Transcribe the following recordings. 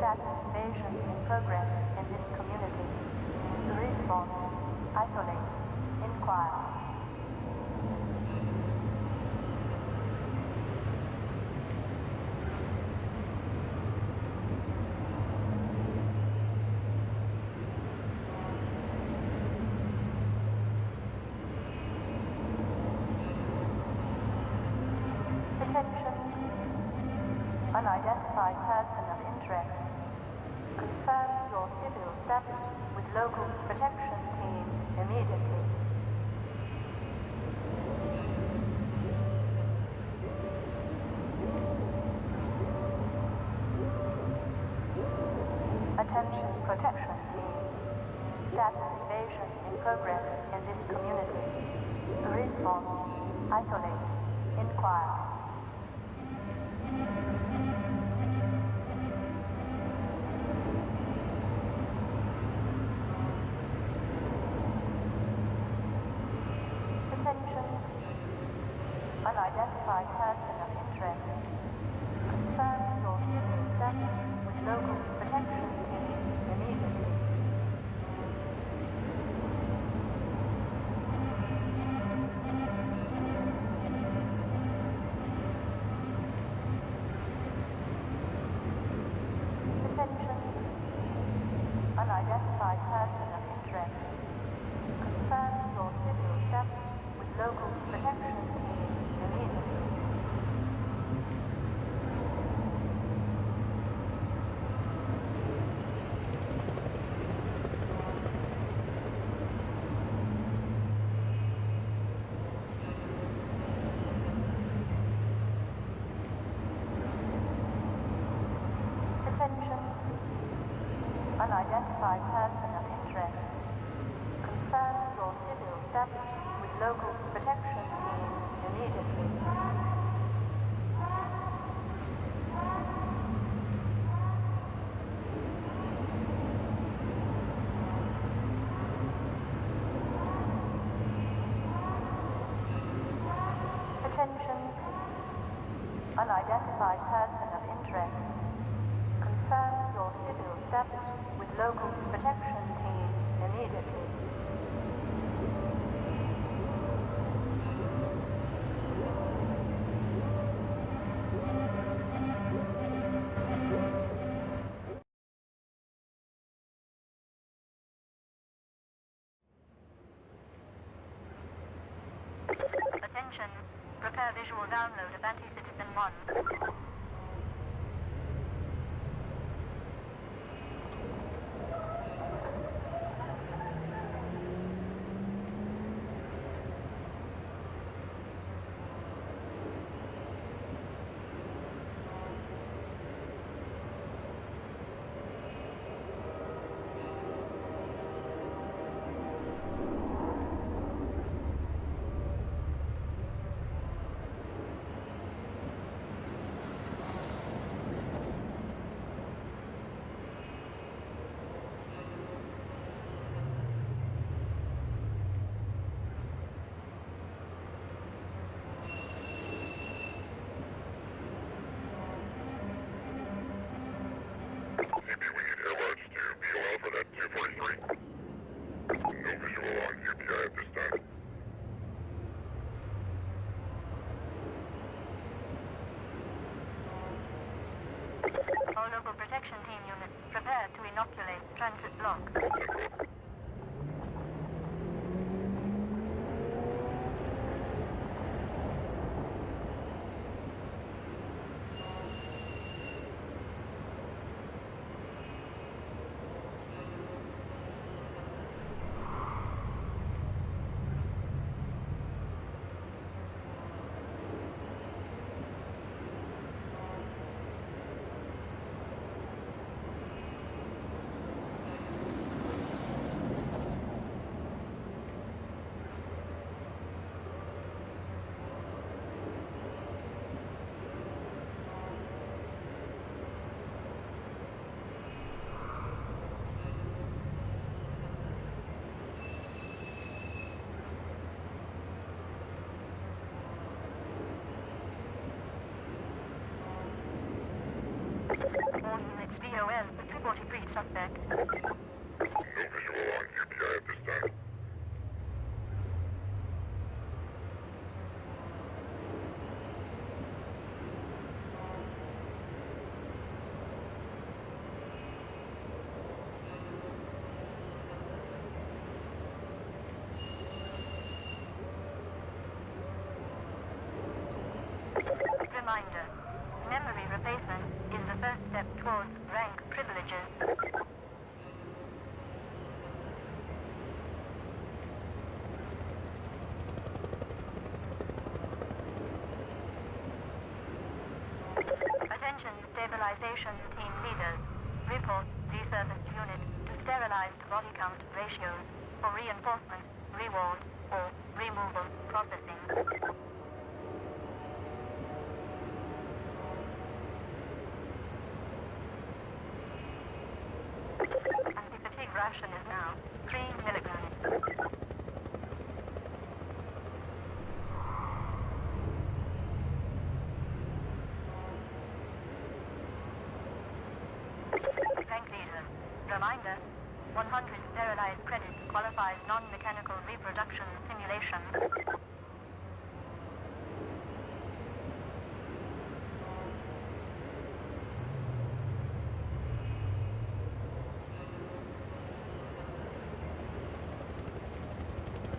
Status invasion in progress in this community. Response. Isolate. Inquire. Attention. Unidentified person of interest. Confirm your civil status with local protection team immediately. Attention protection team. Status invasion in progress in this community. Response. Isolate. Inquire. Attention. Unidentified person of interest. Confirm your civil status with local protection team immediately. Attention. Unidentified person of interest. Confirm your civil status with local protection team immediately. Attention. Unidentified person of interest. Confirm your civil status with local protection team immediately. Attention. Unidentified person of interest. Confirm your civil status with local protection team immediately. Attention. Prepare visual download of Anti-Citizen 1. All local protection team units prepare to inoculate transit block. images. Attention stabilization team leaders. Report deserviced unit to sterilized body count ratios for reinforcement, reward, or removal processing. Anti-fatigue ration is now 3 milligrams. Tank leader. Reminder, 100 sterilized credits qualifies non-mechanical reproduction simulation.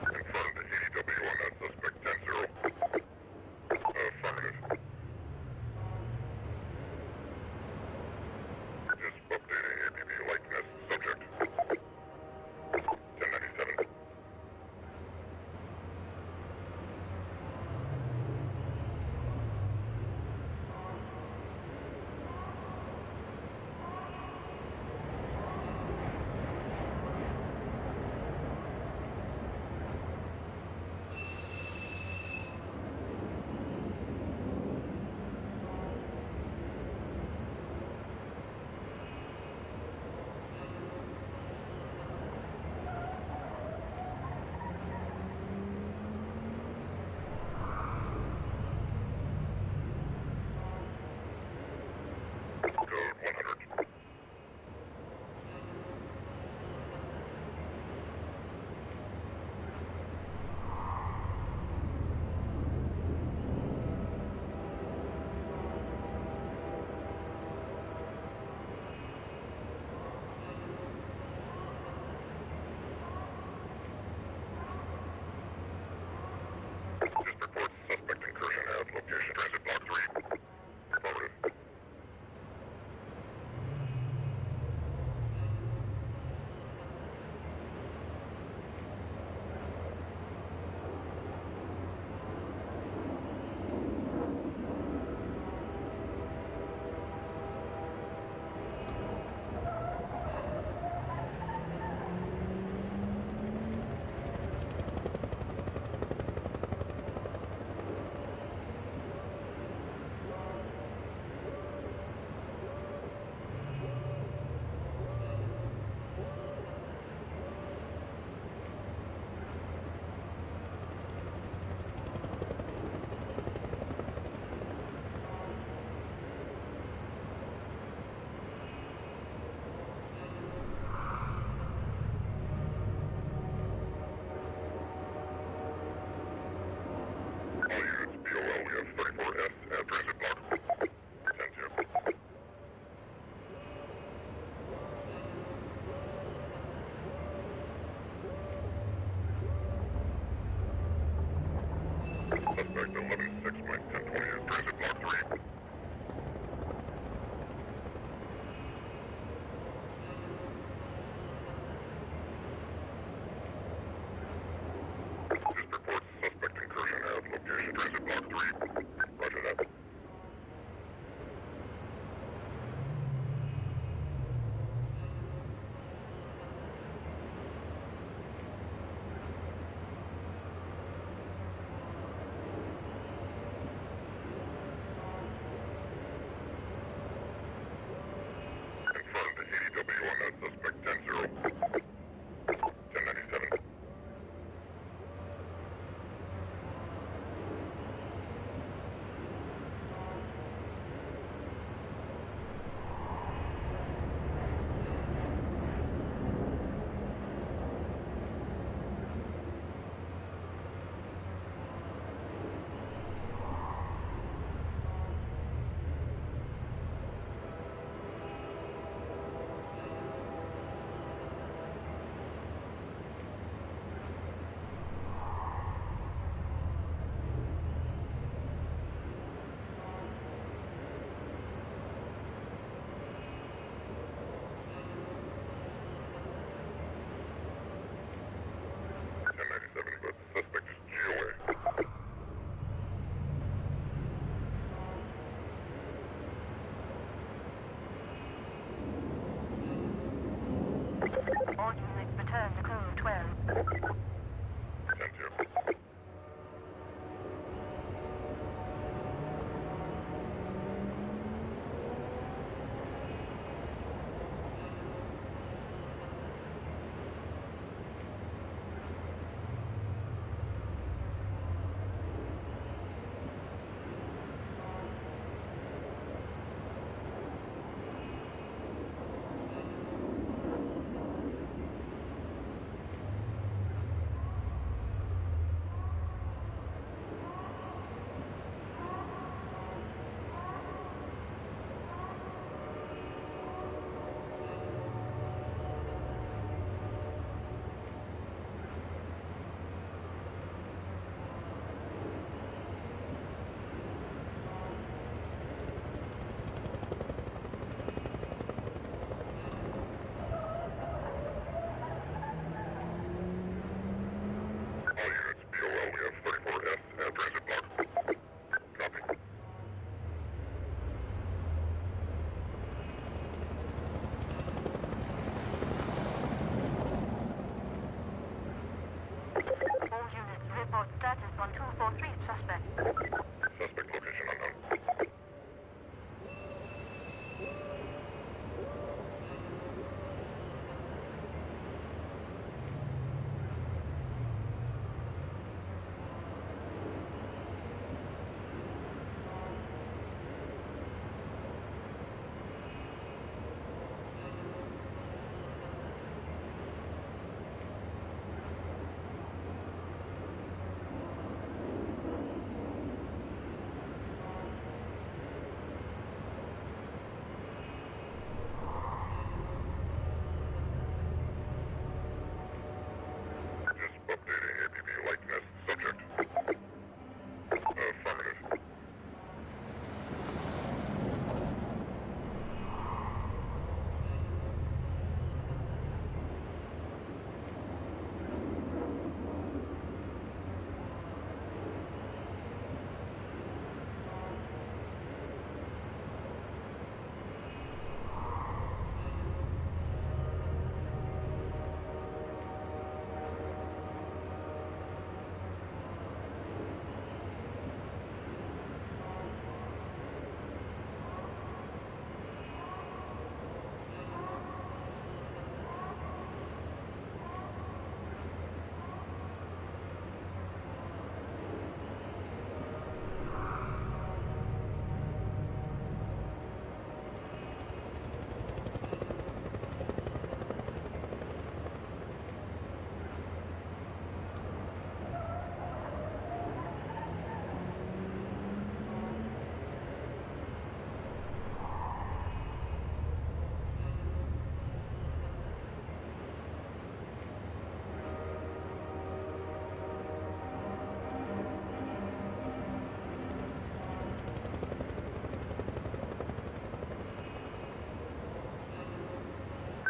Confirmed ADW on that suspect 10-0. Affirmative. Just updating APB likeness subject. 1097. All units return to code 12. Thank you. All units, BOL, we have 34S at transit block. Copy. All units report status on 243 suspect. Suspect location unknown. Just updating APB likeness subject. Affirmative.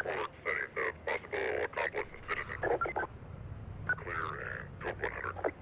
Alert settings of possible accomplice and citizen. Clear and code 100.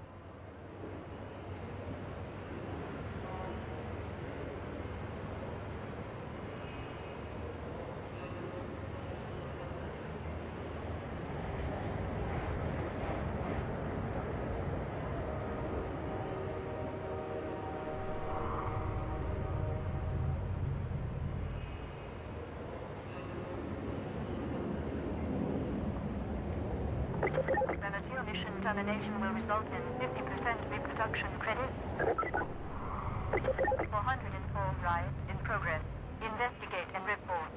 Premature mission termination will result in 50% reproduction credit. 404 riots in progress. Investigate and report.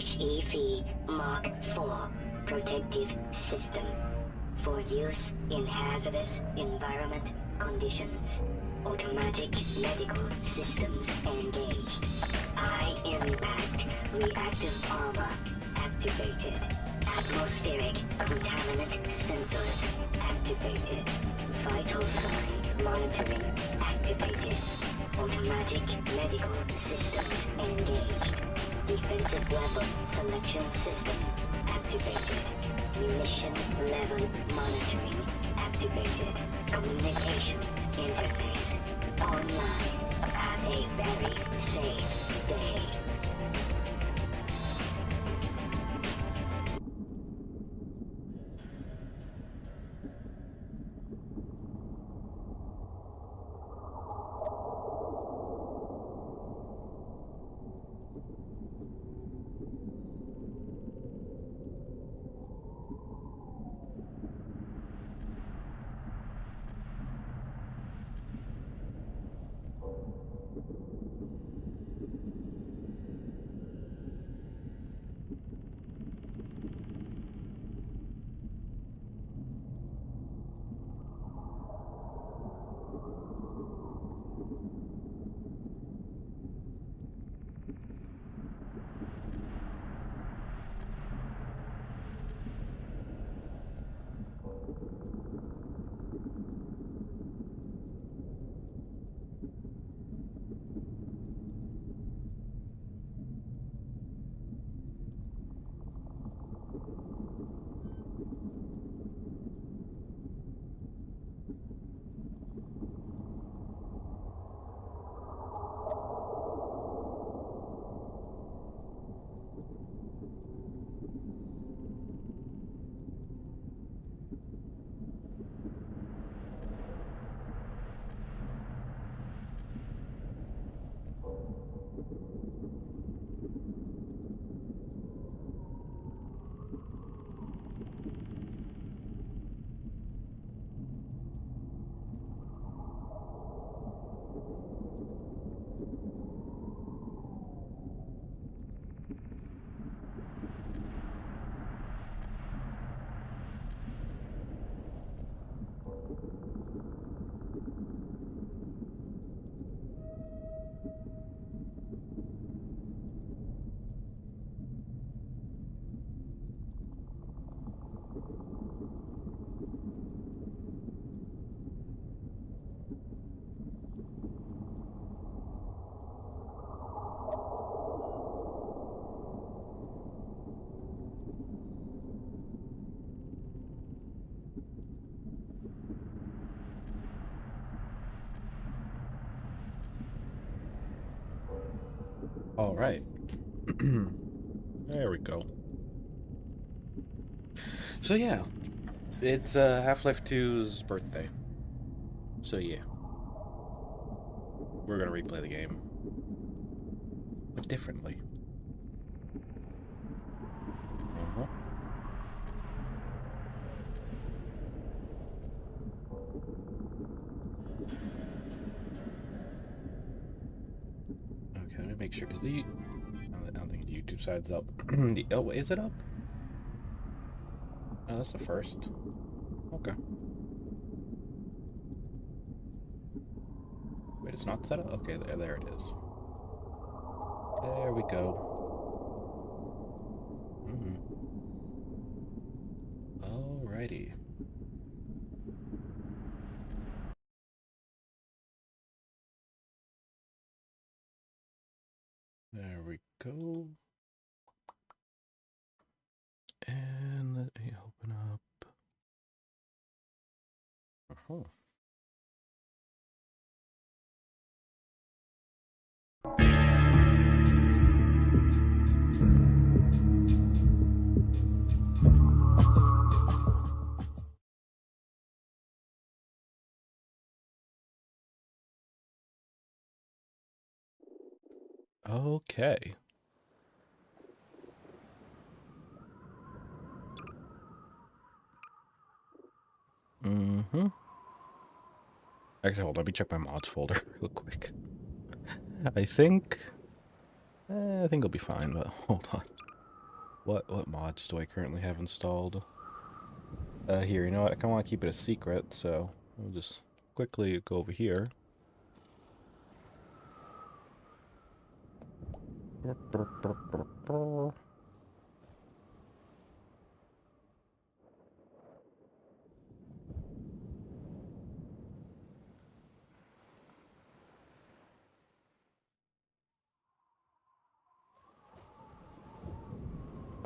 HEV Mark IV protective system for use in hazardous environment conditions. Automatic medical systems engaged. High impact reactive armor activated. Atmospheric contaminant sensors activated. Vital sign monitoring activated. Automatic medical systems engaged. Defensive weapon selection system activated. Munition level monitoring activated. Communications interface online. Have a very safe day. All right. There we go. So yeah, it's Half-Life 2's birthday. So yeah, we're gonna replay the game, but differently. Okay, let me make sure. Is the... I don't think the YouTube side's up. Oh, is it up? Oh, that's the first. Okay. Wait, it's not set up? Okay, there it is. There we go. Alrighty. There we go. And let me open up. Oh. Okay. Actually, hold on, let me check my mods folder real quick. I think it'll be fine, but hold on. What mods do I currently have installed? Here, you know what? I kind of want to keep it a secret, so we'll just quickly go over here.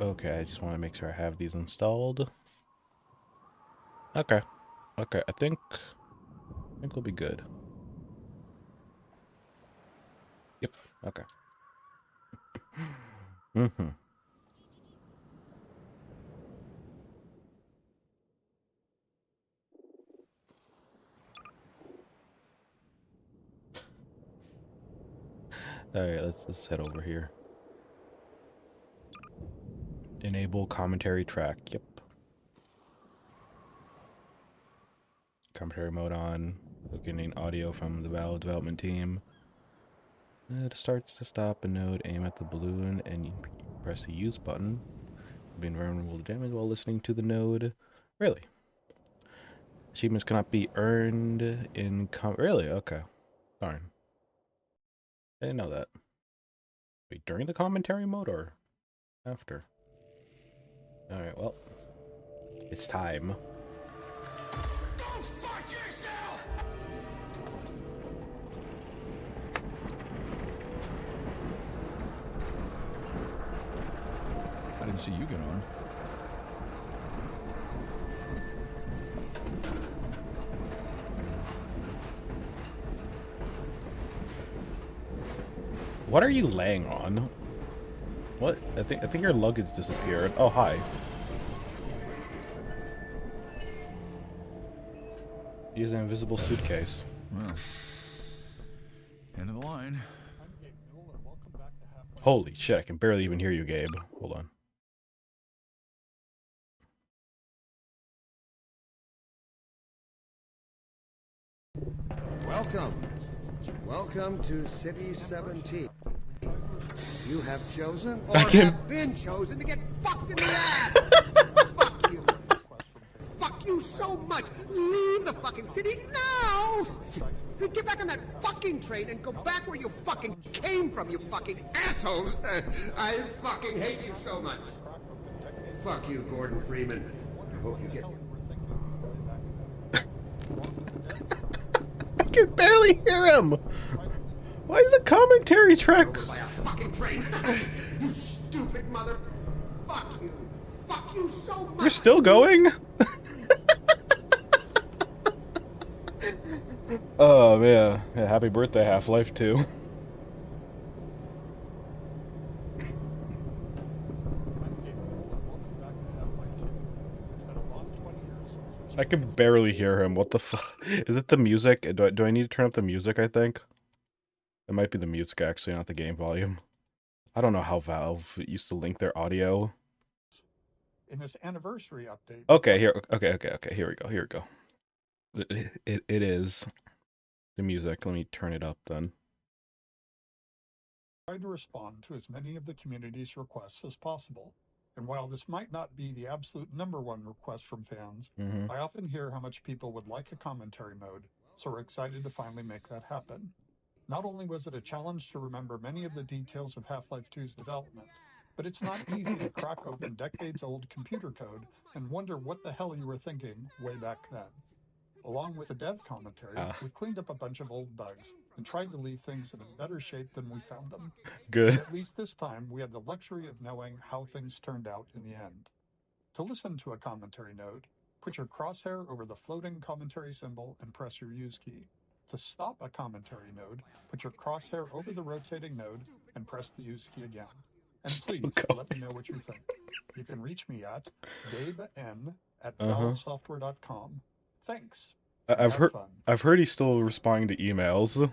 Okay, I just want to make sure I have these installed. Okay. Okay, I think we'll be good. Yep, okay. Mm-hmm. Alright, let's head over here. Enable commentary track, yep. Commentary mode on. Getting audio from the Valve development team. It starts to stop a node, aim at the balloon, and you press the use button. Be invulnerable to damage while listening to the node. Really? Achievements cannot be earned in really? Okay. Darn. I didn't know that. Wait, during the commentary mode or after? Alright, well. It's time. Go fuck yourself! I didn't see you get on. What are you laying on? What? I think your luggage disappeared. Oh, hi. Use an invisible suitcase. Well, end of the line. Holy shit, I can barely even hear you, Gabe. Hold on. Welcome to City 17. You have chosen or I can- have been chosen to get fucked in the ass! Fuck you! Fuck you so much! Leave the fucking city now! Get back on that fucking train and go back where you fucking came from, you fucking assholes! I fucking hate you so much! Fuck you, Gordon Freeman. I hope you get... I can barely hear him! Why is the commentary track... Over by a fucking train! You stupid mother... Fuck you! Fuck you so much! We're still going? Oh, man. Yeah, happy birthday, Half-Life 2. I can barely hear him. What the fuck? Is it the music? Do I need to turn up the music, I think? It might be the music, actually, not the game volume. I don't know how Valve used to link their audio. In this anniversary update. Okay, here. Okay. Here we go. It is the music. Let me turn it up then. Try to respond to as many of the community's requests as possible. And while this might not be the absolute #1 request from fans, I often hear how much people would like a commentary mode, so we're excited to finally make that happen. Not only was it a challenge to remember many of the details of Half-Life 2's development, but it's not easy to crack open decades-old computer code and wonder what the hell you were thinking way back then. Along with the dev commentary, we've cleaned up a bunch of old bugs and tried to leave things in a better shape than we found them. Good. At least this time, we had the luxury of knowing how things turned out in the end. To listen to a commentary node, put your crosshair over the floating commentary symbol and press your use key. To stop a commentary node, put your crosshair over the rotating node and press the use key again. And please let me know what you think. You can reach me at gaben@valvesoftware.com. Thanks. I've heard he's still responding to emails.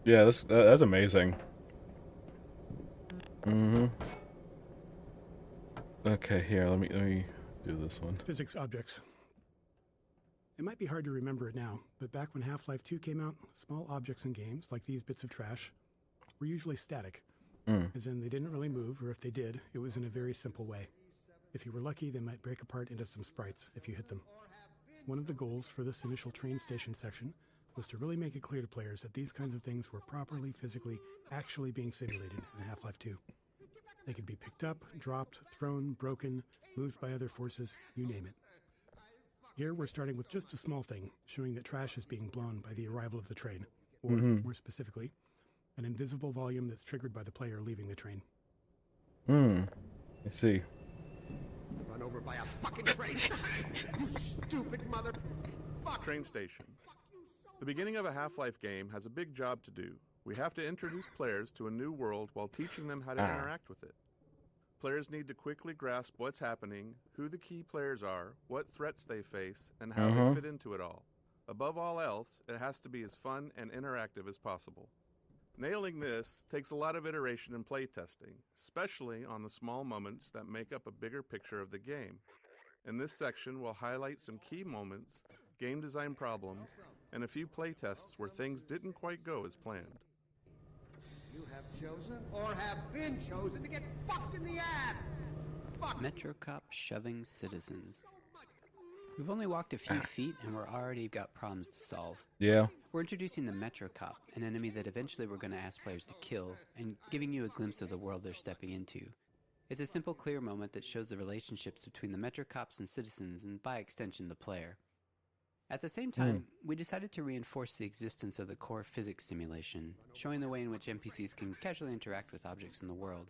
Yeah, that's amazing. Okay, here, let me do this one. Physics objects. It might be hard to remember it now, but back when Half-Life 2 came out, small objects in games, like these bits of trash, were usually static. As in, they didn't really move, or if they did, it was in a very simple way. If you were lucky, they might break apart into some sprites if you hit them. One of the goals for this initial train station section was to really make it clear to players that these kinds of things were properly, physically, actually being simulated in Half-Life 2. They could be picked up, dropped, thrown, broken, moved by other forces, you name it. Here we're starting with just a small thing, showing that trash is being blown by the arrival of the train, or, more specifically, an invisible volume that's triggered by the player leaving the train. I see. Run over by a fucking train! You stupid mother... Fuck. Train station. The beginning of a Half-Life game has a big job to do. We have to introduce players to a new world while teaching them how to interact with it. Players need to quickly grasp what's happening, who the key players are, what threats they face, and how they fit into it all. Above all else, it has to be as fun and interactive as possible. Nailing this takes a lot of iteration and playtesting, especially on the small moments that make up a bigger picture of the game. In this section, we'll highlight some key moments, game design problems, and a few playtests where things didn't quite go as planned. You have chosen, or have been chosen, to get fucked in the ass! Fuck! Metro Cop shoving citizens. We've only walked a few feet and we're already got problems to solve. Yeah. We're introducing the Metro Cop, an enemy that eventually we're going to ask players to kill, and giving you a glimpse of the world they're stepping into. It's a simple, clear moment that shows the relationships between the Metro Cops and citizens, and by extension, the player. At the same time, we decided to reinforce the existence of the core physics simulation, showing the way in which NPCs can casually interact with objects in the world.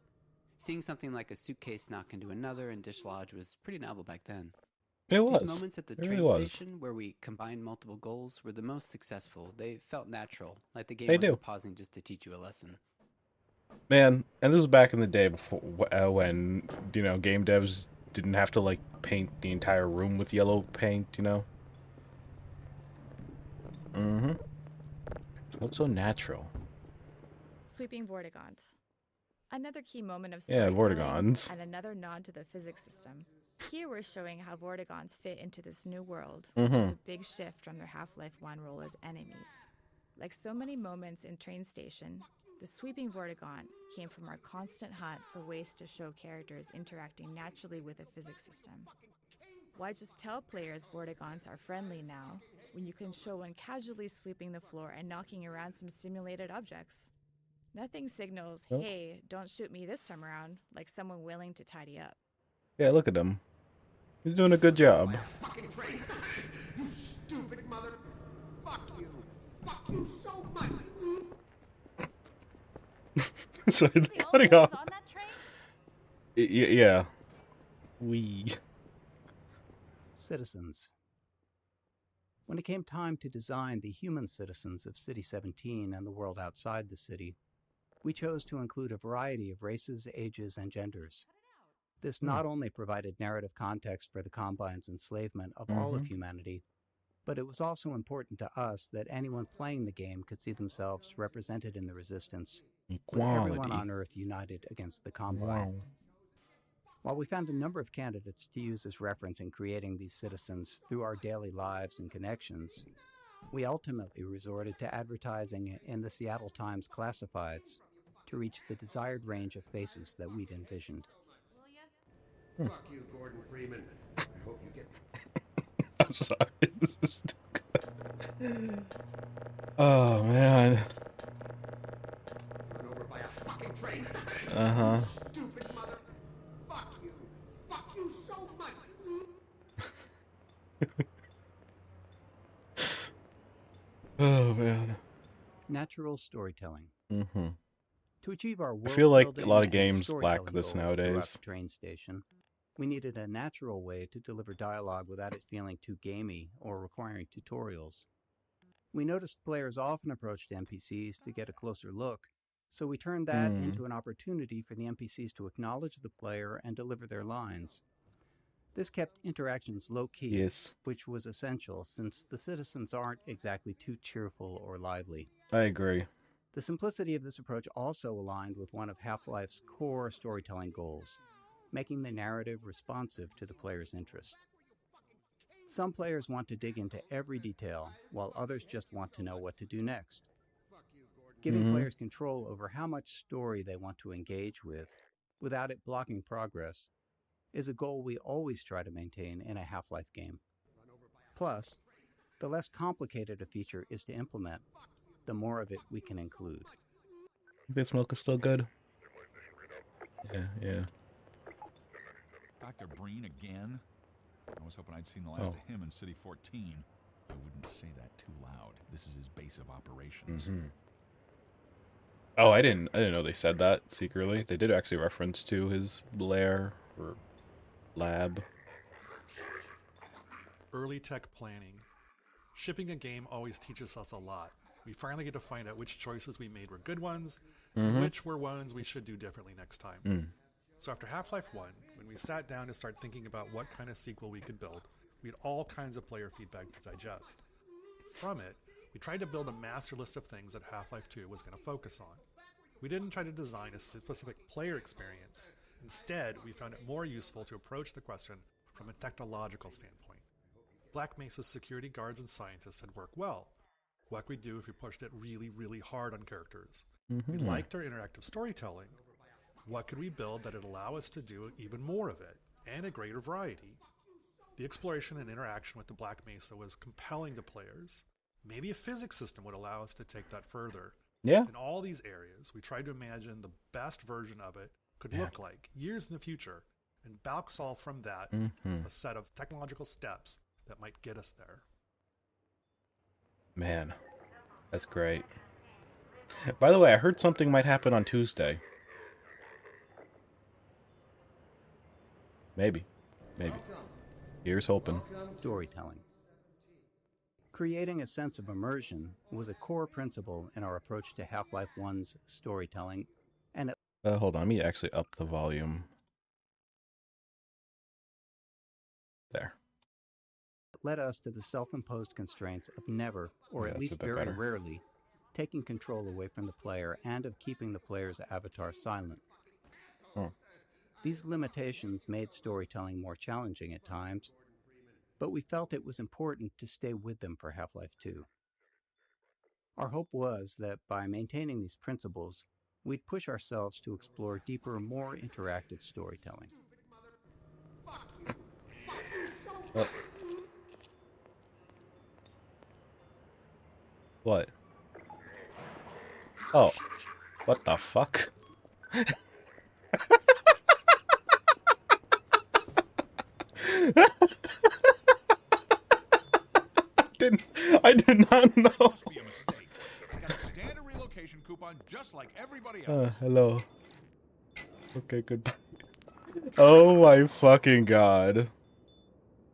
Seeing something like a suitcase knock into another and dislodge was pretty novel back then. It was. These moments at the train station where we combined multiple goals were the most successful. They felt natural, like the game wasn't pausing just to teach you a lesson. Man, and this was back in the day before when, you know, game devs didn't have to, like, paint the entire room with yellow paint, you know? It looks so natural. Sweeping Vortigaunt. Another key moment of Yeah, storytelling Vortigaunts. and another nod to the physics system. Here we're showing how Vortigaunts fit into this new world, Mm-hmm. which is a big shift from their Half-Life 1 role as enemies. Like so many moments in Train Station, the Sweeping Vortigaunt came from our constant hunt for ways to show characters interacting naturally with a physics system. Why just tell players Vortigaunts are friendly now, when you can show one casually sweeping the floor and knocking around some simulated objects? Nothing signals, hey, don't shoot me this time around, like someone willing to tidy up. Yeah, look at him. He's doing a good job. Fucking train! You stupid mother... Fuck you! Fuck you so much! Sorry, on that train? Yeah. Citizens. When it came time to design the human citizens of City 17 and the world outside the city, we chose to include a variety of races, ages, and genders. This not only provided narrative context for the Combine's enslavement of all of humanity, but it was also important to us that anyone playing the game could see themselves represented in the Resistance, with everyone on Earth united against the Combine. Wow. While we found a number of candidates to use as reference in creating these citizens through our daily lives and connections, we ultimately resorted to advertising in the Seattle Times classifieds to reach the desired range of faces that we'd envisioned. Fuck you, Gordon Freeman. I hope you get... I'm sorry, this is too good. Oh, man. Run over by a fucking train! Stupid mother... Fuck you! Fuck you so much! Oh, man. Natural storytelling. Mm-hmm. To achieve our I feel like world a lot of building and games lack storytelling this goals throughout nowadays. the train station, we needed a natural way to deliver dialogue without it feeling too gamey or requiring tutorials. We noticed players often approached NPCs to get a closer look, so we turned that into an opportunity for the NPCs to acknowledge the player and deliver their lines. This kept interactions low-key, which was essential since the citizens aren't exactly too cheerful or lively. I agree. The simplicity of this approach also aligned with one of Half-Life's core storytelling goals, making the narrative responsive to the player's interest. Some players want to dig into every detail, while others just want to know what to do next. Giving players control over how much story they want to engage with without it blocking progress is a goal we always try to maintain in a Half-Life game. Plus, the less complicated a feature is to implement, the more of it we can include. This milk is still good. Yeah. Dr. Breen again? I was hoping I'd seen the last of him in City 14. I wouldn't say that too loud. This is his base of operations. Oh, I didn't know they said that secretly. They did actually reference to his lair or lab. Early tech planning. Shipping a game always teaches us a lot. We finally get to find out which choices we made were good ones, and which were ones we should do differently next time. So after Half-Life 1, when we sat down to start thinking about what kind of sequel we could build, we had all kinds of player feedback to digest. From it, we tried to build a master list of things that Half-Life 2 was going to focus on. We didn't try to design a specific player experience. Instead, we found it more useful to approach the question from a technological standpoint. Black Mesa's security guards and scientists had worked well. What could we do if we pushed it really, really hard on characters? We liked our interactive storytelling. What could we build that would allow us to do even more of it, and a greater variety? The exploration and interaction with the Black Mesa was compelling to players. Maybe a physics system would allow us to take that further. Yeah. In all these areas, we tried to imagine the best version of it could look like years in the future, and back solve from that a set of technological steps that might get us there. Man, that's great. By the way, I heard something might happen on Tuesday. Maybe. Here's hoping. Storytelling. Creating a sense of immersion was a core principle in our approach to Half-Life 1's storytelling, and it Hold on, let me actually up the volume. There. led us to the self-imposed constraints of never, or Yeah, at least that's a bit very better. rarely, taking control away from the player and of keeping the player's avatar silent. These limitations made storytelling more challenging at times, but we felt it was important to stay with them for Half-Life 2. Our hope was that by maintaining these principles, we'd push ourselves to explore deeper, more interactive storytelling. What? Oh. What the fuck? I did not know. Must be a mistake. I got a standard relocation coupon just like everybody else. Hello. Okay, goodbye. Oh my fucking god.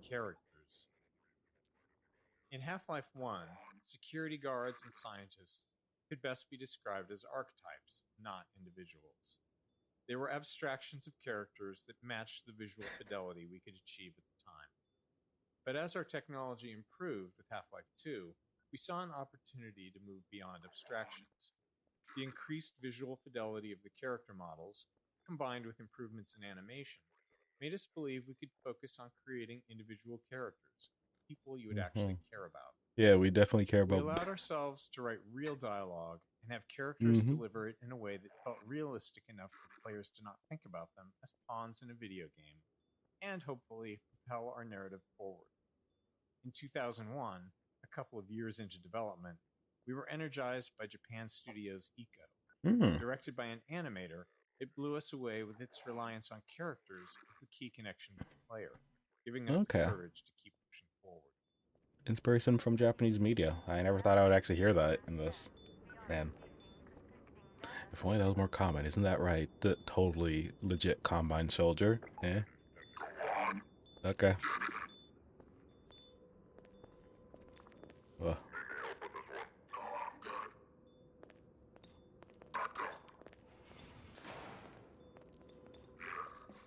Characters. In Half-Life 1, security guards and scientists could best be described as archetypes, not individuals. They were abstractions of characters that matched the visual fidelity we could achieve at the time. But as our technology improved with Half-Life 2, we saw an opportunity to move beyond abstractions. The increased visual fidelity of the character models, combined with improvements in animation, made us believe we could focus on creating individual characters, people you would actually care about. Yeah, we definitely care We about. allowed ourselves to write real dialogue and have characters deliver it in a way that felt realistic enough for players to not think about them as pawns in a video game, and hopefully propel our narrative forward. In 2001, a couple of years into development, we were energized by Japan Studios' Ico. Directed by an animator, it blew us away with its reliance on characters as the key connection with the player, giving us the courage to keep pushing forward. Inspiration from Japanese media. I never thought I would actually hear that in this. Man. If only that was more common. Isn't that right? The totally legit Combine soldier. Eh? Okay. Well.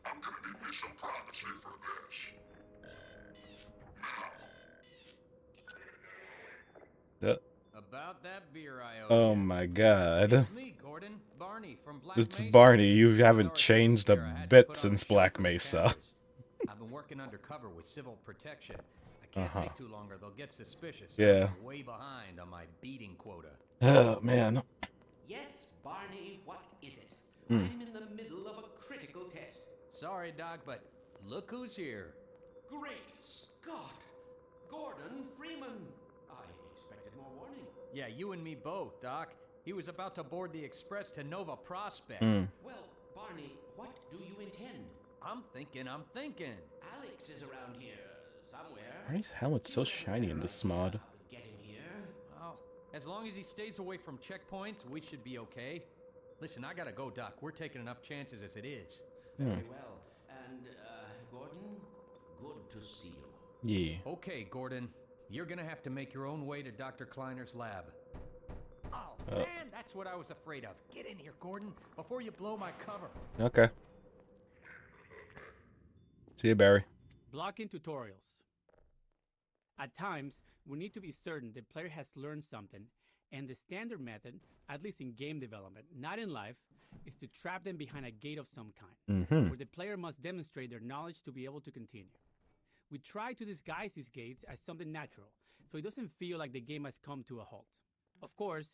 I'm gonna need me some privacy for this. About that beer I owe Oh you. my god. It's me, Gordon. Barney from Black It's Mesa. Barney. You haven't Sorry changed for a the scare I had to bit put on since the show Black for the Mesa. cameras. I've been working undercover with civil protection. I can't take too long or they'll get suspicious. Yeah. I'm way behind on my beating quota. Oh man. Yes, Barney, what is it? Hmm. I'm in the middle of a critical test. Sorry, Doc, but look who's here. Great Scott! Gordon Freeman! I expected more warning. Yeah, you and me both, Doc. He was about to board the express to Nova Prospect. Well, Barney, what do you intend? I'm thinking. Alex is around here somewhere. Why is his helmet so shiny in this mod? Get him here. Well, as long as he stays away from checkpoints, we should be okay. Listen, I gotta go, Doc. We're taking enough chances as it is. Very well. And, Gordon, good to see you. Yeah. Okay, Gordon. You're gonna have to make your own way to Dr. Kleiner's lab. Oh, man, that's what I was afraid of. Get in here, Gordon, before you blow my cover. Okay. See you, Barry. Blocking tutorials. At times, we need to be certain the player has learned something, and the standard method, at least in game development, not in life, is to trap them behind a gate of some kind, where the player must demonstrate their knowledge to be able to continue. We try to disguise these gates as something natural, so it doesn't feel like the game has come to a halt. Of course,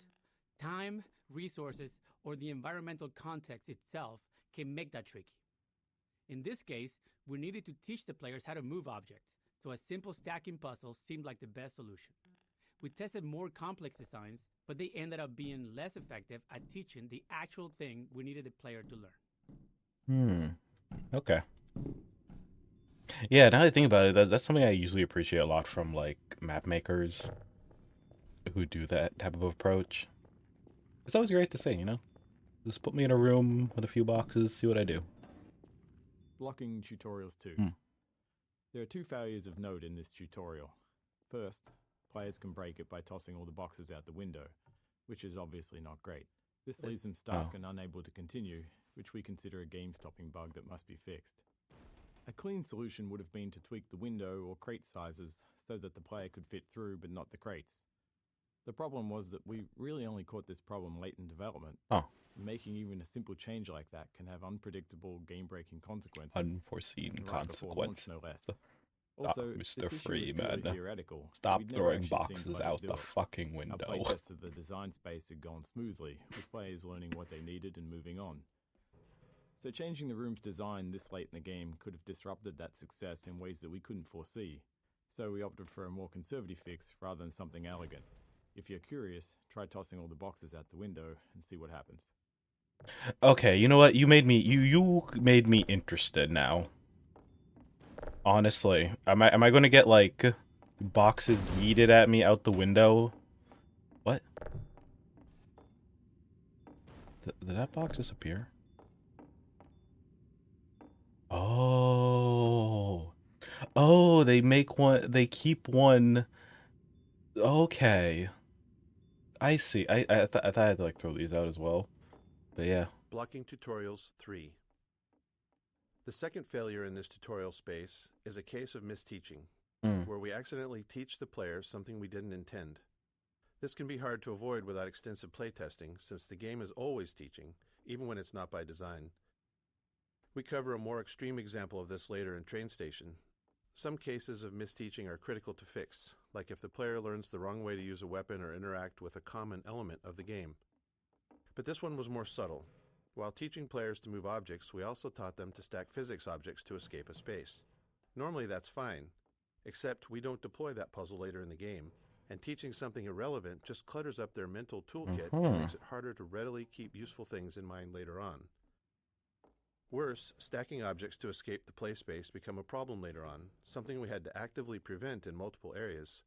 time, resources, or the environmental context itself can make that tricky. In this case, we needed to teach the players how to move objects, so a simple stacking puzzle seemed like the best solution. We tested more complex designs, but they ended up being less effective at teaching the actual thing we needed the player to learn. Okay. Yeah, now that I think about it, that's something I usually appreciate a lot from, like, map makers who do that type of approach. It's always great to say, you know? Just put me in a room with a few boxes, see what I do. Blocking tutorials too. There are two failures of note in this tutorial. First, players can break it by tossing all the boxes out the window, which is obviously not great. This leaves them stuck and unable to continue, which we consider a game-stopping bug that must be fixed. A clean solution would have been to tweak the window or crate sizes so that the player could fit through but not the crates. The problem was that we really only caught this problem late in development. Making even a simple change like that can have unpredictable game-breaking consequences. Unforeseen consequences. No less. Also, Mr. Freeman, stop throwing boxes out the fucking window. Our playtest of the design space had gone smoothly, with players learning what they needed and moving on. So changing the room's design this late in the game could have disrupted that success in ways that we couldn't foresee. So we opted for a more conservative fix rather than something elegant. If you're curious, try tossing all the boxes out the window and see what happens. Okay, you know what? You made me interested now. Honestly, am I going to get like boxes yeeted at me out the window? What? Did that box disappear? Oh, they make one. They keep one. Okay, I see. I thought I had to like throw these out as well. But yeah. Blocking tutorials 3. The second failure in this tutorial space is a case of misteaching, where we accidentally teach the players something we didn't intend. This can be hard to avoid without extensive playtesting, since the game is always teaching, even when it's not by design. We cover a more extreme example of this later in Train Station. Some cases of misteaching are critical to fix, like if the player learns the wrong way to use a weapon or interact with a common element of the game. But this one was more subtle. While teaching players to move objects, we also taught them to stack physics objects to escape a space. Normally that's fine, except we don't deploy that puzzle later in the game, and teaching something irrelevant just clutters up their mental toolkit and makes it harder to readily keep useful things in mind later on. Worse, stacking objects to escape the play space become a problem later on, something we had to actively prevent in multiple areas.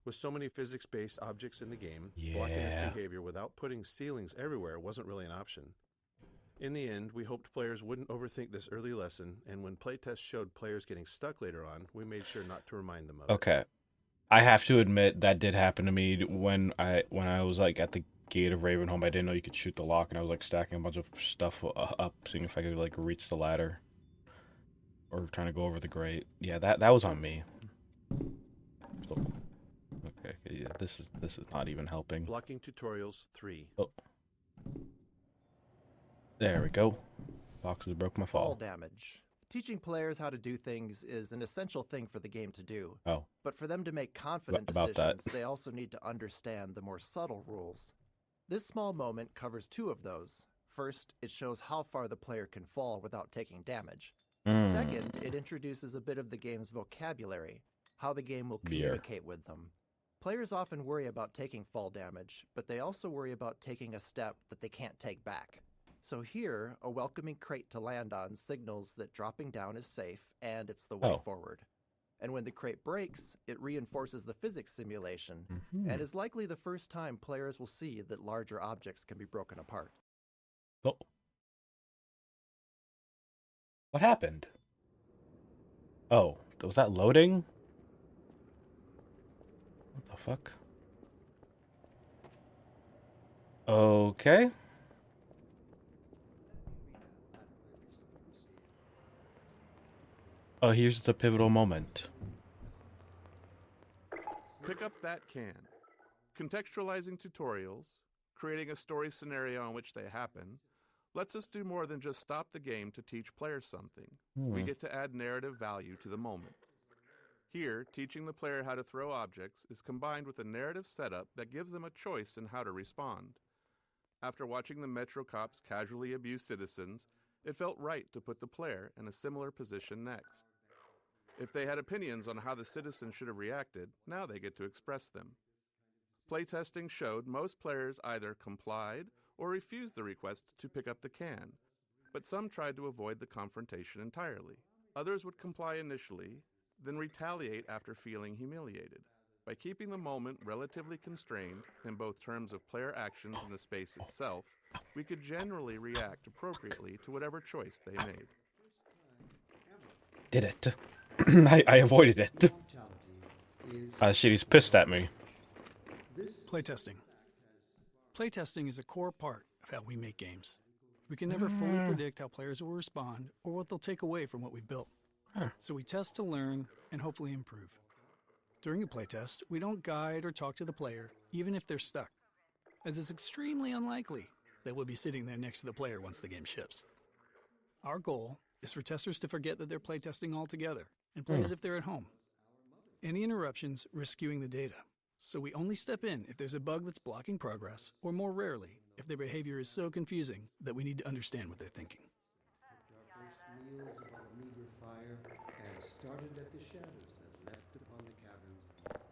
With so many physics-based objects in the game, blocking this behavior without putting ceilings everywhere wasn't really an option. In the end, we hoped players wouldn't overthink this early lesson, and when playtests showed players getting stuck later on, we made sure not to remind them of it. Okay. I have to admit that did happen to me when I was like at the gate of Ravenholm. I didn't know you could shoot the lock, and I was like stacking a bunch of stuff up, seeing if I could like reach the ladder or trying to go over the grate. Yeah, that was on me. So, okay, yeah, this is not even helping. Blocking tutorials 3. Oh. There we go. Boxes broke my fall. Fall damage. Teaching players how to do things is an essential thing for the game to do. Oh. But for them to make confident About decisions, that. they also need to understand the more subtle rules. This small moment covers two of those. First, it shows how far the player can fall without taking damage. Second, it introduces a bit of the game's vocabulary, how the game will communicate with them. Players often worry about taking fall damage, but they also worry about taking a step that they can't take back. So here, a welcoming crate to land on signals that dropping down is safe and it's the way forward. And when the crate breaks, it reinforces the physics simulation and is likely the first time players will see that larger objects can be broken apart. Oh. What happened? Oh, was that loading? What the fuck? Okay. Oh, here's the pivotal moment. Pick up that can. Contextualizing tutorials, creating a story scenario in which they happen, lets us do more than just stop the game to teach players something. We get to add narrative value to the moment. Here, teaching the player how to throw objects is combined with a narrative setup that gives them a choice in how to respond. After watching the Metro cops casually abuse citizens, it felt right to put the player in a similar position next. If they had opinions on how the citizens should have reacted, now they get to express them. Playtesting showed most players either complied or refused the request to pick up the can, but some tried to avoid the confrontation entirely. Others would comply initially, then retaliate after feeling humiliated. By keeping the moment relatively constrained in both terms of player actions and the space itself, we could generally react appropriately to whatever choice they made. Did it. I avoided it. Shit, he's pissed at me. Playtesting. Playtesting is a core part of how we make games. We can never fully predict how players will respond or what they'll take away from what we've built. So we test to learn and hopefully improve. During a playtest, we don't guide or talk to the player, even if they're stuck, as it's extremely unlikely that we'll be sitting there next to the player once the game ships. Our goal is for testers to forget that they're playtesting altogether and play as if they're at home. Any interruptions risk skewing the data, so we only step in if there's a bug that's blocking progress, or more rarely, if their behavior is so confusing that we need to understand what they're thinking. Our first meals about a meager fire and started at the shadows that left upon the cavern's walls.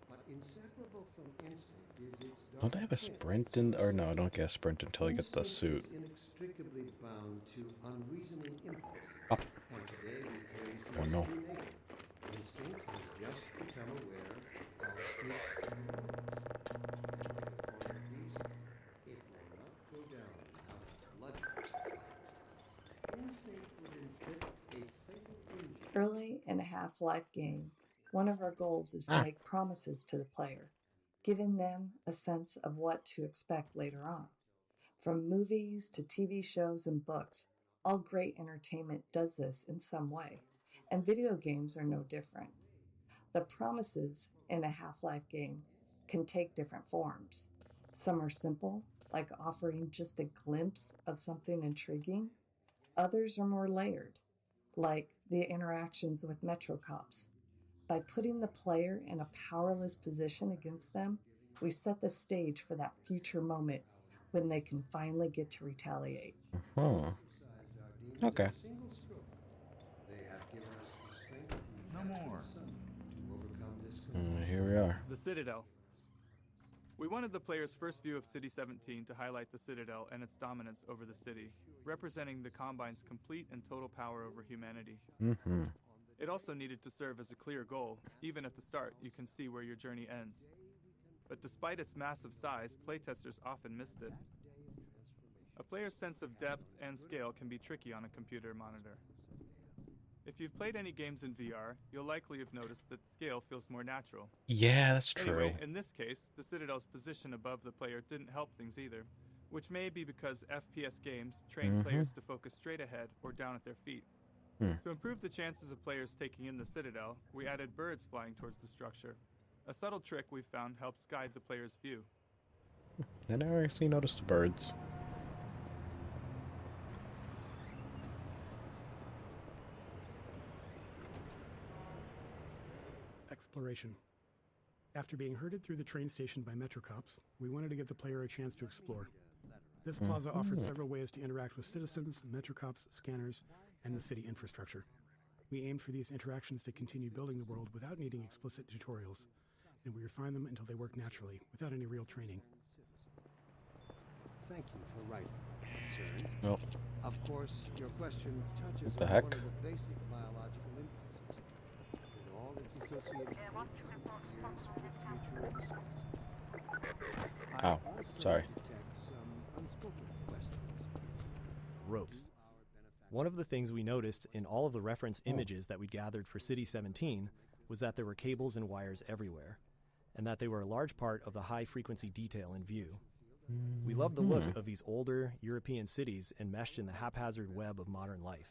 But inseparable from instinct is its dark. Don't I have a sprint in? Or no, I don't get a sprint until I get the suit. Inextricably bound to unreasoning impulse. Up. And today we claim Oh no. instinct has just become aware of its limits. And like a cornered beast, it will not go down without a bloody fight. Instinct would inflict a fatal injury. Early in a Half-Life game, one of our goals is to make promises to the player, giving them a sense of what to expect later on. From movies to TV shows and books, all great entertainment does this in some way, and video games are no different. The promises in a Half-Life game can take different forms. Some are simple, like offering just a glimpse of something intriguing. Others are more layered, like the interactions with Metro cops. By putting the player in a powerless position against them, we set the stage for that future moment when they can finally get to retaliate. Okay. They have given us the strength No more. to overcome this. Here we are. The Citadel. We wanted the player's first view of City 17 to highlight the Citadel and its dominance over the city, representing the Combine's complete and total power over humanity. It also needed to serve as a clear goal. Even at the start, you can see where your journey ends. But despite its massive size, playtesters often missed it. A player's sense of depth and scale can be tricky on a computer monitor. If you've played any games in VR, you'll likely have noticed that scale feels more natural. Yeah, that's true. Anyway, in this case, the Citadel's position above the player didn't help things either, which may be because FPS games train players to focus straight ahead or down at their feet. To improve the chances of players taking in the Citadel, we added birds flying towards the structure. A subtle trick we've found helps guide the player's view. I never actually noticed the birds. Exploration. After being herded through the train station by Metro cops, we wanted to give the player a chance to explore. This plaza offered several ways to interact with citizens, Metro cops, scanners, and the city infrastructure. We aimed for these interactions to continue building the world without needing explicit tutorials, and we refined them until they work naturally, without any real training. Thank you for writing. Concerned. Nope. Of course, your question touches What the on heck? one of the basic biological impulses, with all its associated hopes and fears for the future of the species. Ow. Sorry. Detect some unspoken questions. Ropes. One of the things we noticed in all of the reference images that we gathered for City 17 was that there were cables and wires everywhere, and that they were a large part of the high-frequency detail in view. We love the look of these older European cities enmeshed in the haphazard web of modern life.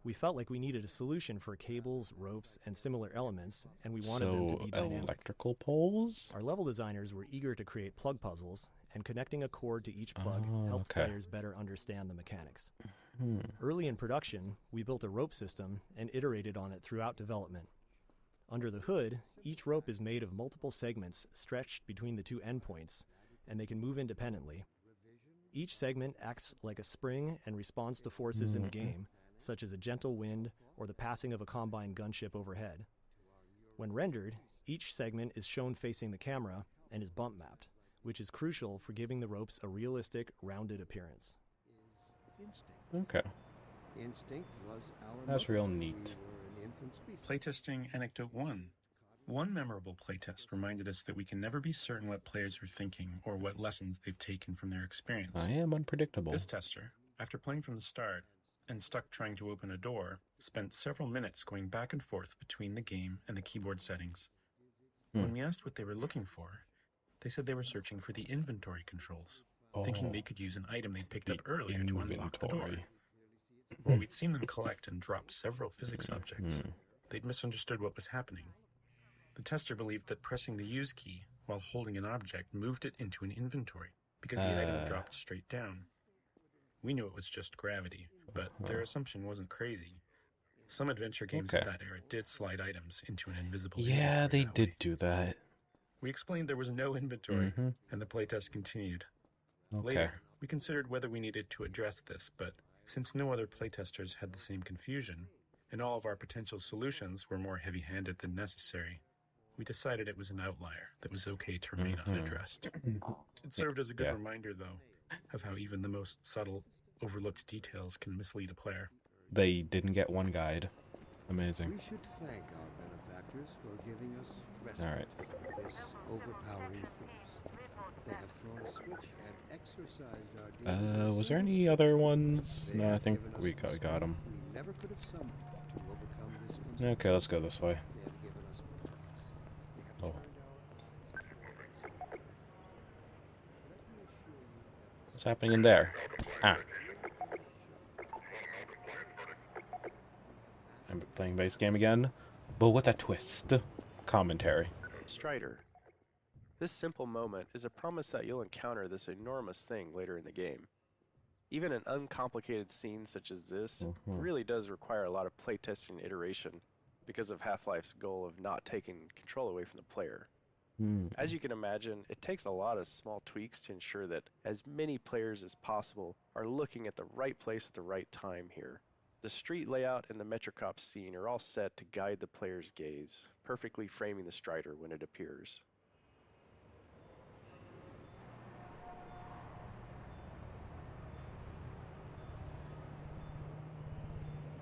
We felt like we needed a solution for cables, ropes, and similar elements, and we wanted them to be dynamic. Electrical poles? Our level designers were eager to create plug puzzles, and connecting a cord to each plug helped players better understand the mechanics. Early in production, we built a rope system and iterated on it throughout development. Under the hood, each rope is made of multiple segments stretched between the two endpoints, and they can move independently. Each segment acts like a spring and responds to forces in the game, such as a gentle wind or the passing of a Combine gunship overhead. When rendered, each segment is shown facing the camera and is bump mapped, which is crucial for giving the ropes a realistic, rounded appearance. Okay. Instinct was our That's real mother. neat. We were an infant species. Playtesting Anecdote 1. One memorable playtest reminded us that we can never be certain what players are thinking or what lessons they've taken from their experience. I am unpredictable. This tester, after playing from the start and stuck trying to open a door, spent several minutes going back and forth between the game and the keyboard settings. When we asked what they were looking for, they said they were searching for the inventory controls, thinking they could use an item they picked up earlier to unlock the door. While we'd seen them collect and drop several physics objects, they'd misunderstood what was happening. The tester believed that pressing the use key while holding an object moved it into an inventory because the item dropped straight down. We knew it was just gravity, but their assumption wasn't crazy. Some adventure games of that era did slide items into an invisible inventory. Yeah, they did do that. We explained there was no inventory, and the playtest continued. Okay. Later, we considered whether we needed to address this, but since no other playtesters had the same confusion, and all of our potential solutions were more heavy-handed than necessary, we decided it was an outlier that was okay to remain unaddressed. It served as a good reminder, though, of how even the most subtle, overlooked details can mislead a player. They didn't get one guide. Amazing. We should thank our benefactors for giving us respite All right. from this overpowering force. They have thrown a switch and exercised our demons. Was there any other ones? No, I think we got them. We never could have summoned to overcome this. Okay, let's go this way. They have given us purpose. They have Oh. What's happening in there? Ah. I'm playing base game again, but with a twist. Commentary. Strider. This simple moment is a promise that you'll encounter this enormous thing later in the game. Even an uncomplicated scene such as this really does require a lot of playtesting and iteration because of Half-Life's goal of not taking control away from the player. As you can imagine, it takes a lot of small tweaks to ensure that as many players as possible are looking at the right place at the right time here. The street layout and the Metrocop scene are all set to guide the player's gaze, perfectly framing the Strider when it appears.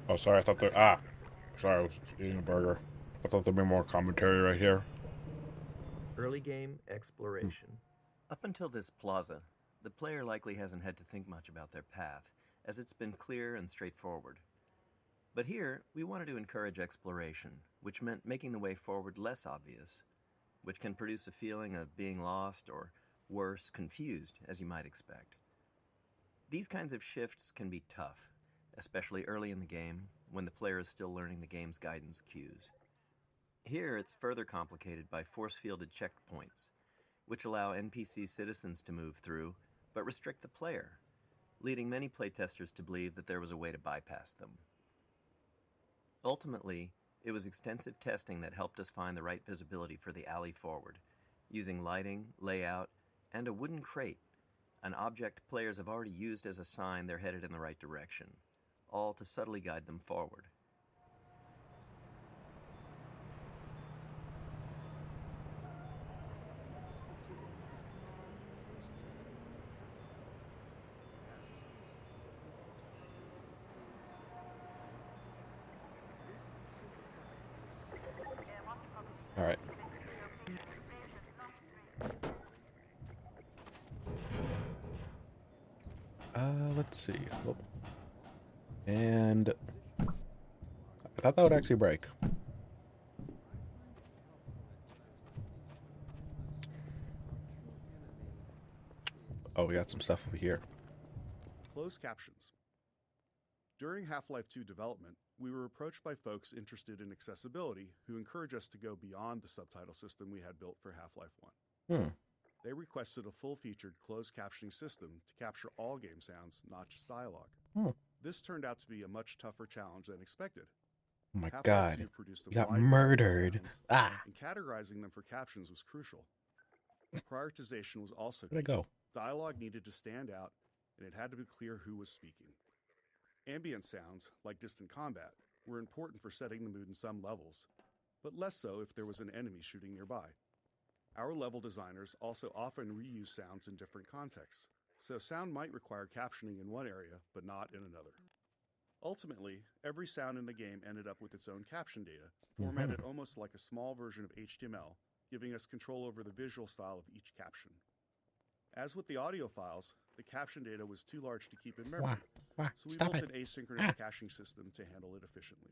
Oh, sorry, I thought there... Sorry, I was eating a burger. I thought there'd be more commentary right here. Early game exploration. Up until this plaza, the player likely hasn't had to think much about their path, as it's been clear and straightforward. But here, we wanted to encourage exploration, which meant making the way forward less obvious, which can produce a feeling of being lost or, worse, confused, as you might expect. These kinds of shifts can be tough, especially early in the game, when the player is still learning the game's guidance cues. Here, it's further complicated by force-fielded checkpoints, which allow NPC citizens to move through, but restrict the player, leading many playtesters to believe that there was a way to bypass them. Ultimately, It was extensive testing that helped us find the right visibility for the alley forward, using lighting, layout, and a wooden crate, an object players have already used as a sign they're headed in the right direction, all to subtly guide them forward. All right. Let's see. Oh. And I thought that would actually break. Oh, we got some stuff over here. Closed captions. During Half-Life 2 development, we were approached by folks interested in accessibility who encouraged us to go beyond the subtitle system we had built for Half-Life 1. They requested a full-featured closed captioning system to capture all game sounds, not just dialogue. This turned out to be a much tougher challenge than expected. Oh my Half-Life God. 2 produced a You got wide variety of murdered. sounds, and categorizing them for captions was crucial. Prioritization was also key. Where'd I go? Dialogue needed to stand out, and it had to be clear who was speaking. Ambient sounds, like distant combat, were important for setting the mood in some levels, but less so if there was an enemy shooting nearby. Our level designers also often reuse sounds in different contexts, so sound might require captioning in one area, but not in another. Ultimately, every sound in the game ended up with its own caption data, formatted almost like a small version of HTML, giving us control over the visual style of each caption. As with the audio files, the caption data was too large to keep in memory, so we built an asynchronous caching system to handle it efficiently.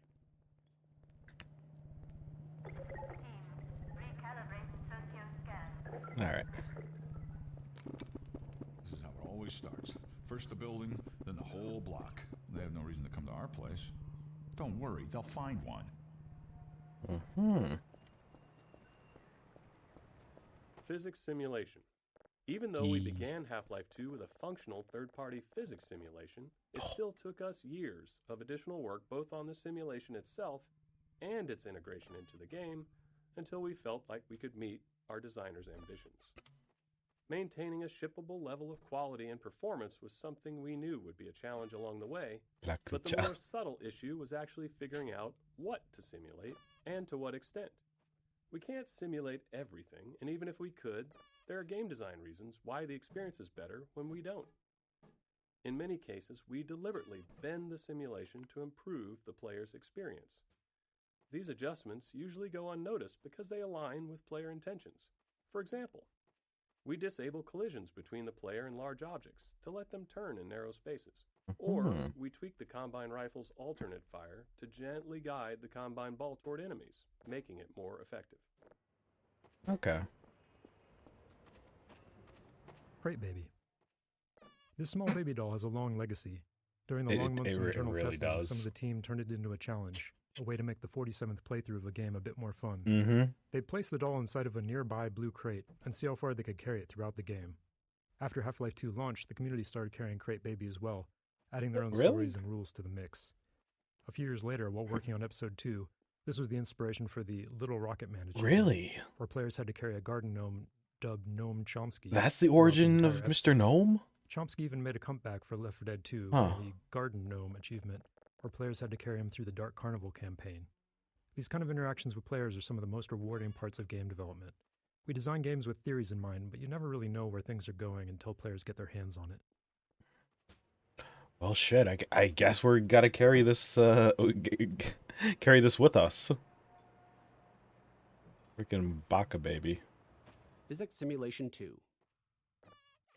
All right. This is how it always starts. First the building, then the whole block. They have no reason to come to our place. Don't worry, they'll find one. Physics simulation. Even though we began Half-Life 2 with a functional third-party physics simulation, it still took us years of additional work both on the simulation itself and its integration into the game until we felt like we could meet our designer's ambitions. Maintaining a shippable level of quality and performance was something we knew would be a challenge along the way, but the more subtle issue was actually figuring out what to simulate and to what extent. We can't simulate everything, and even if we could, there are game design reasons why the experience is better when we don't. In many cases, we deliberately bend the simulation to improve the player's experience. These adjustments usually go unnoticed because they align with player intentions. For example, we disable collisions between the player and large objects to let them turn in narrow spaces. Or we tweak the Combine rifle's alternate fire to gently guide the Combine ball toward enemies, making it more effective. Okay. Crate Baby. This small baby doll has a long legacy. During the long months of internal really testing, some of the team turned it into a challenge, a way to make the 47th playthrough of a game a bit more fun. They'd place the doll inside of a nearby blue crate and see how far they could carry it throughout the game. After Half-Life 2 launched, the community started carrying Crate Baby as well, adding their own stories and rules to the mix. A few years later, while working on Episode 2, this was the inspiration for the Little Rocket Man achievement, where players had to carry a garden gnome dubbed Gnome Chomsky. That's the origin of Mr. Gnome? Chomsky even made a comeback for Left 4 Dead 2 in the Garden Gnome achievement, where players had to carry him through the Dark Carnival campaign. These kind of interactions with players are some of the most rewarding parts of game development. We design games with theories in mind, but you never really know where things are going until players get their hands on it. Well, shit, I guess we're gotta carry this, carry this with us. Freaking Baka Baby. Physics Simulation 2.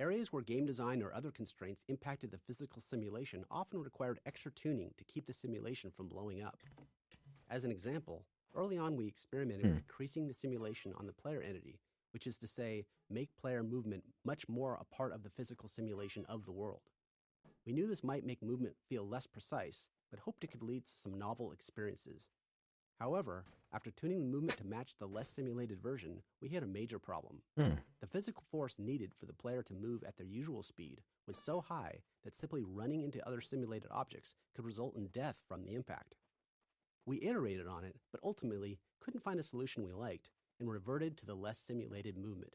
Areas where game design or other constraints impacted the physical simulation often required extra tuning to keep the simulation from blowing up. As an example, early on we experimented with increasing the simulation on the player entity, which is to say, make player movement much more a part of the physical simulation of the world. We knew this might make movement feel less precise, but hoped it could lead to some novel experiences. However, after tuning the movement to match the less simulated version, we hit a major problem. The physical force needed for the player to move at their usual speed was so high that simply running into other simulated objects could result in death from the impact. We iterated on it, but ultimately couldn't find a solution we liked and reverted to the less simulated movement.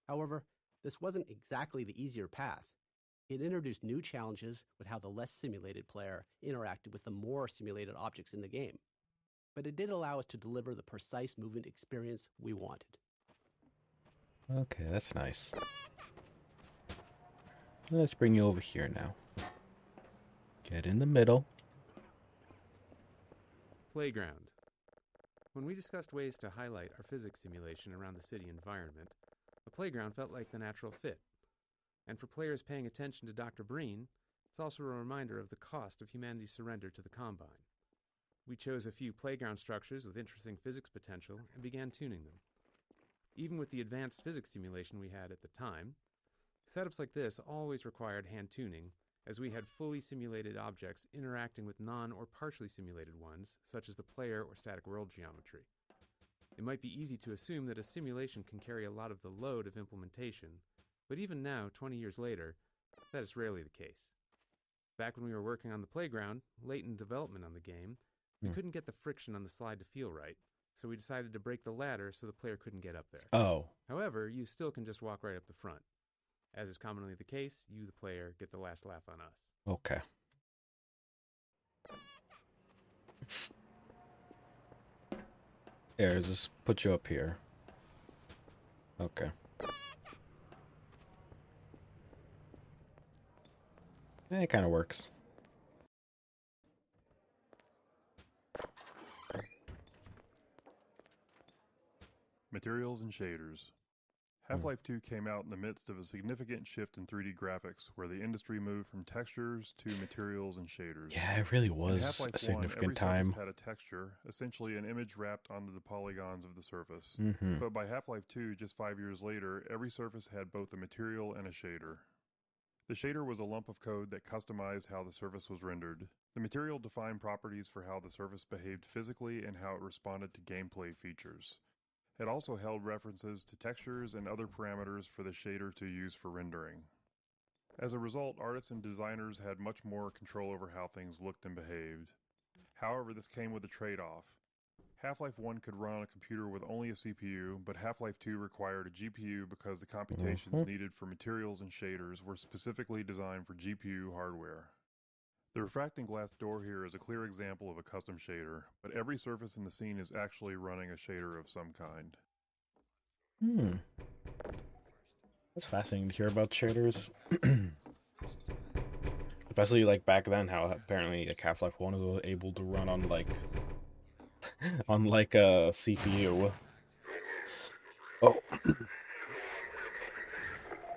However, this wasn't exactly the easier path. It introduced new challenges with how the less simulated player interacted with the more simulated objects in the game. But it did allow us to deliver the precise movement experience we wanted. Okay, that's nice. Let's bring you over here now. Get in the middle. Playground. When we discussed ways to highlight our physics simulation around the city environment, a playground felt like the natural fit. And for players paying attention to Dr. Breen, it's also a reminder of the cost of humanity's surrender to the Combine. We chose a few playground structures with interesting physics potential and began tuning them. Even with the advanced physics simulation we had at the time, setups like this always required hand tuning, as we had fully simulated objects interacting with non- or partially simulated ones, such as the player or static world geometry. It might be easy to assume that a simulation can carry a lot of the load of implementation, but even now, 20 years later, that is rarely the case. Back when we were working on the playground, late in development on the game, we couldn't get the friction on the slide to feel right, so we decided to break the ladder so the player couldn't get up there. Oh. However, you still can just walk right up the front. As is commonly the case, you, the player, get the last laugh on us. Okay. Here, just put you up here. Okay. It kind of works. Materials and shaders. Half-Life 2 came out in the midst of a significant shift in 3D graphics, where the industry moved from textures to materials and shaders. Yeah, it really was a significant time. Every surface had a texture, essentially an image wrapped onto the polygons of the surface. Mm-hmm. But by Half-Life 2, just 5 years later, every surface had both a material and a shader. The shader was a lump of code that customized how the surface was rendered. The material defined properties for how the surface behaved physically and how it responded to gameplay features. It also held references to textures and other parameters for the shader to use for rendering. As a result, artists and designers had much more control over how things looked and behaved. However, this came with a trade-off. Half-Life 1 could run on a computer with only a CPU, but Half-Life 2 required a GPU because the computations needed for materials and shaders were specifically designed for GPU hardware. The refracting glass door here is a clear example of a custom shader, but every surface in the scene is actually running a shader of some kind. That's fascinating to hear about shaders. Especially like back then, how apparently like Half-Life 1 was able to run on like on like a CPU. Oh.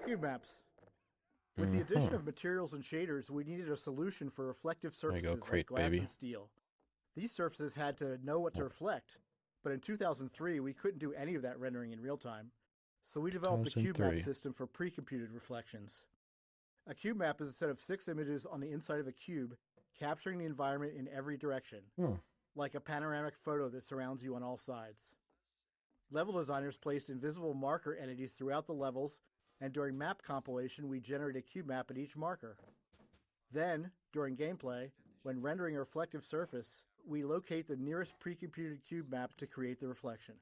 Cube maps. With the addition of materials and shaders, we needed a solution for reflective surfaces like glass and steel. These surfaces had to know what to reflect, but in 2003 we couldn't do any of that rendering in real time, so we developed a cube map system for pre-computed reflections. A cube map is a set of 6 images on the inside of a cube, capturing the environment in every direction, like a panoramic photo that surrounds you on all sides. Level designers placed invisible marker entities throughout the levels, and during map compilation, we generate a cube map at each marker. Then, during gameplay, when rendering a reflective surface, we locate the nearest pre-computed cube map to create the reflection.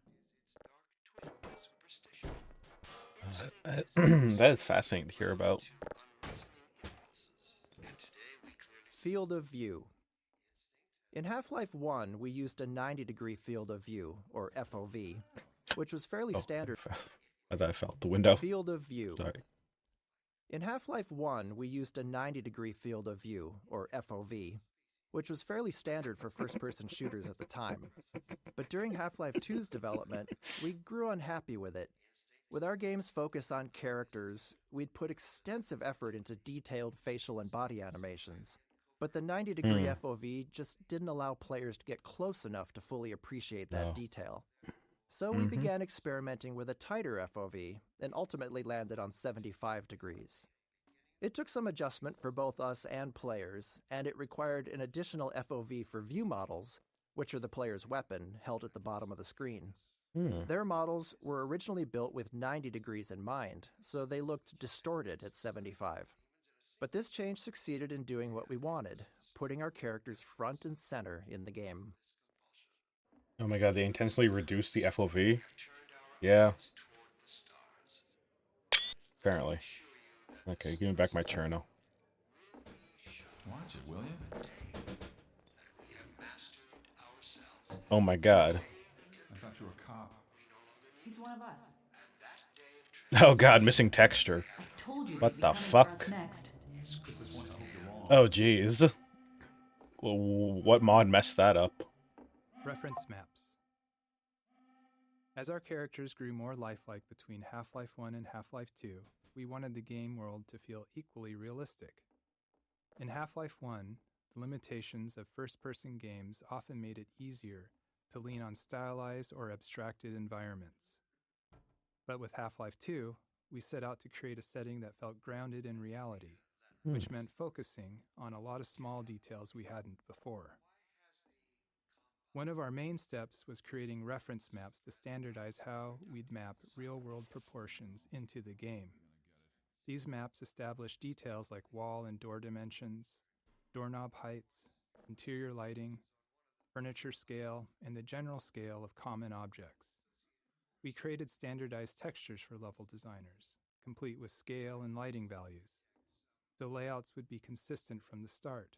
That is fascinating to hear about. Field of view. In Half-Life 1, we used a 90-degree field of view, or FOV, which was fairly standard. As I felt the window. Field of view. Sorry. In Half-Life 1, we used a 90-degree field of view, or FOV, which was fairly standard for first-person shooters at the time. But during Half-Life 2's development, we grew unhappy with it. With our game's focus on characters, we'd put extensive effort into detailed facial and body animations. But the 90-degree FOV just didn't allow players to get close enough to fully appreciate that detail. So we began experimenting with a tighter FOV and ultimately landed on 75 degrees. It took some adjustment for both us and players, and it required an additional FOV for view models, which are the player's weapon held at the bottom of the screen. Their models were originally built with 90 degrees in mind, so they looked distorted at 75. But this change succeeded in doing what we wanted, putting our characters front and center in the game. Oh my god, they intentionally reduced the FOV? Yeah. Apparently. Okay, give me back my churno. Watch it, will you? Oh my god. I thought you were a cop. He's one of us. Oh god, missing texture. I told you What the fuck? Next. Oh jeez. Well, what mod messed that up? Reference maps. As our characters grew more lifelike between Half-Life 1 and Half-Life 2, we wanted the game world to feel equally realistic. In Half-Life 1, the limitations of first-person games often made it easier to lean on stylized or abstracted environments. But with Half-Life 2, we set out to create a setting that felt grounded in reality, which meant focusing on a lot of small details we hadn't before. One of our main steps was creating reference maps to standardize how we'd map real-world proportions into the game. These maps establish details like wall and door dimensions, doorknob heights, interior lighting, furniture scale, and the general scale of common objects. We created standardized textures for level designers, complete with scale and lighting values, so layouts would be consistent from the start.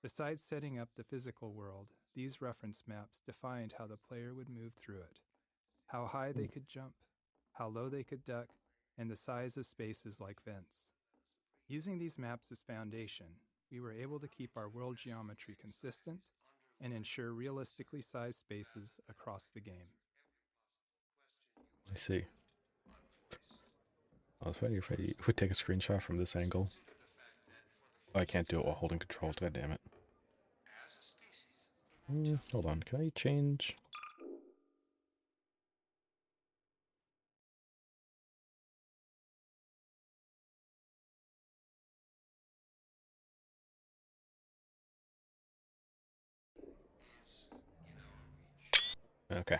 Besides setting up the physical world, these reference maps defined how the player would move through it, how high they could jump, how low they could duck, and the size of spaces like vents. Using these maps as foundation, we were able to keep our world geometry consistent and ensure realistically sized spaces across the game. I see. I was wondering if I would take a screenshot from this angle. Oh, I can't do it while holding control, god damn it. Hold on, can I change? Okay.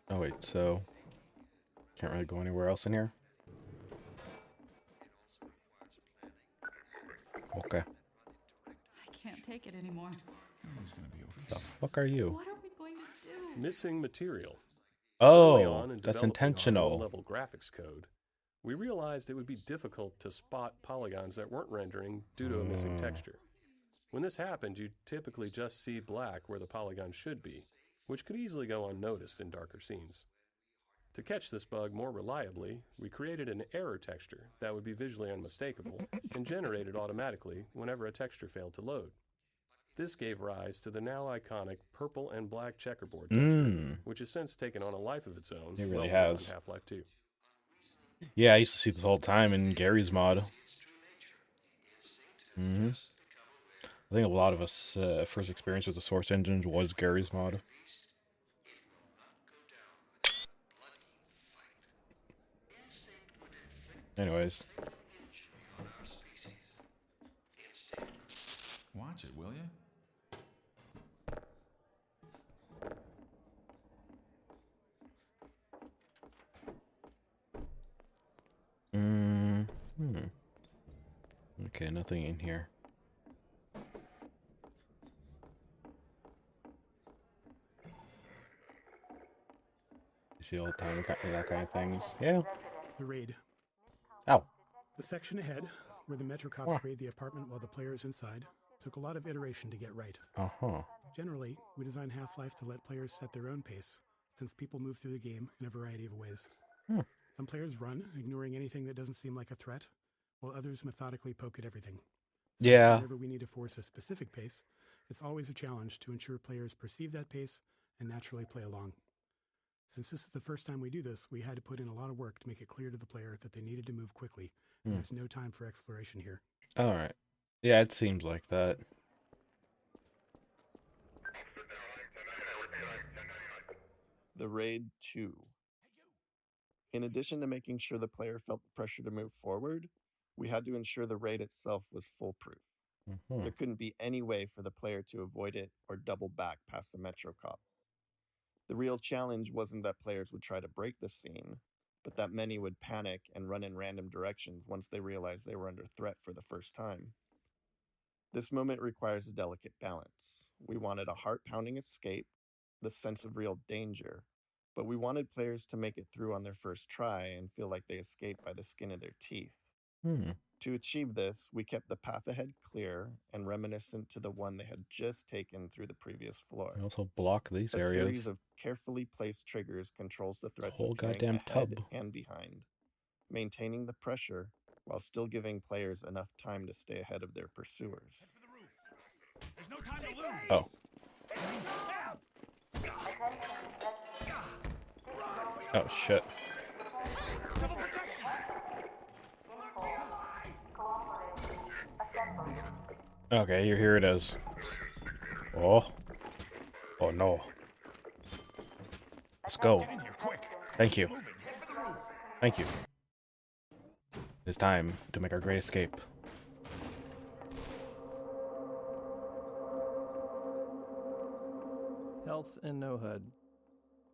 Oh wait, so can't really go anywhere else in here? Okay. I can't take it anymore. He's gonna be okay. The fuck are you? What are we going to do? Missing material. Oh, Early on in that's developing intentional. our low-level graphics code, we realized it would be difficult to spot polygons that weren't rendering due to a missing texture. When this happened, you typically just see black where the polygon should be, which could easily go unnoticed in darker scenes. To catch this bug more reliably, we created an error texture that would be visually unmistakable and generated automatically whenever a texture failed to load. This gave rise to the now iconic purple and black checkerboard texture, which has since taken on a life of its own. It really well has. Half-Life 2. Yeah, I used to see this all the time in Gary's mod. I think a lot of us first experience with the source engine was Gary's mod. Anyways. Watch it, will you? Okay, nothing in here. You see all the time that kind of things? Yeah. The raid. Ow. The section ahead, where the Metro cops raid the apartment while the player is inside, took a lot of iteration to get right. Generally, we design Half-Life to let players set their own pace, since people move through the game in a variety of ways. Some players run, ignoring anything that doesn't seem like a threat, while others methodically poke at everything. So whenever we need to force a specific pace, it's always a challenge to ensure players perceive that pace and naturally play along. Since this is the first time we do this, we had to put in a lot of work to make it clear to the player that they needed to move quickly. There's no time for exploration here. Alright. Yeah, it seems like that. The Raid 2. In addition to making sure the player felt the pressure to move forward, we had to ensure the raid itself was foolproof. There couldn't be any way for the player to avoid it or double back past the Metro cop. The real challenge wasn't that players would try to break the scene, but that many would panic and run in random directions once they realized they were under threat for the first time. This moment requires a delicate balance. We wanted a heart-pounding escape, the sense of real danger, but we wanted players to make it through on their first try and feel like they escaped by the skin of their teeth. To achieve this, we kept the path ahead clear and reminiscent to the one they had just taken through the previous floor. I also block these areas. A series of carefully placed triggers controls the threats whole appearing goddamn ahead tub. and behind, maintaining the pressure while still giving players enough time to stay ahead of their pursuers. There's no time to lose. Oh. Oh shit. Civil protection. Okay, here it is. Oh. Oh no. Let's go. Get in here, quick. Thank you. Move it. Head for the roof. Thank you. It's time to make our great escape. Health and no HUD.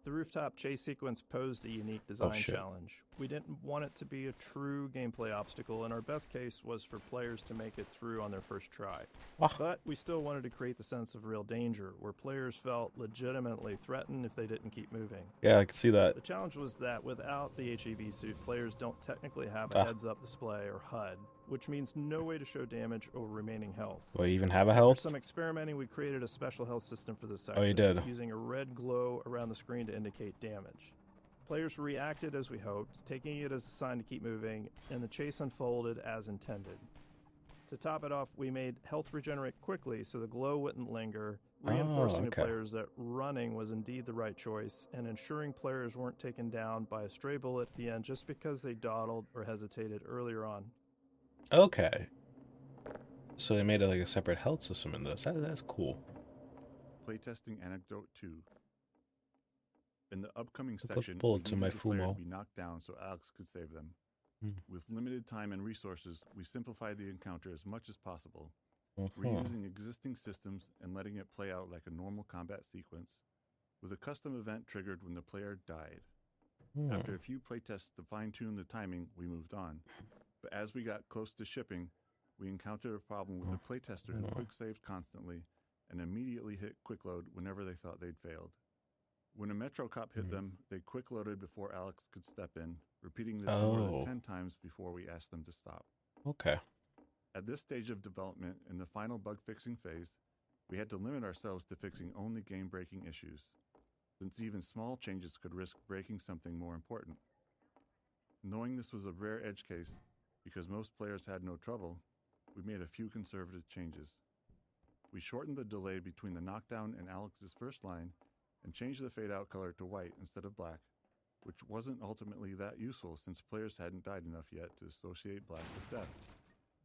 The rooftop chase sequence posed a unique design challenge. We didn't want it to be a true gameplay obstacle, and our best case was for players to make it through on their first try. But we still wanted to create the sense of real danger, where players felt legitimately threatened if they didn't keep moving. Yeah, I can see that. The challenge was that without the HEV suit, players don't technically have a heads-up display or HUD, which means no way to show damage or remaining health. Do I even have a health? After some experimenting, we created a special health system for this section. Oh, you did. Using a red glow around the screen to indicate damage. Players reacted as we hoped, taking it as a sign to keep moving, and the chase unfolded as intended. To top it off, we made health regenerate quickly so the glow wouldn't linger, reinforcing to players that running was indeed the right choice, and ensuring players weren't taken down by a stray bullet at the end just because they dawdled or hesitated earlier on. Okay. So they made like a separate health system in this. That's cool. Playtesting anecdote 2. In the upcoming I section, put bullets we in my needed the player Fumo. to be knocked down so Alex could save them. Hmm. With limited time and resources, we simplified the encounter as much as possible, Uh-huh. reusing existing systems and letting it play out like a normal combat sequence, with a custom event triggered when the player died. Hmm. After a few playtests to fine-tune the timing, we moved on. But as we got close to shipping, we encountered a problem with the playtester who quick-saved constantly and immediately hit quick load whenever they thought they'd failed. When a Metro cop hit them, they quick-loaded before Alex could step in, repeating this more than 10 times before we asked them to stop. Okay. At this stage of development, in the final bug-fixing phase, we had to limit ourselves to fixing only game-breaking issues, since even small changes could risk breaking something more important. Knowing this was a rare edge case, because most players had no trouble, we made a few conservative changes. We shortened the delay between the knockdown and Alex's first line, and changed the fade-out color to white instead of black, which wasn't ultimately that useful since players hadn't died enough yet to associate black with death.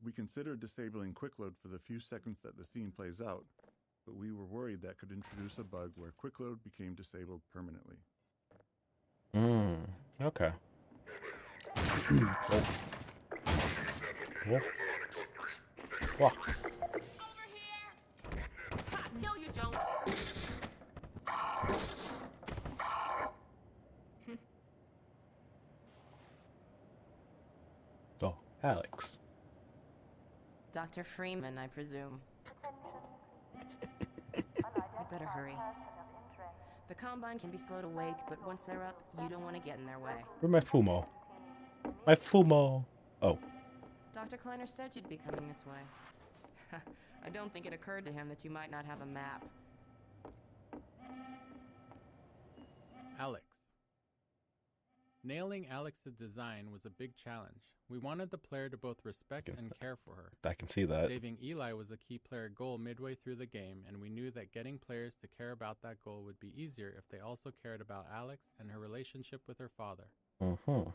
We considered disabling quick load for the few seconds that the scene plays out, but we were worried that could introduce a bug where quick load became disabled permanently. Okay. Whoa. No, you don't. Oh, Alex. Dr. Freeman, I presume. You better hurry. The Combine can be slow to wake, but once they're up, you don't want to get in their way. Where's my Fumo? My Fumo. Oh. Dr. Kleiner said you'd be coming this way. I don't think it occurred to him that you might not have a map. Alex. Nailing Alex's design was a big challenge. We wanted the player to both respect and care for her. I can see that. Saving Eli was a key player goal midway through the game, and we knew that getting players to care about that goal would be easier if they also cared about Alex and her relationship with her father.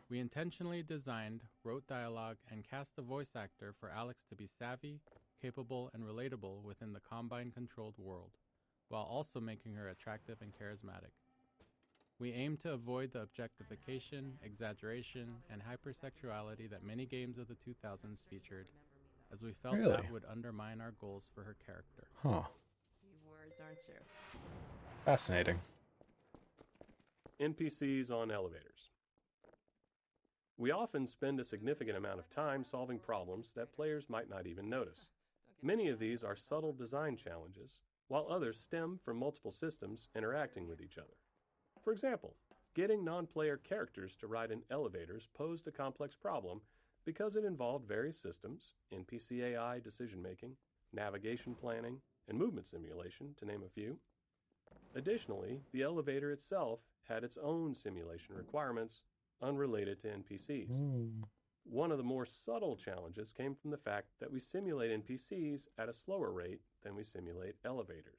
We intentionally designed, wrote dialogue, and cast a voice actor for Alex to be savvy, capable, and relatable within the Combine-controlled world, while also making her attractive and charismatic. We aimed to avoid the objectification, exaggeration, and hypersexuality that many games of the 2000s featured, as we felt that would undermine our goals for her character. Huh. You words, aren't you? Fascinating. NPCs on elevators. We often spend a significant amount of time solving problems that players might not even notice. Many of these are subtle design challenges, while others stem from multiple systems interacting with each other. For example, getting non-player characters to ride in elevators posed a complex problem because it involved various systems, NPC AI decision-making, navigation planning, and movement simulation, to name a few. Additionally, the elevator itself had its own simulation requirements unrelated to NPCs. One of the more subtle challenges came from the fact that we simulate NPCs at a slower rate than we simulate elevators.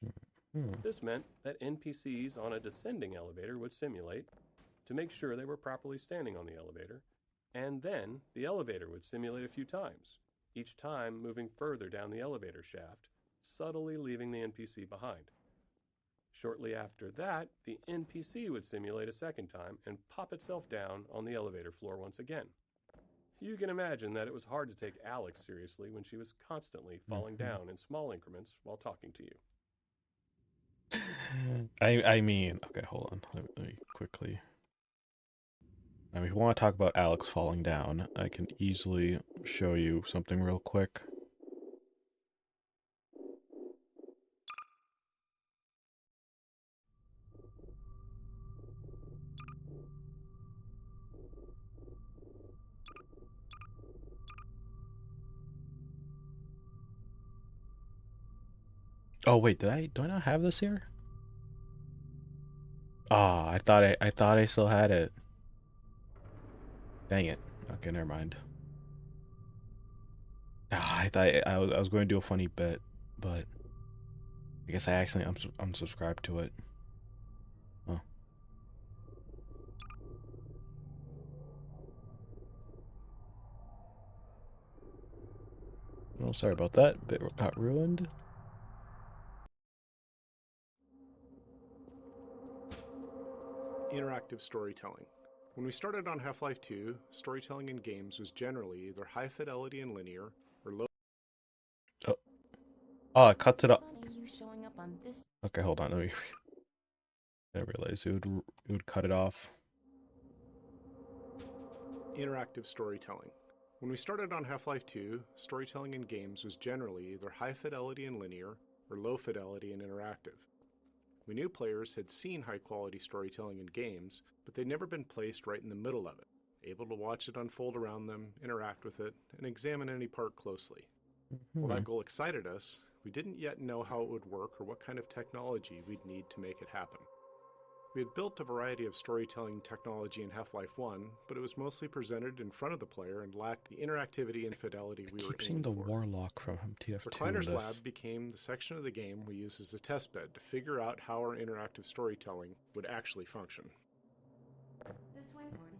This meant that NPCs on a descending elevator would simulate to make sure they were properly standing on the elevator, and then the elevator would simulate a few times, each time moving further down the elevator shaft, subtly leaving the NPC behind. Shortly after that, the NPC would simulate a second time and pop itself down on the elevator floor once again. You can imagine that it was hard to take Alex seriously when she was constantly falling down in small increments while talking to you. I mean, okay, hold on. Let me quickly. I mean, if you want to talk about Alex falling down, I can easily show you something real quick. Oh wait, do I not have this here? Ah, I thought I still had it. Dang it. Okay, never mind. Ah, I thought I was going to do a funny bit, but I guess I accidentally unsubscribed to it. Oh. Oh, sorry about that. Bit got ruined. Interactive storytelling. When we started on Half-Life 2, storytelling in games was generally either high fidelity and linear or low. Oh, it cuts it up. Okay, hold on. Let me. I realized it would cut it off. Interactive storytelling. When we started on Half-Life 2, storytelling in games was generally either high fidelity and linear or low fidelity and interactive. We knew players had seen high-quality storytelling in games, but they'd never been placed right in the middle of it, able to watch it unfold around them, interact with it, and examine any part closely. While that goal excited us, we didn't yet know how it would work or what kind of technology we'd need to make it happen. We had built a variety of storytelling technology in Half-Life 1, but it was mostly presented in front of the player and lacked the interactivity and fidelity we were aiming for. The Warlock from TF2 Recliner's Lab became the section of the game we used as a testbed to figure out how our interactive storytelling would actually function. This way, Gordon.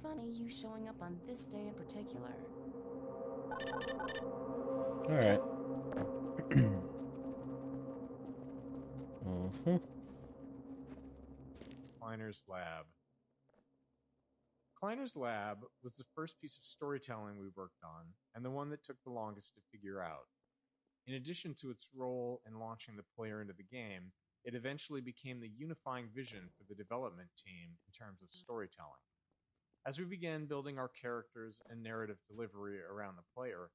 Funny you showing up on this day in particular. All right. Kleiner's Lab. Kleiner's Lab was the first piece of storytelling we worked on, and the one that took the longest to figure out. In addition to its role in launching the player into the game, it eventually became the unifying vision for the development team in terms of storytelling. As we began building our characters and narrative delivery around the player,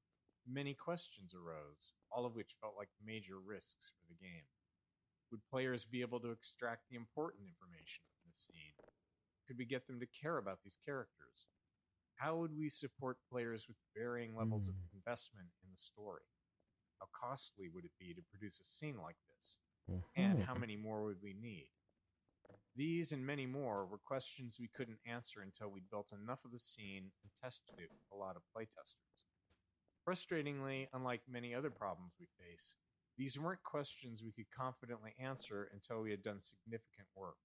many questions arose, all of which felt like major risks for the game. Would players be able to extract the important information from the scene? Could we get them to care about these characters? How would we support players with varying levels of investment in the story? How costly would it be to produce a scene like this? And how many more would we need? These and many more were questions we couldn't answer until we'd built enough of the scene and tested it with a lot of playtesters. Frustratingly, unlike many other problems we face, these weren't questions we could confidently answer until we had done significant work.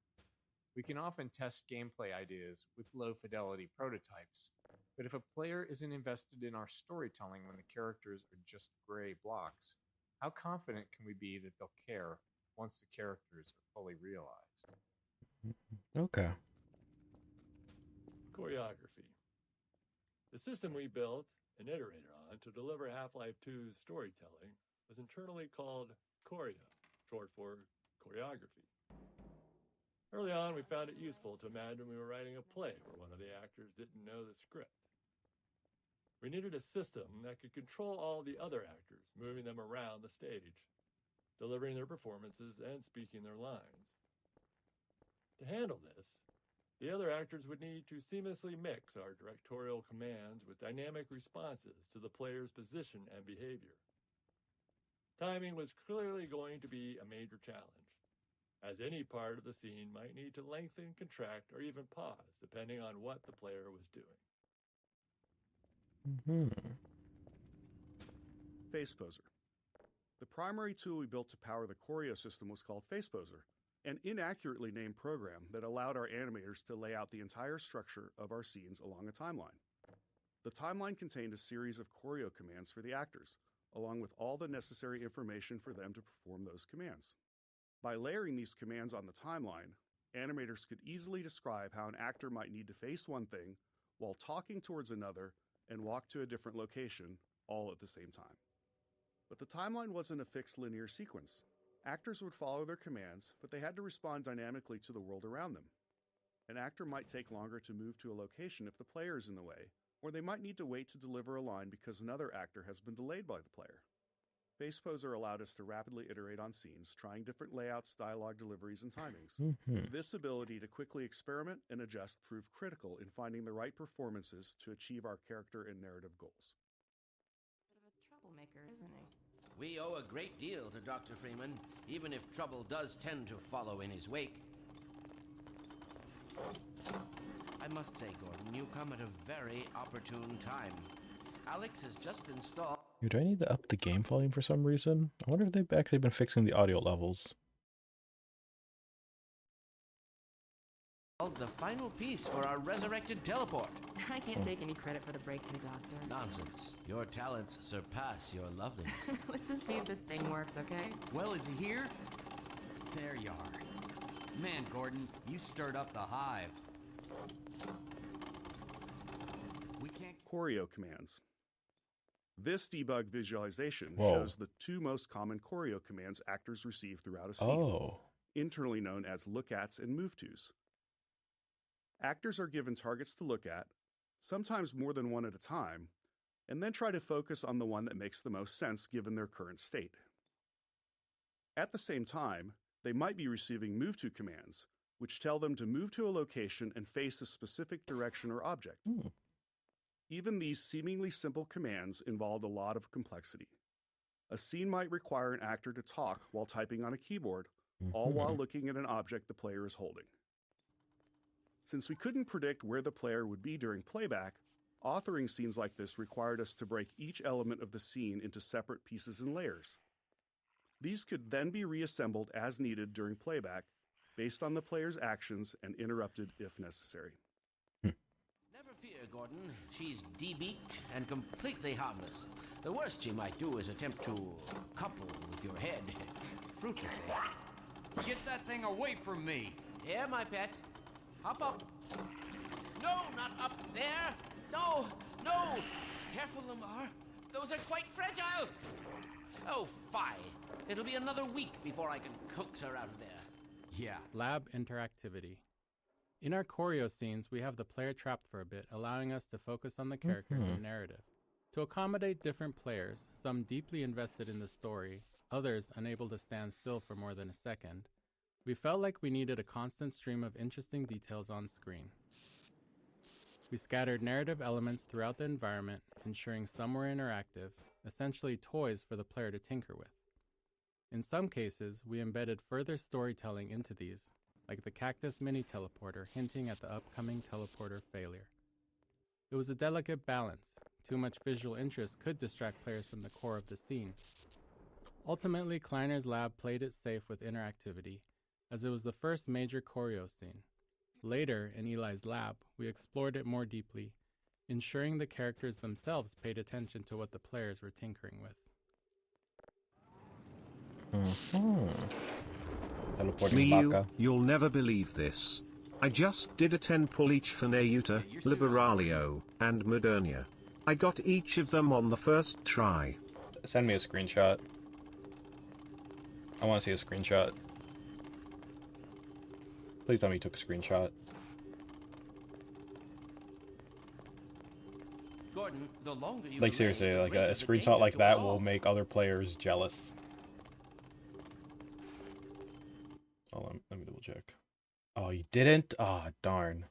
We can often test gameplay ideas with low-fidelity prototypes, but if a player isn't invested in our storytelling when the characters are just gray blocks, how confident can we be that they'll care once the characters are fully realized? Okay. Choreography. The system we built and iterated on to deliver Half-Life 2's storytelling was internally called Choreo, short for choreography. Early on, we found it useful to imagine we were writing a play where one of the actors didn't know the script. We needed a system that could control all the other actors, moving them around the stage, delivering their performances, and speaking their lines. To handle this, the other actors would need to seamlessly mix our directorial commands with dynamic responses to the player's position and behavior. Timing was clearly going to be a major challenge, as any part of the scene might need to lengthen, contract, or even pause, depending on what the player was doing. FacePoser. The primary tool we built to power the Choreo system was called FacePoser, an inaccurately named program that allowed our animators to lay out the entire structure of our scenes along a timeline. The timeline contained a series of choreo commands for the actors, along with all the necessary information for them to perform those commands. By layering these commands on the timeline, animators could easily describe how an actor might need to face one thing while talking towards another and walk to a different location, all at the same time. But the timeline wasn't a fixed linear sequence. Actors would follow their commands, but they had to respond dynamically to the world around them. An actor might take longer to move to a location if the player is in the way, or they might need to wait to deliver a line because another actor has been delayed by the player. FacePoser allowed us to rapidly iterate on scenes, trying different layouts, dialogue deliveries, and timings. This ability to quickly experiment and adjust proved critical in finding the right performances to achieve our character and narrative goals. Bit of a troublemaker, isn't he? We owe a great deal to Dr. Freeman, even if trouble does tend to follow in his wake. I must say, Gordon, you come at a very opportune time. Alex has just installed... Do I need to up the game volume for some reason? I wonder if they've actually been fixing the audio levels. The final piece for our resurrected teleport. I can't take any credit for the breakthrough, Doctor. Nonsense. Your talents surpass your loveliness. Let's just see if this thing works, okay? Well, is he here? There you are. Man, Gordon, you stirred up the hive. We can't... Choreo commands. This debug visualization shows the two most common choreo commands actors receive throughout a scene, internally known as look-ats and move-tos. Actors are given targets to look at, sometimes more than one at a time, and then try to focus on the one that makes the most sense given their current state. At the same time, they might be receiving move-to commands, which tell them to move to a location and face a specific direction or object. Even these seemingly simple commands involved a lot of complexity. A scene might require an actor to talk while typing on a keyboard, all while looking at an object the player is holding. Since we couldn't predict where the player would be during playback, authoring scenes like this required us to break each element of the scene into separate pieces and layers. These could then be reassembled as needed during playback, based on the player's actions and interrupted if necessary. Never fear, Gordon. She's debeaked and completely harmless. The worst she might do is attempt to couple with your head. Fruitlessly. Get that thing away from me! Here, my pet. Hop up. No, not up there. No, no. Careful, Lamar. Those are quite fragile. Oh, fie. It'll be another week before I can coax her out of there. Yeah. Lab interactivity. In our choreo scenes, we have the player trapped for a bit, allowing us to focus on the characters and narrative. To accommodate different players, some deeply invested in the story, others unable to stand still for more than a second, we felt like we needed a constant stream of interesting details on screen. We scattered narrative elements throughout the environment, ensuring some were interactive, essentially toys for the player to tinker with. In some cases, we embedded further storytelling into these, like the cactus mini-teleporter hinting at the upcoming teleporter failure. It was a delicate balance. Too much visual interest could distract players from the core of the scene. Ultimately, Kleiner's lab played it safe with interactivity, as it was the first major choreo scene. Later, in Eli's lab, we explored it more deeply, ensuring the characters themselves paid attention to what the players were tinkering with. Miyu, you'll never believe this. I just did a 10 pull each for Neuter, Liberalio, and Modernia. I got each of them on the first try. Send me a screenshot. I want to see a screenshot. Please tell me you took a screenshot. Gordon, the longer you Like delay, seriously, the like greater a the screenshot danger like to that us will all. make other players jealous. Hold on, let me double check. Oh, you didn't? Ah, darn.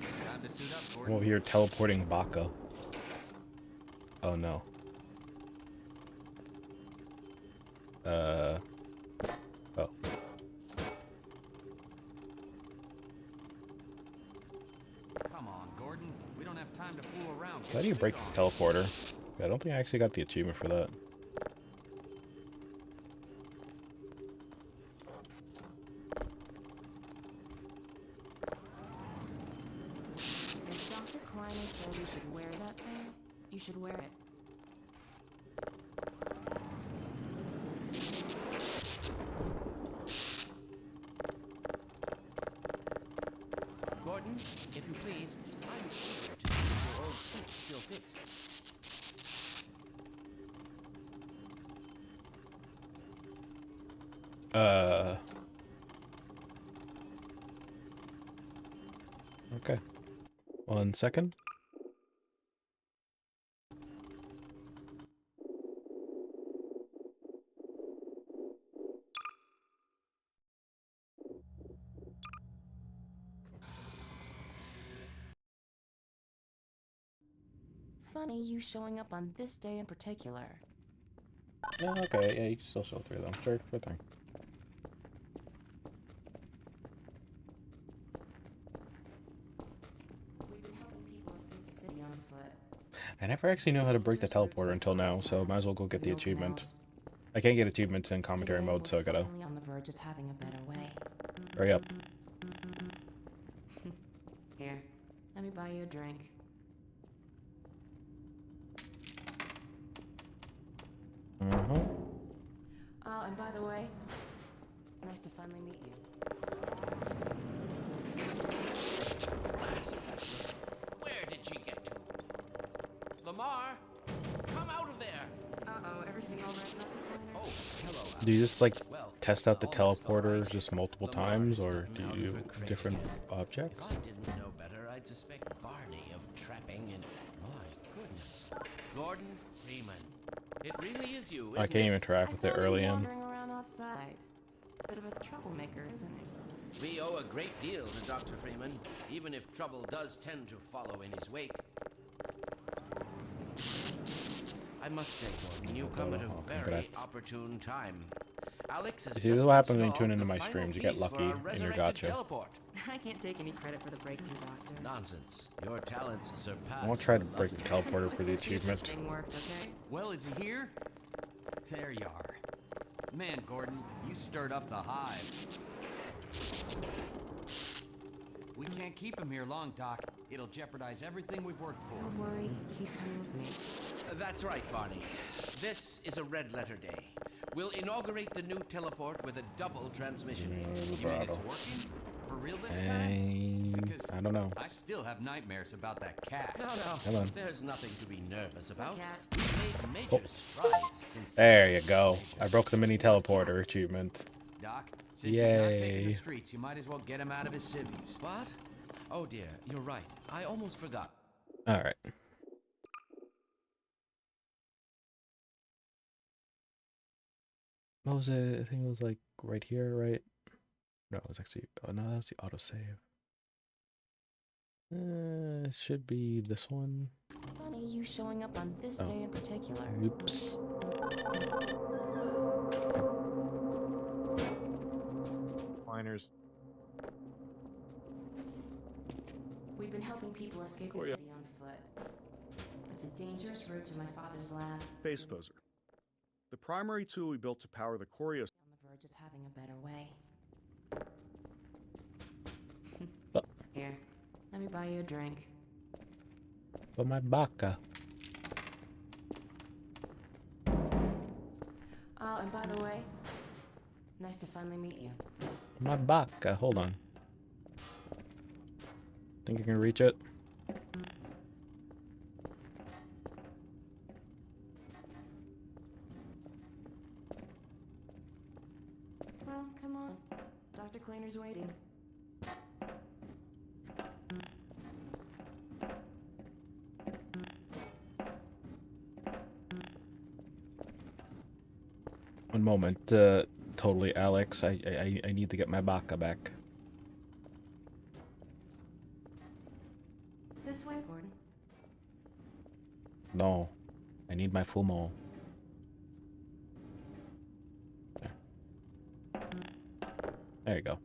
Time to suit up, I'm Gordon. over here teleporting Baka. Oh no. Oh. Come on, Gordon. We don't have time to fool around. How do you break this teleporter? I don't think I actually got the achievement for that. If Dr. Kleiner said you should wear that thing, you should wear it. Gordon, if you please, I'm eager to see if your old suit still fits. Okay. 1 second. Funny you showing up on this day in particular. Yeah, okay, yeah, you can still show through them. Sure thing. We've been helping people escape the city on foot. I never actually knew how to break the teleporter until now, so might as well go get the achievement. I can't get achievements in commentary mode, so I gotta Finally on the verge of having a better way. hurry up. Here, let me buy you a drink. Oh, and by the way, nice to finally meet you. Where did she get to? Lamar, come out of there! Uh-oh, everything all right, Dr. Kleiner? Oh, hello. Do you just like test out the teleporter just multiple times, or do you do different objects? If I didn't know better, I'd suspect Barney of trapping and... My goodness. Gordon Freeman. It really is you, I isn't can't it? even interact with it early in. Wandering around outside. Bit of a troublemaker, isn't it? We owe a great deal to Dr. Freeman, even if trouble does tend to follow in his wake. I must say, Gordon, you come at a very opportune time. Alex has You see, this is what happens when you tune into my streams. You get lucky and you're gotcha. Teleport. I can't take any credit for the breakthrough, Doctor. Nonsense. Your talents surpass. I won't try to break the teleporter for the achievement. This thing works, okay? Well, is he here? There you are. Man, Gordon, you stirred up the hive. We can't keep him here long, Doc. It'll jeopardize everything we've worked for. Don't worry, he's coming with me. That's right, Barney. This is a red letter day. We'll inaugurate the new teleport with a double transmission. You mean it's working? For real this time? Because I don't know. I still have nightmares about that cat. No, Come on. there's nothing to be nervous about. Cat. We've made major strides since There you go. I broke the mini teleporter achievement. Doc, since he's not taking Yay. the streets, you might as well get him out of his civvies. What? Oh dear, you're right. I almost forgot. Alright. What was it? I think it was like right here, right? No, it was actually... Oh, no, that's the autosave. It should be this one. Funny you showing up on this Oh. day in particular. Oops. Miners. We've been helping people escape the city on foot. It's a dangerous route to my father's lab. Face Poser. The primary tool we built to power the Choreo... On the verge of having a better way. Here, let me buy you a drink. For my baka. Oh, and by the way, nice to finally meet you. My baka. Hold on. Think you can reach it? Well, come on. Dr. Kleiner's waiting. One moment, totally, Alex. I need to get my baka back. This way, Gordon. No, I need my fumo. There you go.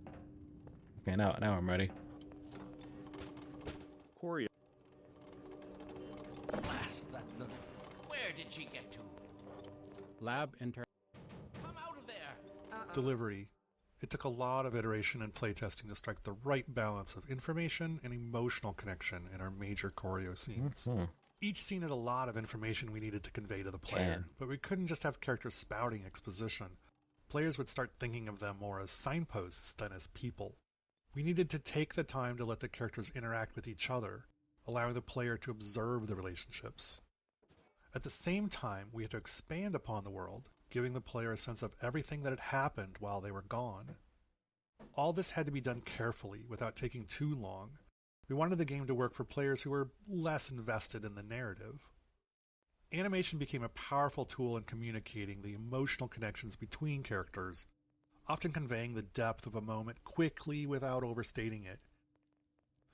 Okay, now I'm ready. Corey. Blast that little. Where did she get to? Lab inter. Come out of there! Delivery. It took a lot of iteration and playtesting to strike the right balance of information and emotional connection in our major choreo scenes. Mm-hmm. Each scene had a lot of information we needed to convey to the player, but we couldn't just have characters spouting exposition. Players would start thinking of them more as signposts than as people. We needed to take the time to let the characters interact with each other, allowing the player to observe the relationships. At the same time, we had to expand upon the world, giving the player a sense of everything that had happened while they were gone. All this had to be done carefully, without taking too long. We wanted the game to work for players who were less invested in the narrative. Animation became a powerful tool in communicating the emotional connections between characters, often conveying the depth of a moment quickly without overstating it.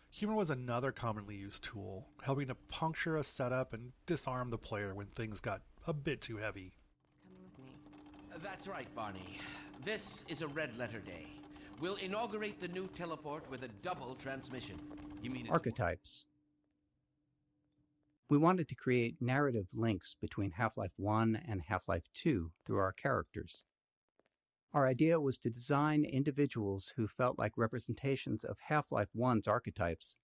Humor was another commonly used tool, helping to puncture a setup and disarm the player when things got a bit too heavy. That's right, Barney. This is a red letter day. We'll inaugurate the new teleport with a double transmission. You mean it's Archetypes. We wanted to create narrative links between Half-Life 1 and Half-Life 2 through our characters. Our idea was to design individuals who felt like representations of Half-Life 1's archetypes,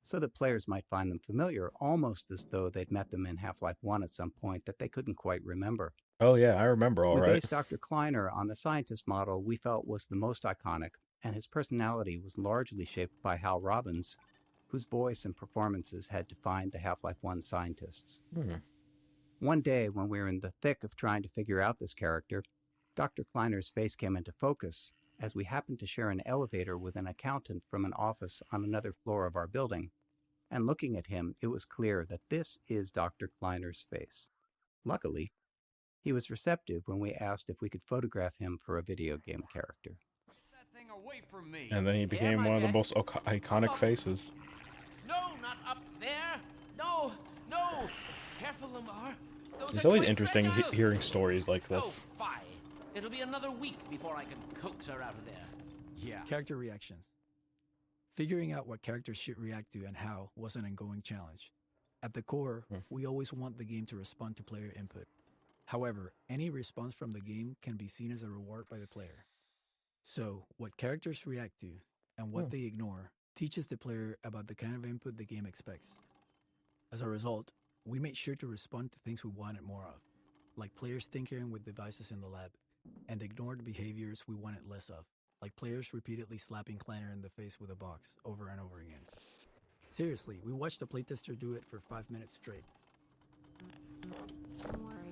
so that players might find them familiar, almost as though they'd met them in Half-Life 1 at some point that they couldn't quite remember. Oh yeah, I remember all right. We based Dr. Kleiner on the scientist model we felt was the most iconic, and his personality was largely shaped by Hal Robbins, whose voice and performances had defined the Half-Life 1 scientists. One day, when we were in the thick of trying to figure out this character, Dr. Kleiner's face came into focus, as we happened to share an elevator with an accountant from an office on another floor of our building, and looking at him, it was clear that this is Dr. Kleiner's face. Luckily, he was receptive when we asked if we could photograph him for a video game character. that thing away from me? And then he became one of the most iconic faces. No, not up there! No! No! Careful, Lamar! Those It's are always quite interesting fragile. hearing stories like Oh, this. fie! It'll be another week before I can coax her out of there. Yeah. Character reactions. Figuring out what characters should react to and how was an ongoing challenge. At the core, we always want the game to respond to player input. However, any response from the game can be seen as a reward by the player. So, what characters react to and what they ignore teaches the player about the kind of input the game expects. As a result, we made sure to respond to things we wanted more of, like players tinkering with devices in the lab, and ignored behaviors we wanted less of, like players repeatedly slapping Kleiner in the face with a box over and over again. Seriously, we watched a playtester do it for 5 minutes straight.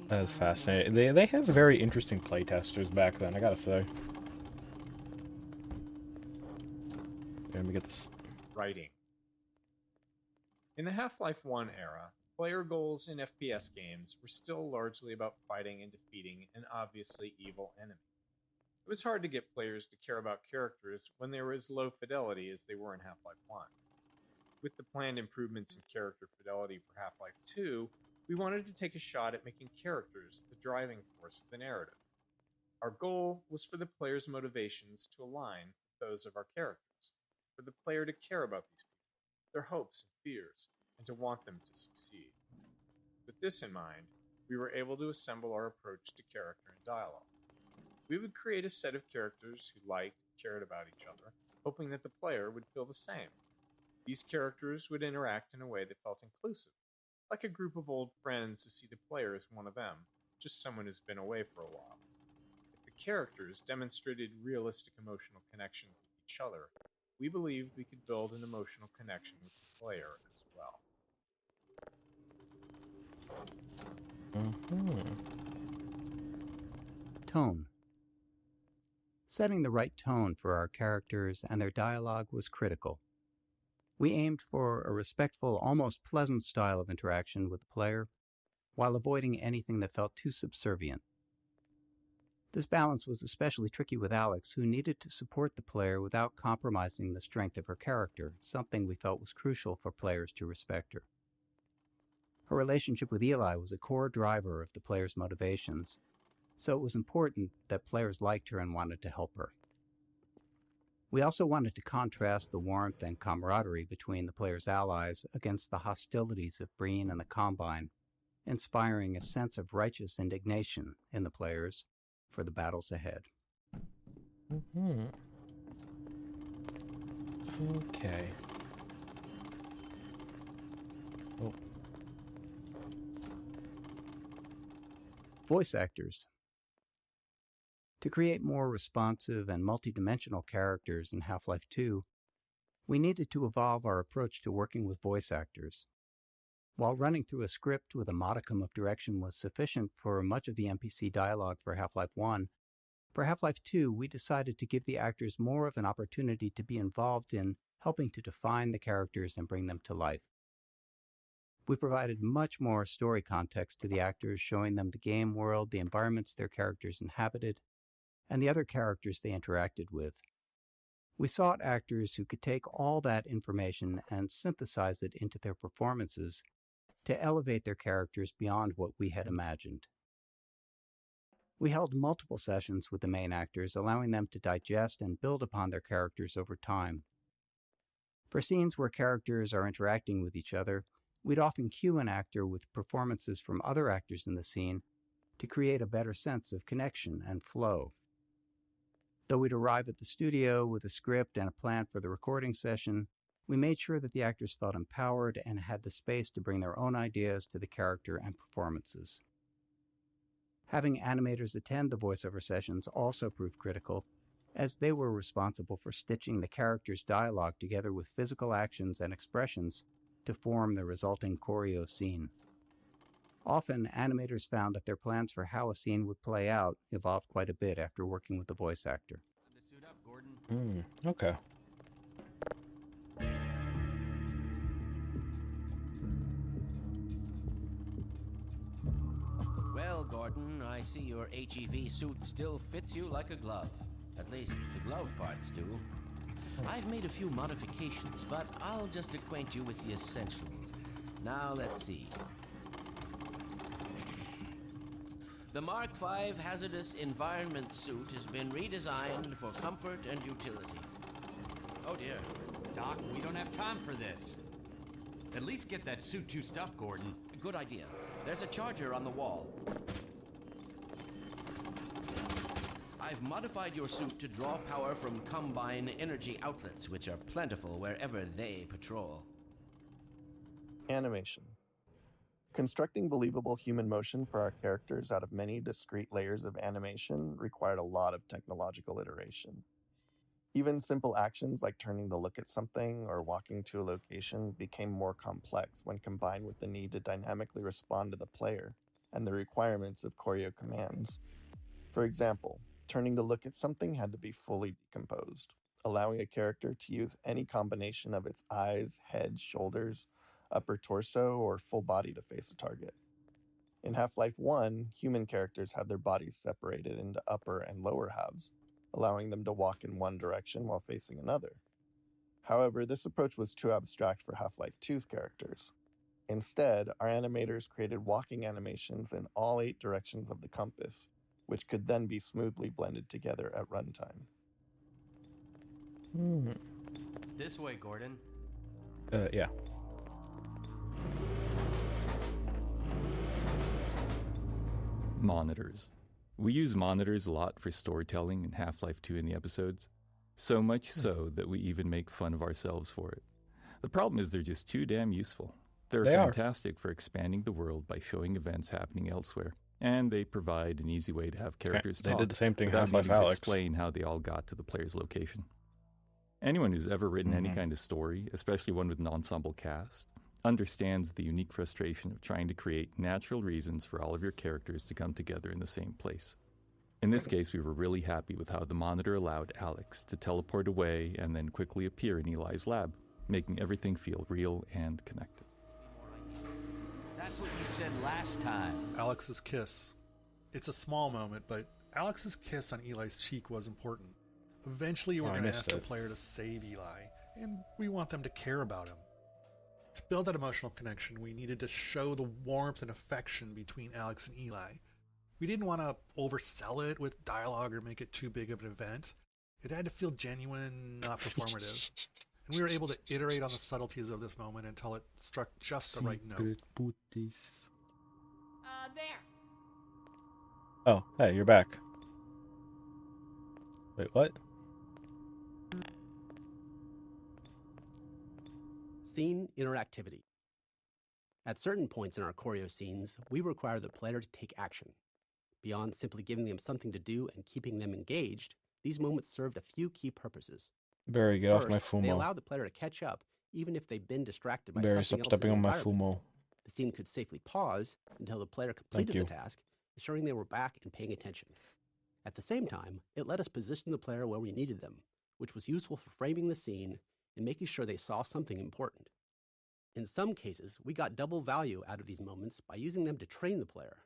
That's fascinating. They have very interesting playtesters back then, I gotta say. Let me get this. Writing. In the Half-Life 1 era, player goals in FPS games were still largely about fighting and defeating an obviously evil enemy. It was hard to get players to care about characters when they were as low fidelity as they were in Half-Life 1. With the planned improvements in character fidelity for Half-Life 2, we wanted to take a shot at making characters the driving force of the narrative. Our goal was for the player's motivations to align with those of our characters, for the player to care about these people, their hopes and fears, and to want them to succeed. With this in mind, we were able to assemble our approach to character and dialogue. We would create a set of characters who liked and cared about each other, hoping that the player would feel the same. These characters would interact in a way that felt inclusive, like a group of old friends who see the player as one of them, just someone who's been away for a while. If the characters demonstrated realistic emotional connections with each other, we believed we could build an emotional connection with the player as well. Tone. Setting the right tone for our characters and their dialogue was critical. We aimed for a respectful, almost pleasant style of interaction with the player, while avoiding anything that felt too subservient. This balance was especially tricky with Alex, who needed to support the player without compromising the strength of her character, something we felt was crucial for players to respect her. Her relationship with Eli was a core driver of the player's motivations, so it was important that players liked her and wanted to help her. We also wanted to contrast the warmth and camaraderie between the player's allies against the hostilities of Breen and the Combine, inspiring a sense of righteous indignation in the players for the battles ahead. Okay. Oh. Voice actors. To create more responsive and multidimensional characters in Half-Life 2, we needed to evolve our approach to working with voice actors. While running through a script with a modicum of direction was sufficient for much of the NPC dialogue for Half-Life 1, for Half-Life 2 we decided to give the actors more of an opportunity to be involved in helping to define the characters and bring them to life. We provided much more story context to the actors, showing them the game world, the environments their characters inhabited, and the other characters they interacted with. We sought actors who could take all that information and synthesize it into their performances to elevate their characters beyond what we had imagined. We held multiple sessions with the main actors, allowing them to digest and build upon their characters over time. For scenes where characters are interacting with each other, we'd often cue an actor with performances from other actors in the scene to create a better sense of connection and flow. Though we'd arrive at the studio with a script and a plan for the recording session, we made sure that the actors felt empowered and had the space to bring their own ideas to the character and performances. Having animators attend the voiceover sessions also proved critical, as they were responsible for stitching the characters' dialogue together with physical actions and expressions to form the resulting choreo scene. Often, animators found that their plans for how a scene would play out evolved quite a bit after working with the voice actor. Okay. Well, Gordon, I see your HEV suit still fits you like a glove. At least the glove parts do. I've made a few modifications, but I'll just acquaint you with the essentials. Now, let's see. The Mark V Hazardous Environment suit has been redesigned for comfort and utility. Oh dear. Doc, we don't have time for this. At least get that suit juiced up, Gordon. Good idea. There's a charger on the wall. I've modified your suit to draw power from Combine energy outlets, which are plentiful wherever they patrol. Animation. Constructing believable human motion for our characters out of many discrete layers of animation required a lot of technological iteration. Even simple actions like turning to look at something or walking to a location became more complex when combined with the need to dynamically respond to the player and the requirements of choreo commands. For example, turning to look at something had to be fully decomposed, allowing a character to use any combination of its eyes, head, shoulders, upper torso, or full body to face a target. In Half-Life 1, human characters have their bodies separated into upper and lower halves, allowing them to walk in one direction while facing another. However, this approach was too abstract for Half-Life 2's characters. Instead, our animators created walking animations in all 8 directions of the compass, which could then be smoothly blended together at runtime. This way, Gordon. Yeah. Monitors. We use monitors a lot for storytelling in Half-Life 2 in the episodes, so much so that we even make fun of ourselves for it. The problem is they're just too damn useful. They're fantastic for expanding the world by showing events happening elsewhere, and they provide an easy way to have characters talk. They did the same thing in without Half-Life needing to Alyx. explain how they all got to the player's location. Anyone who's ever written any kind of story, especially one with an ensemble cast, understands the unique frustration of trying to create natural reasons for all of your characters to come together in the same place. In this case, we were really happy with how the monitor allowed Alex to teleport away and then quickly appear in Eli's lab, making everything feel real and connected. That's what you said last time. Alex's kiss. It's a small moment, but Alex's kiss on Eli's cheek was important. Eventually, we're going to ask the player to save Eli, and we want them to care about him. To build that emotional connection, we needed to show the warmth and affection between Alex and Eli. We didn't want to oversell it with dialogue or make it too big of an event. It had to feel genuine, not performative. And we were able to iterate on the subtleties of this moment until it struck just the right note. There. Oh, hey, you're back. Wait, what? Scene interactivity. At certain points in our choreo scenes, we require the player to take action. Beyond simply giving them something to do and keeping them engaged, these moments served a few key purposes. Barry, get off my First, they Fumo. allow the player to catch up, even if they've been distracted by Barry, something stop else in stepping the on my environment. Fumo. The scene could safely pause until the player completed the task, ensuring they were back and paying attention. At the same time, it let us position the player where we needed them, which was useful for framing the scene and making sure they saw something important. In some cases, we got double value out of these moments by using them to train the player.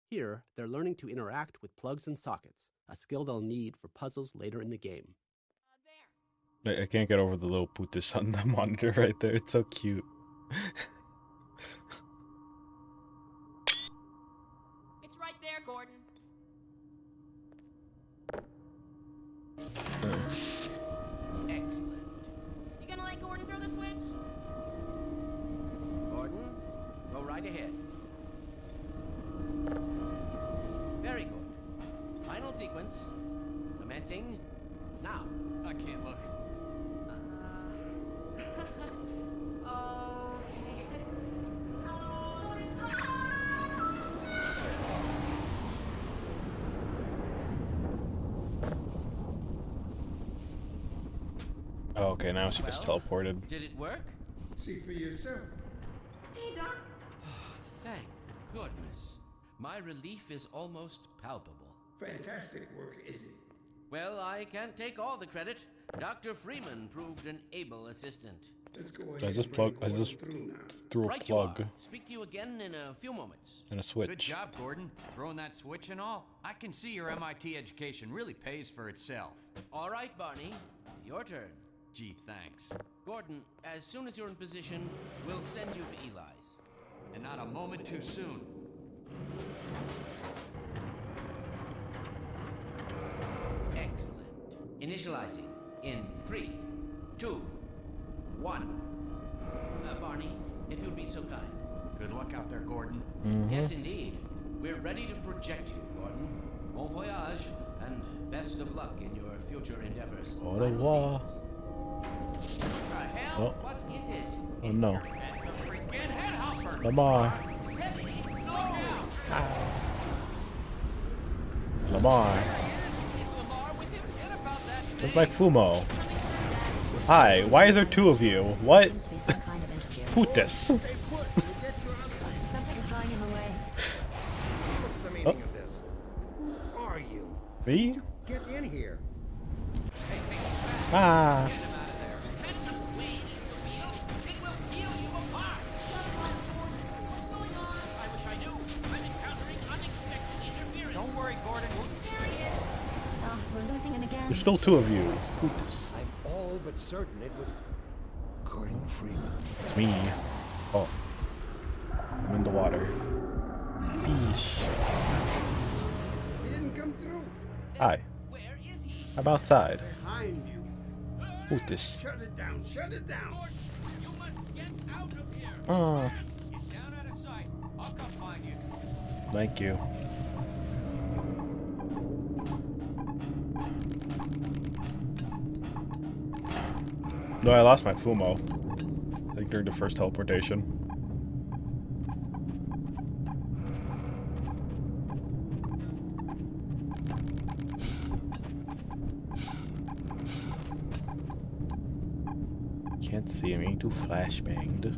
Here, they're learning to interact with plugs and sockets, a skill they'll need for puzzles later in the game. I can't get over the little putis on the monitor right there. It's so cute. It's right there, Gordon. Excellent. You gonna let Gordon throw the switch? Gordon, go right ahead. Very good. Final sequence. Commencing now. I can't look. Oh, okay, now she gets teleported. Did it work? See for yourself. Hey, Doc. Thank goodness. My relief is almost palpable. Fantastic work, is it? Well, I can't take all the credit. Dr. Freeman proved an able assistant. Let's go I just threw a Right plug you are. Speak to you again in a few moments. and a switch. Good job, Gordon. Throwing that switch and all. I can see your MIT education really pays for itself. All right, Barney. Your turn. Gee, thanks. Gordon, as soon as you're in position, we'll send you to Eli's. And not a moment too soon. Excellent. Initializing in 3, 2, 1. Barney, if you'd be so kind. Good luck out there, Gordon. Yes, indeed. We're ready to project you, Gordon. Bon voyage, and best of luck in your future endeavors. Au revoir. The hell? What is it? Oh no. Freaking headhopper! Lamar. Lamar. Where's my Fumo? Hi, why is there two of you? What? Putis. Something's drawing him away. What's the meaning of this? Who are you? Me? Get in here. Ah. Don't worry, Gordon. Oh, we're losing him again. There's still two of you. Putis. I'm all but certain it was Gordon Freeman. It's me. Oh. I'm in the water. Fish. He didn't come through. Hi. I'm outside. Behind you. Putis. Shut it down. Shut it down. You must get out of here. Oh. Get down out of sight. I'll come find you. Thank you. No, I lost my Fumo. I think during the first teleportation. Can't see him, ain't too flashbanged.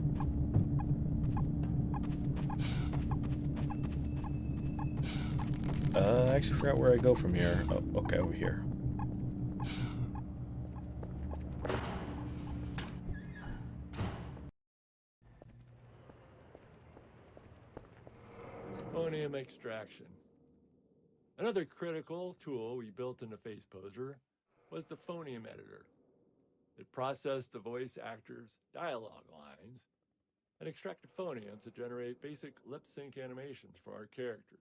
actually forgot where I go from here. Oh, okay, over here. Phonium extraction. Another critical tool we built into FacePoser was the phonium editor. It processed the voice actors' dialogue lines and extracted phoniums to generate basic lip sync animations for our characters.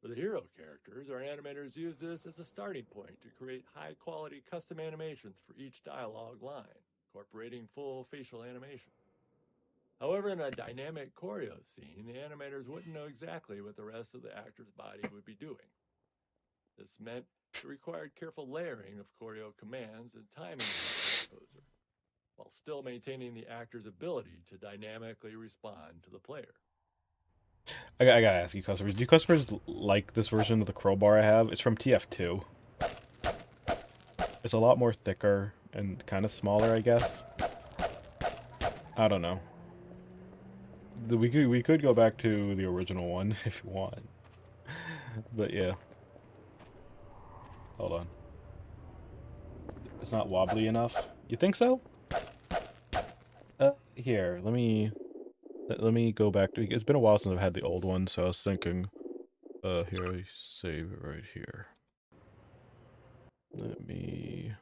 For the hero characters, our animators use this as a starting point to create high-quality custom animations for each dialogue line, incorporating full facial animation. However, in a dynamic choreo scene, the animators wouldn't know exactly what the rest of the actor's body would be doing. This meant it required careful layering of choreo commands and timing of the composer, while still maintaining the actor's ability to dynamically respond to the player. I gotta ask you customers, do customers like this version of the crowbar I have? It's from TF2. It's a lot more thicker and kind of smaller, I guess. I don't know. We could go back to the original one if you want. But yeah. Hold on. It's not wobbly enough. You think so? Here, let me go back to, it's been a while since I've had the old one, so I was thinking, here, I save it right here. Let me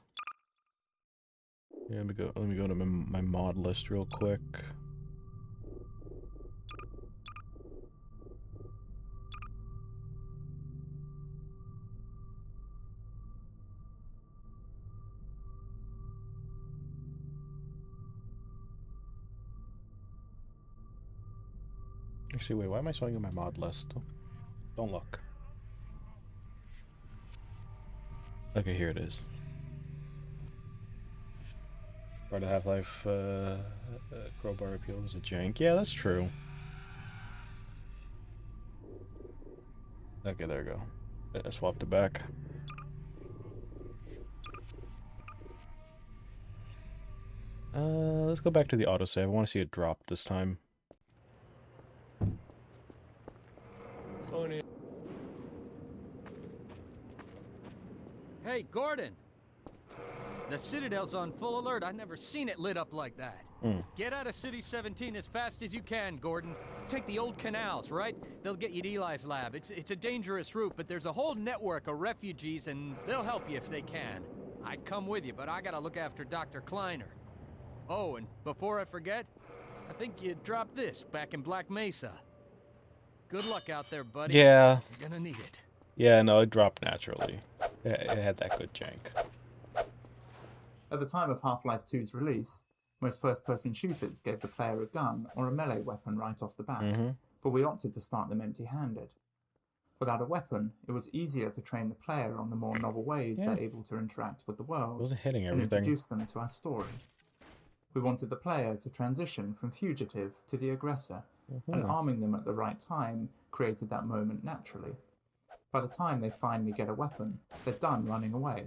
go to my mod list real quick. Actually, wait, why am I showing you my mod list? Don't look. Okay, here it is. Part of Half-Life crowbar appeal was a jank. Yeah, that's true. Okay, there we go. I swapped it back. Let's go back to the autosave. I want to see it drop this time. Hey, Gordon! The Citadel's on full alert. I've never seen it lit up like that. Get out of City 17 as fast as you can, Gordon. Take the old canals, right? They'll get you to Eli's lab. It's a dangerous route, but there's a whole network of refugees, and they'll help you if they can. I'd come with you, but I gotta look after Dr. Kleiner. Oh, and before I forget, I think you dropped this back in Black Mesa. Good luck out there, buddy. Yeah. You're gonna need it. Yeah, no, it dropped naturally. It had that good jank. At the time of Half-Life 2's release, most first-person shooters gave the player a gun or a melee weapon right off the bat, but we opted to start them empty-handed. Without a weapon, it was easier to train the player on the more novel ways they're able to interact with the world hitting and everything. introduce them to our story. We wanted the player to transition from fugitive to the aggressor, and arming them at the right time created that moment naturally. By the time they finally get a weapon, they're done running away.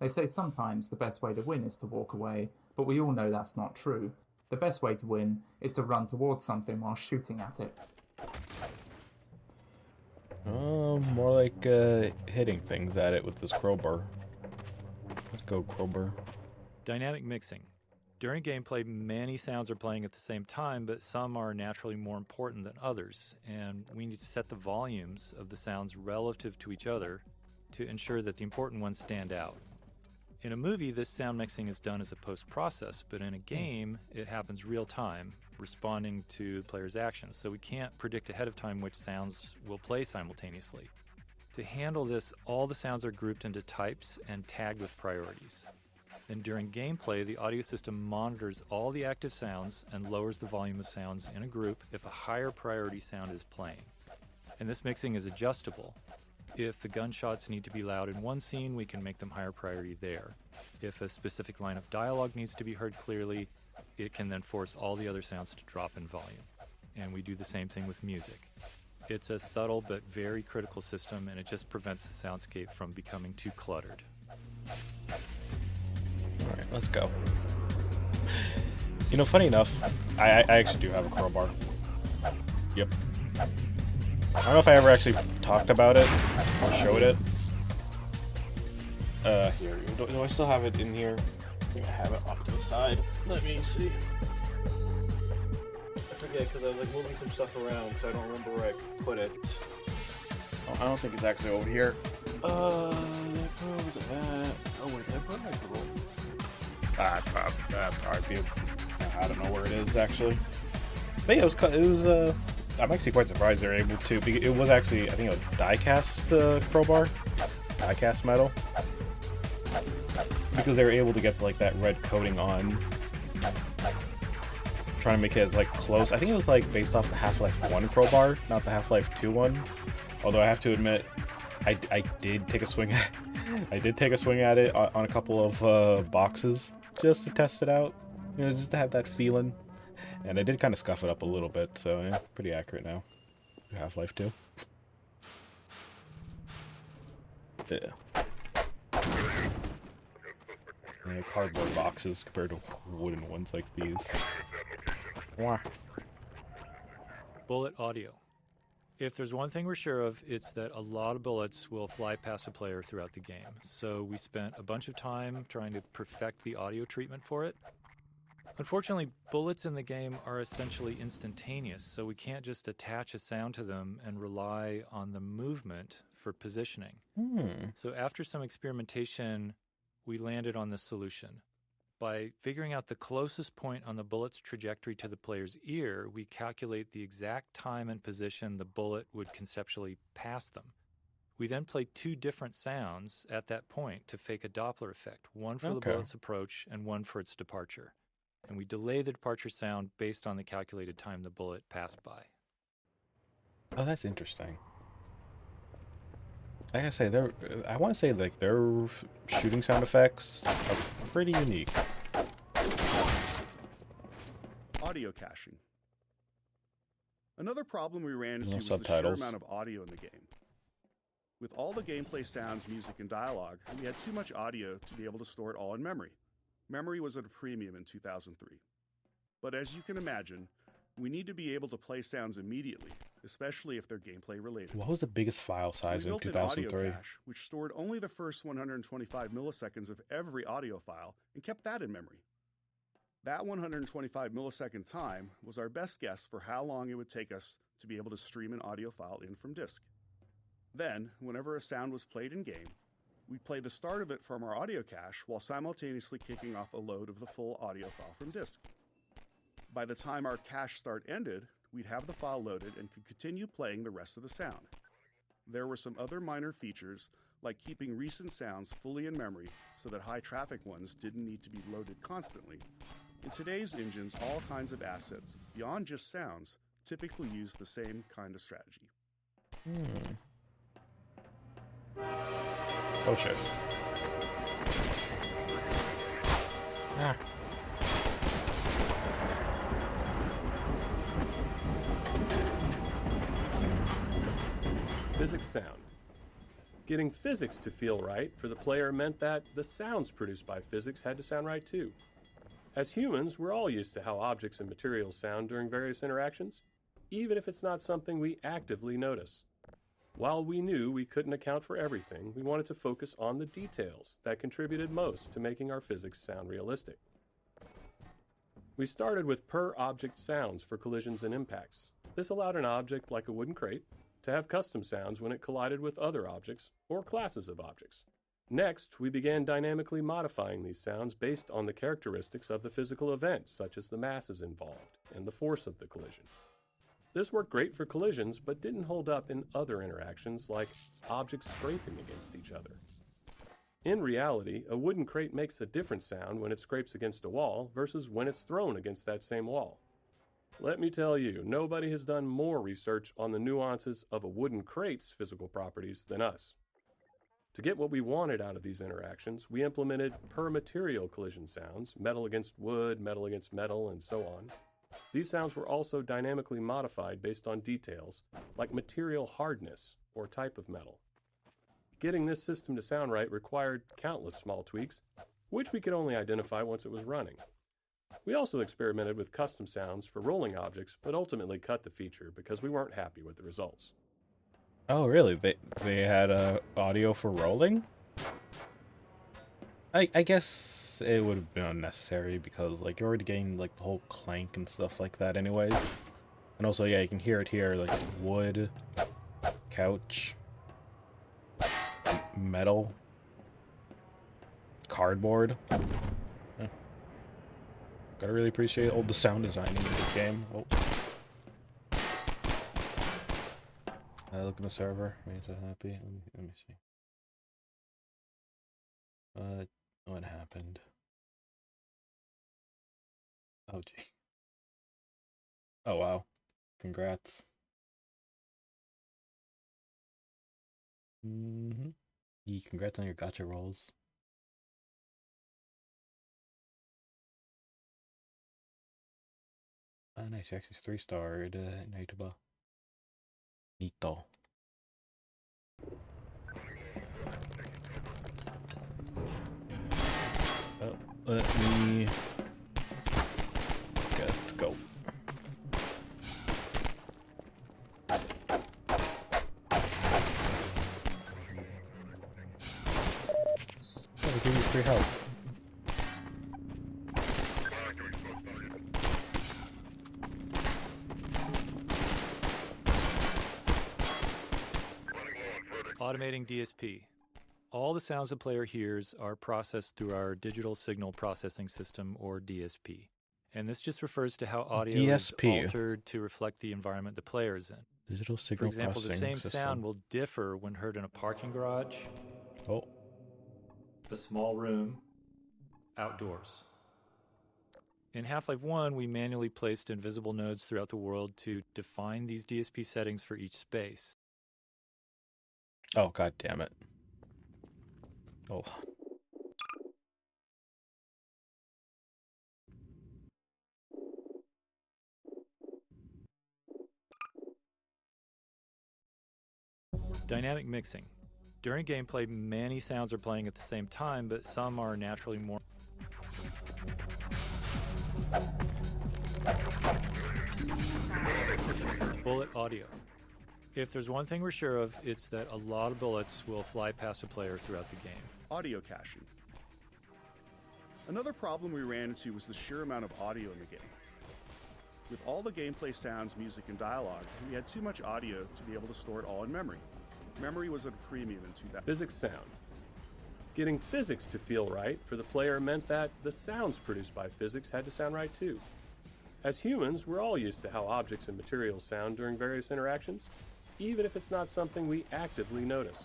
They say sometimes the best way to win is to walk away, but we all know that's not true. The best way to win is to run towards something while shooting at it. More like hitting things at it with this crowbar. Let's go, crowbar. Dynamic mixing. During gameplay, many sounds are playing at the same time, but some are naturally more important than others, and we need to set the volumes of the sounds relative to each other to ensure that the important ones stand out. In a movie, this sound mixing is done as a post-process, but in a game, it happens real time, responding to the player's actions, so we can't predict ahead of time which sounds will play simultaneously. To handle this, all the sounds are grouped into types and tagged with priorities. Then during gameplay, the audio system monitors all the active sounds and lowers the volume of sounds in a group if a higher priority sound is playing. And this mixing is adjustable. If the gunshots need to be loud in one scene, we can make them higher priority there. If a specific line of dialogue needs to be heard clearly, it can then force all the other sounds to drop in volume. And we do the same thing with music. It's a subtle but very critical system, and it just prevents the soundscape from becoming too cluttered. Alright, let's go. You know, funny enough, I actually do have a crowbar. Yep. I don't know if I ever actually talked about it or showed it. Here. Do I still have it in here? I think I have it off to the side. Let me see. I forget because I was like moving some stuff around, so I don't remember where I put it. Oh, I don't think it's actually over here. Did I put that? Oh wait, did I put it? I don't know where it is actually. But yeah, it was. I'm actually quite surprised they're able to. It was actually, I think, a die-cast crowbar, die-cast metal, because they were able to get like that red coating on, trying to make it like close. I think it was like based off the Half-Life 1 crowbar, not the Half-Life 2 one. Although I have to admit, I did take a swing at, it on a couple of boxes just to test it out, you know, just to have that feeling. And I did kind of scuff it up a little bit, so yeah, pretty accurate now. Half-Life 2. Yeah. Yeah, cardboard boxes compared to wooden ones like these. Wah. Bullet audio. If there's one thing we're sure of, it's that a lot of bullets will fly past a player throughout the game. So we spent a bunch of time trying to perfect the audio treatment for it. Unfortunately, bullets in the game are essentially instantaneous, so we can't just attach a sound to them and rely on the movement for positioning. So after some experimentation, we landed on this solution. By figuring out the closest point on the bullet's trajectory to the player's ear, we calculate the exact time and position the bullet would conceptually pass them. We then play two different sounds at that point to fake a Doppler effect, one for the bullet's approach and one for its departure. And we delay the departure sound based on the calculated time the bullet passed by. Oh, that's interesting. Like I say, I want to say like their shooting sound effects are pretty unique. Audio caching. Another problem we ran into was subtitles. the sheer amount of audio in the game. With all the gameplay sounds, music, and dialogue, we had too much audio to be able to store it all in memory. Memory was at a premium in 2003. But as you can imagine, we need to be able to play sounds immediately, especially if they're gameplay related. What was the biggest file size in 2003? We built an audio cache, which stored only the first 125 milliseconds of every audio file and kept that in memory. That 125 millisecond time was our best guess for how long it would take us to be able to stream an audio file in from disk. Then, whenever a sound was played in-game, we'd play the start of it from our audio cache while simultaneously kicking off a load of the full audio file from disk. By the time our cache start ended, we'd have the file loaded and could continue playing the rest of the sound. There were some other minor features, like keeping recent sounds fully in memory so that high traffic ones didn't need to be loaded constantly. In today's engines, all kinds of assets, beyond just sounds, typically use the same kind of strategy. Oh shit. Ah. Physics sound. Getting physics to feel right for the player meant that the sounds produced by physics had to sound right too. As humans, we're all used to how objects and materials sound during various interactions, even if it's not something we actively notice. While we knew we couldn't account for everything, we wanted to focus on the details that contributed most to making our physics sound realistic. We started with per-object sounds for collisions and impacts. This allowed an object like a wooden crate to have custom sounds when it collided with other objects or classes of objects. Next, we began dynamically modifying these sounds based on the characteristics of the physical event, such as the masses involved and the force of the collision. This worked great for collisions, but didn't hold up in other interactions like objects scraping against each other. In reality, a wooden crate makes a different sound when it scrapes against a wall versus when it's thrown against that same wall. Let me tell you, nobody has done more research on the nuances of a wooden crate's physical properties than us. To get what we wanted out of these interactions, we implemented per-material collision sounds, metal against wood, metal against metal, and so on. These sounds were also dynamically modified based on details, like material hardness or type of metal. Getting this system to sound right required countless small tweaks, which we could only identify once it was running. We also experimented with custom sounds for rolling objects, but ultimately cut the feature because we weren't happy with the results. Oh, really? They had audio for rolling? I guess it would have been unnecessary because like you're already getting like the whole clank and stuff like that anyways. And also, yeah, you can hear it here, like wood, couch, metal, cardboard. Yeah. Gotta really appreciate all the sound designing in this game. Oh. Look at the server. Are you happy? Let me see. What happened? Oh, gee. Oh, wow. Congrats. Congrats on your gacha rolls. Ah, nice. You actually 3-starred Naituba. Nito. Oh, let me go. Oh, give me free health. Automating DSP. All the sounds the player hears are processed through our digital signal processing system, or DSP. And this just refers to how audio is altered to reflect the environment the player is in. Digital signal processing For example, the same system. sound will differ when heard in a parking garage, a small room, outdoors. In Half-Life 1, we manually placed invisible nodes throughout the world to define these DSP settings for each space. Oh, god damn it. Oh. Dynamic mixing. During gameplay, many sounds are playing at the same time, but some are naturally more... Bullet audio. If there's one thing we're sure of, it's that a lot of bullets will fly past a player throughout the game. Audio caching. Another problem we ran into was the sheer amount of audio in the game. With all the gameplay sounds, music, and dialogue, we had too much audio to be able to store it all in memory. Memory was at a premium in 2000. Physics sound. Getting physics to feel right for the player meant that the sounds produced by physics had to sound right too. As humans, we're all used to how objects and materials sound during various interactions, even if it's not something we actively notice.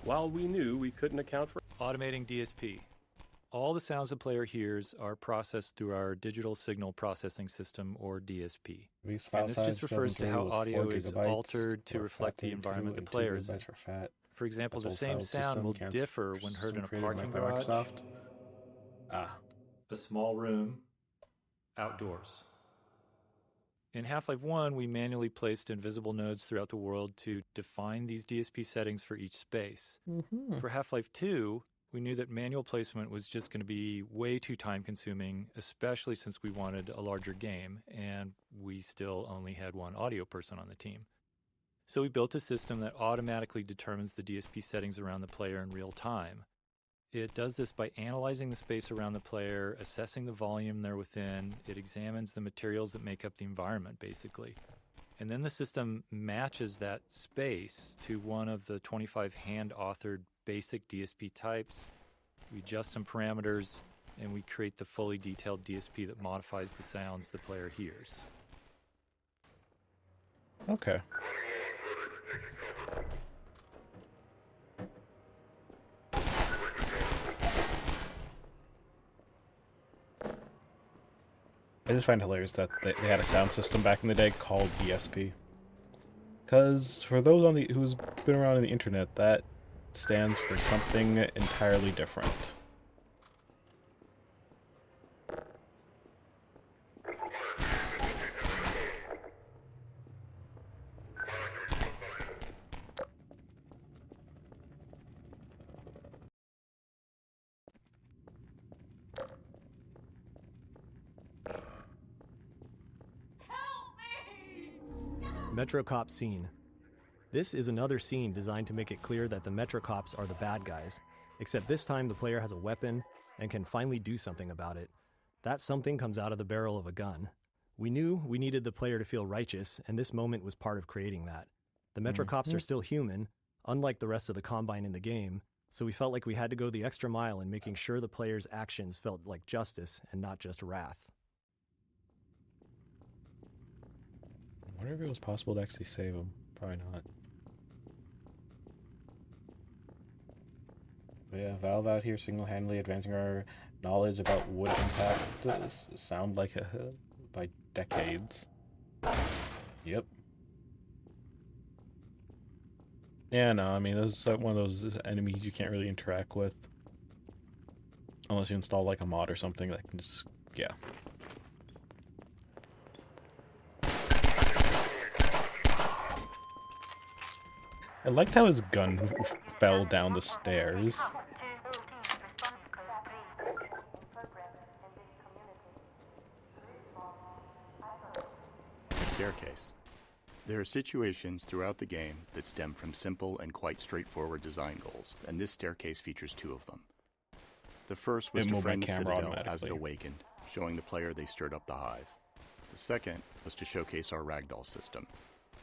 While we knew we couldn't account for... Automating DSP. All the sounds the player hears are processed through our digital signal processing system, or DSP. And this just refers to how audio is altered to reflect the environment the player is in. For example, the same sound will differ when heard in a parking garage, a small room, outdoors. In Half-Life 1, we manually placed invisible nodes throughout the world to define these DSP settings for each space. For Half-Life 2, we knew that manual placement was just going to be way too time-consuming, especially since we wanted a larger game, and we still only had one audio person on the team. So we built a system that automatically determines the DSP settings around the player in real time. It does this by analyzing the space around the player, assessing the volume they're within. It examines the materials that make up the environment, basically. And then the system matches that space to one of the 25 hand-authored basic DSP types. We adjust some parameters, and we create the fully detailed DSP that modifies the sounds the player hears. Okay. I just find it hilarious that they had a sound system back in the day called DSP. Because for those who's been around on the internet, that stands for something entirely different. Metro Cop scene. This is another scene designed to make it clear that the Metro Cops are the bad guys, except this time the player has a weapon and can finally do something about it. That something comes out of the barrel of a gun. We knew we needed the player to feel righteous, and this moment was part of creating that. The Metro Cops are still human, unlike the rest of the Combine in the game, so we felt like we had to go the extra mile in making sure the player's actions felt like justice and not just wrath. I wonder if it was possible to actually save him. Probably not. But yeah, Valve out here single-handedly advancing our knowledge about wood impact sound like by decades. Yep. Yeah, no, I mean, this is like one of those enemies you can't really interact with. Unless you install like a mod or something that can just, yeah. I liked how his gun fell down the stairs. Staircase. There are situations throughout the game that stem from simple and quite straightforward design goals, and this staircase features 2 of them. The first was to frame the Citadel as it awakened, showing the player they stirred up the hive. The second was to showcase our ragdoll system.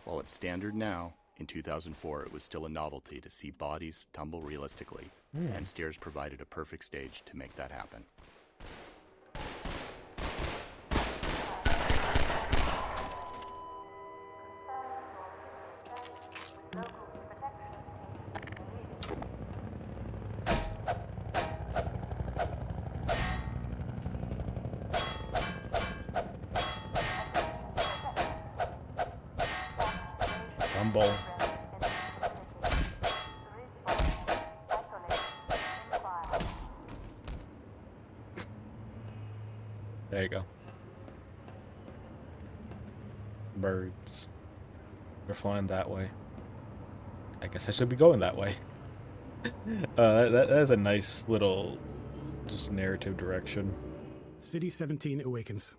While it's standard now, in 2004 it was still a novelty to see bodies tumble realistically, and stairs provided a perfect stage to make that happen. Rumble. There you go. Birds. They're flying that way. I guess I should be going that way. That is a nice little just narrative direction. City 17 awakens.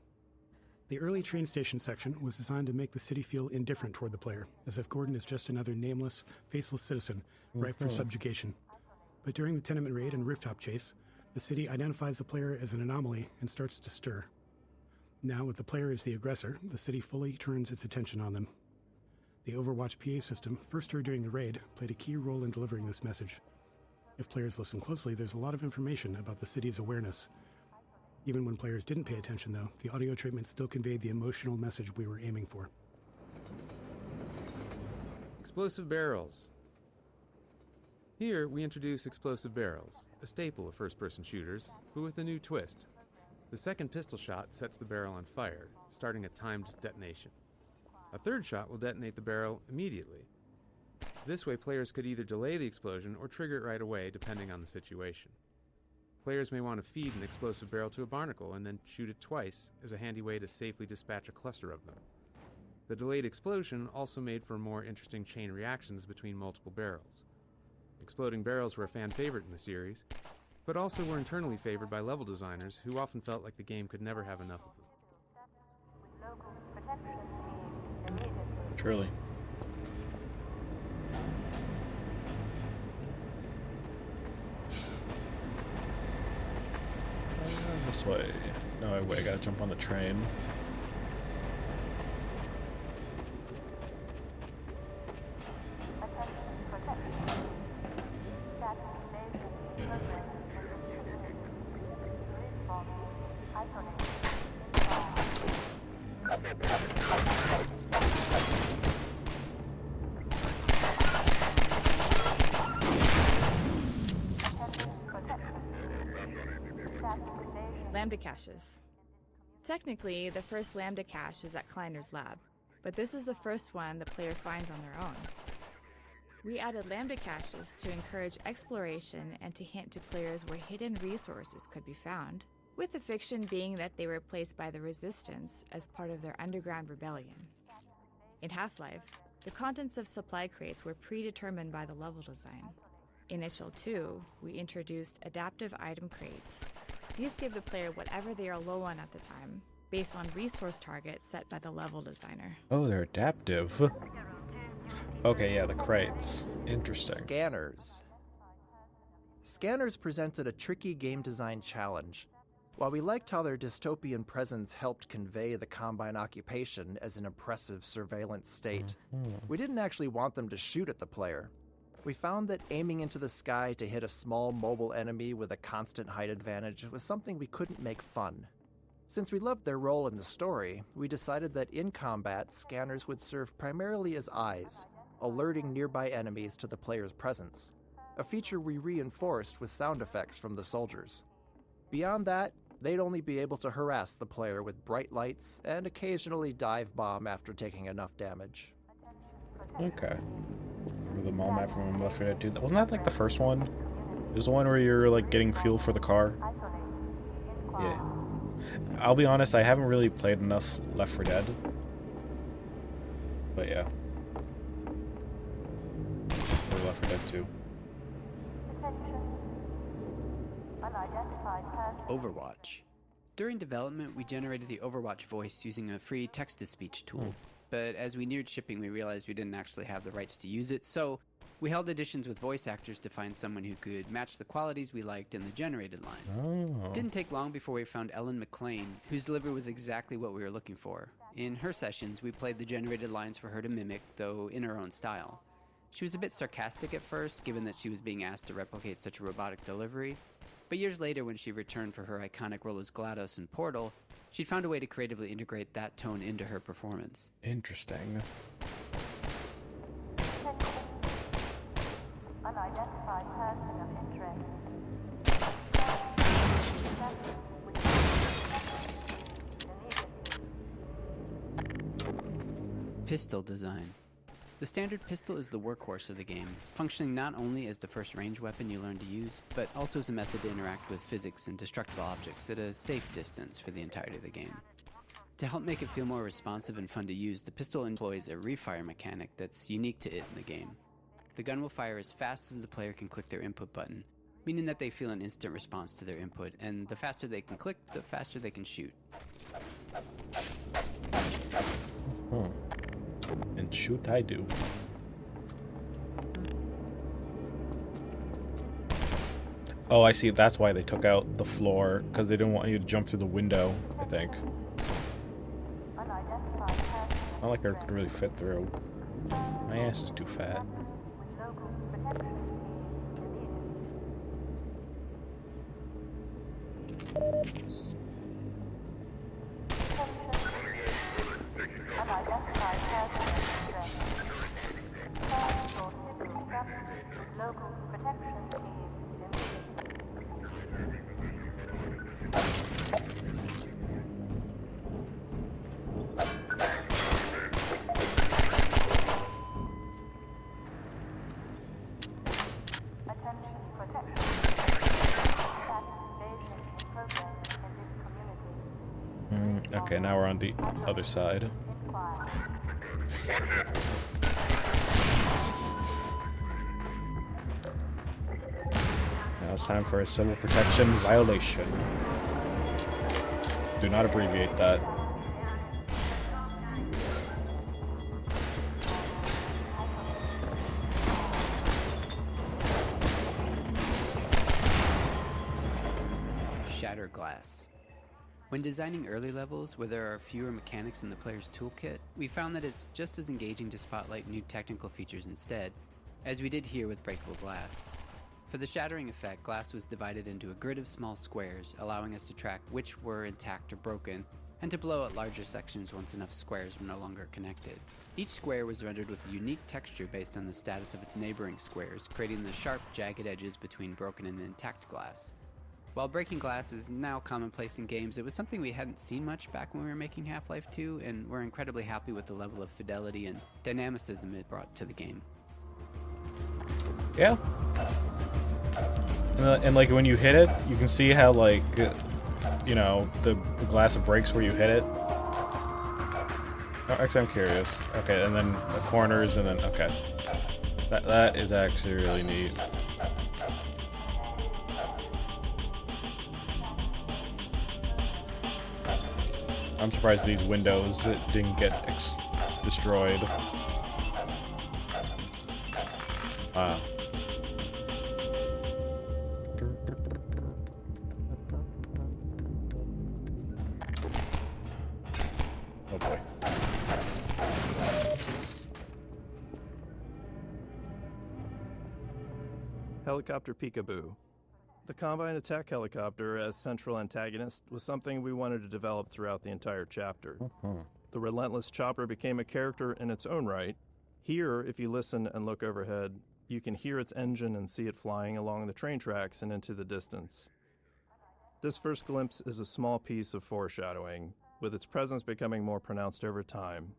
The early train station section was designed to make the city feel indifferent toward the player, as if Gordon is just another nameless, faceless citizen, ripe for subjugation. But during the tenement raid and rooftop chase, the city identifies the player as an anomaly and starts to stir. Now, with the player as the aggressor, the city fully turns its attention on them. The Overwatch PA system, first heard during the raid, played a key role in delivering this message. If players listen closely, there's a lot of information about the city's awareness. Even when players didn't pay attention, though, the audio treatment still conveyed the emotional message we were aiming for. Explosive barrels. Here, we introduce explosive barrels, a staple of first-person shooters, but with a new twist. The second pistol shot sets the barrel on fire, starting a timed detonation. A third shot will detonate the barrel immediately. This way, players could either delay the explosion or trigger it right away, depending on the situation. Players may want to feed an explosive barrel to a barnacle and then shoot it twice as a handy way to safely dispatch a cluster of them. The delayed explosion also made for more interesting chain reactions between multiple barrels. Exploding barrels were a fan favorite in the series, but also were internally favored by level designers who often felt like the game could never have enough of them. Truly. This way. No, wait, I gotta jump on the train. Lambda caches. Technically, the first Lambda cache is at Kleiner's lab, but this is the first one the player finds on their own. We added Lambda caches to encourage exploration and to hint to players where hidden resources could be found, with the fiction being that they were placed by the Resistance as part of their underground rebellion. In Half-Life, the contents of supply crates were predetermined by the level design. In Initial 2, we introduced adaptive item crates. These give the player whatever they are low on at the time, based on resource targets set by the level designer. Oh, they're adaptive. Okay, yeah, the crates. Interesting. Scanners. Scanners presented a tricky game design challenge. While we liked how their dystopian presence helped convey the Combine occupation as an oppressive surveillance state, we didn't actually want them to shoot at the player. We found that aiming into the sky to hit a small mobile enemy with a constant height advantage was something we couldn't make fun. Since we loved their role in the story, we decided that in combat, scanners would serve primarily as eyes, alerting nearby enemies to the player's presence, a feature we reinforced with sound effects from the soldiers. Beyond that, they'd only be able to harass the player with bright lights and occasionally dive bomb after taking enough damage. Okay. The mall map from Left 4 Dead 2. Wasn't that like the first one? It was the one where you're like getting fuel for the car? Yeah. I'll be honest, I haven't really played enough Left 4 Dead. But yeah. Or Left 4 Dead 2. Overwatch. During development, we generated the Overwatch voice using a free text-to-speech tool. But as we neared shipping, we realized we didn't actually have the rights to use it, so we held auditions with voice actors to find someone who could match the qualities we liked in the generated lines. Oh. It didn't take long before we found Ellen McLean, whose delivery was exactly what we were looking for. In her sessions, we played the generated lines for her to mimic, though in her own style. She was a bit sarcastic at first, given that she was being asked to replicate such a robotic delivery. But years later, when she returned for her iconic role as GLaDOS in Portal, she'd found a way to creatively integrate that tone into her performance. Interesting. Unidentified person of interest. Pistol design. The standard pistol is the workhorse of the game, functioning not only as the first range weapon you learn to use, but also as a method to interact with physics and destructible objects at a safe distance for the entirety of the game. To help make it feel more responsive and fun to use, the pistol employs a refire mechanic that's unique to it in the game. The gun will fire as fast as the player can click their input button, meaning that they feel an instant response to their input, and the faster they can click, the faster they can shoot. And shoot I do. Oh, I see. That's why they took out the floor, because they didn't want you to jump through the window, I think. Not like I could really fit through. My ass is too fat. Okay, now we're on the other side. Now it's time for a civil protection violation. Do not abbreviate that. Shatter glass. When designing early levels where there are fewer mechanics in the player's toolkit, we found that it's just as engaging to spotlight new technical features instead, as we did here with breakable glass. For the shattering effect, glass was divided into a grid of small squares, allowing us to track which were intact or broken, and to blow out larger sections once enough squares were no longer connected. Each square was rendered with a unique texture based on the status of its neighboring squares, creating the sharp, jagged edges between broken and intact glass. While breaking glass is now commonplace in games, it was something we hadn't seen much back when we were making Half-Life 2, and we're incredibly happy with the level of fidelity and dynamicism it brought to the game. Yeah. And like when you hit it, you can see how like, you know, the glass breaks where you hit it. Oh, actually, I'm curious. Okay, and then the corners, and then, okay. That is actually really neat. I'm surprised these windows didn't get destroyed. Wow. Oh boy. Helicopter Peekaboo. The Combine attack helicopter as central antagonist was something we wanted to develop throughout the entire chapter. The relentless chopper became a character in its own right. Here, if you listen and look overhead, you can hear its engine and see it flying along the train tracks and into the distance. This first glimpse is a small piece of foreshadowing, with its presence becoming more pronounced over time,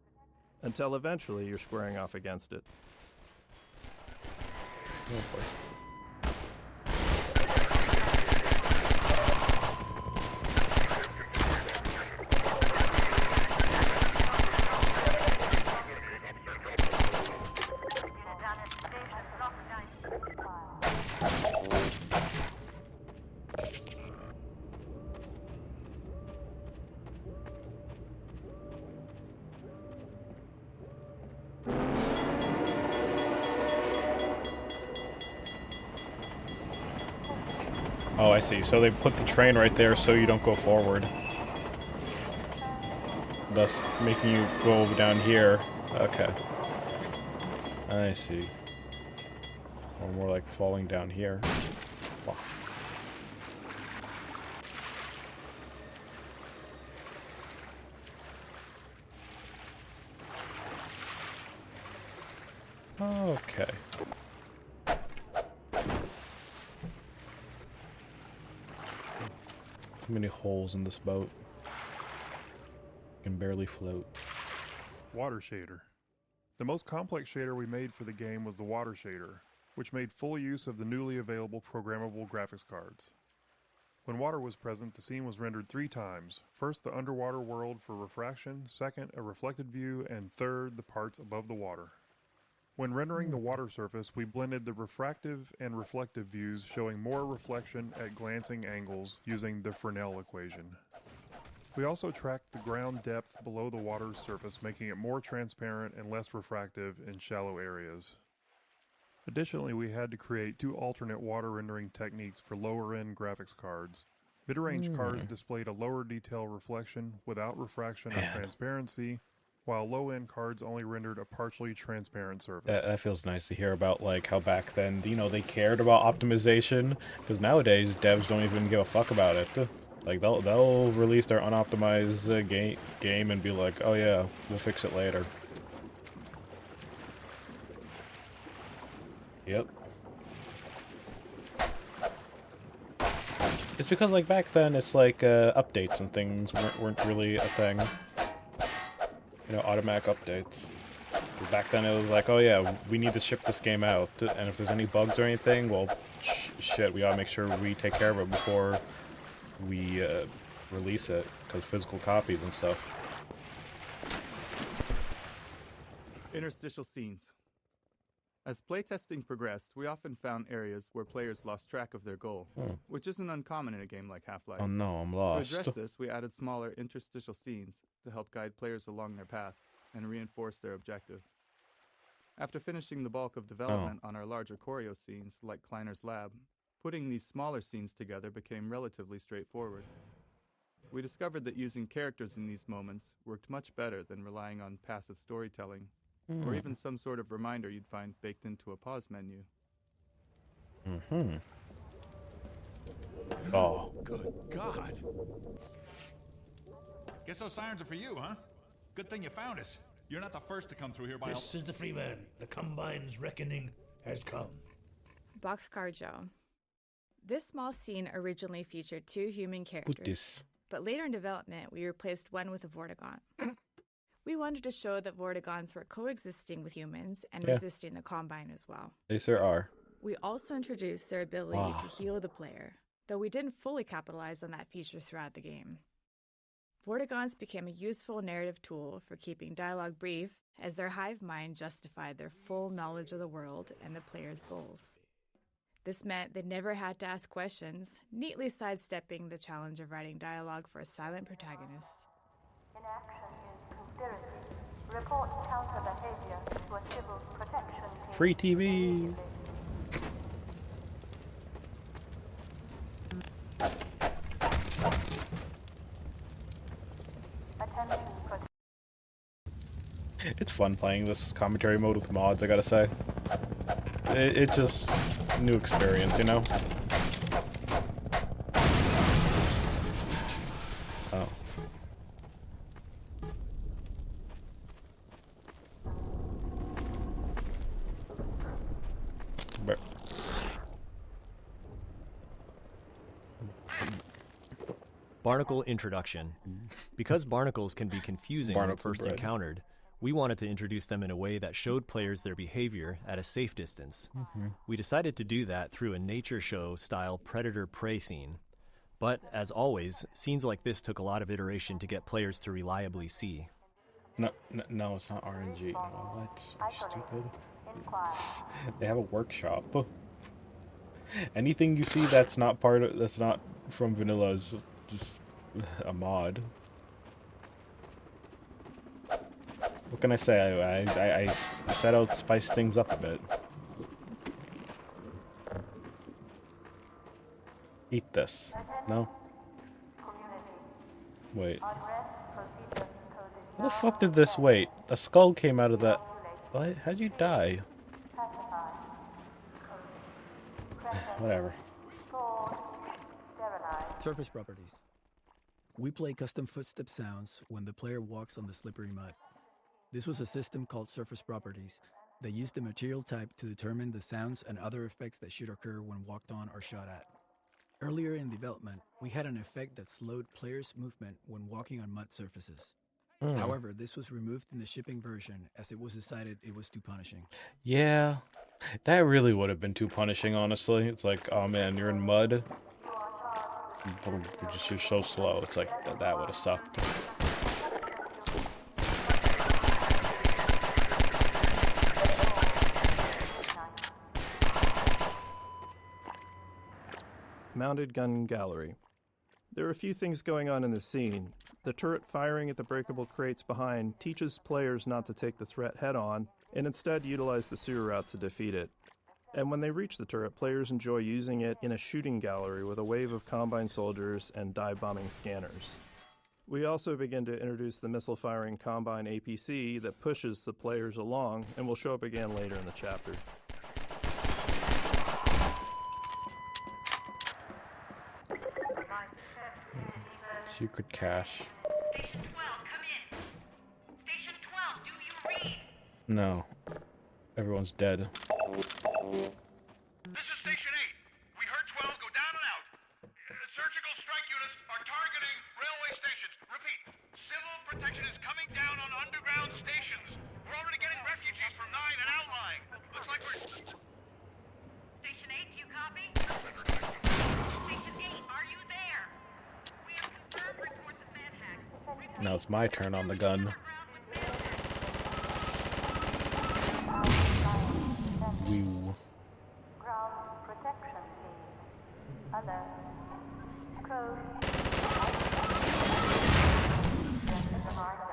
until eventually you're squaring off against it. Oh boy. Oh, I see. So they put the train right there so you don't go forward. Thus making you go down here. Okay. I see. Or more like falling down here. Wow. Okay. Too many holes in this boat. Can barely float. Water shader. The most complex shader we made for the game was the water shader, which made full use of the newly available programmable graphics cards. When water was present, the scene was rendered 3 times. First, the underwater world for refraction, second, a reflected view, and third, the parts above the water. When rendering the water surface, we blended the refractive and reflective views, showing more reflection at glancing angles using the Fresnel equation. We also tracked the ground depth below the water's surface, making it more transparent and less refractive in shallow areas. Additionally, we had to create 2 alternate water rendering techniques for lower-end graphics cards. Mid-range cards displayed a lower detail reflection without refraction or transparency, while low-end cards only rendered a partially transparent surface. That feels nice to hear about, like, how back then, you know, they cared about optimization, because nowadays devs don't even give a fuck about it. Like, they'll release their unoptimized game and be like, oh yeah, we'll fix it later. Yep. It's because, like, back then, it's like, updates and things weren't really a thing. You know, automatic updates. Back then it was like, oh yeah, we need to ship this game out, and if there's any bugs or anything, well, shit, we gotta make sure we take care of it before we release it, because physical copies and stuff. Interstitial scenes. As playtesting progressed, we often found areas where players lost track of their goal, which isn't uncommon in a game like Half-Life. Oh no, I'm lost. To address this, we added smaller interstitial scenes to help guide players along their path and reinforce their objective. After finishing the bulk of development on our larger choreo scenes, like Kleiner's lab, putting these smaller scenes together became relatively straightforward. We discovered that using characters in these moments worked much better than relying on passive storytelling, or even some sort of reminder you'd find baked into a pause menu. Oh. Good God. Guess those sirens are for you, huh? Good thing you found us. You're not the first to come through here by This is the Freeman. The Combine's reckoning has come. Boxcar Joe. This small scene originally featured 2 human characters, but later in development, we replaced one with a Vortigaunt. We wanted to show that Vortigaunts were coexisting with humans and resisting the Combine as well. They sure are. We also introduced their ability to heal the player, though we didn't fully capitalize on that feature throughout the game. Vortigaunts became a useful narrative tool for keeping dialogue brief, as their hive mind justified their full knowledge of the world and the player's goals. This meant they never had to ask questions, neatly sidestepping the challenge of writing dialogue for a silent protagonist. Inaction is conspiracy. Report counter behavior to a civil protection team. Free TV. It's fun playing this commentary mode with mods, I gotta say. It's just a new experience, you know? Oh. But Barnacle introduction. Because barnacles can be confusing when first encountered, we wanted to introduce them in a way that showed players their behavior at a safe distance. We decided to do that through a nature show style predator-prey scene. But, as always, scenes like this took a lot of iteration to get players to reliably see. No, it's not RNG. No, that's so stupid. They have a workshop. Anything you see that's not from vanilla is just a mod. What can I say? I set out to spice things up a bit. Eat this. No? Wait. How the fuck did this wait? A skull came out of that. What? How'd you die? Whatever. Surface properties. We play custom footstep sounds when the player walks on the slippery mud. This was a system called Surface Properties that used the material type to determine the sounds and other effects that should occur when walked on or shot at. Earlier in development, we had an effect that slowed players' movement when walking on mud surfaces. However, this was removed in the shipping version as it was decided it was too punishing. Yeah, that really would have been too punishing, honestly. It's like, oh man, you're in mud. You're so slow. It's like, that would have sucked. Mounted gun gallery. There are a few things going on in this scene. The turret firing at the breakable crates behind teaches players not to take the threat head-on, and instead utilize the sewer route to defeat it. And when they reach the turret, players enjoy using it in a shooting gallery with a wave of Combine soldiers and dive-bombing scanners. We also begin to introduce the missile-firing Combine APC that pushes the players along, and will show up again later in the chapter. Secret cache. Station 12, come in. Station 12, do you read? No. Everyone's dead. This is Station 8. We heard 12 go down and out. Surgical strike units are targeting railway stations. Repeat, civil protection is coming down on underground stations. We're already getting refugees from 9 and outlying. Looks like we're... Station 8, do you copy? Station 8, are you there? We have confirmed reports of manhacks. Now it's my turn on the gun. Whew. Ground protection team. Alert. Code. Just a reminder.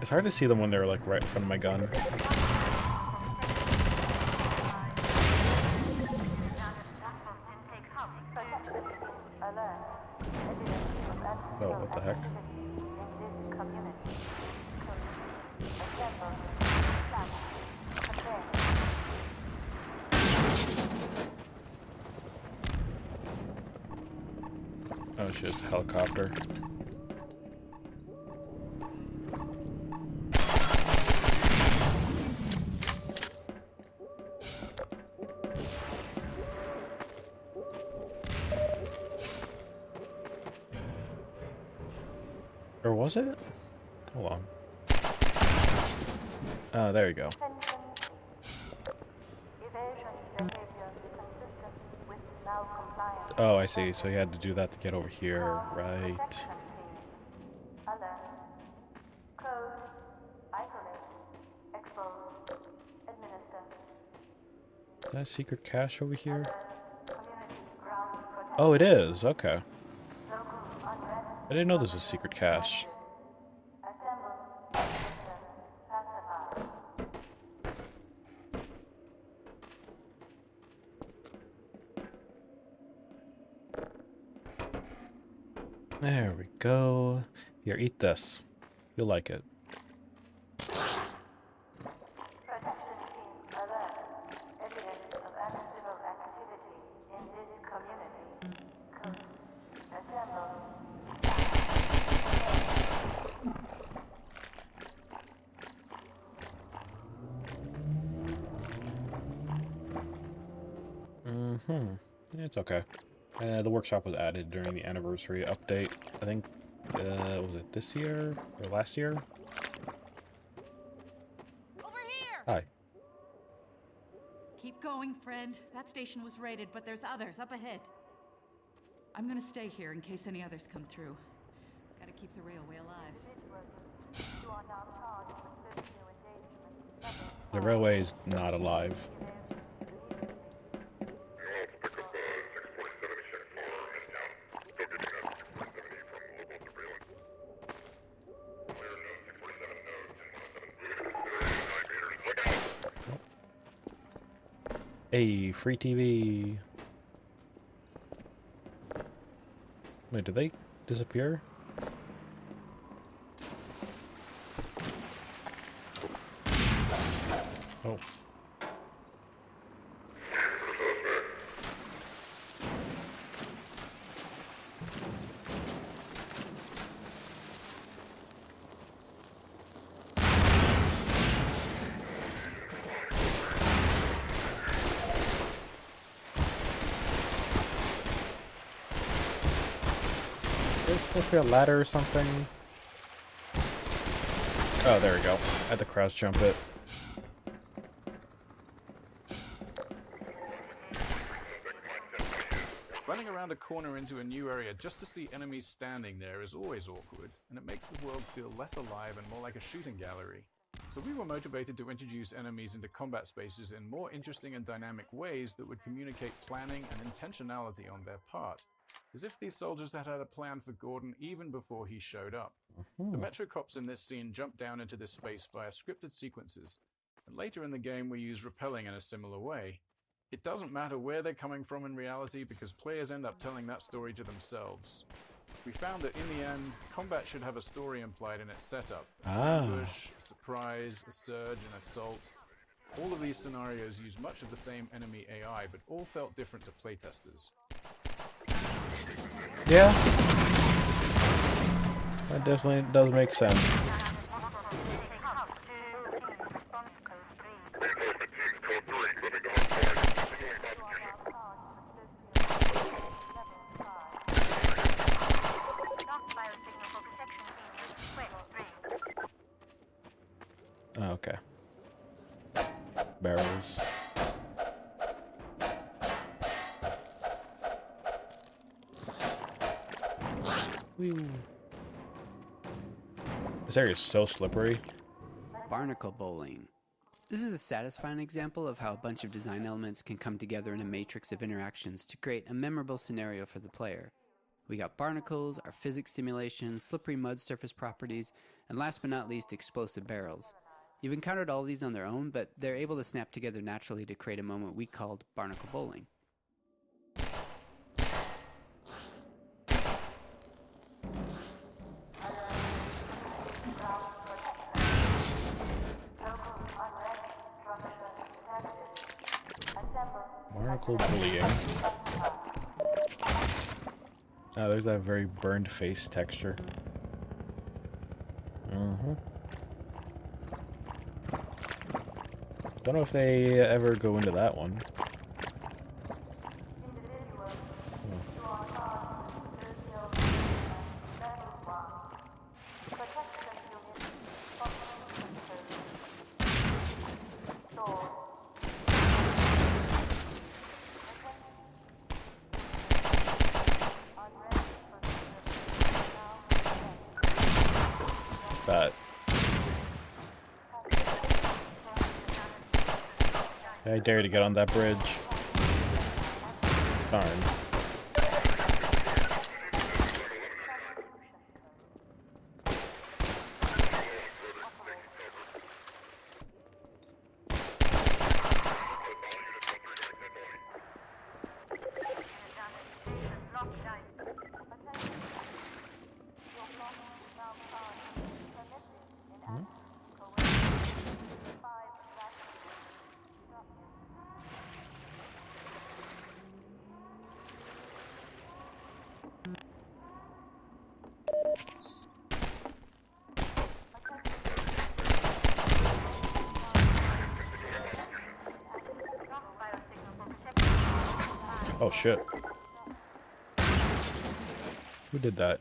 It's hard to see them when they're like right in front of my gun. Oh, what the heck? Oh shit, helicopter. Or was it? Hold on. Oh, there you go. Oh, I see. So you had to do that to get over here, right? Is that a secret cache over here? Oh, it is. Okay. I didn't know this was a secret cache. There we go. Here, eat this. You'll like it. It's okay. The workshop was added during the anniversary update. I think, was it this year or last year? Over here! Hi. Keep going, friend. That station was raided, but there's others up ahead. I'm gonna stay here in case any others come through. Gotta keep the railway alive. The railway is not alive. Hey, free TV. Wait, did they disappear? Oh. Was there a ladder or something? Oh, there we go. I had to crouch jump it. Running around a corner into a new area just to see enemies standing there is always awkward, and it makes the world feel less alive and more like a shooting gallery. So we were motivated to introduce enemies into combat spaces in more interesting and dynamic ways that would communicate planning and intentionality on their part. As if these soldiers had had a plan for Gordon even before he showed up. The Metro cops in this scene jump down into this space via scripted sequences, and later in the game we use rappelling in a similar way. It doesn't matter where they're coming from in reality because players end up telling that story to themselves. We found that in the end, combat should have a story implied in its setup. Ambush, a surprise, a surge, an assault. All of these scenarios use much of the same enemy AI, but all felt different to playtesters. Yeah. That definitely does make sense. Oh, okay. Barrels. Whew. This area is so slippery. Barnacle bowling. This is a satisfying example of how a bunch of design elements can come together in a matrix of interactions to create a memorable scenario for the player. We got barnacles, our physics simulations, slippery mud surface properties, and last but not least, explosive barrels. You've encountered all of these on their own, but they're able to snap together naturally to create a moment we called barnacle bowling. Barnacle bullying. Oh, there's that very burned face texture. Don't know if they ever go into that one. But I dare to get on that bridge. Darn. Oh shit. Who did that?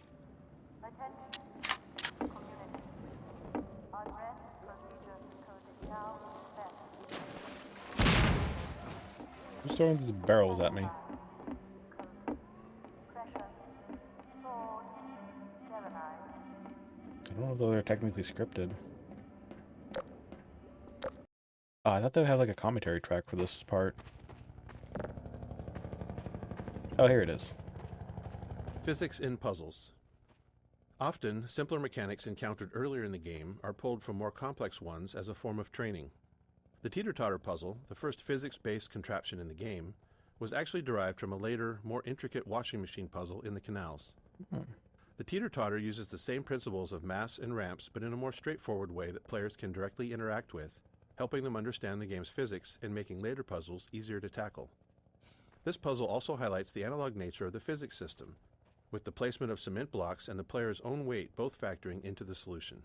Who's throwing these barrels at me? I don't know if those are technically scripted. Oh, I thought they would have like a commentary track for this part. Oh, here it is. Physics in puzzles. Often, simpler mechanics encountered earlier in the game are pulled from more complex ones as a form of training. The teeter-totter puzzle, the first physics-based contraption in the game, was actually derived from a later, more intricate washing machine puzzle in the canals. The teeter-totter uses the same principles of mass and ramps, but in a more straightforward way that players can directly interact with, helping them understand the game's physics and making later puzzles easier to tackle. This puzzle also highlights the analog nature of the physics system, with the placement of cement blocks and the player's own weight both factoring into the solution.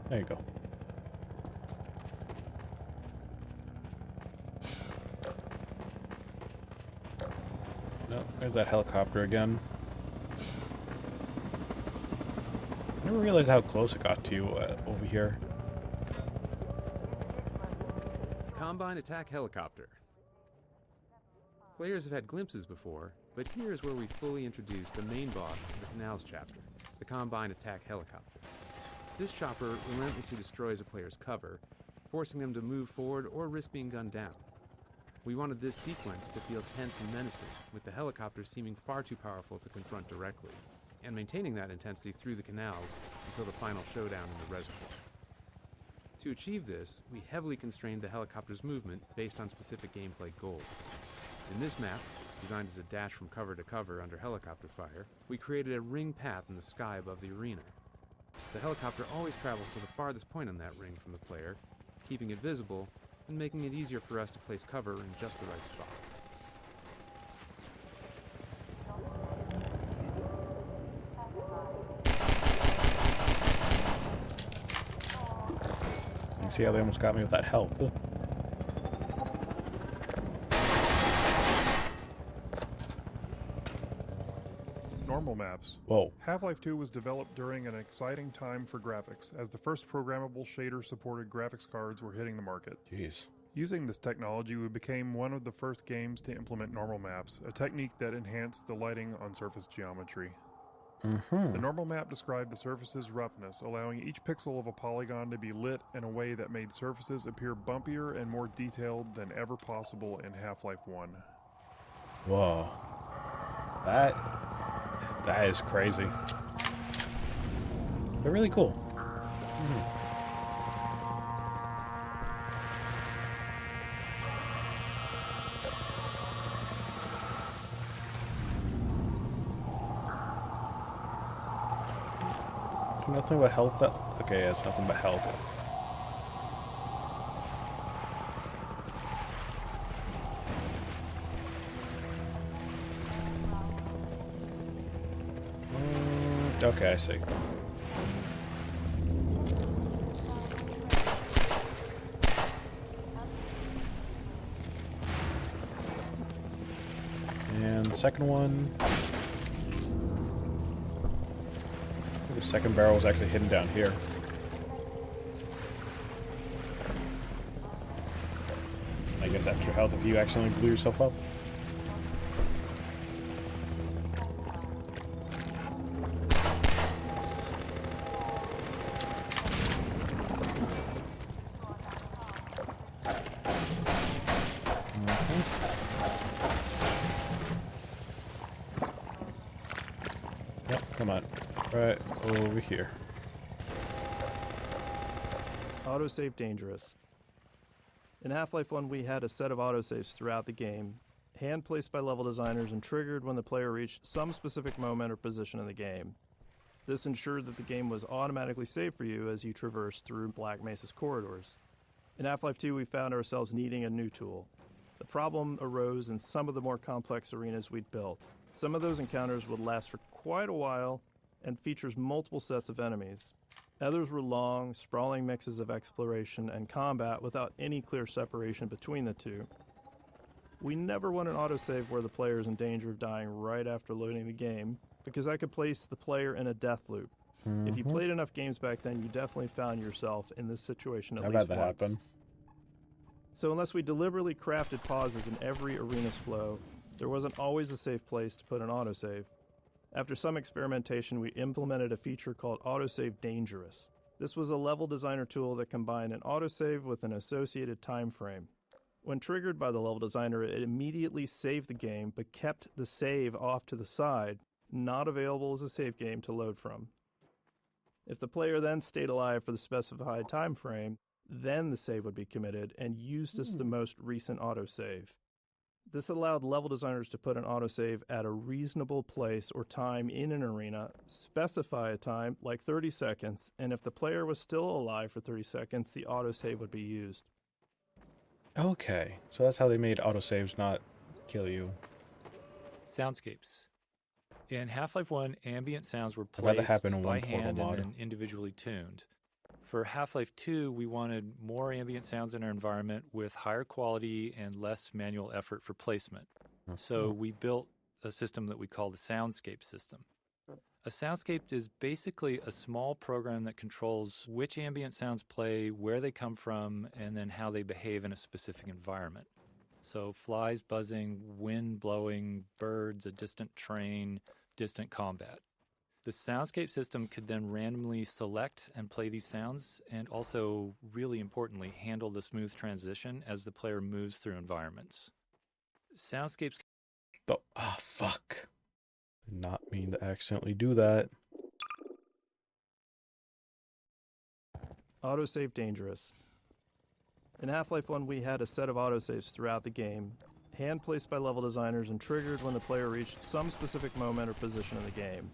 There you go. No, there's that helicopter again. I never realized how close it got to you over here. Combine attack helicopter. Players have had glimpses before, but here is where we fully introduce the main boss of the Canals chapter, the Combine attack helicopter. This chopper relentlessly destroys a player's cover, forcing them to move forward or risk being gunned down. We wanted this sequence to feel tense and menacing, with the helicopter seeming far too powerful to confront directly, and maintaining that intensity through the canals until the final showdown in the reservoir. To achieve this, we heavily constrained the helicopter's movement based on specific gameplay goals. In this map, designed as a dash from cover to cover under helicopter fire, we created a ring path in the sky above the arena. The helicopter always travels to the farthest point on that ring from the player, keeping it visible and making it easier for us to place cover in just the right spot. You see how they almost got me with that health? Normal maps. Whoa. Half-Life 2 was developed during an exciting time for graphics, as the first programmable shader-supported graphics cards were hitting the market. Jeez. Using this technology, we became one of the first games to implement normal maps, a technique that enhanced the lighting on surface geometry. The normal map described the surface's roughness, allowing each pixel of a polygon to be lit in a way that made surfaces appear bumpier and more detailed than ever possible in Half-Life 1. Whoa. That is crazy. They're really cool. Nothing but health. Okay, it's nothing but health. Okay, I see. And the second one. The second barrel is actually hidden down here. I guess extra health if you accidentally blew yourself up. Yep, come on. Right over here. Autosave dangerous. In Half-Life 1, we had a set of autosaves throughout the game, hand-placed by level designers and triggered when the player reached some specific moment or position in the game. This ensured that the game was automatically saved for you as you traversed through Black Mesa's corridors. In Half-Life 2, we found ourselves needing a new tool. The problem arose in some of the more complex arenas we'd built. Some of those encounters would last for quite a while and features multiple sets of enemies. Others were long, sprawling mixes of exploration and combat without any clear separation between the two. We never want an autosave where the player is in danger of dying right after loading the game, because that could place the player in a death loop. If you played enough games back then, you definitely found yourself in this situation at least I've had that once. happen. So unless we deliberately crafted pauses in every arena's flow, there wasn't always a safe place to put an autosave. After some experimentation, we implemented a feature called Autosave Dangerous. This was a level designer tool that combined an autosave with an associated time frame. When triggered by the level designer, it immediately saved the game, but kept the save off to the side, not available as a save game to load from. If the player then stayed alive for the specified time frame, then the save would be committed and used as the most recent autosave. This allowed level designers to put an autosave at a reasonable place or time in an arena, specify a time, like 30 seconds, and if the player was still alive for 30 seconds, the autosave would be used. Okay, so that's how they made autosaves not kill you. Soundscapes. In Half-Life 1, ambient sounds were I've had that placed happen in by one Portal hand and mod. then individually tuned. For Half-Life 2, we wanted more ambient sounds in our environment with higher quality and less manual effort for placement. So we built a system that we call the soundscape system. A soundscape is basically a small program that controls which ambient sounds play, where they come from, and then how they behave in a specific environment. So flies buzzing, wind blowing, birds, a distant train, distant combat. The soundscape system could then randomly select and play these sounds, and also, really importantly, handle the smooth transition as the player moves through environments. Soundscapes... Fuck. Did not mean to accidentally do that. Autosave Dangerous. In Half-Life 1, we had a set of autosaves throughout the game, hand-placed by level designers and triggered when the player reached some specific moment or position in the game.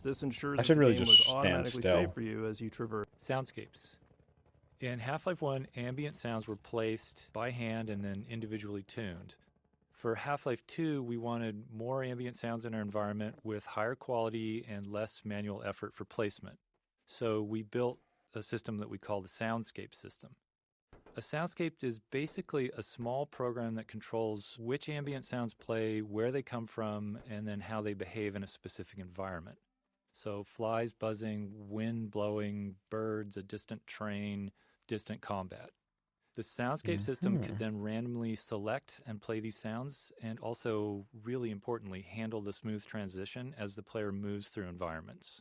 This ensures that the game was automatically safe for you as you traverse. Soundscapes. In Half-Life 1, ambient sounds were placed by hand and then individually tuned. For Half-Life 2, we wanted more ambient sounds in our environment with higher quality and less manual effort for placement. So we built a system that we call the soundscape system. A soundscape is basically a small program that controls which ambient sounds play, where they come from, and then how they behave in a specific environment. So flies buzzing, wind blowing, birds, a distant train, distant combat. The soundscape system could then randomly select and play these sounds, and also, really importantly, handle the smooth transition as the player moves through environments.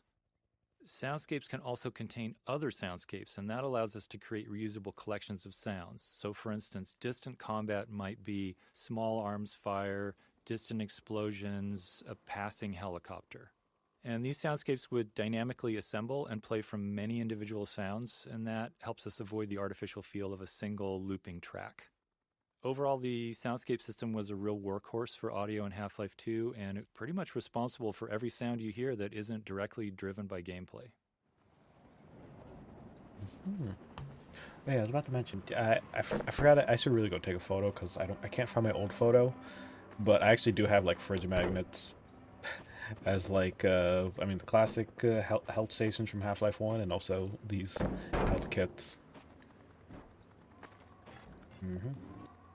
Soundscapes can also contain other soundscapes, and that allows us to create reusable collections of sounds. So, for instance, distant combat might be small arms fire, distant explosions, a passing helicopter. And these soundscapes would dynamically assemble and play from many individual sounds, and that helps us avoid the artificial feel of a single looping track. Overall, the soundscape system was a real workhorse for audio in Half-Life 2, and it's pretty much responsible for every sound you hear that isn't directly driven by gameplay. Yeah, I was about to mention, I forgot I should really go take a photo because I can't find my old photo, but I actually do have like fridge magnets as like the classic health stations from Half-Life 1, and also these health kits.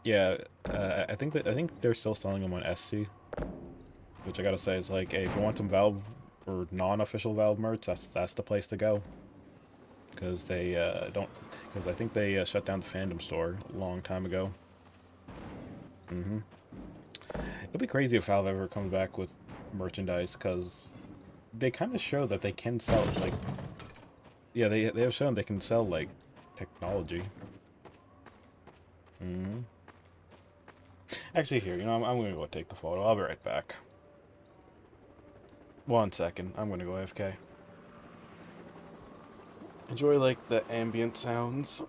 Yeah, I think they're still selling them on SC, which I gotta say is like, hey, if you want some Valve or non-official Valve merch, that's the place to go. Because because I think they shut down the fandom store a long time ago. It'll be crazy if Valve ever comes back with merchandise, because they kind of show that they can sell, like, yeah, they have shown they can sell like technology. Actually, here, I'm gonna go take the photo. I'll be right back. 1 second. I'm gonna go AFK. Enjoy like the ambient sounds.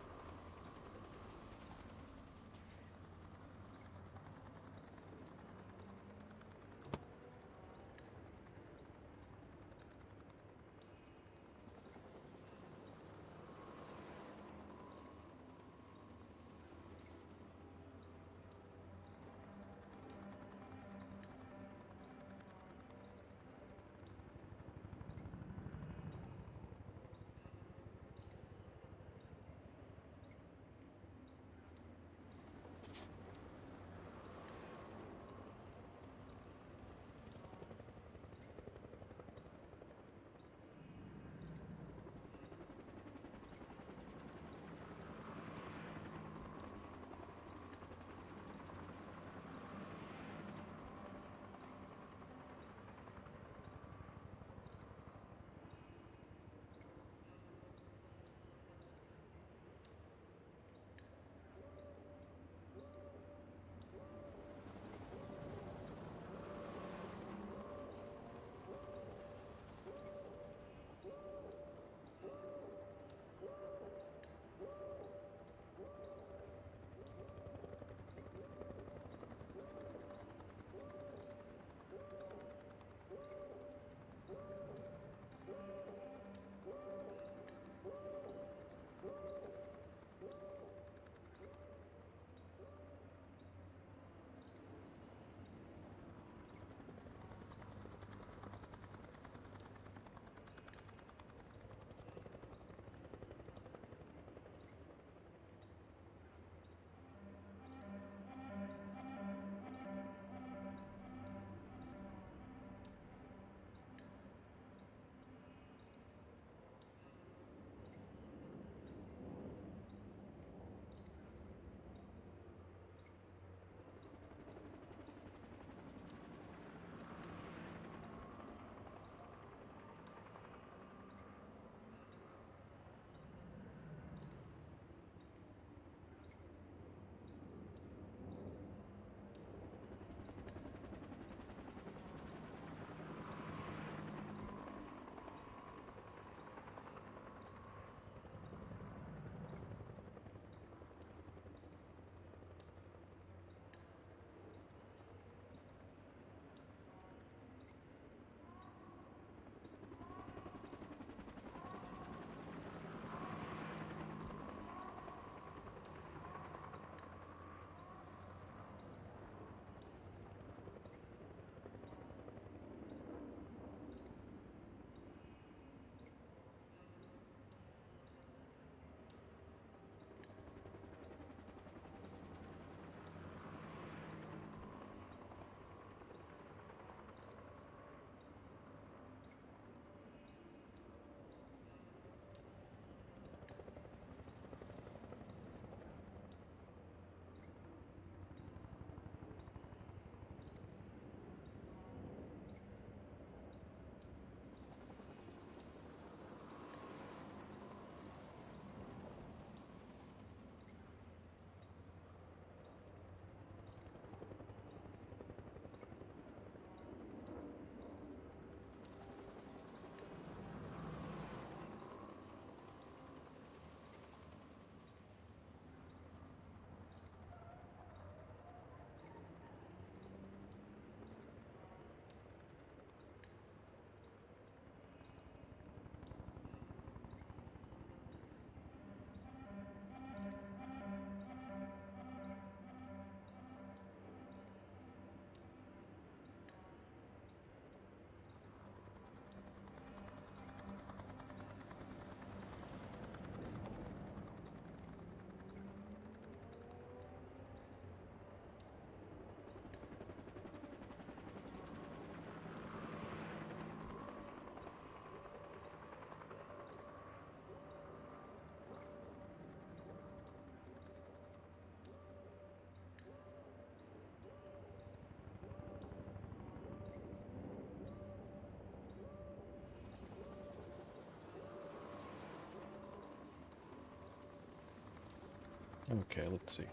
Okay, let's see.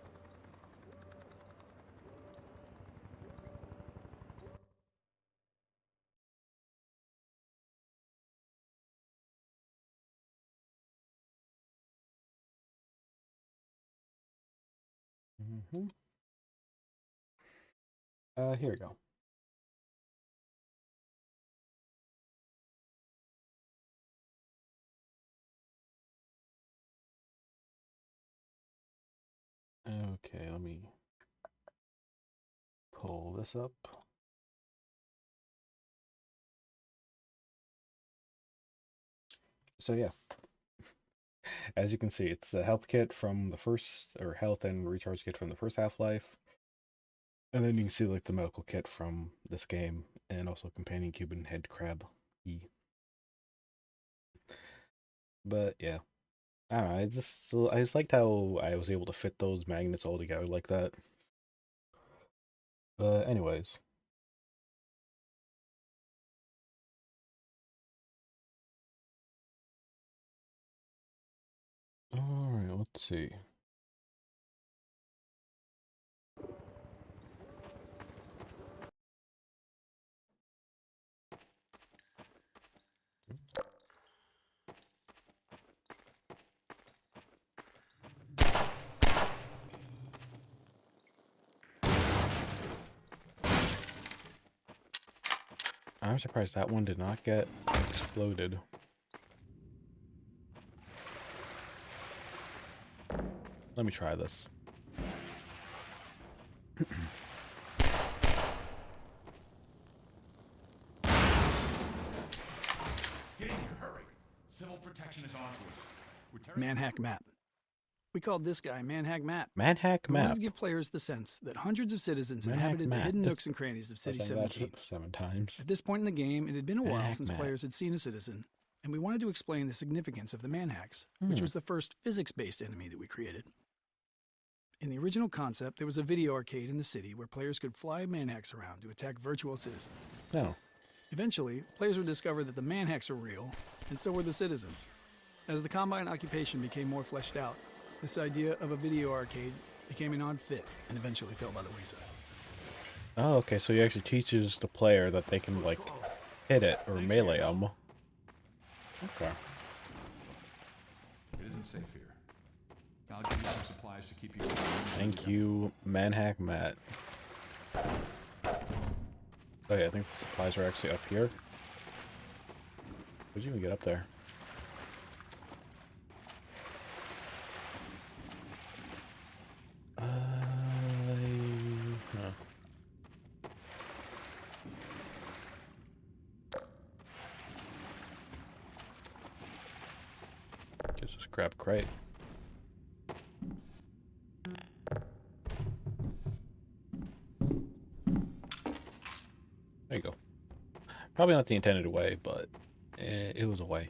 Here we go. Okay, let me pull this up. So yeah, as you can see, it's a health kit from the first, or health and recharge kit from the first Half-Life. And then you can see like the medical kit from this game, and also companion cube and head crab. But yeah, I don't know. I just liked how I was able to fit those magnets all together like that. But anyways. Alright, let's see. I'm surprised that one did not get exploded. Let me try this. Get in here, hurry. Civil protection is on to us. Manhack Map. We called this guy Manhack Map. Manhack We Map. wanted to give players the sense that hundreds of citizens Manhack inhabited Map. the hidden nooks and crannies of City I said that 17. 7 times. At this point in the game, it had been a while Manhack since Map. players had seen a citizen, and we wanted to explain the significance of the Manhacks, which was the first physics-based enemy that we created. In the original concept, there was a video arcade in the city where players could fly Manhacks around to attack virtual citizens. No. Eventually, players would discover that the Manhacks were real, and so were the citizens. As the Combine occupation became more fleshed out, this idea of a video arcade became an odd fit and eventually fell by the wayside. Oh, okay, so he actually teaches the player that they can, like, hit it or melee them. Okay. It isn't safe here. I'll give you some supplies to keep you. Thank you, Manhack Matt. Oh yeah, I think the supplies are actually up here. How'd you even get up there? Huh. Guess just grab crate. There you go. Probably not the intended way, but it was a way.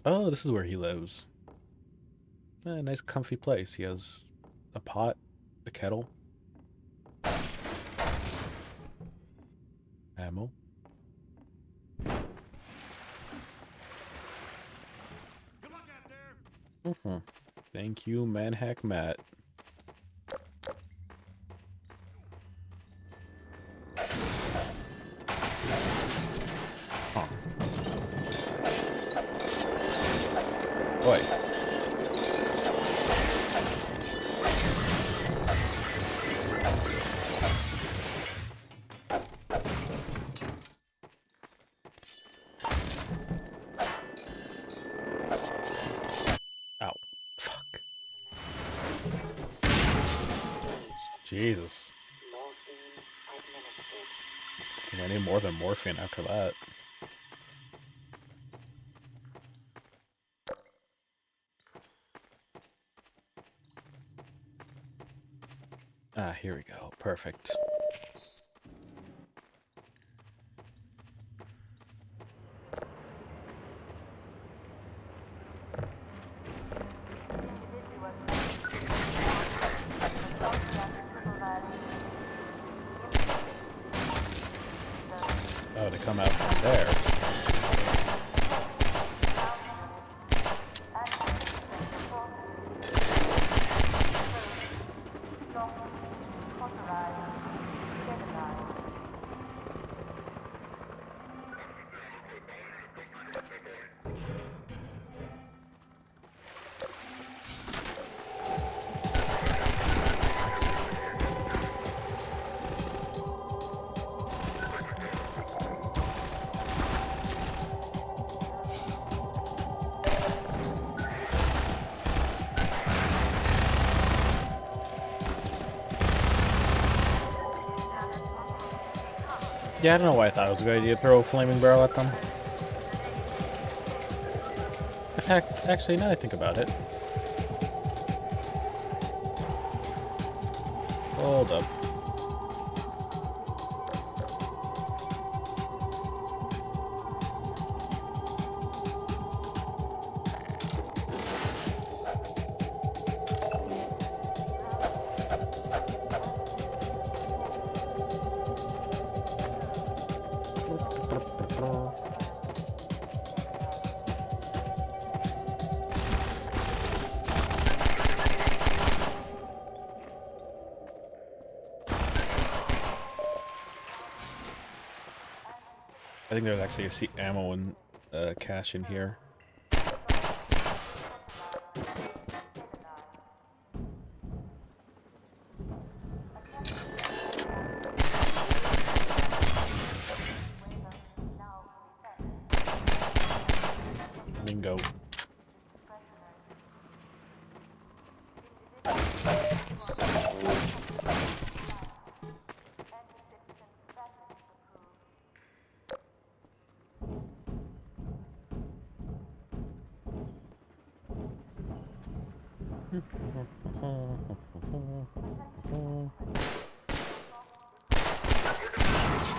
Oh, this is where he lives. Nice comfy place. He has a pot, a kettle, ammo. Good luck out there. Thank you, Manhack Matt. Boy. Ow. Fuck. Jesus. I need more than morphine after that. Ah, here we go. Perfect. Oh, to come out from there. Yeah, I don't know why I thought it was a good idea to throw a flaming barrel at them. In fact, actually, now I think about it. Hold up. I think there's actually a ammo and cache in here. Bingo.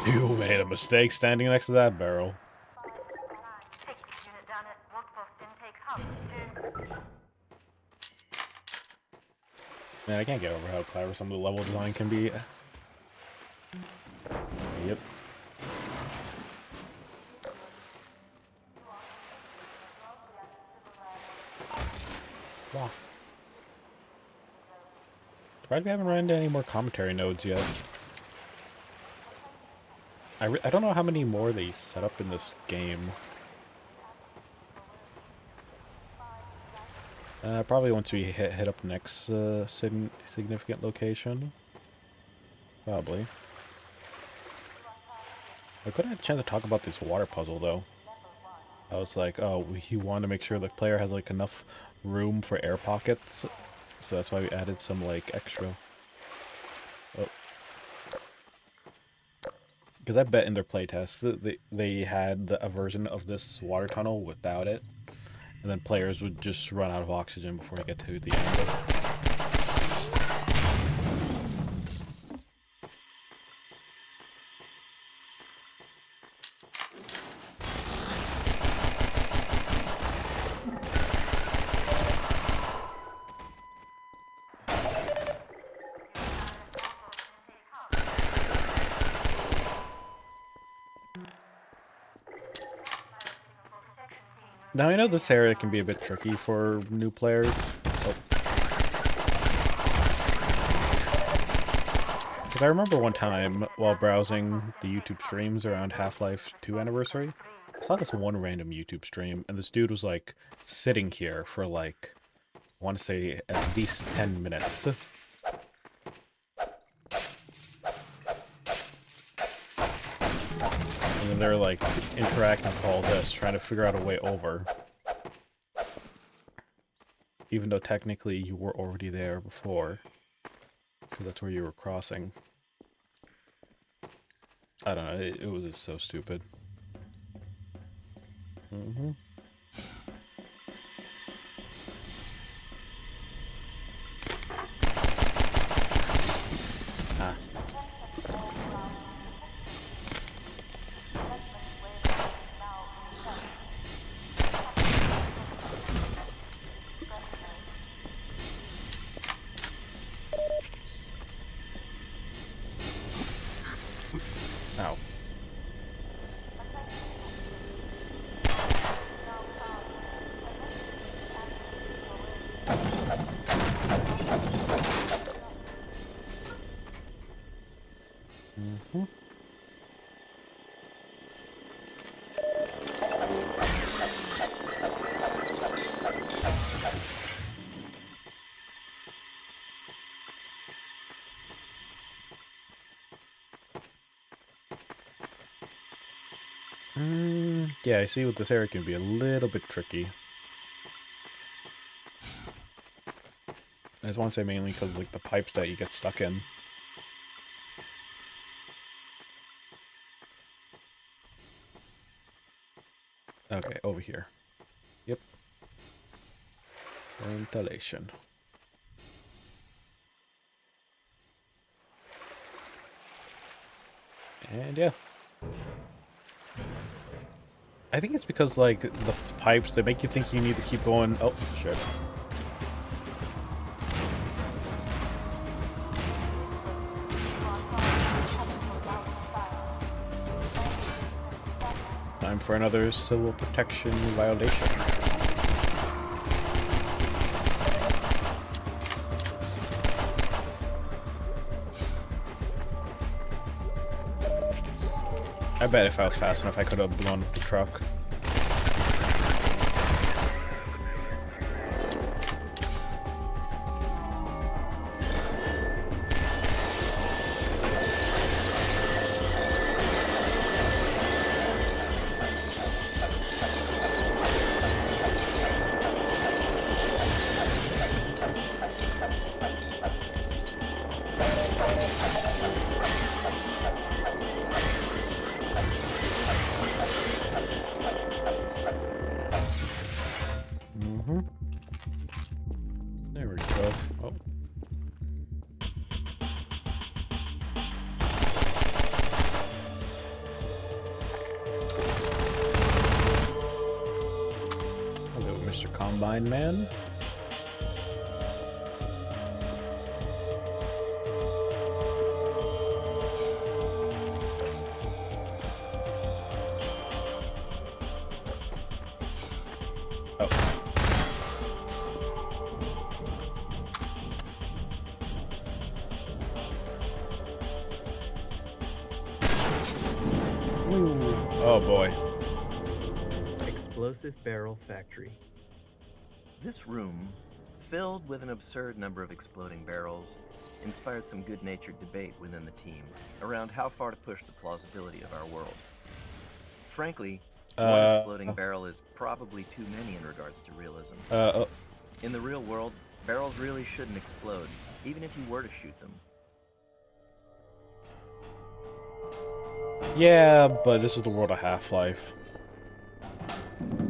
You made a mistake standing next to that barrel. Man, I can't get over how clever some of the level design can be. Yep. Wow. Surprised we haven't run into any more commentary nodes yet. I don't know how many more they set up in this game. Probably once we hit up the next significant location. Probably. I couldn't have a chance to talk about this water puzzle though. I was like, oh, he wanted to make sure the player has like enough room for air pockets, so that's why we added some like extra. Oh. Because I bet in their playtests they had a version of this water tunnel without it, and then players would just run out of oxygen before they get to the end. Now I know this area can be a bit tricky for new players. Oh. Because I remember one time while browsing the YouTube streams around Half-Life 2 anniversary, I saw this one random YouTube stream, and this dude was like sitting here for like, I want to say at least 10 minutes. And then they're like interacting with all this, trying to figure out a way over. Even though technically you were already there before. Because that's where you were crossing. I don't know, it was just so stupid. Mm-hmm. Ah. Ow. Mm-hmm. Yeah, I see with this area can be a little bit tricky. I just want to say mainly because like the pipes that you get stuck in. Okay, over here. Yep. Ventilation. And yeah. I think it's because, like, the pipes, they make you think you need to keep going. Oh, shit. Time for another civil protection violation. I bet if I was fast enough, I could have blown up the truck. There we go. Oh. Hello, Mr. Combine Man. Oh boy. Explosive Barrel Factory. This room, filled with an absurd number of exploding barrels, inspired some good-natured debate within the team around how far to push the plausibility of our world. Frankly, one exploding barrel is probably too many in regards to realism. In the real world, barrels really shouldn't explode, even if you were to shoot them. Yeah, but this is the world of Half-Life.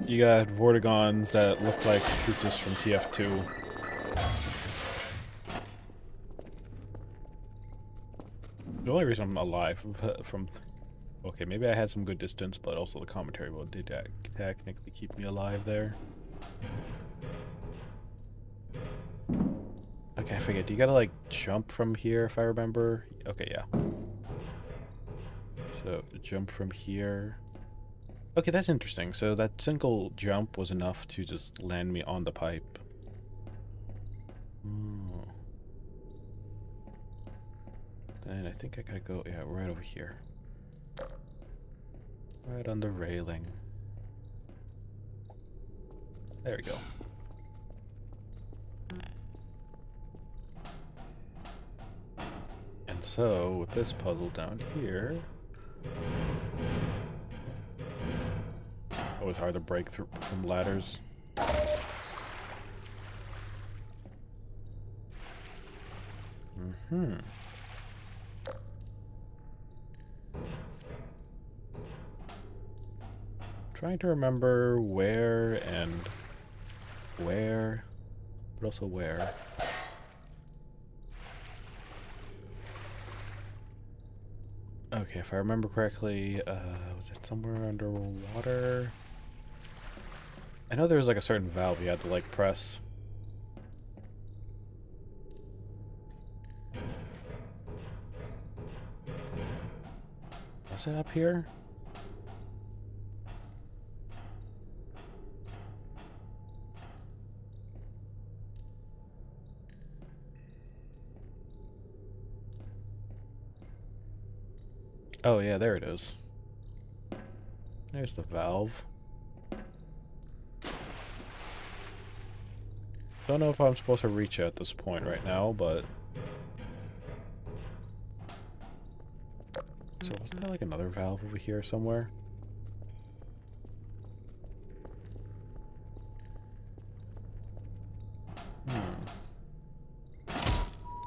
You got Vortigons that look like creatures from TF2. The only reason I'm alive from... Okay, maybe I had some good distance, but also the commentary mode did technically keep me alive there. Okay, I forget. Do you gotta, like, jump from here, if I remember? Okay, yeah. So, jump from here. Okay, that's interesting. So that single jump was enough to just land me on the pipe. Then I think I gotta go, yeah, right over here. Right on the railing. There we go. And so, with this puzzle down here... Always hard to break through from ladders. Trying to remember where and where, but also where. Okay, if I remember correctly, was it somewhere underwater? I know there was like a certain valve you had to like press. Was it up here? Oh yeah, there it is. There's the valve. Don't know if I'm supposed to reach it at this point right now, but... So wasn't there like another valve over here somewhere?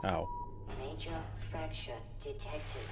Ow. Major fracture detected.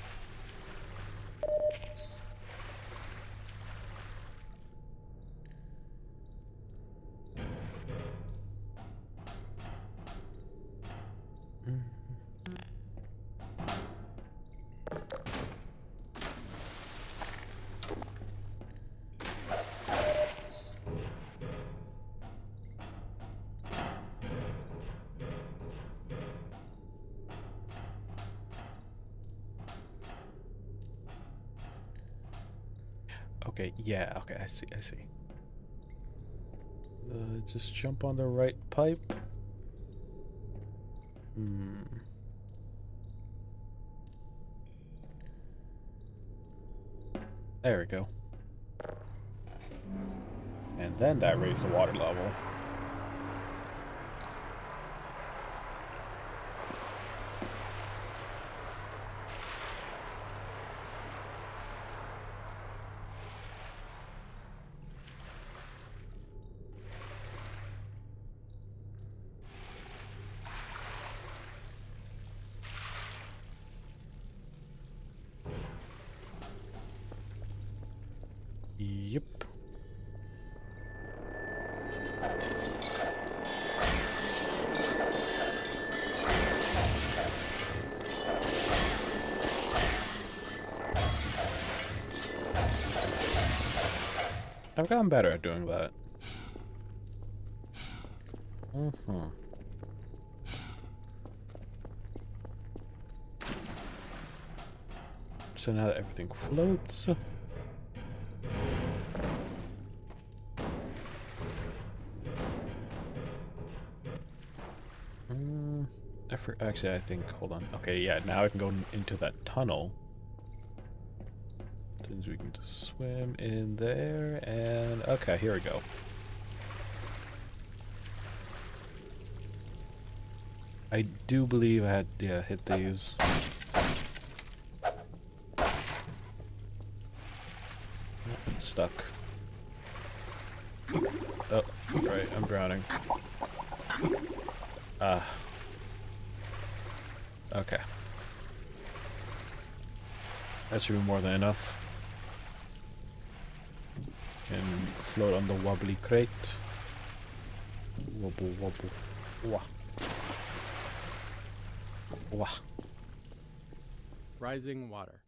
Okay, yeah, okay, I see. Just jump on the right pipe. There we go. And then that raised the water level. Yep. I've gotten better at doing that. So now that everything floats. Actually, I think, hold on. Okay, yeah, now I can go into that tunnel. Since we can just swim in there, and okay, here we go. I do believe I had, yeah, hit these. It's stuck. Oh, right, I'm drowning. Okay. That should be more than enough. And float on the wobbly crate. Wobble, wobble. Wah. Wah. Rising water.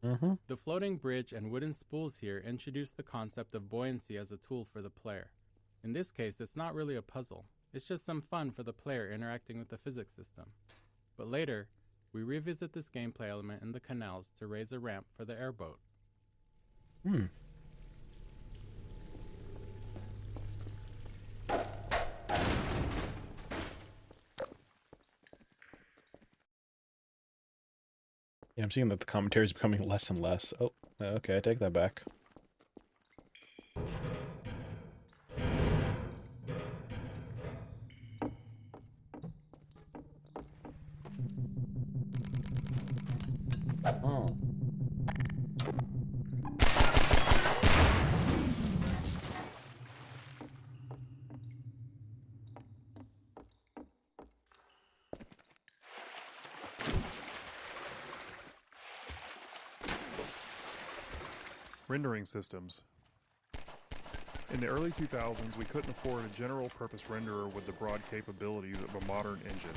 Mm-hmm. The floating bridge and wooden spools here introduce the concept of buoyancy as a tool for the player. In this case, it's not really a puzzle. It's just some fun for the player interacting with the physics system. But later, we revisit this gameplay element in the canals to raise a ramp for the airboat. Yeah, I'm seeing that the commentary is becoming less and less. Oh, okay, I take that back. Oh. Rendering systems. In the early 2000s, we couldn't afford a general-purpose renderer with the broad capabilities of a modern engine.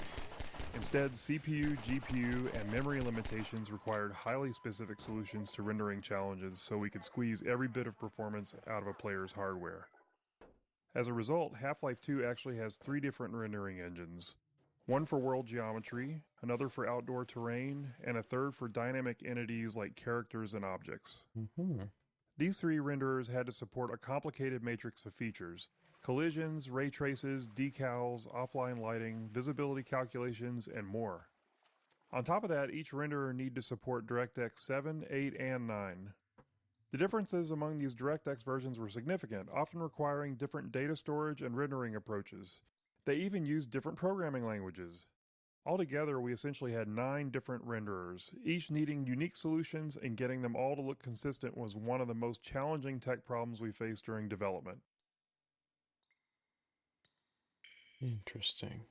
Instead, CPU, GPU, and memory limitations required highly specific solutions to rendering challenges so we could squeeze every bit of performance out of a player's hardware. As a result, Half-Life 2 actually has 3 different rendering engines. One for world geometry, another for outdoor terrain, and a third for dynamic entities like characters and objects. These 3 renderers had to support a complicated matrix of features: collisions, ray traces, decals, offline lighting, visibility calculations, and more. On top of that, each renderer needed to support DirectX 7, 8, and 9. The differences among these DirectX versions were significant, often requiring different data storage and rendering approaches. They even used different programming languages. Altogether, we essentially had 9 different renderers, each needing unique solutions, and getting them all to look consistent was one of the most challenging tech problems we faced during development. Interesting.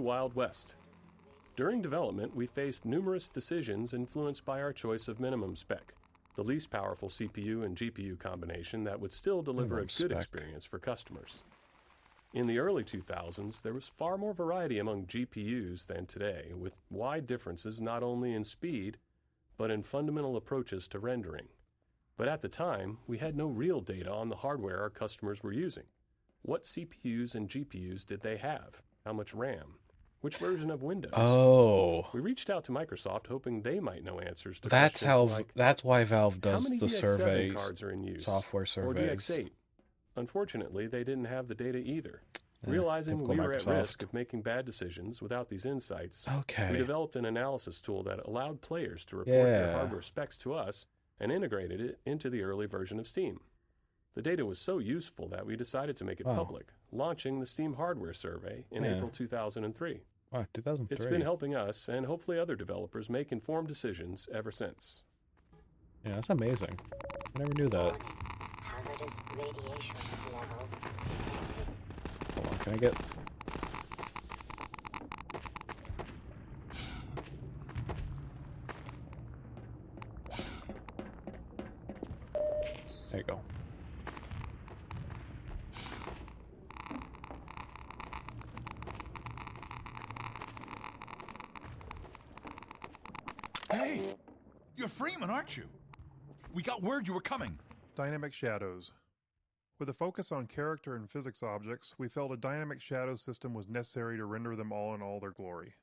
Wild West. During development, we faced numerous decisions influenced by our choice of minimum spec, the least powerful CPU and GPU combination that would still deliver a good experience for customers. In the early 2000s, there was far more variety among GPUs than today, with wide differences not only in speed, but in fundamental approaches to rendering. But at the time, we had no real data on the hardware our customers were using. What CPUs and GPUs did they have? How much RAM? Which version of Windows? Oh. We reached out to Microsoft hoping they might know answers to That's questions how. like, That's why Valve how does many the DX7 surveys, cards are in use? software Or surveys. DX8? Unfortunately, they didn't have the data either. Realizing we typical were at Microsoft. risk of making bad decisions without these insights, Okay. we developed an analysis tool that allowed players to report their Yeah. hardware specs to us and integrated it into the early version of Steam. The data was so useful that we decided to make it Wow. public, launching the Steam Hardware Survey in Yeah. April 2003. Wow, 2003. It's been helping us and hopefully other developers make informed decisions ever since. Yeah, that's amazing. I never knew that. Hazardous radiation levels detected. Hold on, can I get... There you go. Hey! You're Freeman, aren't you? We got word you were coming. Dynamic shadows. With a focus on character and physics objects, we felt a dynamic shadow system was necessary to render them all in all their glory.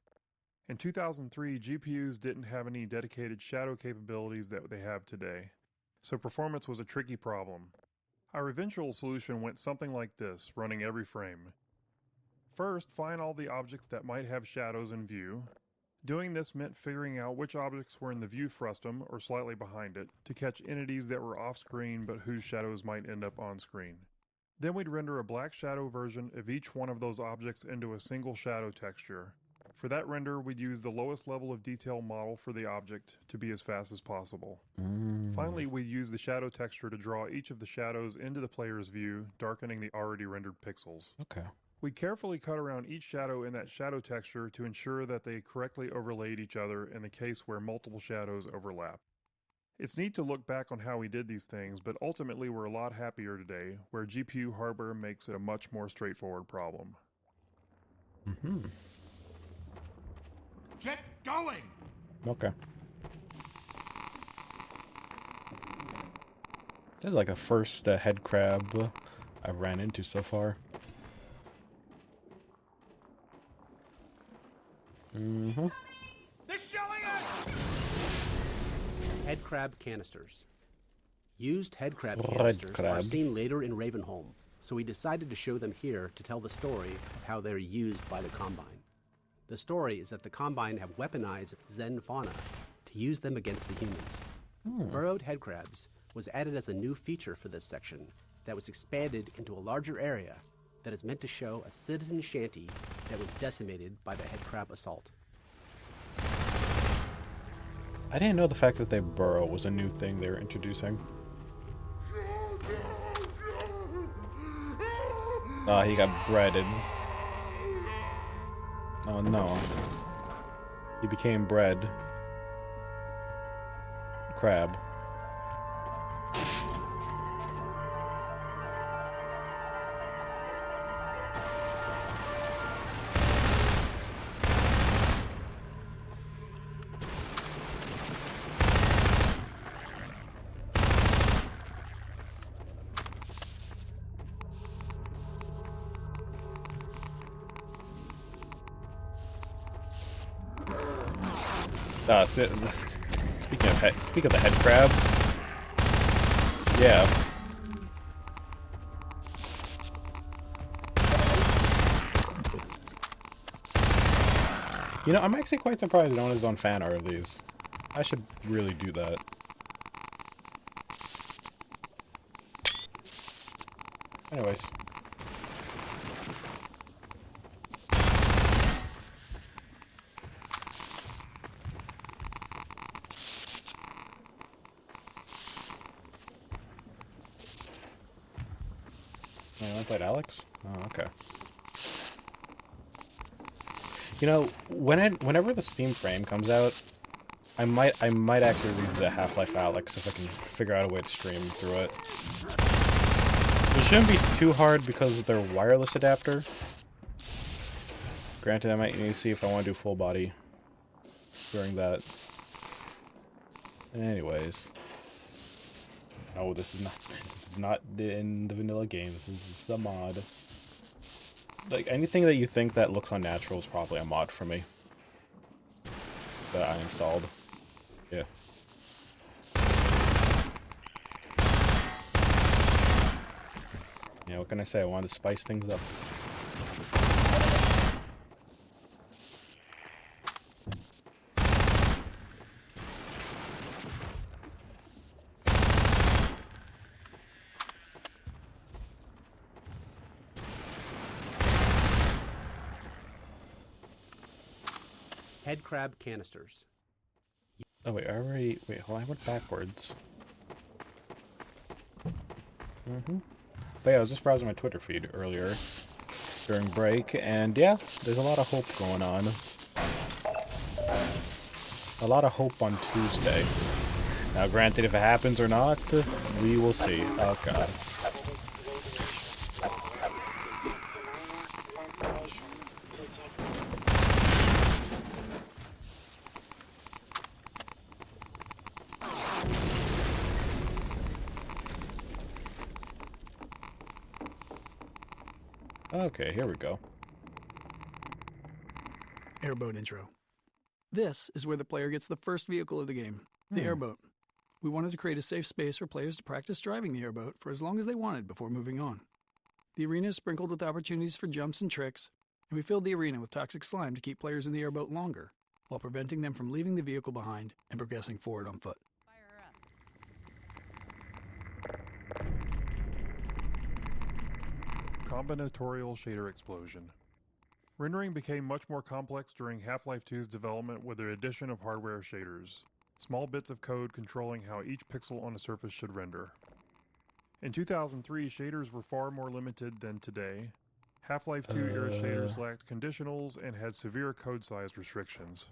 In 2003, GPUs didn't have any dedicated shadow capabilities that they have today, so performance was a tricky problem. Our eventual solution went something like this, running every frame. First, find all the objects that might have shadows in view. Doing this meant figuring out which objects were in the view frustum, or slightly behind it, to catch entities that were off-screen but whose shadows might end up on-screen. Then we'd render a black shadow version of each one of those objects into a single shadow texture. For that render, we'd use the lowest level of detail model for the object to be as fast as possible. Finally, we'd use the shadow texture to draw each of the shadows into the player's view, darkening the already rendered pixels. Okay. We carefully cut around each shadow in that shadow texture to ensure that they correctly overlaid each other in the case where multiple shadows overlap. It's neat to look back on how we did these things, but ultimately we're a lot happier today, where GPU hardware makes it a much more straightforward problem. Get going! Okay. This is like the first head crab I've ran into so far. They're shelling us! Head crab canisters. Used head crab canisters are seen later in Ravenholm, so we decided to show them here to tell the story of how they're used by the Combine. The story is that the Combine have weaponized Zen fauna to use them against the humans. Burrowed head crabs was added as a new feature for this section that was expanded into a larger area that is meant to show a citizen shanty that was decimated by the head crab assault. I didn't know the fact that they burrow was a new thing they were introducing. Oh, he got breaded. Oh no. He became bread. Crab. Speaking of the head crabs, yeah. You know, I'm actually quite surprised no one has done fan art of these. I should really do that. Anyways. Oh, you want to play Alex? Oh, okay. You know, whenever the Steam frame comes out, I might actually read the Half-Life Alyx if I can figure out a way to stream through it. It shouldn't be too hard because of their wireless adapter. Granted, I might need to see if I want to do full body during that. Anyways. No, this is not in the vanilla game. This is the mod. Like, anything that you think that looks unnatural is probably a mod for me. That I installed. Yeah. Yeah, what can I say? I wanted to spice things up. Head crab canisters. Oh wait, wait, hold on, I went backwards. But yeah, I was just browsing my Twitter feed earlier during break, and yeah, there's a lot of hope going on. A lot of hope on Tuesday. Now, granted, if it happens or not, we will see. Oh god. Okay, here we go. Airboat intro. This is where the player gets the first vehicle of the game, the airboat. We wanted to create a safe space for players to practice driving the airboat for as long as they wanted before moving on. The arena is sprinkled with opportunities for jumps and tricks, and we filled the arena with toxic slime to keep players in the airboat longer, while preventing them from leaving the vehicle behind and progressing forward on foot. Combinatorial shader explosion. Rendering became much more complex during Half-Life 2's development with the addition of hardware shaders, small bits of code controlling how each pixel on a surface should render. In 2003, shaders were far more limited than today. Half-Life 2 era shaders lacked conditionals and had severe code size restrictions.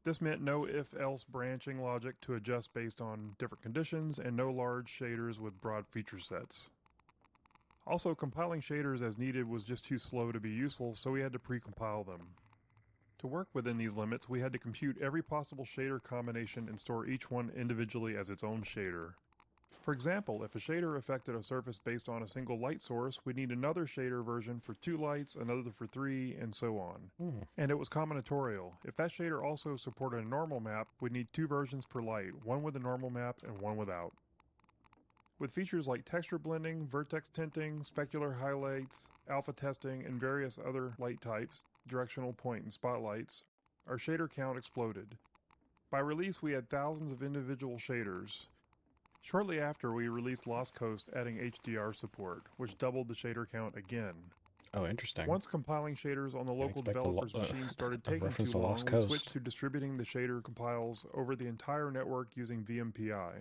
This meant no if-else branching logic to adjust based on different conditions, and no large shaders with broad feature sets. Also, compiling shaders as needed was just too slow to be useful, so we had to pre-compile them. To work within these limits, we had to compute every possible shader combination and store each one individually as its own shader. For example, if a shader affected a surface based on a single light source, we'd need another shader version for 2 lights, another for 3, and so on. And it was combinatorial. If that shader also supported a normal map, we'd need 2 versions per light, one with a normal map and one without. With features like texture blending, vertex tinting, specular highlights, alpha testing, and various other light types, directional point and spotlights, our shader count exploded. By release, we had thousands of individual shaders. Shortly after, we released Lost Coast, adding HDR support, which doubled the shader count again. Oh, interesting. Once compiling shaders on the local developers' machines started taking too long, we switched to distributing the shader compiles over the entire network using VMPI.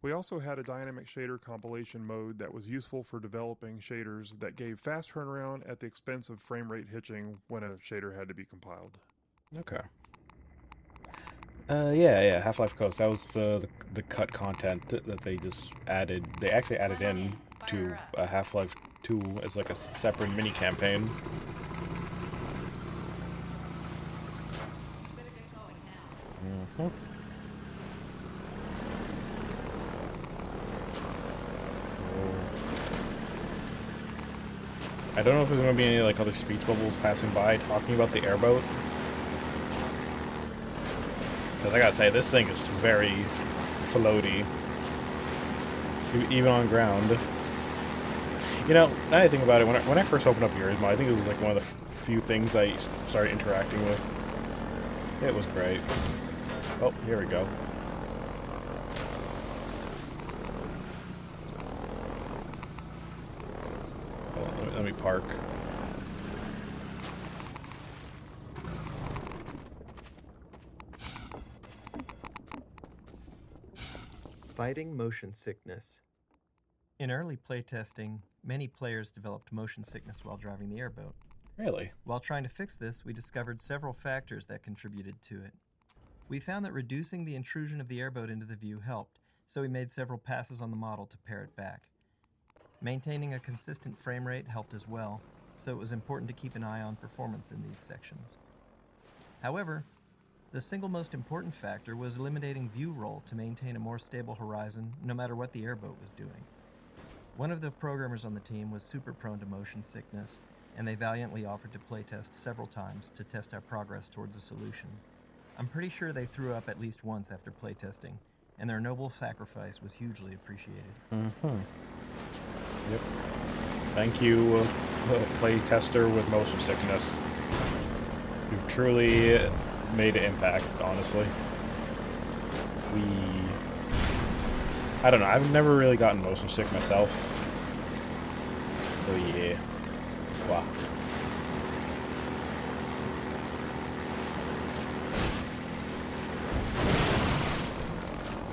We also had a dynamic shader compilation mode that was useful for developing shaders that gave fast turnaround at the expense of frame rate hitching when a shader had to be compiled. Okay. Yeah, Half-Life Coast. That was the cut content that they just added. They actually added in to Half-Life 2 as like a separate mini campaign. I don't know if there's going to be any like other speech bubbles passing by talking about the airboat. Because I gotta say, this thing is very floaty, even on ground. You know, now I think about it, when I first opened up Yurismo, I think it was like one of the few things I started interacting with. It was great. Oh, here we go. Oh, let me park. Fighting motion sickness. In early playtesting, many players developed motion sickness while driving the airboat. Really? While trying to fix this, we discovered several factors that contributed to it. We found that reducing the intrusion of the airboat into the view helped, so we made several passes on the model to pare it back. Maintaining a consistent frame rate helped as well, so it was important to keep an eye on performance in these sections. However, the single most important factor was eliminating view roll to maintain a more stable horizon no matter what the airboat was doing. One of the programmers on the team was super prone to motion sickness, and they valiantly offered to playtest several times to test our progress towards a solution. I'm pretty sure they threw up at least once after playtesting, and their noble sacrifice was hugely appreciated. Yep. Thank you, playtester with motion sickness. You've truly made an impact, honestly. I don't know, I've never really gotten motion sick myself. So yeah. Wow.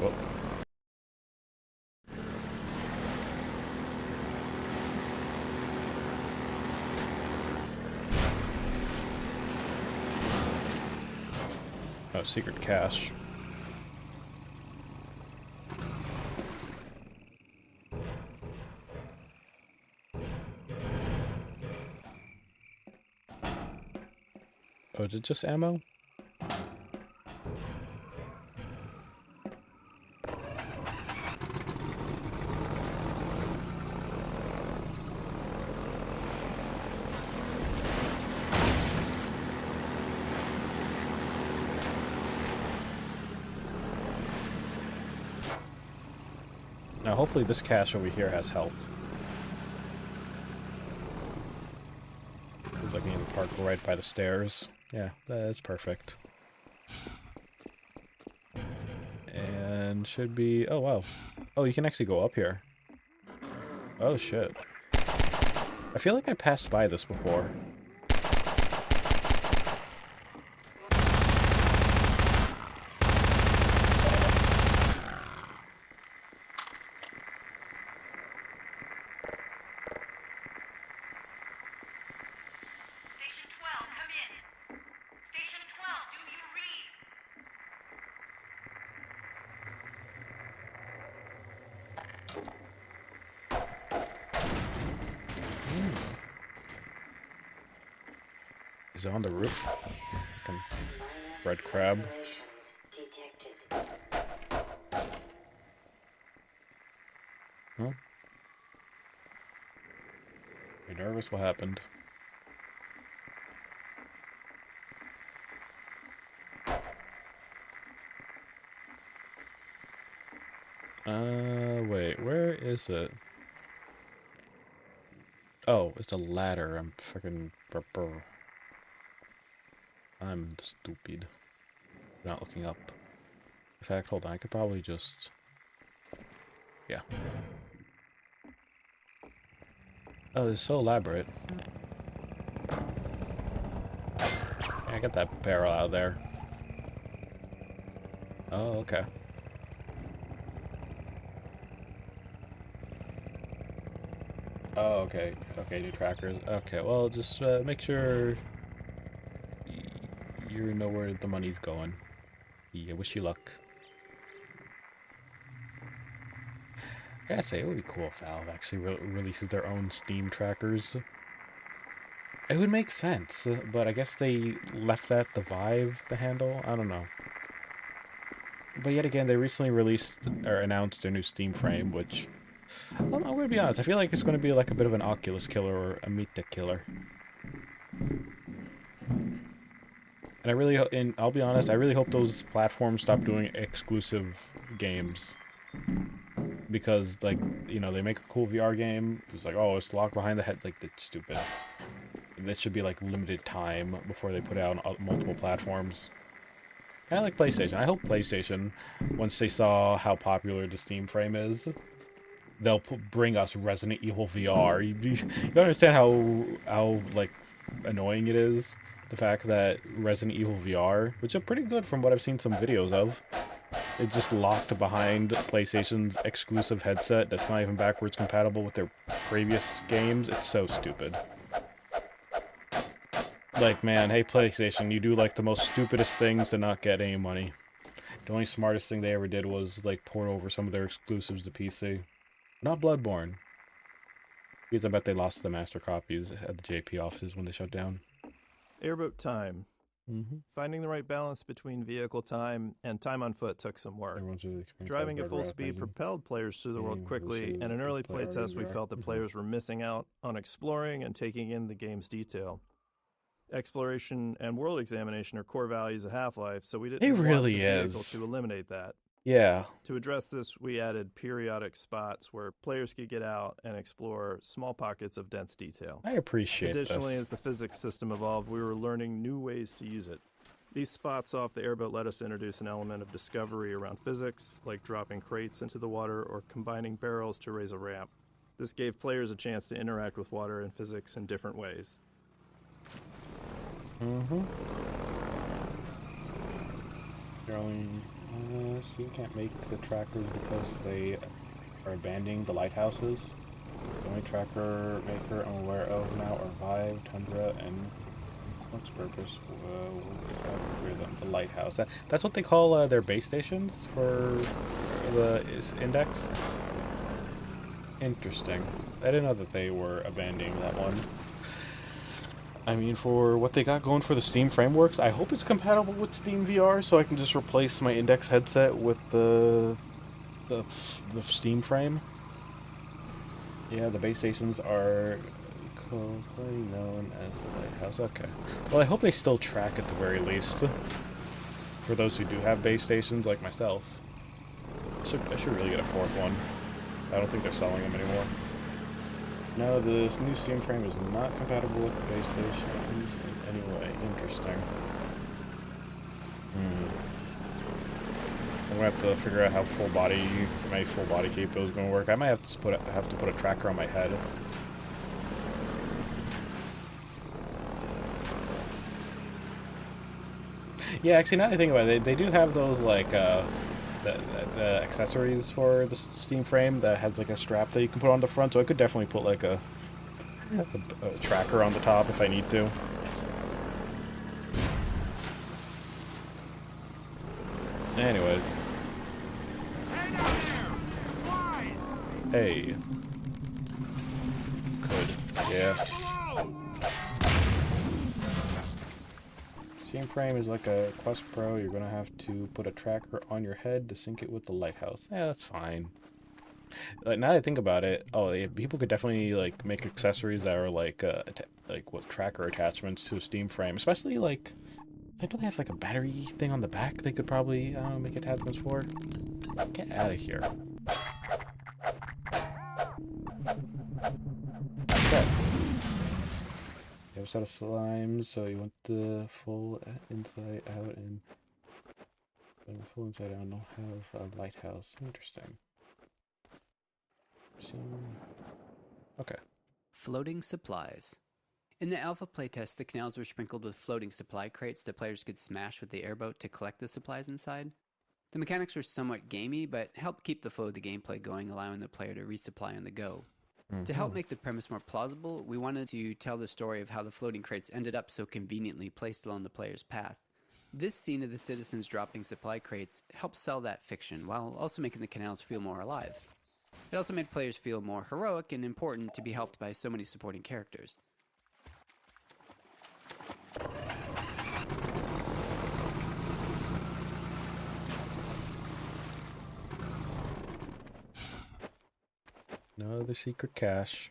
Whoa. Oh, secret cache. Oh, is it just ammo? Now, hopefully this cache over here has help. Looks like I need to park right by the stairs. Yeah, that's perfect. And should be... Oh, wow. Oh, you can actually go up here. Oh, shit. I feel like I passed by this before. Is it on the roof? Fucking red crab. Huh? You're nervous? What happened? Wait, where is it? Oh, it's a ladder. I'm freaking burr. I'm stupid. Not looking up. In fact, hold on, I could probably just... Yeah. Oh, it's so elaborate. Yeah, get that barrel out of there. Oh, okay. Oh, okay. Okay, new trackers. Okay, well, just make sure you know where the money's going. Yeah, wish you luck. I gotta say, it would be cool if Valve actually releases their own Steam trackers. It would make sense, but I guess they left that to Vive to handle? I don't know. But yet again, they recently released, or announced their new Steam frame, which... I'm gonna be honest, I feel like it's gonna be like a bit of an Oculus killer or a Mita killer. And I'll be honest, I really hope those platforms stop doing exclusive games. Because, like, you know, they make a cool VR game, it's like, oh, it's locked behind the head, like, that's stupid. This should be, like, limited time before they put it out on multiple platforms. Kind of like PlayStation. I hope PlayStation, once they saw how popular the Steam frame is, they'll bring us Resident Evil VR. You understand how, like, annoying it is? The fact that Resident Evil VR, which are pretty good from what I've seen some videos of, it's just locked behind PlayStation's exclusive headset that's not even backwards compatible with their previous games. It's so stupid. Like, man, hey PlayStation, you do like the most stupidest things to not get any money. The only smartest thing they ever did was like port over some of their exclusives to PC. Not Bloodborne. Because I bet they lost the master copies at the JP offices when they shut down. Airboat time. Mm-hmm. Finding the right balance between vehicle time and time on foot took some work. Driving at full speed propelled players through the world quickly, and in early playtests we felt that players were missing out on exploring and taking in the game's detail. Exploration and world examination are core values of Half-Life, so we didn't want the vehicle to eliminate that. Yeah. To address this, we added periodic spots where players could get out and explore small pockets of dense detail. I appreciate this. Additionally, as the physics system evolved, we were learning new ways to use it. These spots off the airboat let us introduce an element of discovery around physics, like dropping crates into the water or combining barrels to raise a ramp. This gave players a chance to interact with water and physics in different ways. Mm-hmm. So you can't make the trackers because they are abandoning the lighthouses. The only tracker maker I'm aware of now are Vive, Tundra, and what's purpose? Three of them. The lighthouse. That's what they call their base stations for the index. Interesting. I didn't know that they were abandoning that one. I mean, for what they got going for the Steam frameworks, I hope it's compatible with Steam VR, so I can just replace my Index headset with the Steam frame. Yeah, the base stations are colloquially known as the lighthouse. Okay. Well, I hope they still track at the very least. For those who do have base stations, like myself. I should really get a fourth one. I don't think they're selling them anymore. No, this new Steam frame is not compatible with the base stations in any way. Interesting. I'm gonna have to figure out how my full body cape is gonna work. I might have to put a tracker on my head. Yeah, actually, now that I think about it, they do have those like the accessories for the Steam frame that has like a strap that you can put on the front, so I could definitely put like a tracker on the top if I need to. Anyways. Hey. Could. Yeah. Steam frame is like a Quest Pro. You're gonna have to put a tracker on your head to sync it with the lighthouse. Yeah, that's fine. Like, now that I think about it, people could definitely like make accessories that are like with tracker attachments to a Steam frame, especially like I know they have like a battery thing on the back. They could probably make attachments for. Get out of here. Okay. You have a set of slimes, so you want the full inside out and full inside out. Don't have a lighthouse. Interesting. Okay. Floating supplies. In the alpha playtest, the canals were sprinkled with floating supply crates that players could smash with the airboat to collect the supplies inside. The mechanics were somewhat gamey, but helped keep the flow of the gameplay going, allowing the player to resupply on the go. To help make the premise more plausible, we wanted to tell the story of how the floating crates ended up so conveniently placed along the player's path. This scene of the citizens dropping supply crates helped sell that fiction, while also making the canals feel more alive. It also made players feel more heroic and important to be helped by so many supporting characters. No other secret cache.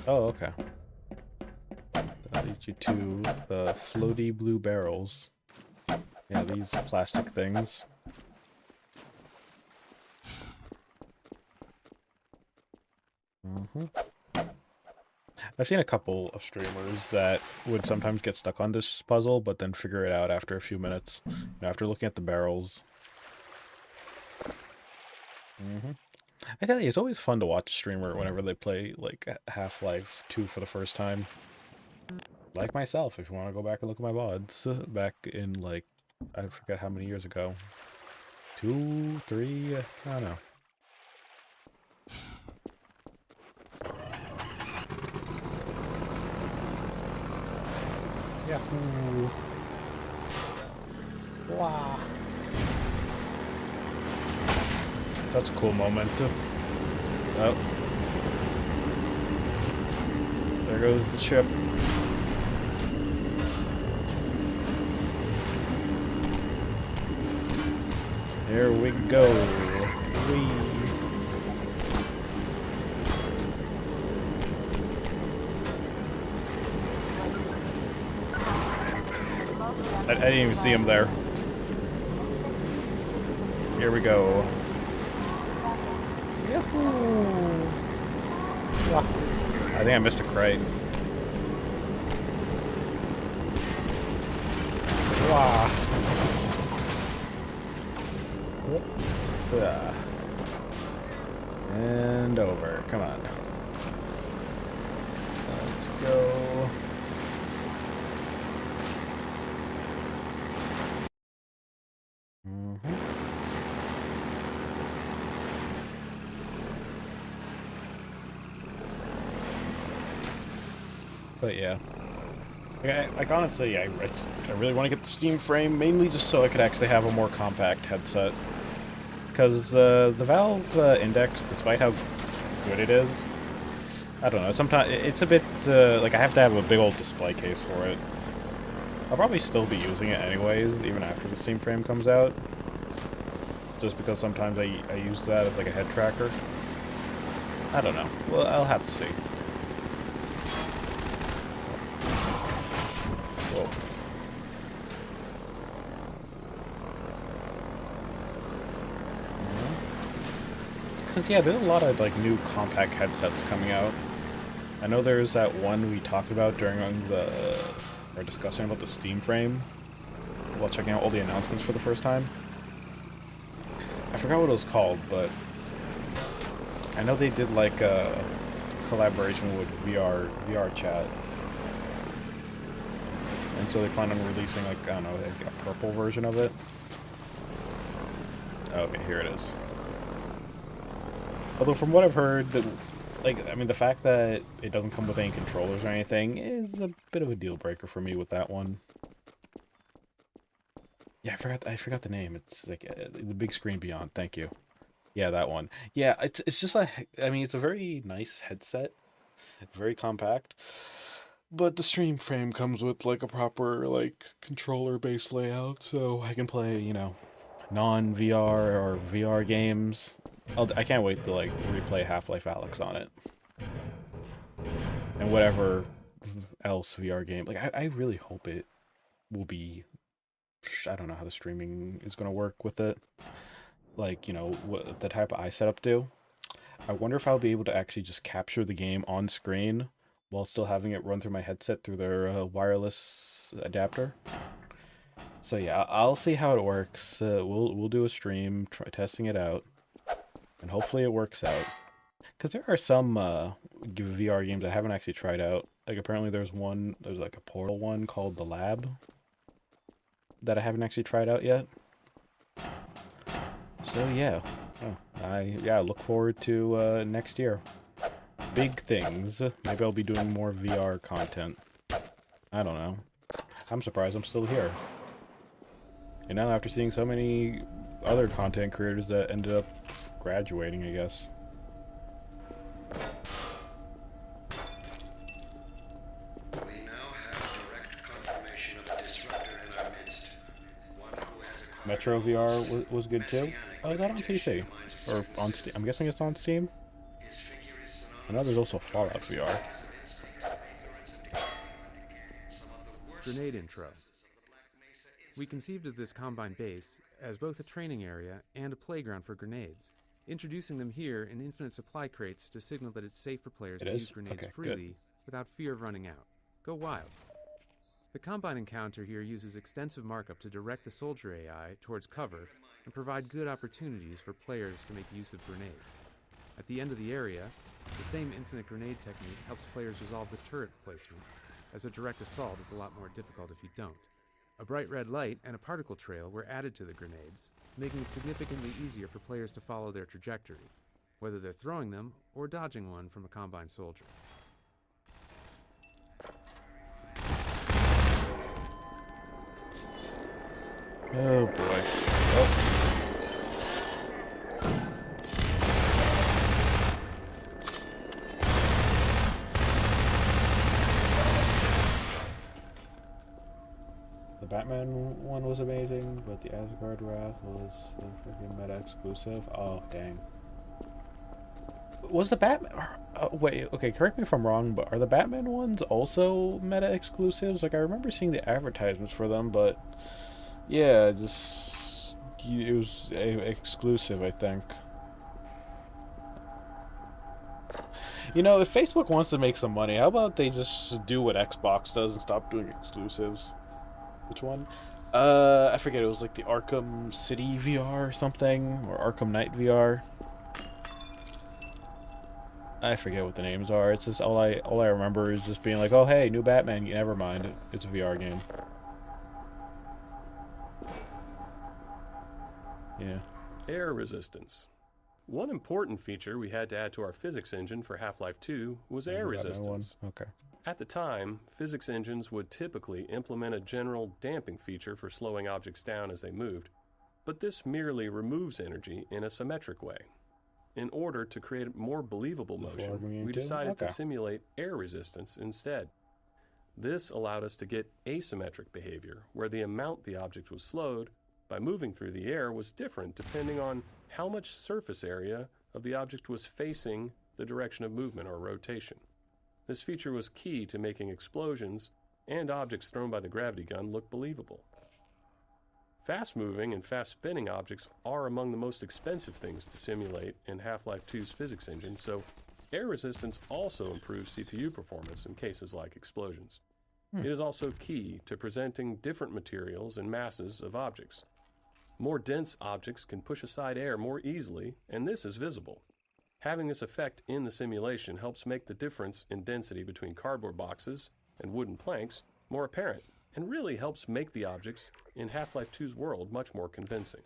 Oh, okay. That leads you to the floaty blue barrels. Yeah, these plastic things. I've seen a couple of streamers that would sometimes get stuck on this puzzle, but then figure it out after a few minutes, after looking at the barrels. I tell you, it's always fun to watch a streamer whenever they play like Half-Life 2 for the first time. Like myself, if you want to go back and look at my VODs, back in like, I forget how many years ago. 2, 3, I don't know. Yahoo! Wow! That's a cool moment. Oh. There goes the ship. Here we go. Whee. I didn't even see him there. Here we go. Yahoo! Wow. I think I missed a crate. Wow. And over. Come on. Let's go. But yeah. Like honestly, I really want to get the Steam frame, mainly just so I could actually have a more compact headset. Because the Valve Index, despite how good it is, I don't know, sometimes it's a bit, like I have to have a big old display case for it. I'll probably still be using it anyways, even after the Steam frame comes out. Just because sometimes I use that as like a head tracker. I don't know. Well, I'll have to see. Whoa. Because, yeah, there's a lot of, like, new compact headsets coming out. I know there's that one we talked about during our discussion about the Steam frame, while checking out all the announcements for the first time. I forgot what it was called, but I know they did, like, a collaboration with VR chat. And so they plan on releasing, like, I don't know, like a purple version of it. Okay, here it is. Although from what I've heard, like, I mean, the fact that it doesn't come with any controllers or anything is a bit of a deal breaker for me with that one. Yeah, I forgot the name. It's like the big screen beyond. Thank you. Yeah, that one. Yeah, it's just like, I mean, it's a very nice headset, very compact. But the stream frame comes with like a proper like controller based layout, so I can play, you know, non-VR or VR games. I can't wait to like replay Half-Life Alyx on it. And whatever else VR game. Like I really hope it will be, I don't know how the streaming is going to work with it. Like, you know, what the type I setup do. I wonder if I'll be able to actually just capture the game on screen while still having it run through my headset through their wireless adapter. So yeah, I'll see how it works. We'll do a stream testing it out, and hopefully it works out. Because there are some VR games I haven't actually tried out. Like apparently there's like a Portal one called The Lab that I haven't actually tried out yet. So yeah, I look forward to next year. Big things. Maybe I'll be doing more VR content. I don't know. I'm surprised I'm still here. You know, after seeing so many other content creators that ended up graduating, I guess. We now have direct confirmation of a disruptor in our midst. One who has Metro VR was good too. Oh, is that on PC? Or on Steam? I'm guessing it's on Steam? I know there's also Fallout VR. Grenade intro. We conceived of this Combine base as both a training area and a playground for grenades, introducing them here in infinite supply crates to signal that it's safe for players to use grenades freely without fear of running out. Go wild. The Combine encounter here uses extensive markup to direct the soldier AI towards cover and provide good opportunities for players to make use of grenades. At the end of the area, the same infinite grenade technique helps players resolve the turret placement, as a direct assault is a lot more difficult if you don't. A bright red light and a particle trail were added to the grenades, making it significantly easier for players to follow their trajectory, whether they're throwing them or dodging one from a Combine soldier. Oh boy. Oh. The Batman one was amazing, but the Asgard Wrath was the freaking meta exclusive. Oh, dang. Was the Batman... wait, okay, correct me if I'm wrong, but are the Batman ones also meta exclusives? Like, I remember seeing the advertisements for them, but... yeah, just... it was exclusive, I think. You know, if Facebook wants to make some money, how about they just do what Xbox does and stop doing exclusives? Which one? I forget. It was like the Arkham City VR or something, or Arkham Knight VR. I forget what the names are. It's just all I remember is just being like, oh hey, new Batman. Never mind, it's a VR game. Yeah. Air resistance. One important feature we had to add to our physics engine for Half-Life 2 was air resistance. Okay. At the time, physics engines would typically implement a general damping feature for slowing objects down as they moved, but this merely removes energy in a symmetric way. In order to create more believable motion, we decided to simulate air resistance instead. This allowed us to get asymmetric behavior, where the amount the object was slowed by moving through the air was different depending on how much surface area of the object was facing the direction of movement or rotation. This feature was key to making explosions and objects thrown by the gravity gun look believable. Fast-moving and fast-spinning objects are among the most expensive things to simulate in Half-Life 2's physics engine, so air resistance also improves CPU performance in cases like explosions. It is also key to presenting different materials and masses of objects. More dense objects can push aside air more easily, and this is visible. Having this effect in the simulation helps make the difference in density between cardboard boxes and wooden planks more apparent, and really helps make the objects in Half-Life 2's world much more convincing.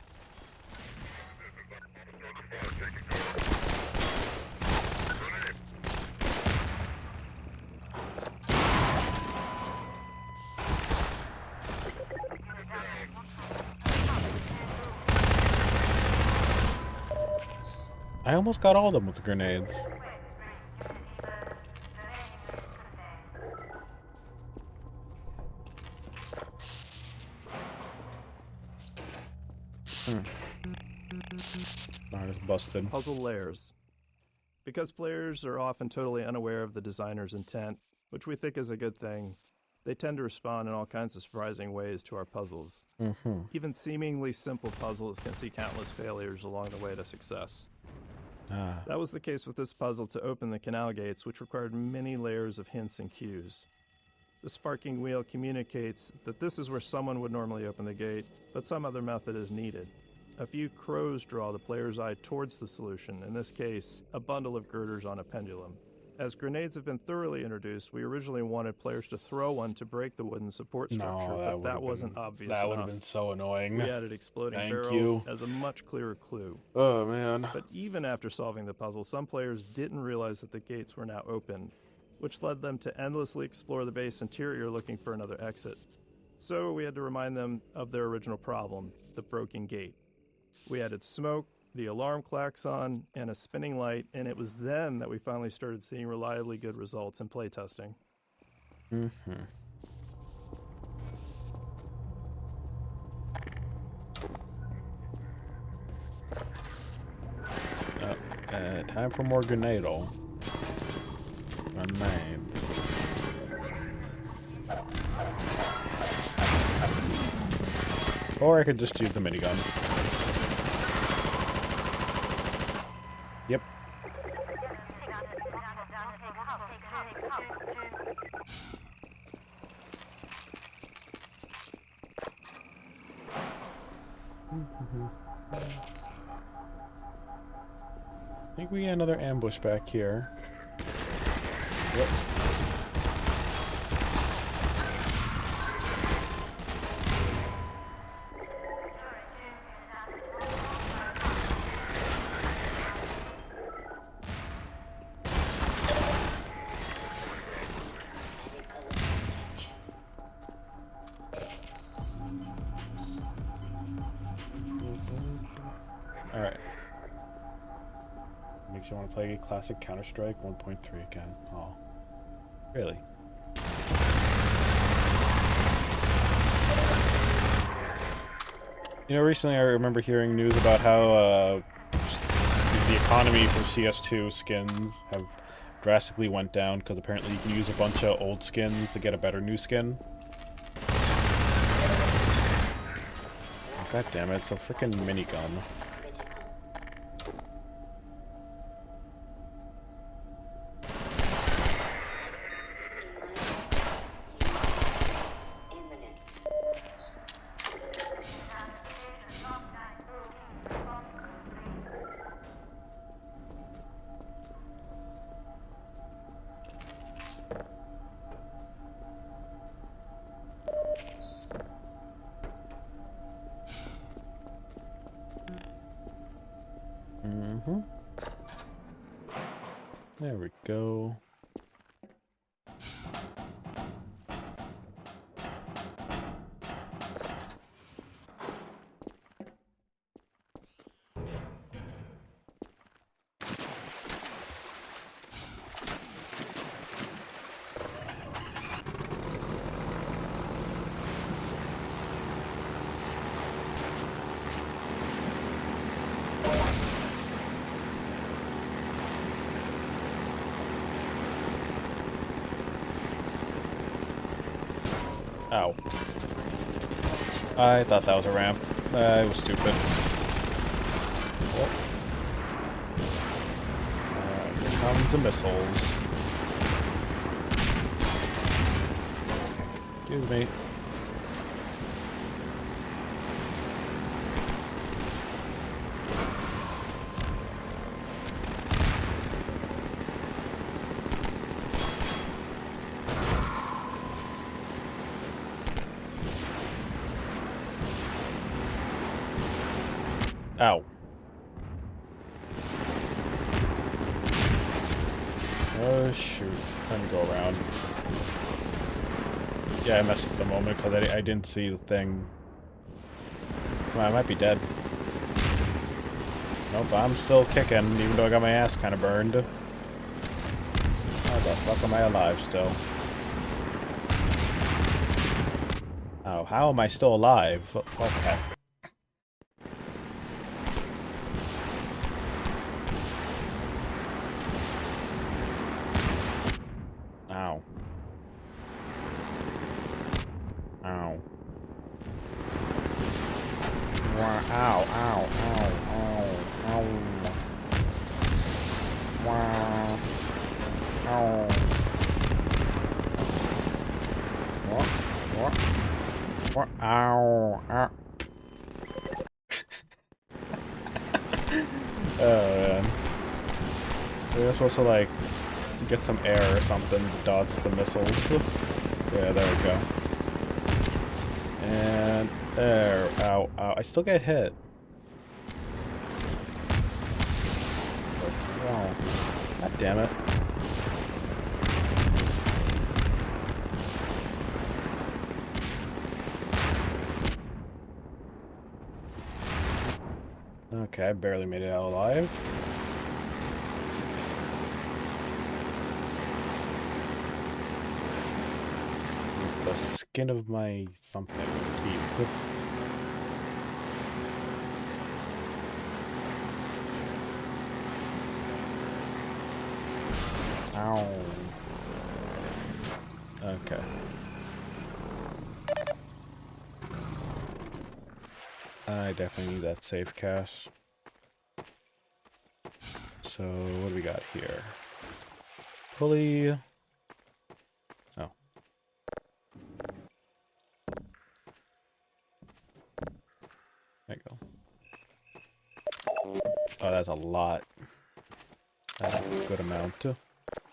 I almost got all of them with the grenades. Mine is busted. Puzzle layers. Because players are often totally unaware of the designer's intent, which we think is a good thing, they tend to respond in all kinds of surprising ways to our puzzles. Even seemingly simple puzzles can see countless failures along the way to success. That was the case with this puzzle to open the canal gates, which required many layers of hints and cues. The sparking wheel communicates that this is where someone would normally open the gate, but some other method is needed. A few crows draw the player's eye towards the solution, in this case, a bundle of girders on a pendulum. As grenades have been thoroughly introduced, we originally wanted players to throw one to break the wooden support structure, but that wasn't obvious enough. That would have been so annoying. We added exploding barrels as a much clearer clue. Oh, man. But even after solving the puzzle, some players didn't realize that the gates were now open, which led them to endlessly explore the base interior looking for another exit. So we had to remind them of their original problem, the broken gate. We added smoke, the alarm klaxon, and a spinning light, and it was then that we finally started seeing reliably good results in playtesting. Time for more grenadal. Grenades. Or I could just use the minigun. Yep. I think we got another ambush back here. Yep. Makes you want to play classic Counter-Strike 1.3 again. Oh, really? You know, recently I remember hearing news about how the economy for CS2 skins have drastically went down because apparently you can use a bunch of old skins to get a better new skin. Oh, God damn it, it's a freaking minigun. There we go. Ow. I thought that was a ramp. I was stupid. Oh. Here comes the missiles. Excuse me. Ow. Oh, shoot. Time to go around. Yeah, I messed up the moment because I didn't see the thing. Well, I might be dead. Nope, I'm still kicking, even though I got my ass kind of burned. How the fuck am I alive still? Oh, how am I still alive? Okay. Ow. Ow. Ow, ow, ow, ow, ow. Wow. Ow. What? Ow. Ow. Oh, man. We're supposed to, like, get some air or something to dodge the missiles. Yeah, there we go. And there. Ow, ow. I still get hit. Wow. God damn it. Okay, I barely made it out alive. With the skin of my something teeth. Ow. Okay. I definitely need that safe cache. So, what do we got here? Pulley. Oh. There you go. Oh, that's a lot. That's a good amount. Is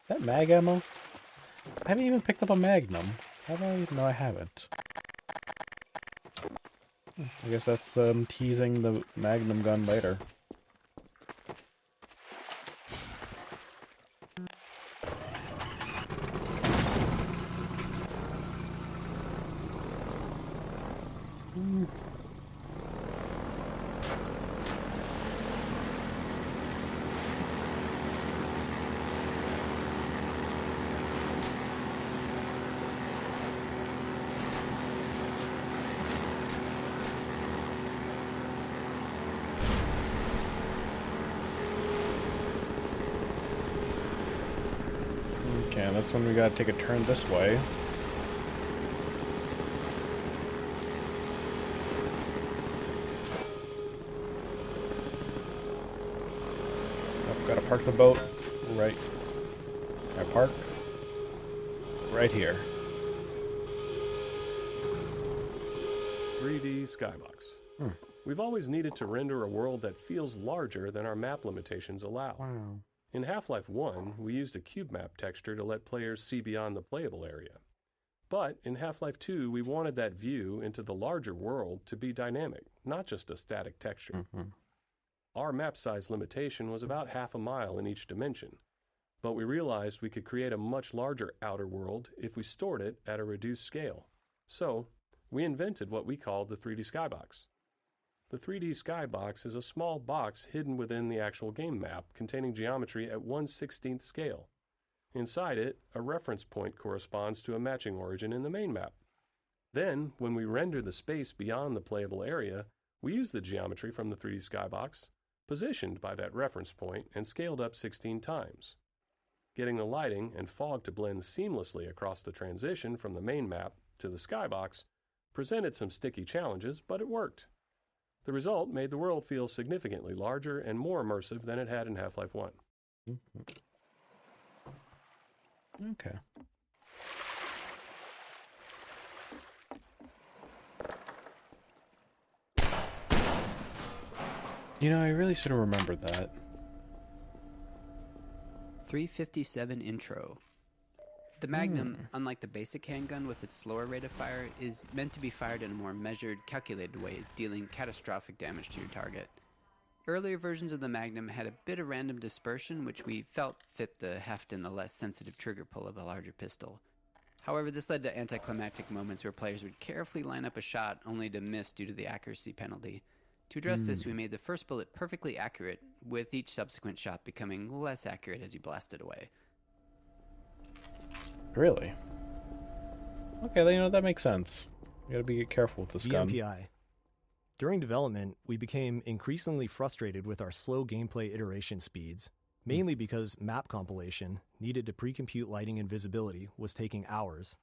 that mag ammo? I haven't even picked up a magnum. Have I? No, I haven't. I guess that's teasing the magnum gun later. Okay, that's when we gotta take a turn this way. I've gotta park the boat right. I park right here. 3D skybox. We've always needed to render a world that feels larger than our map limitations allow. Wow. In Half-Life 1, we used a cube map texture to let players see beyond the playable area. But in Half-Life 2, we wanted that view into the larger world to be dynamic, not just a static texture. Our map size limitation was about half a mile in each dimension, but we realized we could create a much larger outer world if we stored it at a reduced scale. So, we invented what we called the 3D skybox. The 3D skybox is a small box hidden within the actual game map containing geometry at 1/16th scale. Inside it, a reference point corresponds to a matching origin in the main map. Then, when we render the space beyond the playable area, we use the geometry from the 3D skybox, positioned by that reference point and scaled up 16 times. Getting the lighting and fog to blend seamlessly across the transition from the main map to the skybox presented some sticky challenges, but it worked. The result made the world feel significantly larger and more immersive than it had in Half-Life 1. Okay. You know, I really should have remembered that. 357 intro. The Magnum, unlike the basic handgun with its slower rate of fire, is meant to be fired in a more measured, calculated way, dealing catastrophic damage to your target. Earlier versions of the Magnum had a bit of random dispersion, which we felt fit the heft and the less sensitive trigger pull of a larger pistol. However, this led to anticlimactic moments where players would carefully line up a shot only to miss due to the accuracy penalty. To address this, we made the first bullet perfectly accurate, with each subsequent shot becoming less accurate as you blasted away. Really? Okay, you know, that makes sense. You gotta be careful with this gun. VMPI. During development, we became increasingly frustrated with our slow gameplay iteration speeds, mainly because map compilation, needed to pre-compute lighting and visibility, was taking hours.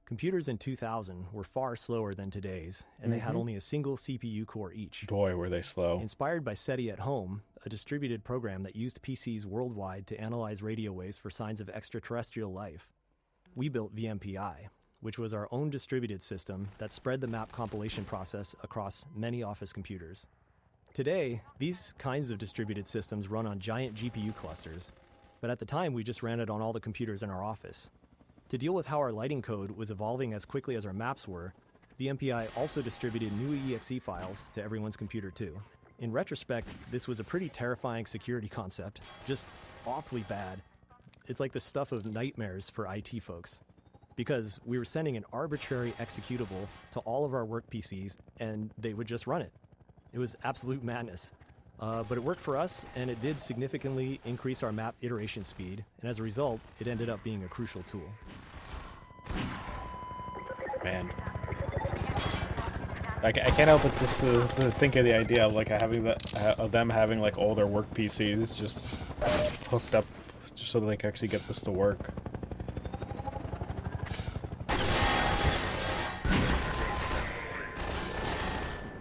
Computers in 2000 were far slower than today's, and they had only a single CPU core each. Boy, were they slow. Inspired by SETI at Home, a distributed program that used PCs worldwide to analyze radio waves for signs of extraterrestrial life, we built VMPI, which was our own distributed system that spread the map compilation process across many office computers. Today, these kinds of distributed systems run on giant GPU clusters, but at the time we just ran it on all the computers in our office. To deal with how our lighting code was evolving as quickly as our maps were, VMPI also distributed new exe files to everyone's computer too. In retrospect, this was a pretty terrifying security concept, just awfully bad. It's like the stuff of nightmares for IT folks, because we were sending an arbitrary executable to all of our work PCs and they would just run it. It was absolute madness. But it worked for us, and it did significantly increase our map iteration speed, and as a result, it ended up being a crucial tool. Man. I can't help but just think of the idea of like having of them having like all their work PCs just hooked up just so that they can actually get this to work.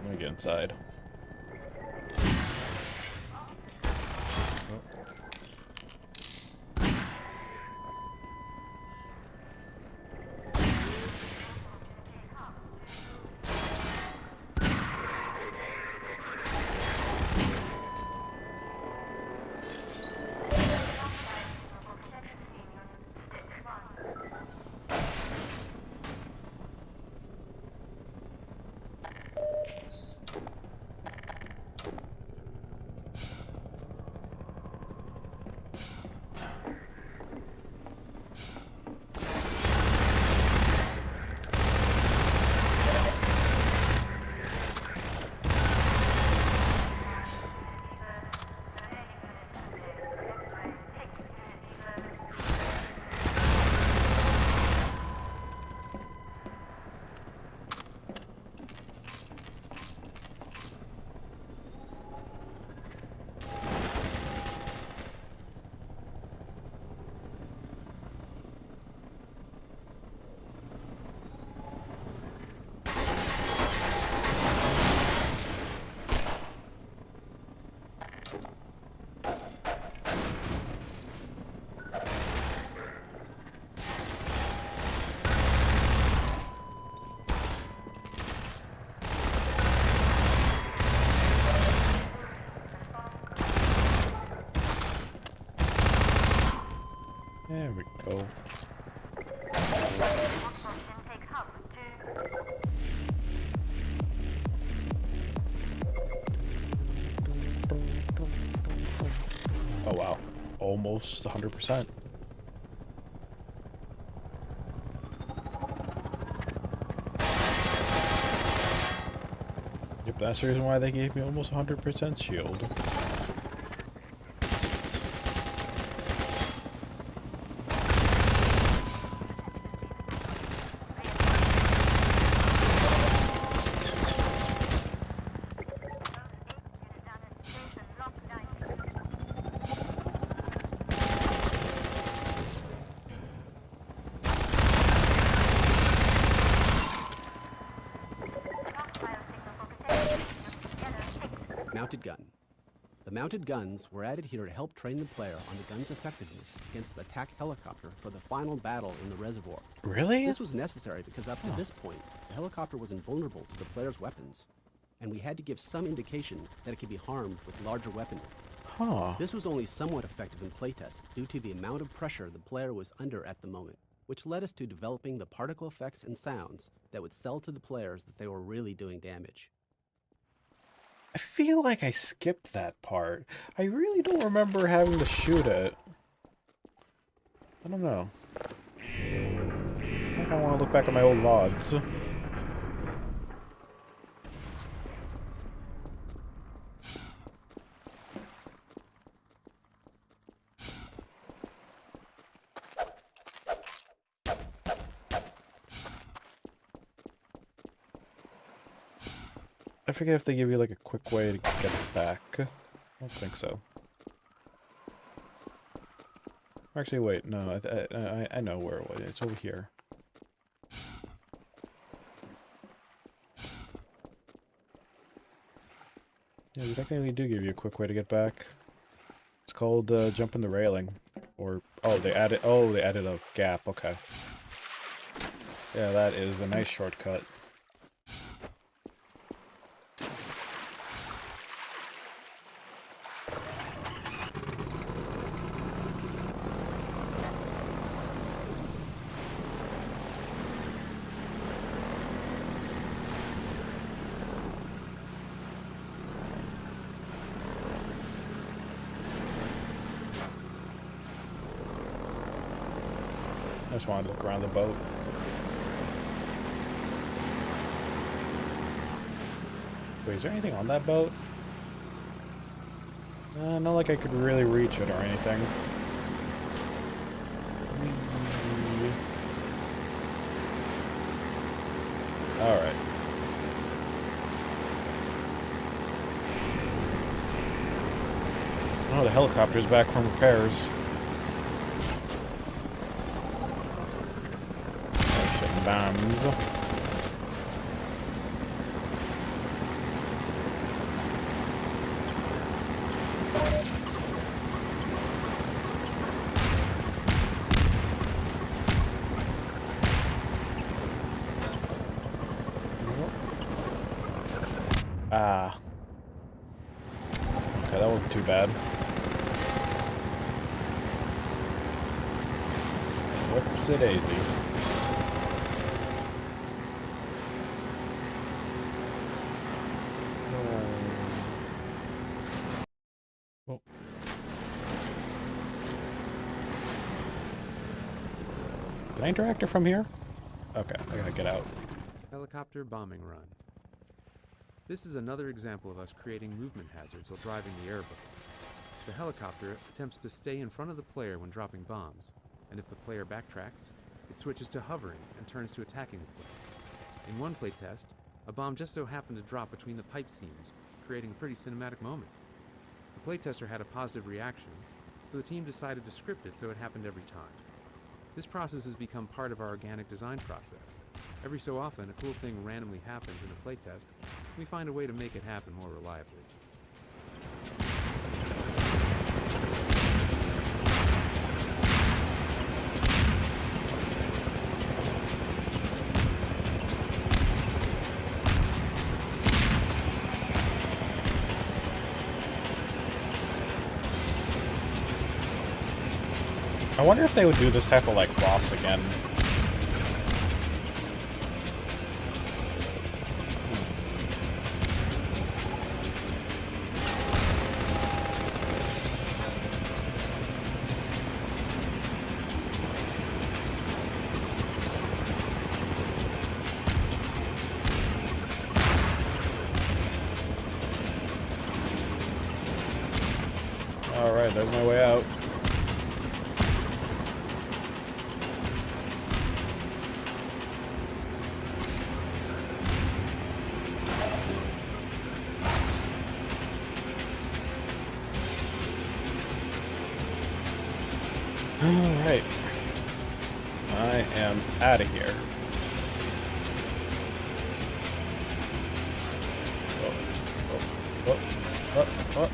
Let me get inside. we go. Oh wow, almost 100%. Yep, that's the reason why they gave me almost 100% shield. Mounted gun. The mounted guns were added here to help train the player on the gun's effectiveness against the attack helicopter for the final battle in the reservoir. Really? This was necessary because up to this point, the helicopter was invulnerable to the player's weapons, and we had to give some indication that it could be harmed with larger weaponry. This was only somewhat effective in playtest due to the amount of pressure the player was under at the moment, which led us to developing the particle effects and sounds that would sell to the players that they were really doing damage. I feel like I skipped that part. I really don't remember having to shoot it. I don't know. I think I want to look back at my old VODs. I forget if they give you like a quick way to get it back. I don't think so. Actually, wait, no, I know where it was. It's over here. Yeah, they technically do give you a quick way to get back. It's called jumping the railing, or they added a gap. Okay. Yeah, that is a nice shortcut. I just wanted to look around the boat. Wait, is there anything on that boat? Not like I could really reach it or anything. Alright. Oh, the helicopter's back from repairs. Bombs. Ah. Okay, that wasn't too bad. Whoopsie-daisy. Can I interact her from here? Okay, I gotta get out. Helicopter bombing run. This is another example of us creating movement hazards while driving the airboat. The helicopter attempts to stay in front of the player when dropping bombs, and if the player backtracks, it switches to hovering and turns to attacking the player. In one playtest, a bomb just so happened to drop between the pipe seams, creating a pretty cinematic moment. The playtester had a positive reaction, so the team decided to script it so it happened every time. This process has become part of our organic design process. Every so often, a cool thing randomly happens in a playtest, and we find a way to make it happen more reliably. I wonder if they would do this type of, like, boss again. Alright, there's my way out. Alright. I am out of here. Oh.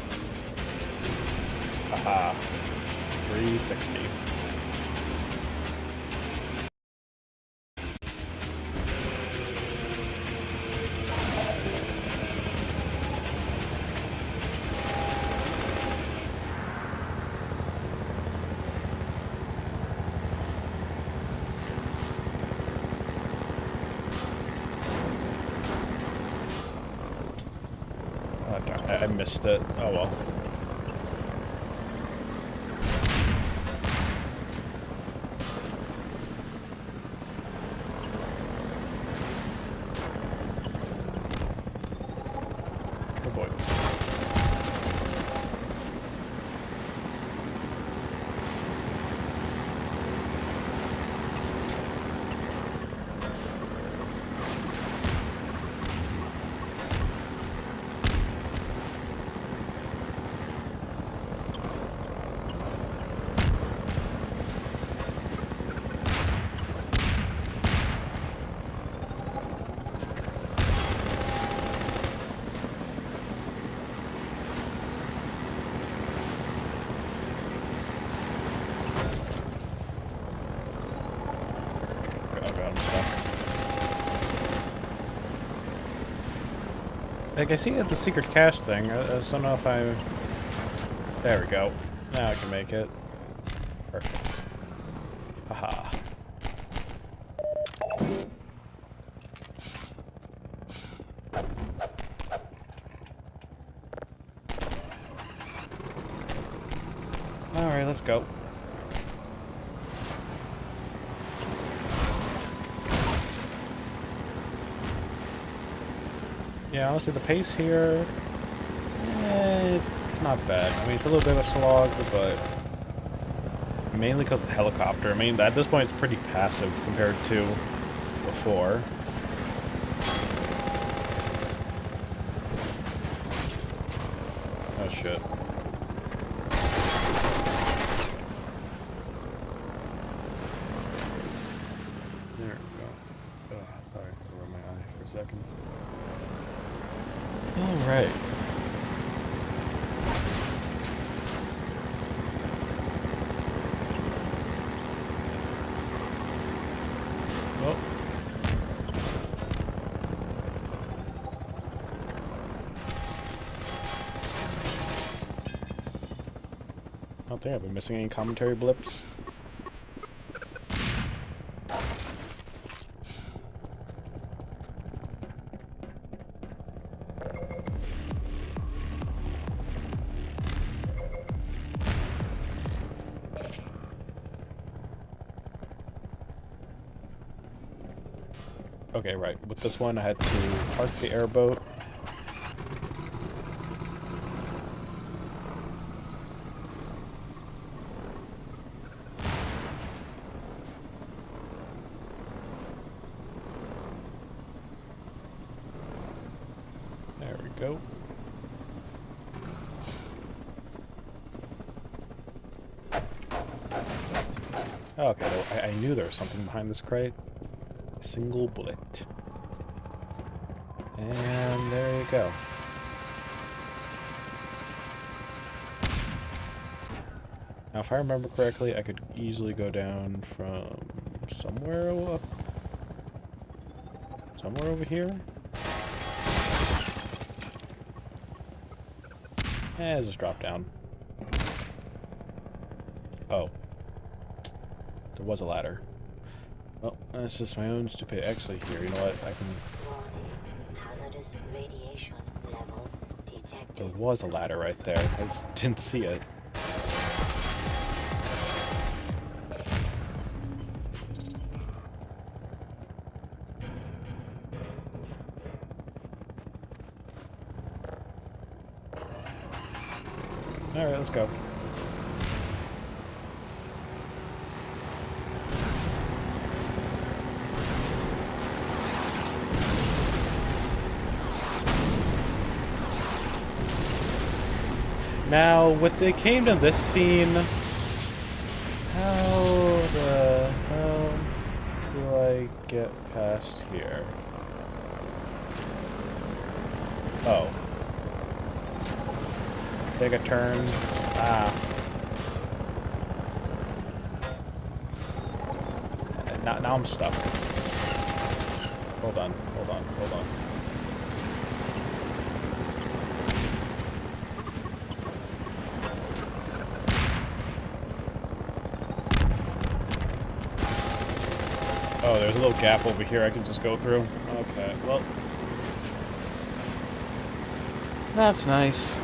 Haha. 360. Oh, darn, I missed it. Oh well. Like, I see that the secret cache thing. I just don't know if I... There we go. Now I can make it. Perfect. Haha. Alright, let's go. Yeah, honestly, the pace here, it's not bad. I mean, it's a little bit of a slog, but mainly because of the helicopter. I mean, at this point, it's pretty passive compared to before. Oh, shit. There we go. Oh, sorry, I rubbed my eye for a second. Alright. Oh. I don't think I've been missing any commentary blips. Okay, right. With this one, I had to park the airboat. There we go. Okay, I knew there was something behind this crate. Single bullet. And there you go. Now, if I remember correctly, I could easily go down from somewhere over here. And just drop down. Oh. There was a ladder. Well, that's just my own stupid. Actually, here, you know what? I can. Hazardous radiation levels detected. There was a ladder right there. I just didn't see it. All right, let's go. Now, when they came to this scene, how the hell do I get past here? Oh. Take a turn. Ah. Now I'm stuck. Hold on. Oh, there's a little gap over here I can just go through. Okay, well. That's nice.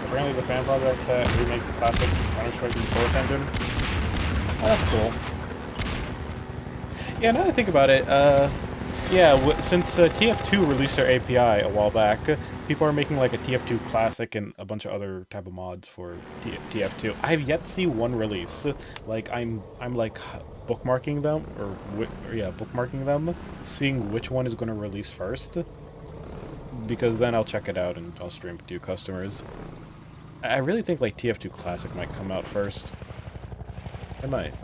Apparently the fan project that remakes the classic Counter-Strike and Source engine. Oh, that's cool. Yeah, now that I think about it, since TF2 released their API a while back, people are making like a TF2 Classic and a bunch of other type of mods for TF2. I have yet to see one release. Like I'm like bookmarking them, bookmarking them, seeing which one is going to release first, because then I'll check it out and I'll stream it to customers. I really think like TF2 Classic might come out first. It might.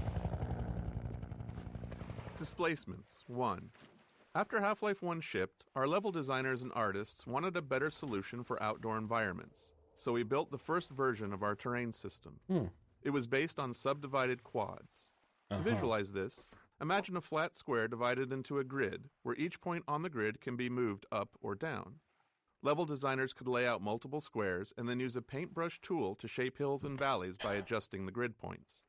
Displacements 1. After Half-Life 1 shipped, our level designers and artists wanted a better solution for outdoor environments, so we built the first version of our terrain system. It was based on subdivided quads. To visualize this, imagine a flat square divided into a grid, where each point on the grid can be moved up or down. Level designers could lay out multiple squares and then use a paintbrush tool to shape hills and valleys by adjusting the grid points.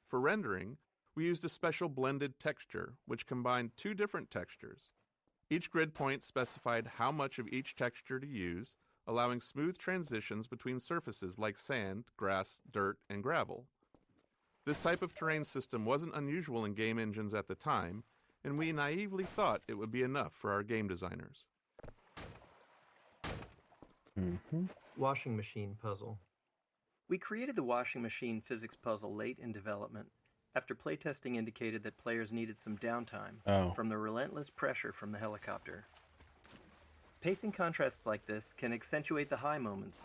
For rendering, we used a special blended texture, which combined two different textures. Each grid point specified how much of each texture to use, allowing smooth transitions between surfaces like sand, grass, dirt, and gravel. This type of terrain system wasn't unusual in game engines at the time, and we naively thought it would be enough for our game designers. Washing machine puzzle. We created the washing machine physics puzzle late in development, after playtesting indicated that players needed some downtime from the relentless pressure from the helicopter. Pacing contrasts like this can accentuate the high moments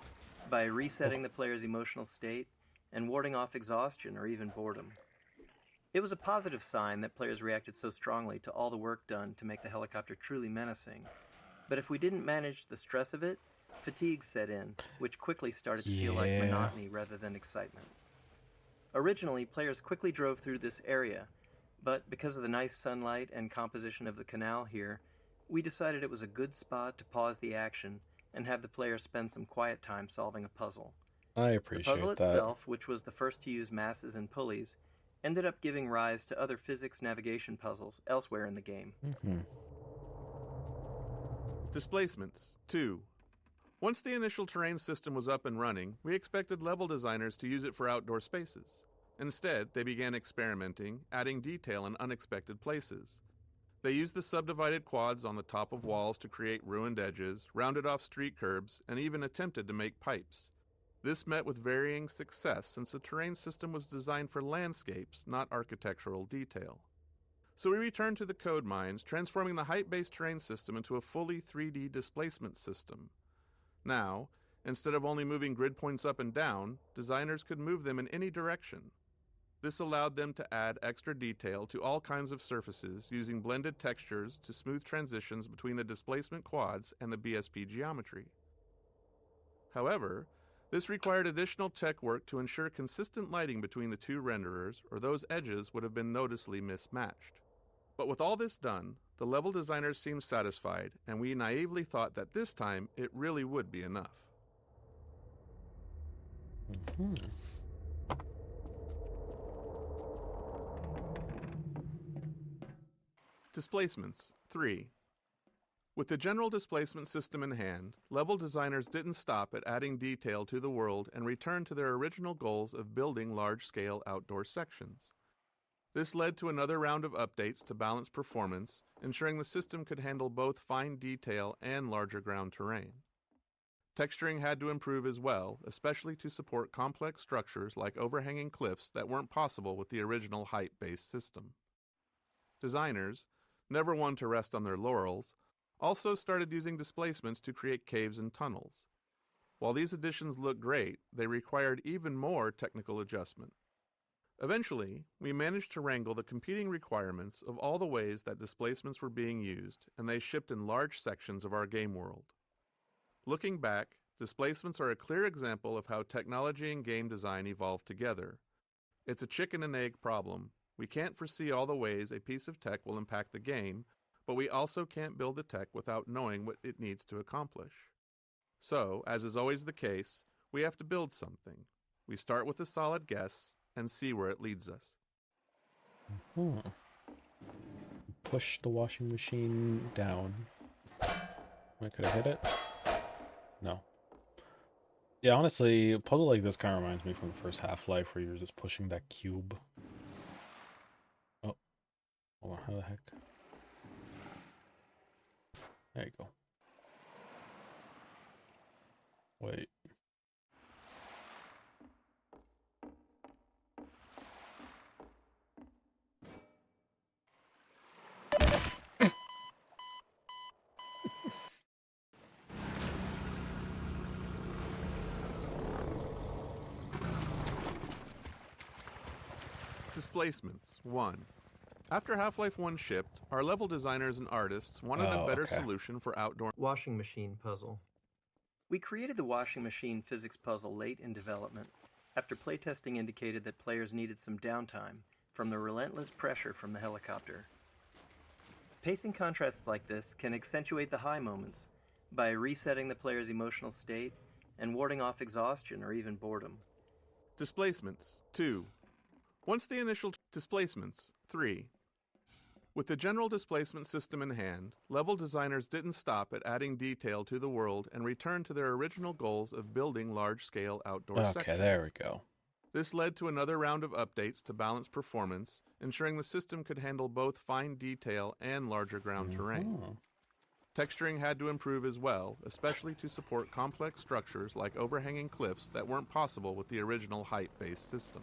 by resetting the player's emotional state and warding off exhaustion or even boredom. It was a positive sign that players reacted so strongly to all the work done to make the helicopter truly menacing. But if we didn't manage the stress of it, fatigue set in, which quickly started to feel like monotony rather than excitement. Originally, players quickly drove through this area, but because of the nice sunlight and composition of the canal here, we decided it was a good spot to pause the action and have the players spend some quiet time solving a puzzle. I appreciate that. The puzzle itself, which was the first to use masses and pulleys, ended up giving rise to other physics navigation puzzles elsewhere in the game. Displacements 2. Once the initial terrain system was up and running, we expected level designers to use it for outdoor spaces. Instead, they began experimenting, adding detail in unexpected places. They used the subdivided quads on the top of walls to create ruined edges, rounded off street curbs, and even attempted to make pipes. This met with varying success since the terrain system was designed for landscapes, not architectural detail. So we returned to the code mines, transforming the height-based terrain system into a fully 3D displacement system. Now, instead of only moving grid points up and down, designers could move them in any direction. This allowed them to add extra detail to all kinds of surfaces using blended textures to smooth transitions between the displacement quads and the BSP geometry. However, this required additional tech work to ensure consistent lighting between the two renderers, or those edges would have been noticeably mismatched. But with all this done, the level designers seemed satisfied, and we naively thought that this time it really would be enough. Displacements 3. With the general displacement system in hand, level designers didn't stop at adding detail to the world and returned to their original goals of building large-scale outdoor sections. This led to another round of updates to balance performance, ensuring the system could handle both fine detail and larger ground terrain. Texturing had to improve as well, especially to support complex structures like overhanging cliffs that weren't possible with the original height-based system. Designers, never one to rest on their laurels, also started using displacements to create caves and tunnels. While these additions looked great, they required even more technical adjustment. Eventually, we managed to wrangle the competing requirements of all the ways that displacements were being used, and they shipped in large sections of our game world. Looking back, displacements are a clear example of how technology and game design evolve together. It's a chicken and egg problem. We can't foresee all the ways a piece of tech will impact the game, but we also can't build the tech without knowing what it needs to accomplish. So, as is always the case, we have to build something. We start with a solid guess and see where it leads us. Push the washing machine down. Wait, could I hit it? No. Yeah, honestly, a puzzle like this kind of reminds me from the first Half-Life where you're just pushing that cube. Oh. Hold on, how the heck? There you go. Wait. Displacements 1. After Half-Life 1 shipped, our level designers and artists wanted a better solution for outdoor washing machine puzzle. We created the washing machine physics puzzle late in development, after playtesting indicated that players needed some downtime from the relentless pressure from the helicopter. Pacing contrasts like this can accentuate the high moments by resetting the player's emotional state and warding off exhaustion or even boredom. Displacements 2. Once the initial displacements 3. With the general displacement system in hand, level designers didn't stop at adding detail to the world and returned to their original goals of building large-scale outdoor sections. Okay, there we go. This led to another round of updates to balance performance, ensuring the system could handle both fine detail and larger ground terrain. Texturing had to improve as well, especially to support complex structures like overhanging cliffs that weren't possible with the original height-based system.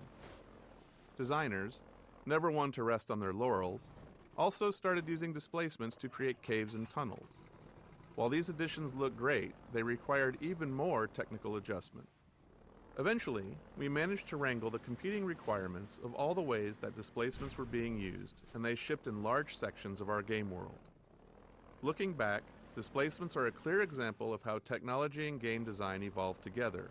Designers, never one to rest on their laurels, also started using displacements to create caves and tunnels. While these additions looked great, they required even more technical adjustment. Eventually, we managed to wrangle the competing requirements of all the ways that displacements were being used, and they shipped in large sections of our game world. Looking back, displacements are a clear example of how technology and game design evolve together.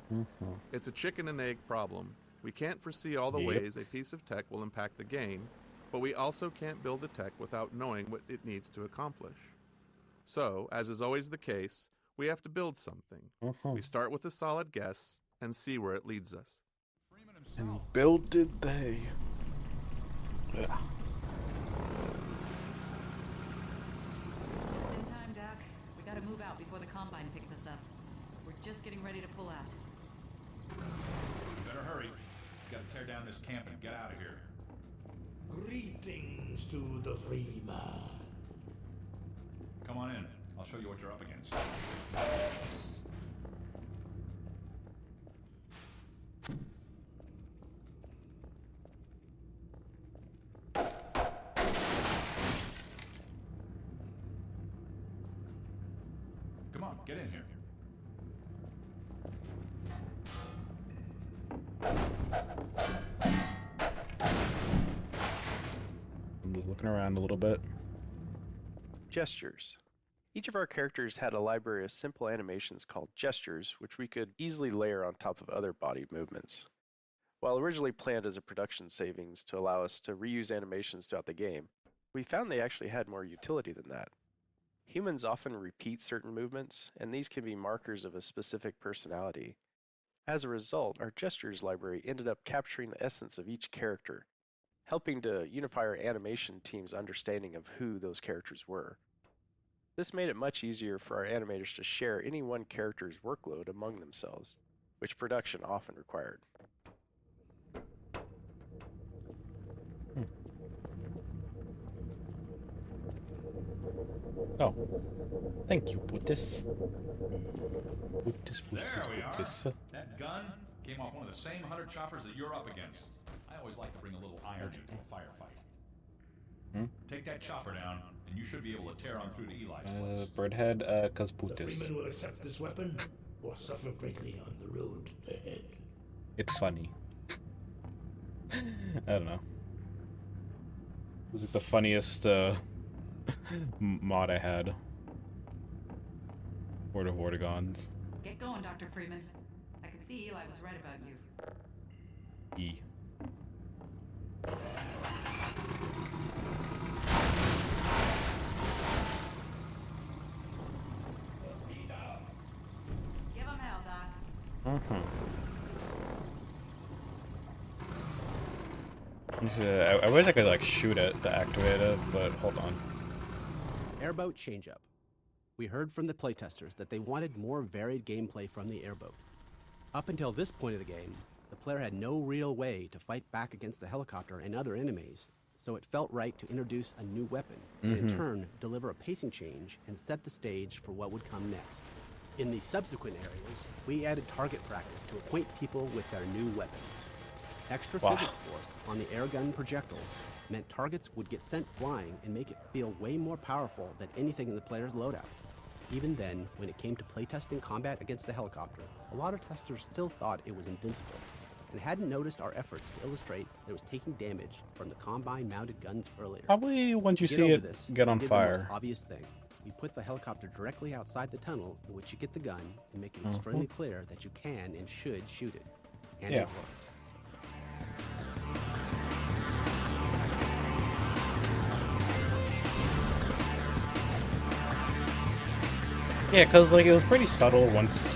It's a chicken and egg problem. We can't foresee all the ways a piece of tech will impact the game, but we also can't build the tech without knowing what it needs to accomplish. So, as is always the case, we have to build something. We start with a solid guess and see where it leads us. And build did they. Just in time, Doc. We gotta move out before the Combine picks us up. We're just getting ready to pull out. You better hurry. Gotta tear down this camp and get out of here. Greetings to the free man. Come on in. I'll show you what you're up against. Come on, get in here. I'm just looking around a little bit. Gestures. Each of our characters had a library of simple animations called gestures, which we could easily layer on top of other body movements. While originally planned as a production savings to allow us to reuse animations throughout the game, we found they actually had more utility than that. Humans often repeat certain movements, and these can be markers of a specific personality. As a result, our gestures library ended up capturing the essence of each character, helping to unify our animation team's understanding of who those characters were. This made it much easier for our animators to share any one character's workload among themselves, which production often required. Oh, thank you, Butis. There we are. That gun came off one of the same 100 choppers that you're up against. I always like to bring a little irony to a firefight. Take that chopper down, and you should be able to tear on through to Eli's place. Birdhead, cause The Butis. Freeman will accept this weapon or suffer greatly on the road ahead. It's funny. I don't know. It was like the funniest mod I had. Horde of Vortigons. Get going, Dr. Freeman. I can see Eli was right about you. E. Give him hell, Doc. I wish I could like shoot it to activate it, but hold on. Airboat changeup. We heard from the playtesters that they wanted more varied gameplay from the airboat. Up until this point of the game, the player had no real way to fight back against the helicopter and other enemies, so it felt right to introduce a new weapon, and in turn deliver a pacing change and set the stage for what would come next. In the subsequent areas, we added target practice to acquaint people with their new weapon. Extra physics force on the airgun projectiles meant targets would get sent flying and make it feel way more powerful than anything in the player's loadout. Even then, when it came to playtesting combat against the helicopter, a lot of testers still thought it was invincible, and hadn't noticed our efforts to illustrate that it was taking damage from the Combine-mounted guns earlier. Probably once you see it get on fire. The most obvious thing. You put the helicopter directly outside the tunnel in which you get the gun and make it extremely clear that you can and should shoot it. And it worked. Yeah, because like it was pretty subtle once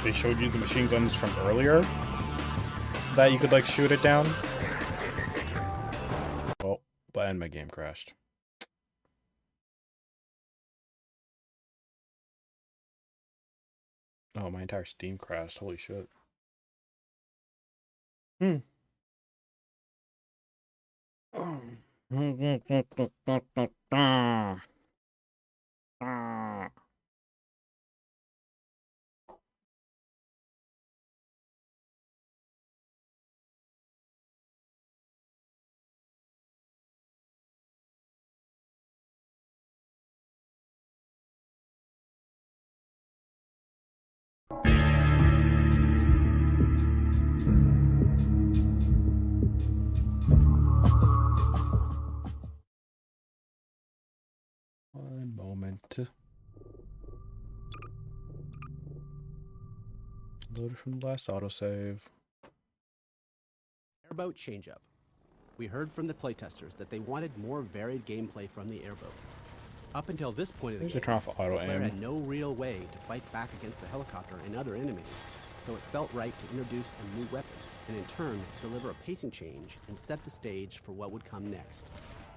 they showed you the machine guns from earlier that you could like shoot it down. Oh, and my game crashed. Oh, my entire Steam crashed. Holy shit. One moment. Loaded from the last autosave. Airboat changeup. We heard from the playtesters that they wanted more varied gameplay from the airboat. Up until this point of the game, turn off auto the player aim. had no real way to fight back against the helicopter and other enemies, so it felt right to introduce a new weapon, and in turn deliver a pacing change and set the stage for what would come next.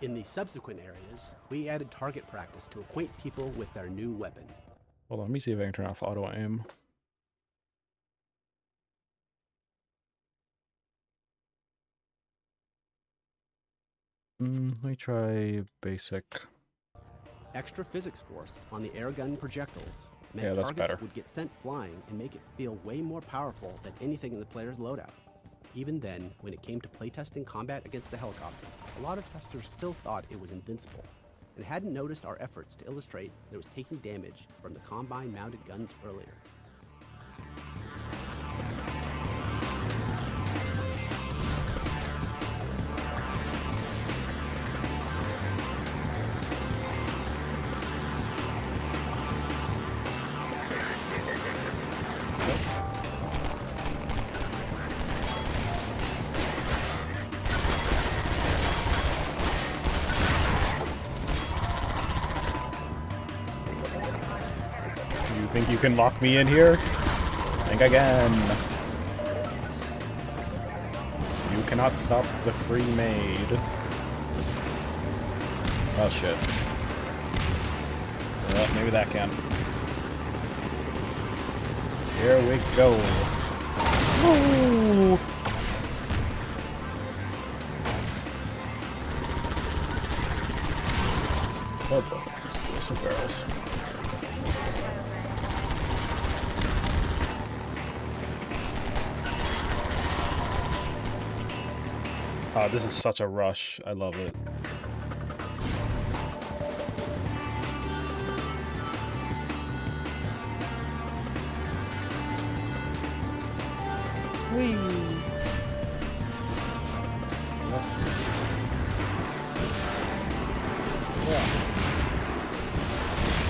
In the subsequent areas, we added target practice to acquaint people with their new weapon. Hold on, let me see if I can turn off auto aim. Let me try basic. Extra physics force on the airgun projectiles meant Yeah, that's targets better. would get sent flying and make it feel way more powerful than anything in the player's loadout. Even then, when it came to playtesting combat against the helicopter, a lot of testers still thought it was invincible, and hadn't noticed our efforts to illustrate that it was taking damage from the Combine-mounted guns earlier. You think you can lock me in here? I think I can. cannot stop the free Maid. Oh shit. Well, maybe that can. Here we go. Woo! Oh boy, explosive barrels. Oh, this is such a rush. I love it. Whee!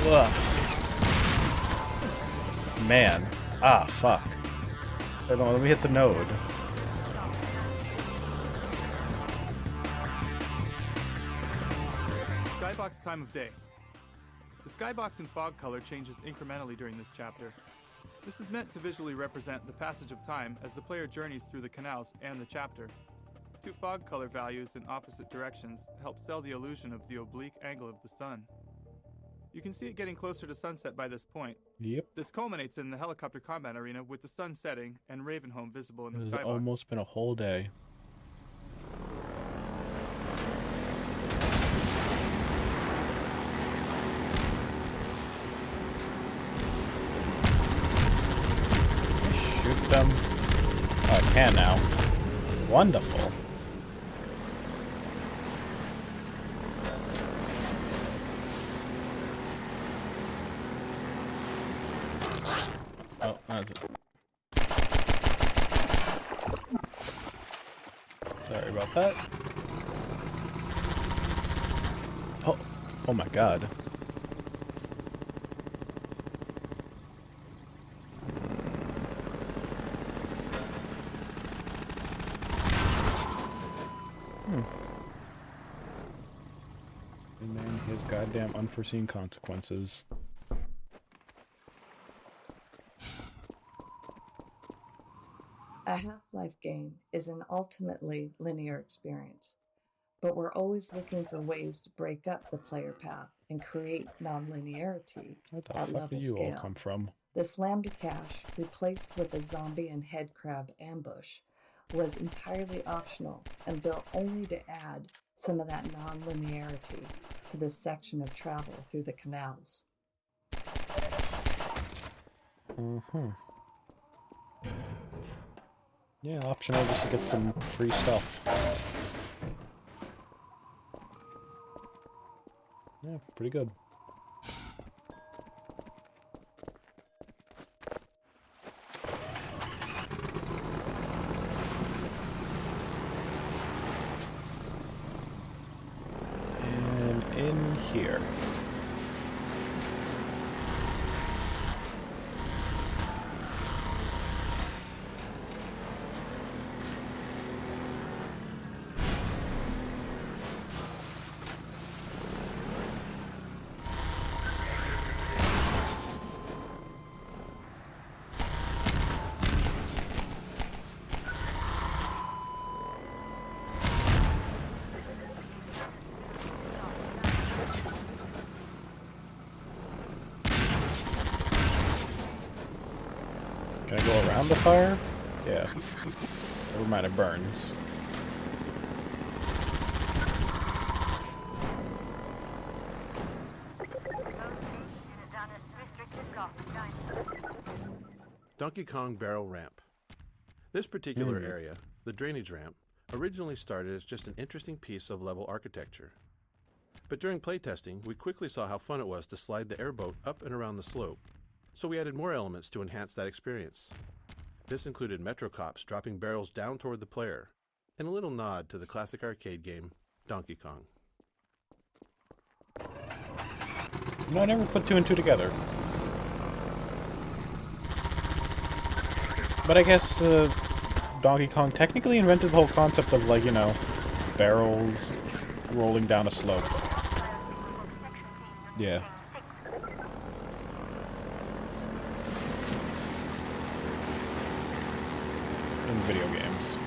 Ugh. Man. Ah, fuck. Hold on, let me hit the node. Skybox time of day. The skybox in fog color changes incrementally during this chapter. This is meant to visually represent the passage of time as the player journeys through the canals and the chapter. Two fog color values in opposite directions help sell the illusion of the oblique angle of the sun. You can see it getting closer to sunset by this point. Yep. This culminates in the helicopter combat arena with the sun setting and Ravenholm visible in the This skybox. has almost been a whole day. Shoot them. Oh, I can now. Wonderful. Oh, that's it. Sorry about that. Oh, oh my god. And then his goddamn unforeseen consequences. A Half-Life game is an ultimately linear experience, but we're always looking for ways to break up the player path and create non-linearity Where the at fuck level did you scale. all come from? This lambda cache, replaced with a zombie and headcrab ambush, was entirely optional and built only to add some of that non-linearity to this section of travel through the canals. Mm-hmm. Yeah, optional just to get some free stuff. Yeah, pretty good. And in here. Can I go around the fire? Yeah. Never mind, it burns. Donkey Kong Barrel Ramp. This particular area, the drainage ramp, originally started as just an interesting piece of level architecture. But during playtesting, we quickly saw how fun it was to slide the airboat up and around the slope, so we added more elements to enhance that experience. This included Metro Cops dropping barrels down toward the player, and a little nod to the classic arcade game, Donkey Kong. No, I never put two and two together. But I guess Donkey Kong technically invented the whole concept of, like, you know, barrels rolling down a slope. Yeah. In video games.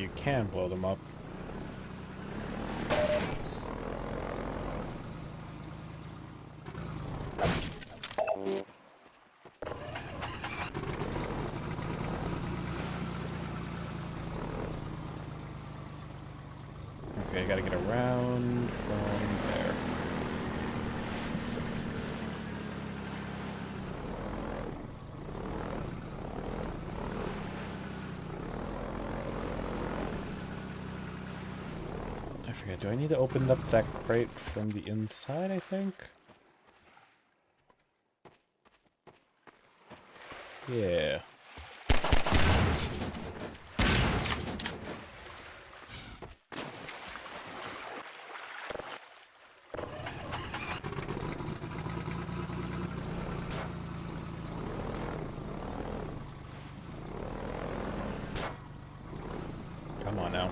you can blow them up. Okay, gotta get around from there. I forget, do I need to open up that crate from the inside, I think? Yeah. Come on now.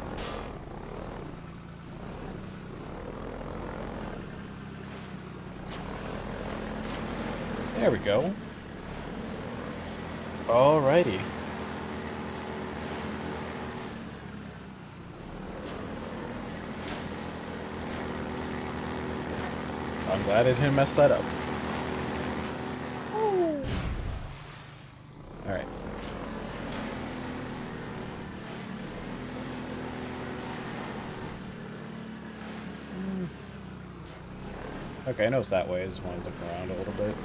There we go. Alrighty. I'm glad I didn't mess that up. Alright. Okay, I know it's that way. I just want to look around a little bit.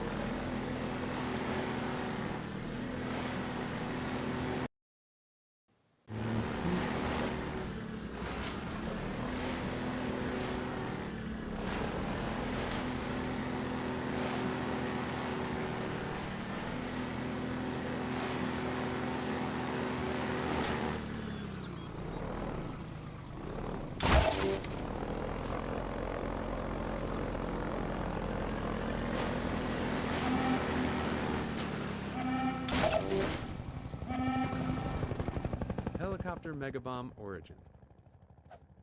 Helicopter Megabomb Origin.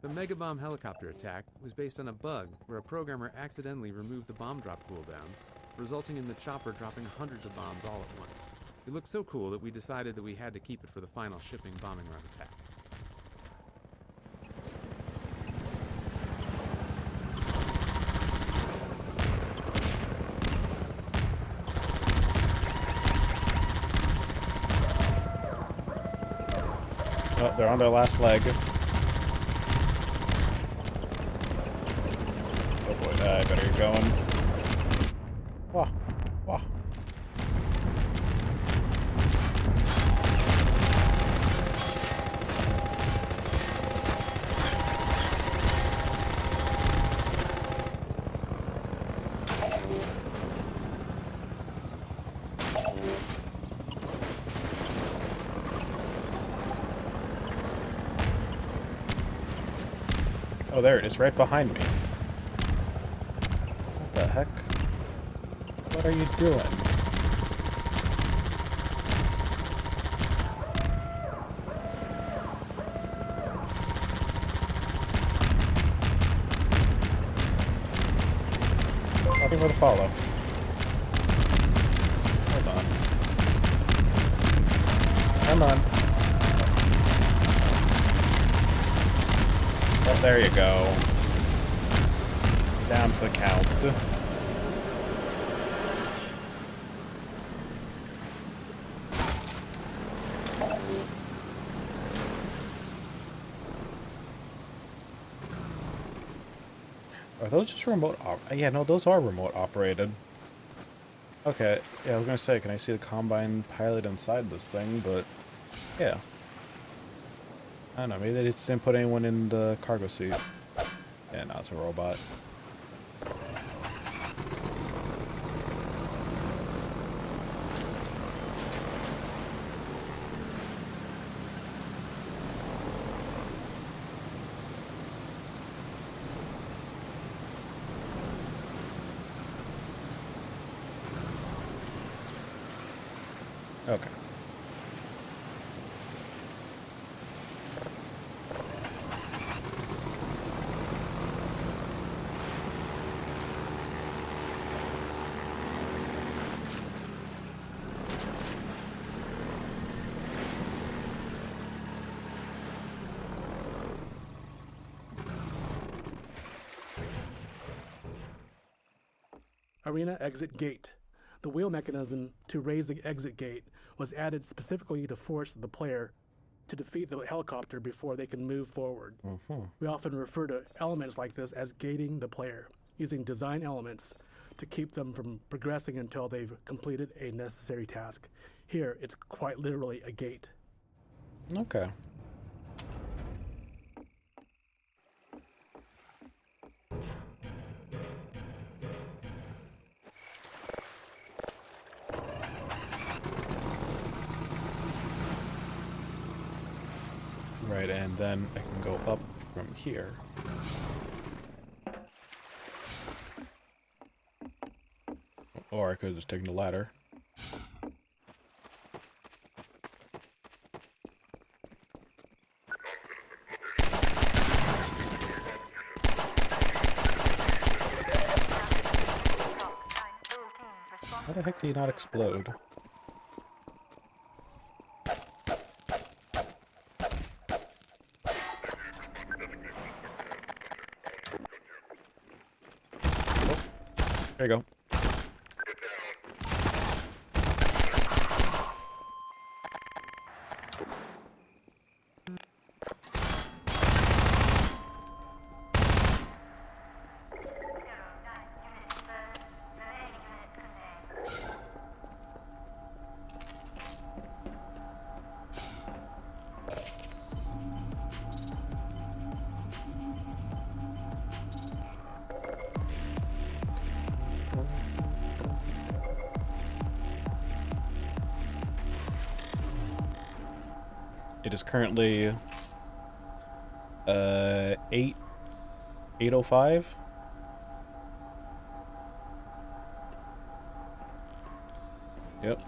The Megabomb helicopter attack was based on a bug where a programmer accidentally removed the bomb drop cooldown, resulting in the chopper dropping hundreds of bombs all at once. It looked so cool that we decided that we had to keep it for the final shipping bombing run attack. Oh, they're on their last leg. Oh boy, I better get going. Wah, wah. Oh, there it is, right behind me. What the heck? What are you doing? Nothing for the follow. Hold on. Come on. Oh, there you go. Down to the count. Are those just remote yeah, no, those are remote operated. Okay, yeah, I was gonna say, can I see the Combine pilot inside this thing, but yeah. I don't know, maybe they just didn't put anyone in the cargo seat. Yeah, no, it's a robot. Okay. Arena Exit Gate. The wheel mechanism to raise the exit gate was added specifically to force the player to defeat the helicopter before they can move forward. We often refer to elements like this as gating the player, using design elements to keep them from progressing until they've completed a necessary task. Here, it's quite literally a gate. Okay. Right, and then I can go up from here. Or I could have just taken the ladder. How the heck do you not explode? There you go. It is currently 8:05. Yep.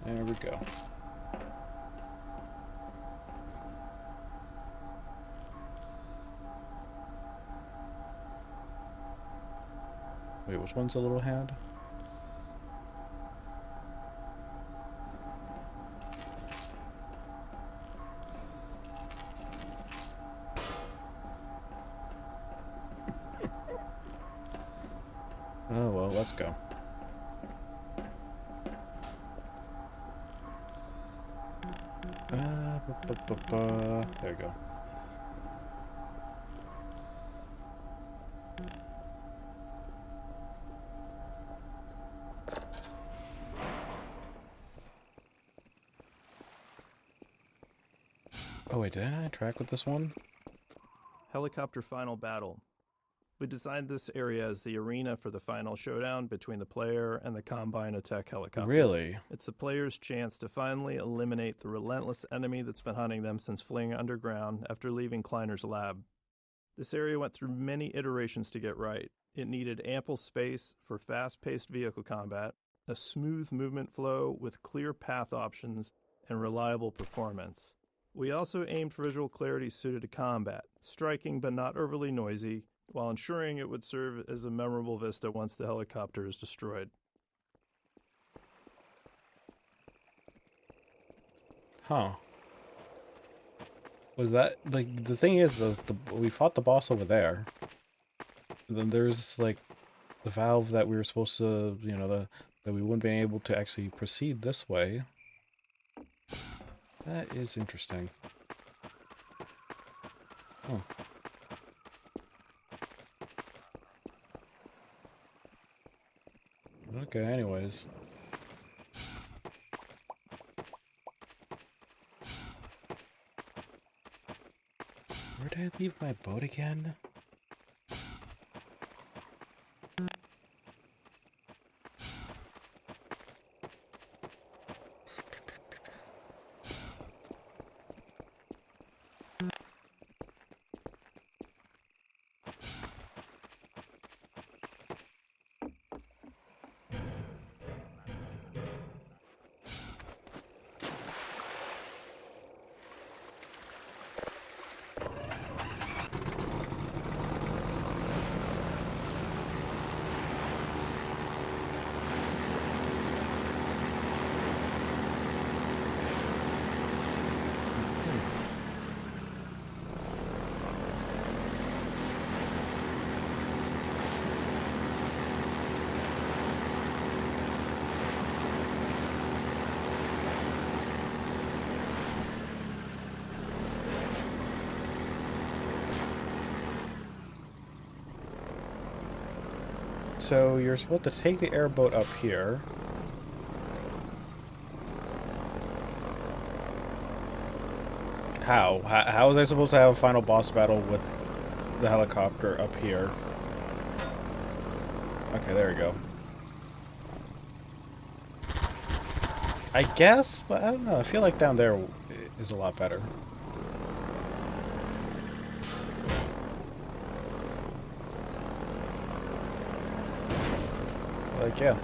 There we go. Wait, which one's a little hand? Oh, well, let's go. There we go. Oh wait, did I not interact with this one? Helicopter Final Battle. We designed this area as the arena for the final showdown between the player and the Combine attack helicopter. Really? It's the player's chance to finally eliminate the relentless enemy that's been hunting them since fleeing underground after leaving Kleiner's lab. This area went through many iterations to get right. It needed ample space for fast-paced vehicle combat, a smooth movement flow with clear path options, and reliable performance. We also aimed for visual clarity suited to combat, striking but not overly noisy, while ensuring it would serve as a memorable vista once the helicopter is destroyed. Huh. Was that, like, the thing is, we fought the boss over there. And then there's, like, the valve that we were supposed to, you know, that we wouldn't be able to actually proceed this way. That is interesting. Huh. Okay, anyways. Where did I leave my boat again? so you're supposed to take the airboat up here. How? How was I supposed to have a final boss battle with the helicopter up here? Okay, there we go. I guess, but I don't know. I feel like down there is a lot better. Like, yeah.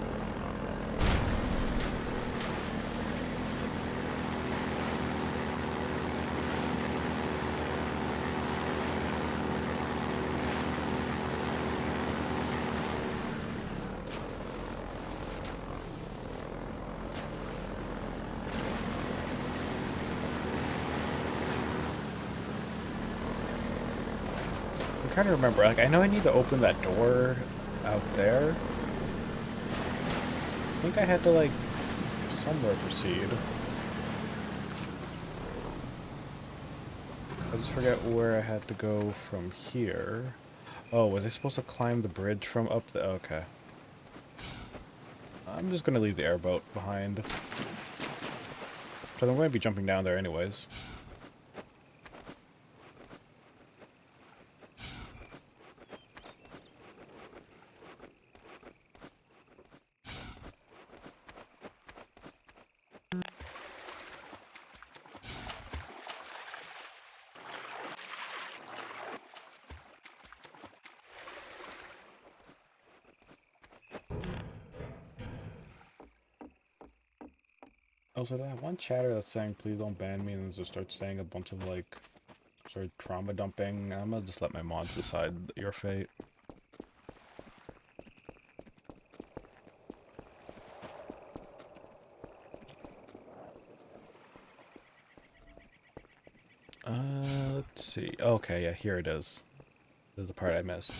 I'm trying to remember. Like, I know I need to open that door out there. I think I had to, like, somewhere proceed. I just forget where I had to go from here. Oh, was I supposed to climb the bridge from up the... Okay. I'm just gonna leave the airboat behind. Because I'm going to be jumping down there anyways. Also, I have one chatter that's saying, please don't ban me, and then just starts saying a bunch of, like, sort of trauma dumping. I'm gonna just let my mods decide your fate. Let's see. Okay, yeah, here it is. There's the part I missed.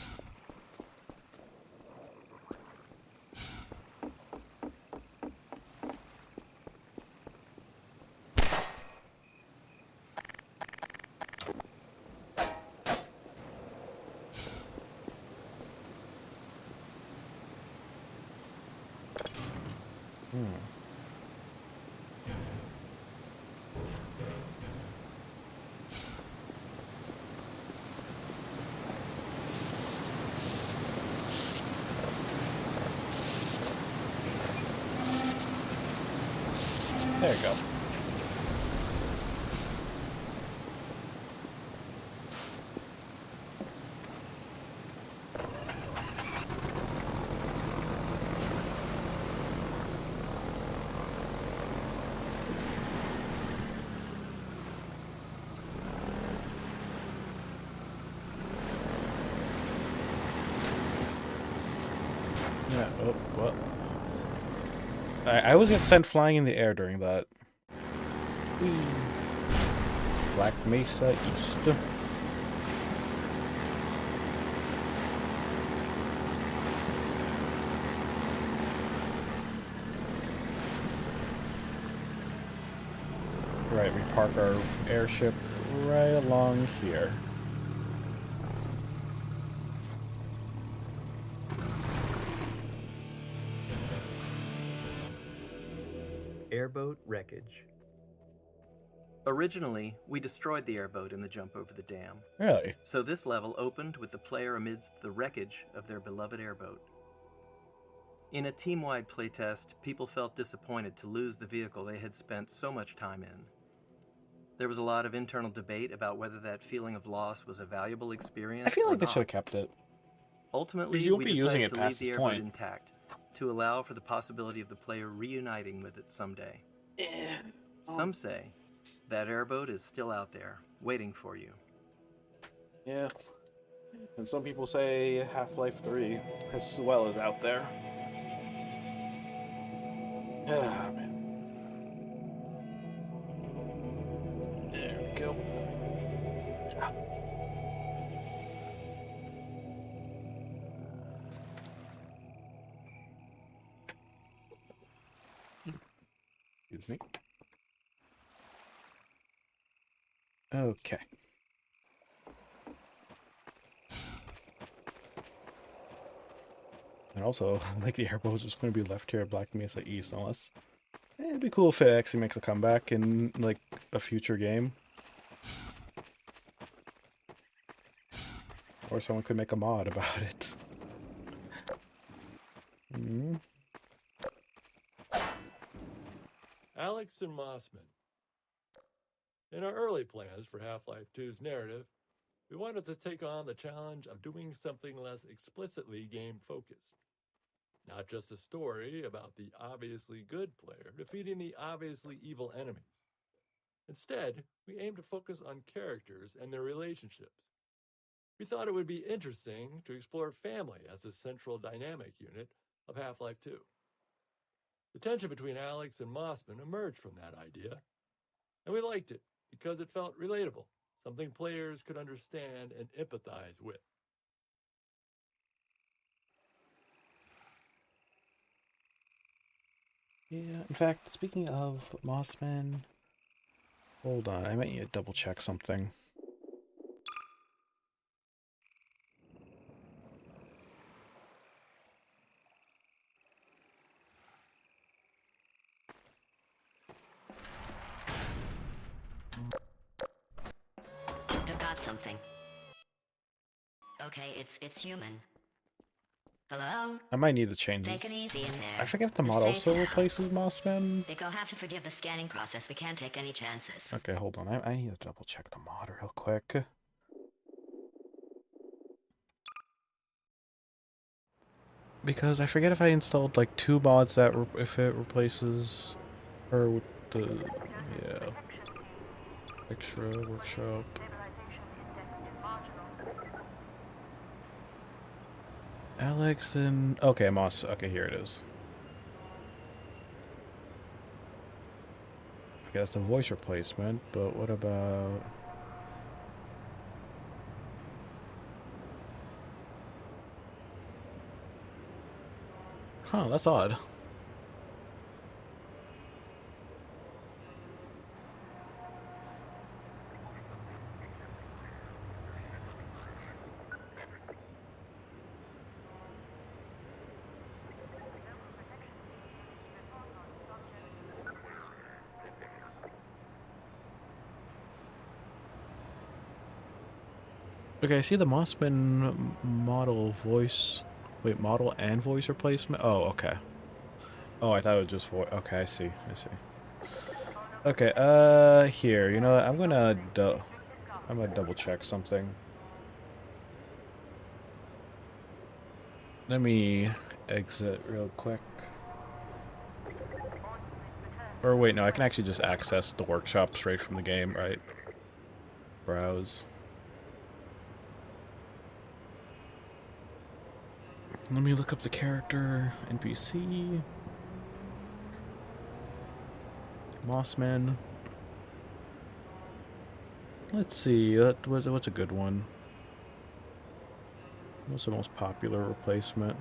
There you go. Yeah, oh, what? I was get sent flying in the air during that. Whee. Black Mesa East. Right, we park our airship right along here. Airboat wreckage. Originally, we destroyed the airboat in the jump over the dam. Really? So this level opened with the player amidst the wreckage of their beloved airboat. In a team-wide playtest, people felt disappointed to lose the vehicle they had spent so much time in. There was a lot of internal debate about whether that feeling of loss was a valuable experience. I feel like or they not. should have kept it. Ultimately, You won't we be decided using it to leave past the this airboat point. intact to allow for the possibility of the player reuniting with it someday. Some say that airboat is still out there, waiting for you. Yeah. And some people say Half-Life 3 as well is out there. Ah, man. There we go. Excuse me. Okay. And also, like, the airboat is just going to be left here at Black Mesa East, unless... it'd be cool if it actually makes a comeback in, like, a future game. Or someone could make a mod about it. Alex and Mossman. In our early plans for Half-Life 2's narrative, we wanted to take on the challenge of doing something less explicitly game-focused. Not just a story about the obviously good player defeating the obviously evil enemies. Instead, we aimed to focus on characters and their relationships. We thought it would be interesting to explore family as a central dynamic unit of Half-Life 2. The tension between Alex and Mossman emerged from that idea, and we liked it because it felt relatable, something players could understand and empathize with. Yeah, in fact, speaking of Mossman... Hold on, I might need to double check something. I've got something. Okay, it's human. Hello? I might need to change this. Take it easy in there. I forget if the We're mod safe also now. replaces Mossman. Think I'll have to forgive the scanning process. We can't take any chances. Okay, hold on. I need to double check the mod real quick. Because I forget if I installed like 2 mods that if it replaces her with the yeah extra workshop. Alex and okay, Moss. Okay, here it is. Okay, that's a voice replacement, but what about? Huh, that's odd. Okay, I see the Mossman model voice. Wait, model and voice replacement? Oh, okay. Oh, I thought it was just voice. Okay, I see. I see. Okay, here. You know what? I'm gonna double check something. Let me exit real quick. Or wait, no, I can actually just access the workshop straight from the game, right? Browse. Let me look up the character, NPC. Mossman. Let's see, what's a good one? What's the most popular replacement?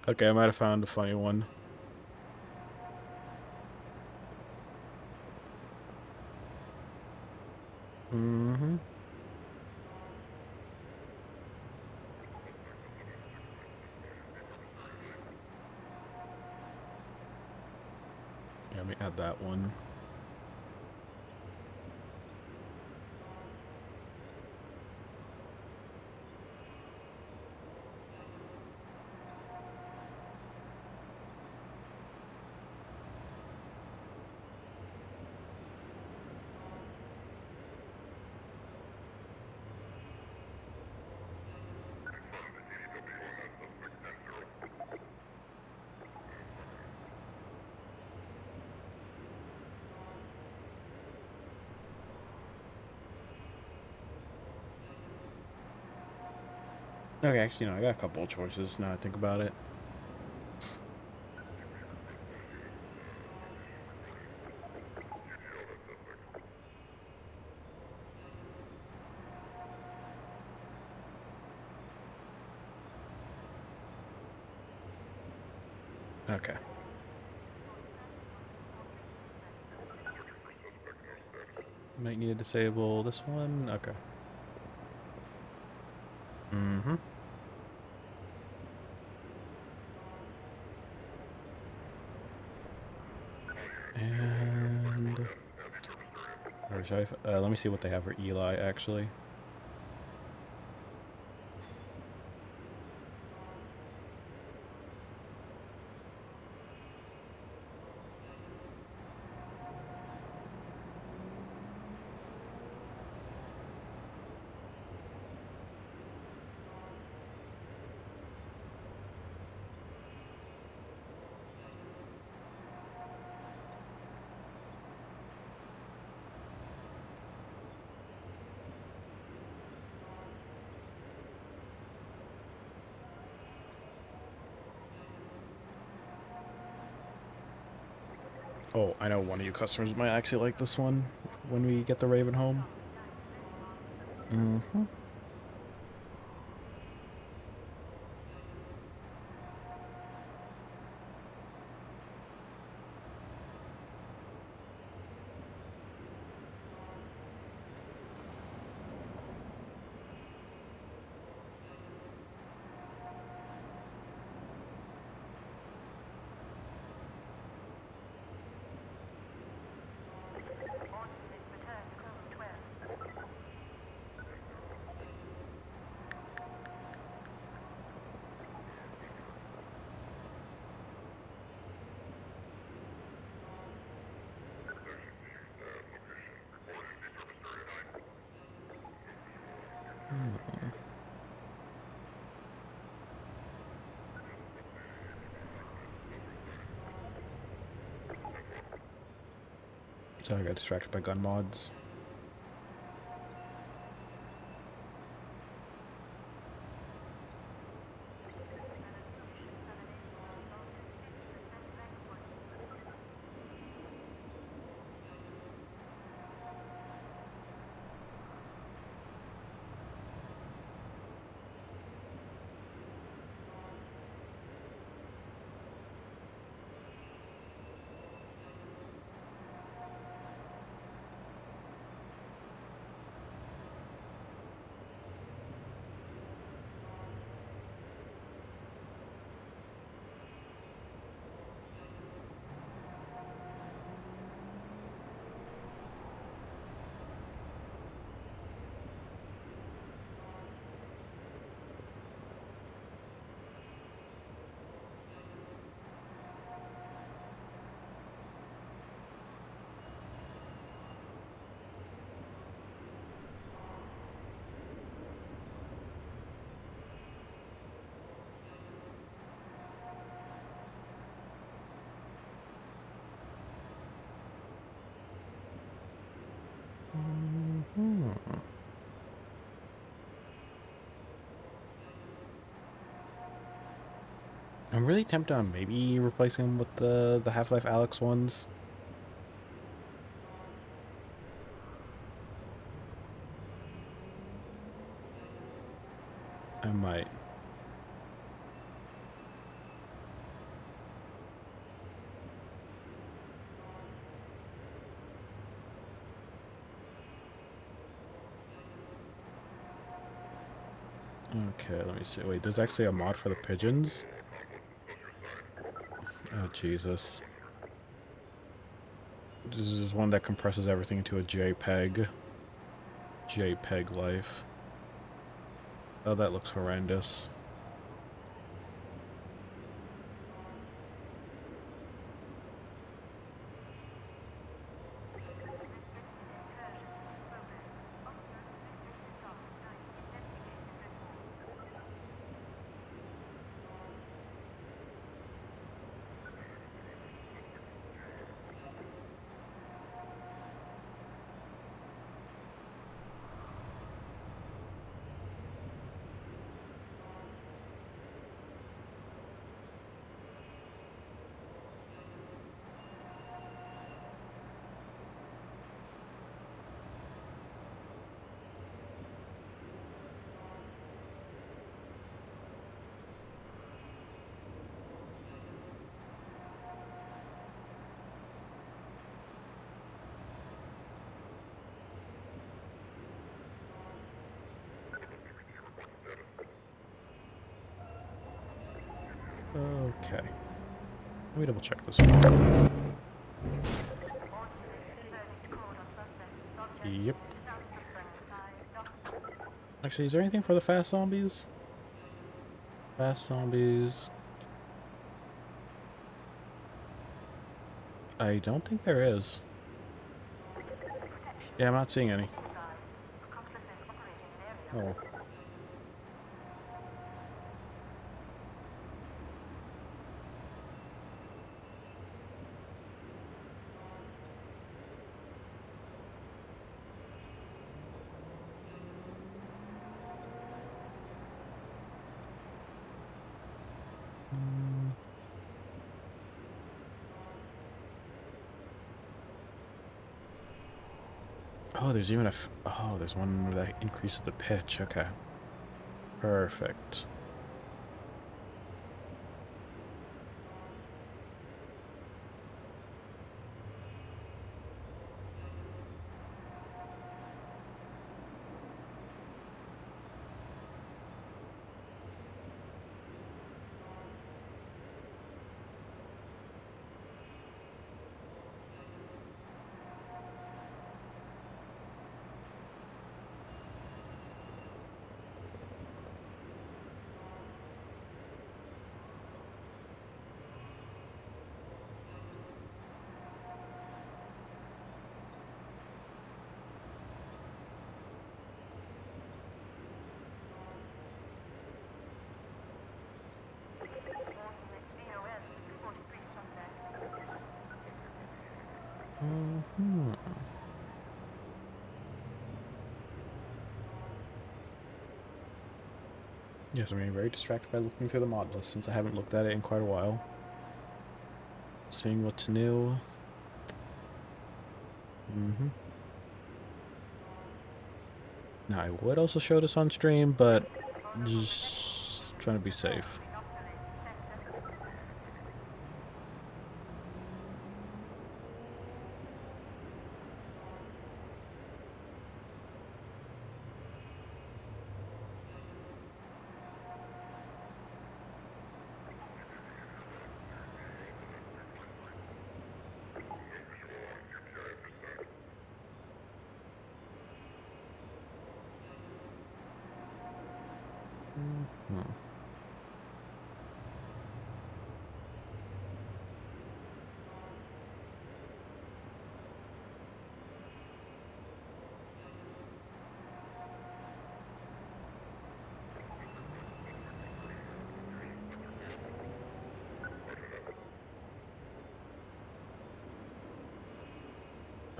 Okay, I might have found a funny one. Yeah, let me add that one. Okay, actually, no, I got a couple of choices now I think about it. Okay. Might need to disable this one. Okay. Mm-hmm. And or should I, let me see what they have for Eli actually. Oh, I know one of you customers might actually like this one when we get the Raven home. Mm-hmm. So I got distracted by gun mods. Mm-hmm. I'm really tempted on maybe replacing them with the Half-Life Alyx ones. I might. Okay, let me see. Wait, there's actually a mod for the pigeons? Oh, Jesus. This is one that compresses everything into a JPEG. JPEG life. Oh, that looks horrendous. Okay. Let me double check this one. Yep. Actually, is there anything for the fast zombies? Fast zombies. I don't think there is. Yeah, I'm not seeing any. Oh. Oh, there's even a... oh, there's one that increases the pitch. Okay. Perfect. Yes, I'm getting very distracted by looking through the mod list since I haven't looked at it in quite a while. Seeing what's new. Now, I would also show this on stream, but just trying to be safe.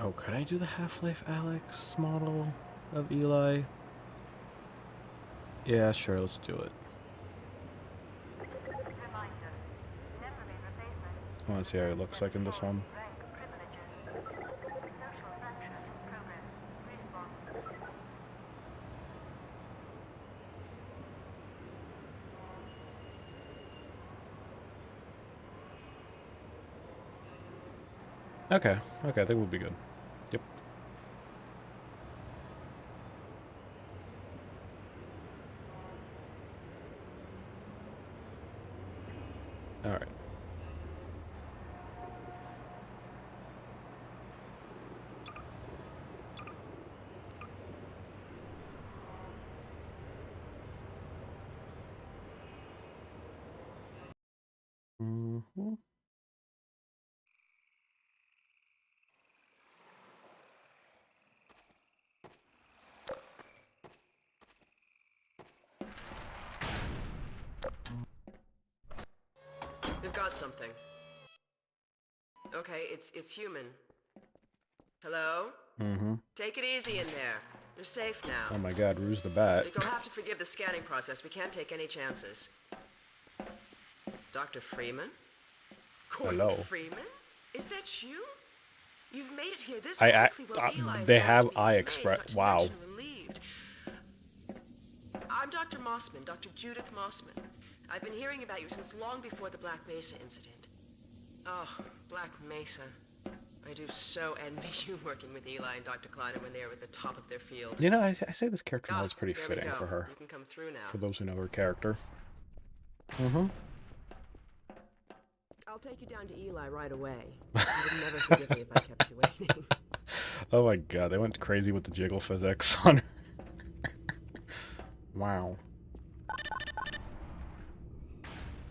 Oh, could I do the Half-Life Alyx model of Eli? Yeah, sure, let's do it. I want to see how it looks like in this one. Okay, I think we'll be good. Yep. Alright. We've got something. Okay, it's human. Hello? Take it easy in there. You're safe now. Oh my god, Ruse the Bat. You'll have to forgive the scanning process. We can't take any chances. Dr. Freeman? Hello. Freeman? Is that you? You've made it here this quickly while Eli is they have going to be eye amazed, express. not to Wow. mention relieved. I'm Dr. Mossman, Dr. Judith Mossman. I've been hearing about you since long before the Black Mesa incident. Oh, Black Mesa. I do so envy you working with Eli and Dr. Kleiner when they were at the top of their field. You know, I say this character model is pretty there we fitting go. for her. You can come through now. For those who know her character. I'll take you down to Eli right away. You would never forgive me if I kept you waiting. Oh my god, they went crazy with the jiggle physics on her. Wow.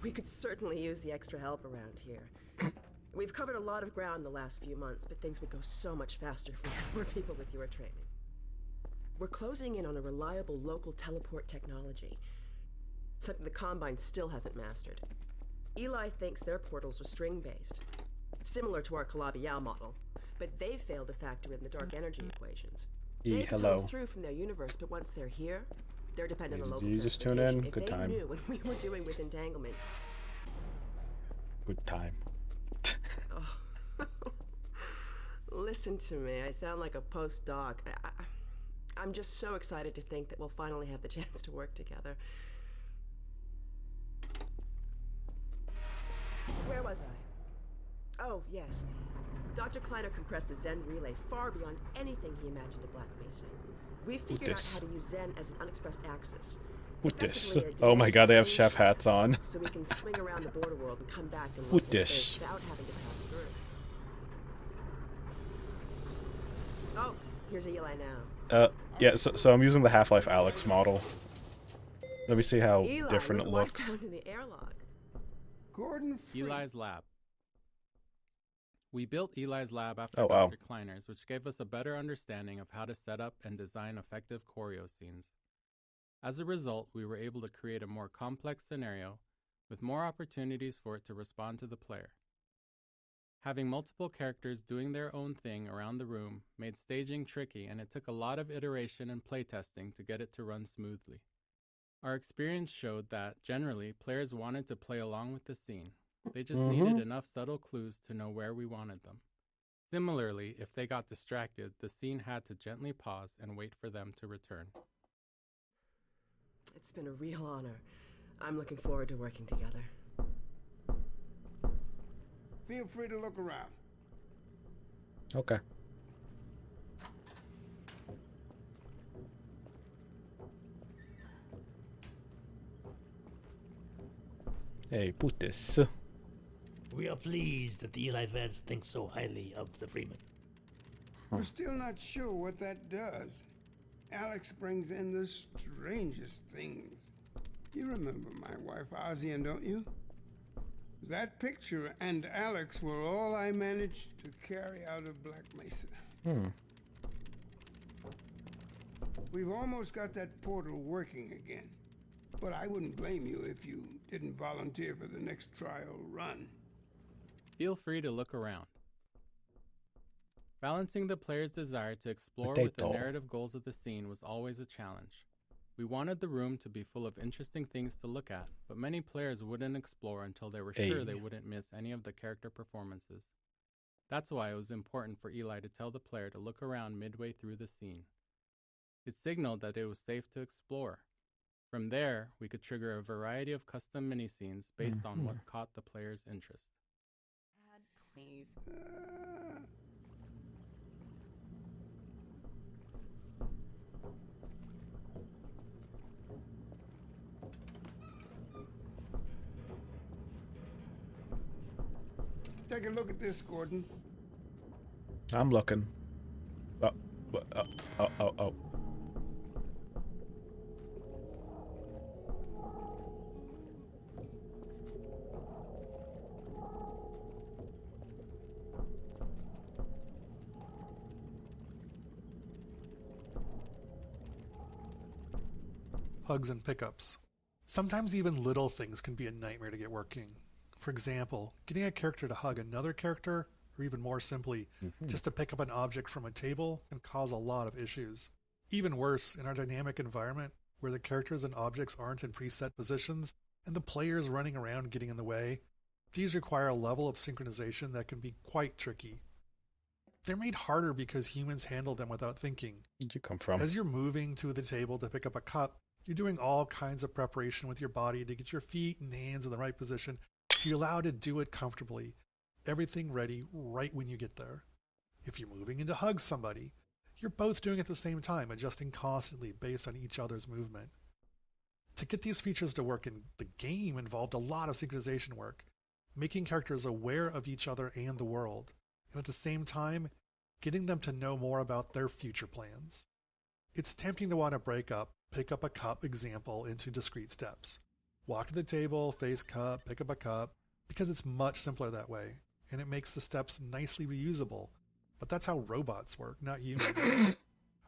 We could certainly use the extra help around here. We've covered a lot of ground the last few months, but things would go so much faster if we had more people with your training. We're closing in on a reliable local teleport technology, something the Combine still hasn't mastered. Eli thinks their portals are string-based, similar to our Calabi-Yau model, but they've failed to factor in the dark energy equations. They can tunnel through from their universe, but once they're here, they're dependent on local Did you just tune transportation. in? If Good they time. knew what we were doing with entanglement. Good time. Oh. Listen to me. I sound like a postdoc. I'm just so excited to think that we'll finally have the chance to work together. Where was I? Oh, yes. Dr. Kleiner compressed the Zen relay far beyond anything he imagined at Black Mesa. We figured out how to use Zen as an unexpressed axis. Oh my god, they have chef hats on. So we can swing around the border world and come back in local space without having to pass through. Oh, here's Eli now. Yeah, so I'm using the Half-Life Alyx model. Let me see how Eli, different it look what I looks. found in the airlock. Gordon Eli's lab. We built Eli's lab after Oh, wow. Dr. Kleiner's, which gave us a better understanding of how to set up and design effective choreo scenes. As a result, we were able to create a more complex scenario with more opportunities for it to respond to the player. Having multiple characters doing their own thing around the room made staging tricky, and it took a lot of iteration and playtesting to get it to run smoothly. Our experience showed that, generally, players wanted to play along with the scene. They just needed enough subtle clues to know where we wanted them. Similarly, if they got distracted, the scene had to gently pause and wait for them to return. It's been a real honor. I'm looking forward to working together. Feel free to look around. Okay. Hey, put this. We are pleased that the Eli Vance thinks so highly of the Freeman. We're still not sure what that does. Alex brings in the strangest things. You remember my wife, Ozian, don't you? That picture and Alex were all I managed to carry out of Black Mesa. We've almost got that portal working again. But I wouldn't blame you if you didn't volunteer for the next trial run. Feel free to look around. Balancing the player's desire to explore with the narrative goals of the scene was always a challenge. We wanted the room to be full of interesting things to look at, but many players wouldn't explore until they were sure they wouldn't miss any of the character performances. That's why it was important for Eli to tell the player to look around midway through the scene. It signaled that it was safe to explore. From there, we could trigger a variety of custom mini-scenes based on what caught the player's interest. Please. Take a look at this, Gordon. I'm looking. Oh. Hugs and pickups. Sometimes even little things can be a nightmare to get working. For example, getting a character to hug another character, or even more simply, just to pick up an object from a table, can cause a lot of issues. Even worse, in our dynamic environment, where the characters and objects aren't in preset positions, and the player is running around getting in the way, these require a level of synchronization that can be quite tricky. They're made harder because humans handle them without thinking. Where'd you come from? As you're moving to the table to pick up a cup, you're doing all kinds of preparation with your body to get your feet and hands in the right position. You're allowed to do it comfortably. Everything ready right when you get there. If you're moving in to hug somebody, you're both doing it at the same time, adjusting constantly based on each other's movement. To get these features to work in the game involved a lot of synchronization work, making characters aware of each other and the world, and at the same time, getting them to know more about their future plans. It's tempting to want to break up pick up a cup example into discrete steps. Walk to the table, face cup, pick up a cup, because it's much simpler that way, and it makes the steps nicely reusable. But that's how robots work, not humans.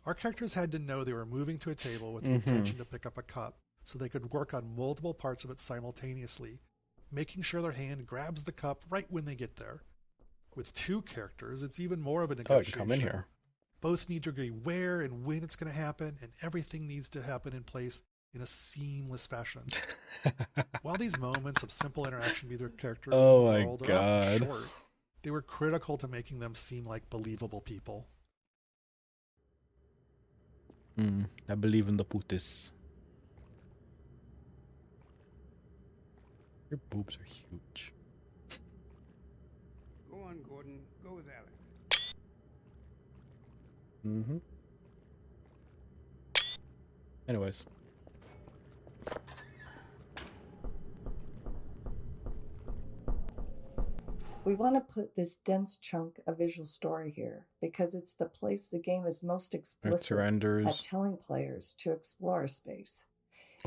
Our characters had to know they were moving to a table with the intention to pick up a cup, so they could work on multiple parts of it simultaneously, making sure their hand grabs the cup right when they get there. With two characters, it's even more of a negotiation. Come in here. Both need to agree where and when it's going to happen, and everything needs to happen in place in a seamless fashion. While these moments of simple interaction with their characters in the world are often short, they were critical to making them seem like believable people. I believe in the putis. Your boobs are huge. Go on, Gordon. Go with Alex. Anyways. We want to put this dense chunk of visual story here because it's the place the game is most explicit at telling players to explore a space.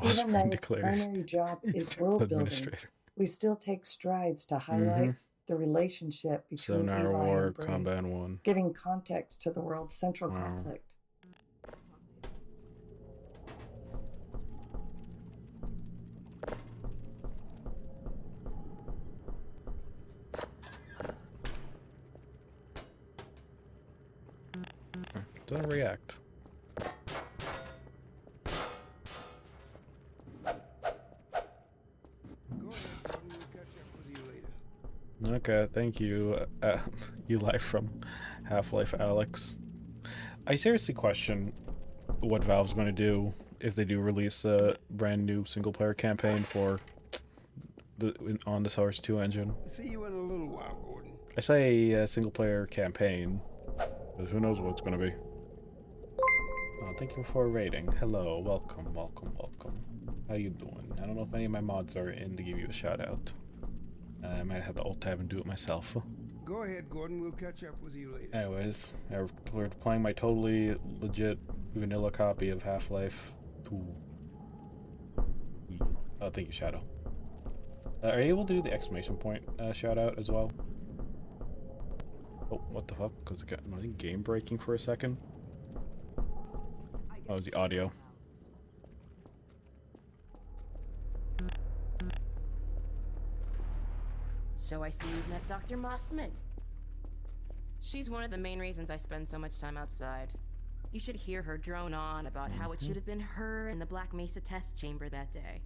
Even though its primary job is world building, we still take strides to highlight the relationship between Eli and Bray, Combat 1. giving context to the world's central conflict. Doesn't react. Okay, thank you, Eli from Half-Life Alex. I seriously question what Valve's going to do if they do release a brand new single-player campaign for on the Source 2 engine. See you in a little while, Gordon. I say a single-player campaign, but who knows what it's going to be. Thank you for rating. Hello, welcome. How you doing? I don't know if any of my mods are in to give you a shout-out. I might have to alt-tab and do it myself. Go ahead, Gordon. We'll catch up with you later. Anyways, we're playing my totally legit vanilla copy of Half-Life 2. Oh, thank you, Shadow. Are you able to do the exclamation point shout-out as well? Oh, what the fuck? Was it game breaking for a second? Oh, it was the audio. So I see you've met Dr. Mossman. She's one of the main reasons I spend so much time outside. You should hear her drone on about how it should have been her in the Black Mesa test chamber that day.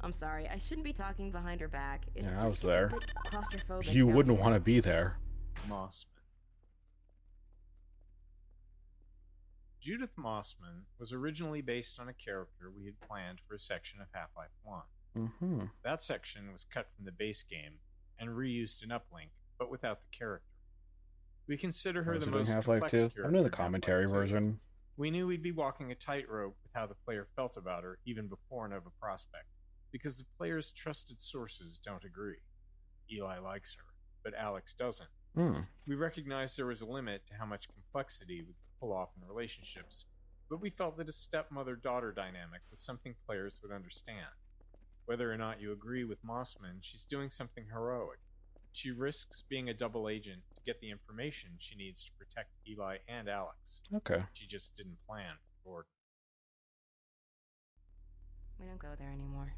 I'm sorry, I shouldn't be talking behind her back. Yeah, I was there. Claustrophobic. You wouldn't want to be there. Mossman. Judith Mossman was originally based on a character we had planned for a section of Half-Life 1. That section was cut from the base game and reused in Uplink, but without the character. We consider her the most complex character. I'm doing the commentary version. We knew we'd be walking a tightrope with how the player felt about her even before Nova Prospect, because the player's trusted sources don't agree. Eli likes her, but Alex doesn't. We recognized there was a limit to how much complexity we could pull off in relationships, but we felt that a stepmother-daughter dynamic was something players would understand. Whether or not you agree with Mossman, she's doing something heroic. She risks being a double agent to get the information she needs to protect Eli and Alex. Okay. She just didn't plan for Gordon. We don't go there anymore.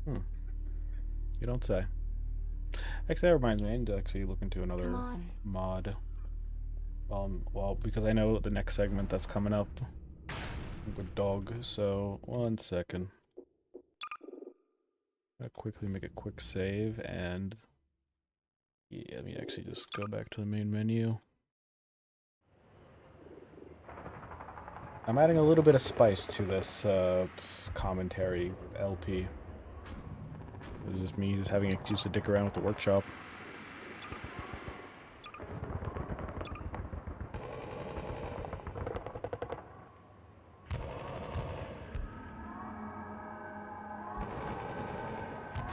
You don't say. Actually, that reminds me, I need to actually look into another mod. Well, because I know the next segment that's coming up with dog, so 1 second. I'll quickly make a quick save, and yeah, let me actually just go back to the main menu. I'm adding a little bit of spice to this commentary LP. It's just me just having an excuse to dick around with the workshop.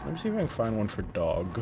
Let me see if I can find one for dog.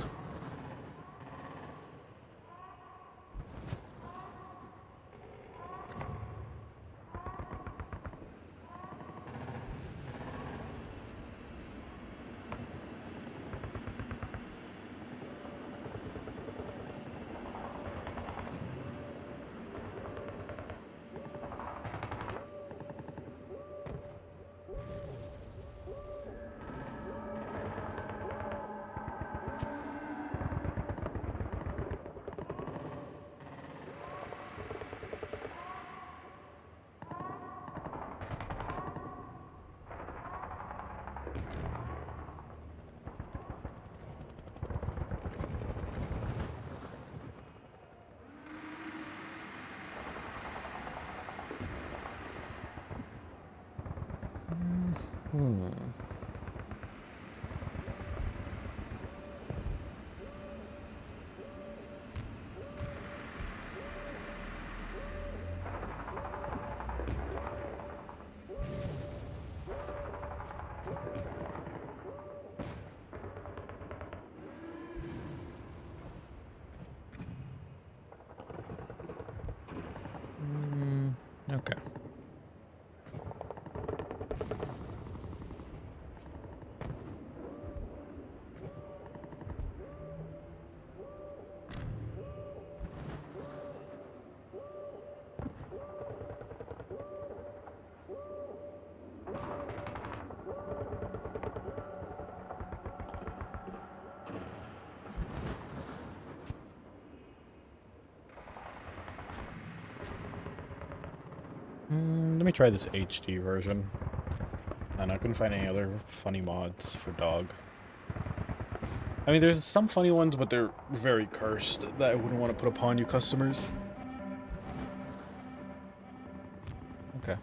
Okay. Let me try this HD version. And I couldn't find any other funny mods for dog. I mean, there's some funny ones, but they're very cursed that I wouldn't want to put upon you customers. Okay.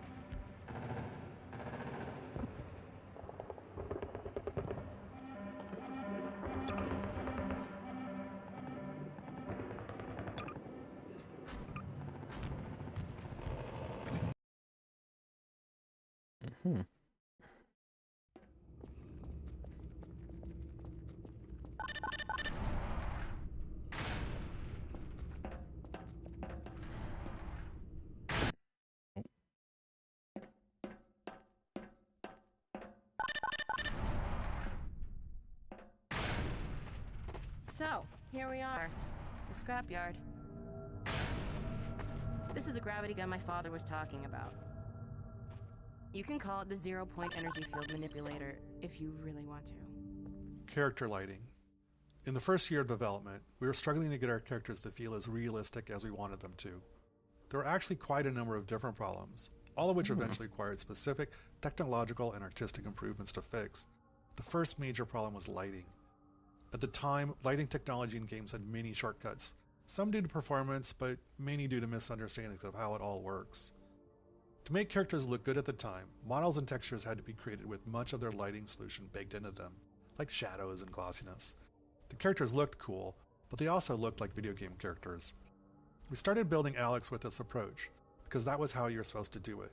So, here we are. The scrapyard. This is a gravity gun my father was talking about. You can call it the zero-point energy field manipulator if you really want to. Character lighting. In the first year of development, we were struggling to get our characters to feel as realistic as we wanted them to. There were actually quite a number of different problems, all of which eventually required specific technological and artistic improvements to fix. The first major problem was lighting. At the time, lighting technology in games had many shortcuts, some due to performance, but many due to misunderstandings of how it all works. To make characters look good at the time, models and textures had to be created with much of their lighting solution baked into them, like shadows and glossiness. The characters looked cool, but they also looked like video game characters. We started building Alex with this approach, because that was how you're supposed to do it.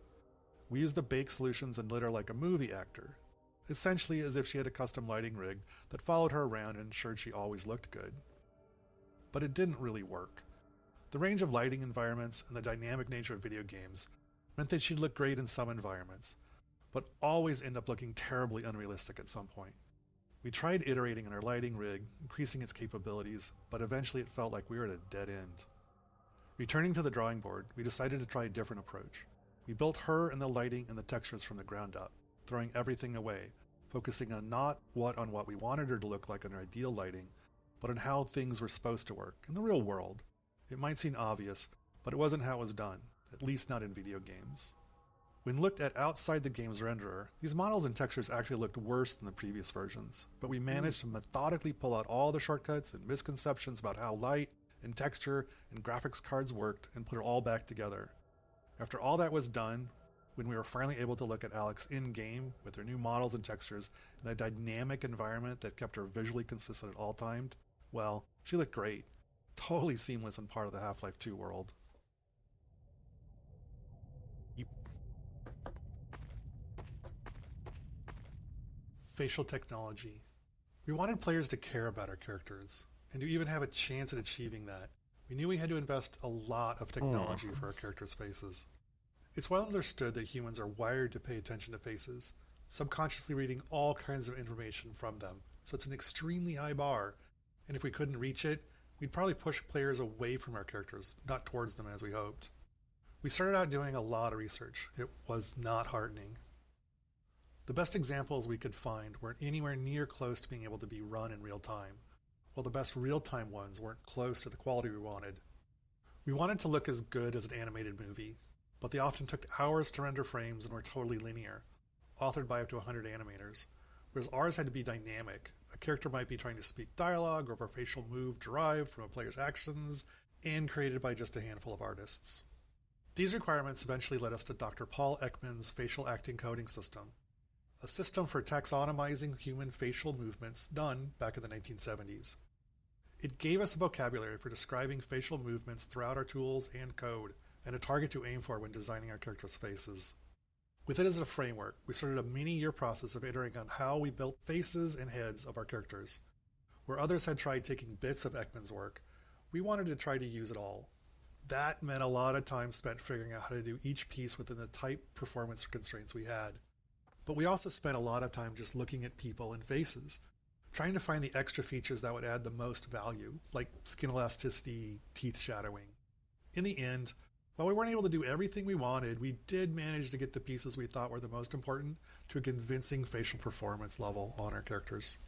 We used the baked solutions and lit her like a movie actor, essentially as if she had a custom lighting rig that followed her around and ensured she always looked good. But it didn't really work. The range of lighting environments and the dynamic nature of video games meant that she'd look great in some environments, but always end up looking terribly unrealistic at some point. We tried iterating on our lighting rig, increasing its capabilities, but eventually it felt like we were at a dead end. Returning to the drawing board, we decided to try a different approach. We built her and the lighting and the textures from the ground up, throwing everything away, focusing on not on what we wanted her to look like in our ideal lighting, but on how things were supposed to work in the real world. It might seem obvious, but it wasn't how it was done, at least not in video games. When looked at outside the game's renderer, these models and textures actually looked worse than the previous versions, but we managed to methodically pull out all the shortcuts and misconceptions about how light and texture and graphics cards worked and put it all back together. After all that was done, when we were finally able to look at Alex in-game with her new models and textures in a dynamic environment that kept her visually consistent at all times, well, she looked great. Totally seamless and part of the Half-Life 2 world. Facial technology. We wanted players to care about our characters, and to even have a chance at achieving that, we knew we had to invest a lot of technology for our characters' faces. It's well understood that humans are wired to pay attention to faces, subconsciously reading all kinds of information from them, so it's an extremely high bar, and if we couldn't reach it, we'd probably push players away from our characters, not towards them as we hoped. We started out doing a lot of research. It was not heartening. The best examples we could find weren't anywhere near close to being able to be run in real time, while the best real-time ones weren't close to the quality we wanted. We wanted to look as good as an animated movie, but they often took hours to render frames and were totally linear, authored by up to 100 animators, whereas ours had to be dynamic. A character might be trying to speak dialogue or have a facial move derived from a player's actions and created by just a handful of artists. These requirements eventually led us to Dr. Paul Ekman's facial acting coding system, a system for taxonomizing human facial movements done back in the 1970s. It gave us a vocabulary for describing facial movements throughout our tools and code, and a target to aim for when designing our characters' faces. With it as a framework, we started a many-year process of iterating on how we built faces and heads of our characters. Where others had tried taking bits of Ekman's work, we wanted to try to use it all. That meant a lot of time spent figuring out how to do each piece within the tight performance constraints we had. But we also spent a lot of time just looking at people and faces, trying to find the extra features that would add the most value, like skin elasticity, teeth shadowing. In the end, while we weren't able to do everything we wanted, we did manage to get the pieces we thought were the most important to a convincing facial performance level on our characters.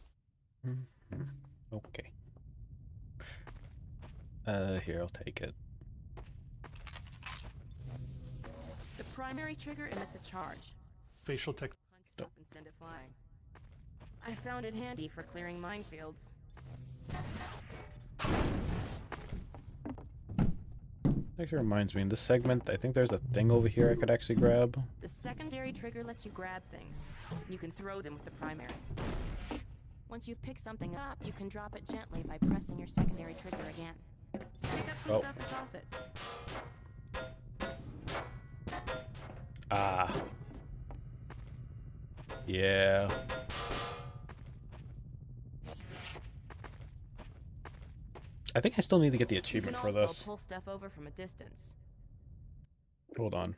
Okay. Here, I'll take it. The primary trigger emits a charge. Facial tech. Punch stuff and send it flying. I found it handy for clearing minefields. Actually reminds me, in this segment, I think there's a thing over here I could actually grab. The secondary trigger lets you grab things. You can throw them with the primary. Once you've picked something up, you can drop it gently by pressing your secondary trigger again. Pick up some stuff and toss it. Ah. Yeah. I think I still need to get the achievement for this. You can also pull stuff over from a distance. Hold on.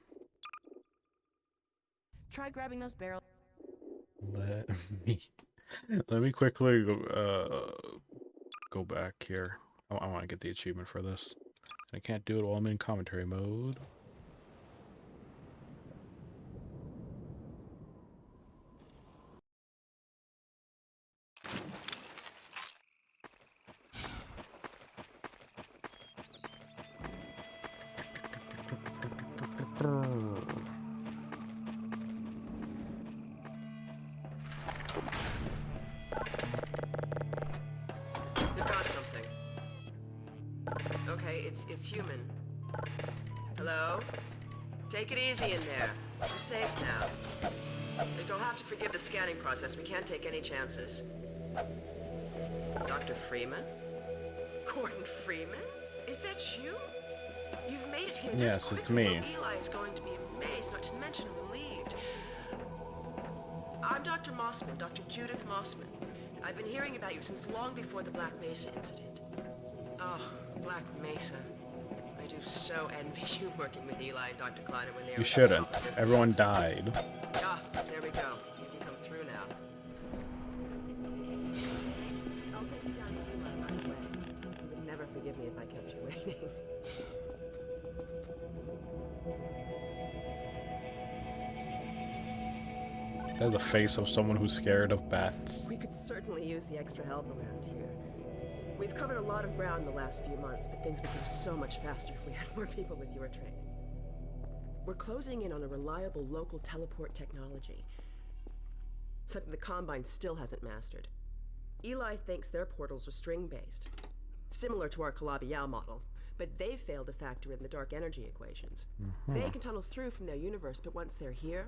Try grabbing those barrels. Let me quickly go back here. I want to get the achievement for this. I can't do it while I'm in commentary mode. You've got something. Okay, it's human. Hello? Take it easy in there. You're safe now. You'll have to forgive the scanning process. We can't take any chances. Dr. Freeman? Gordon Freeman? Is that you? You've made it here Yes, this quickly. it's me. Well, Eli is going to be amazed, not to mention relieved. I'm Dr. Mossman, Dr. Judith Mossman. I've been hearing about you since long before the Black Mesa incident. Oh, Black Mesa. I do so envy you working with Eli and Dr. Kleiner when they were... You shouldn't. Everyone died. Ah, there we go. You can come through now. I'll take you down to Eli right away. You would never forgive me if I kept you waiting. That's the face of someone who's scared of bats. We could certainly use the extra help around here. We've covered a lot of ground in the last few months, but things would go so much faster if we had more people with your training. We're closing in on a reliable local teleport technology. Something the Combine still hasn't mastered. Eli thinks their portals are string-based, similar to our Calabi-Yau model, but they've failed to factor in the dark energy equations. They can tunnel through from their universe, but once they're here,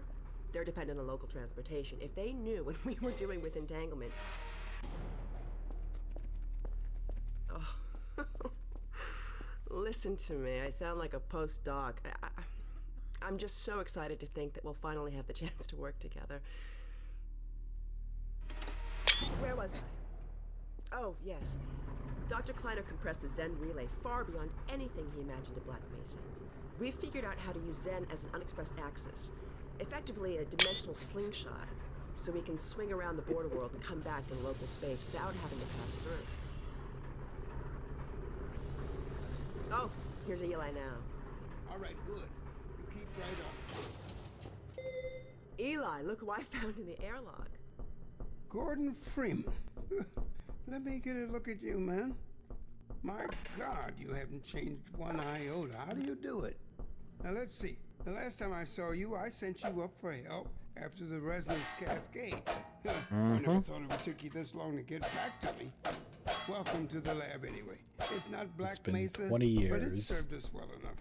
they're dependent on local transportation. If they knew what we were doing with entanglement... Oh. Listen to me. I sound like a postdoc. I'm just so excited to think that we'll finally have the chance to work together. Where was I? Oh, yes. Dr. Kleiner compressed the Zen relay far beyond anything he imagined at Black Mesa. We've figured out how to use Zen as an unexpressed axis, effectively a dimensional slingshot, so we can swing around the border world and come back in local space without having to pass through. Oh, here's Eli now. All right, good. You keep right up. Eli, look who I found in the airlock. Gordon Freeman. Let me get a look at you, man. My God, you haven't changed one iota. How do you do it? Now, let's see. The last time I saw you, I sent you up for help after the resonance cascade. I never thought it would take you this long to get back to me. Welcome to the lab, anyway. It's not Black It's been Mesa, 20 years. but it served us well enough.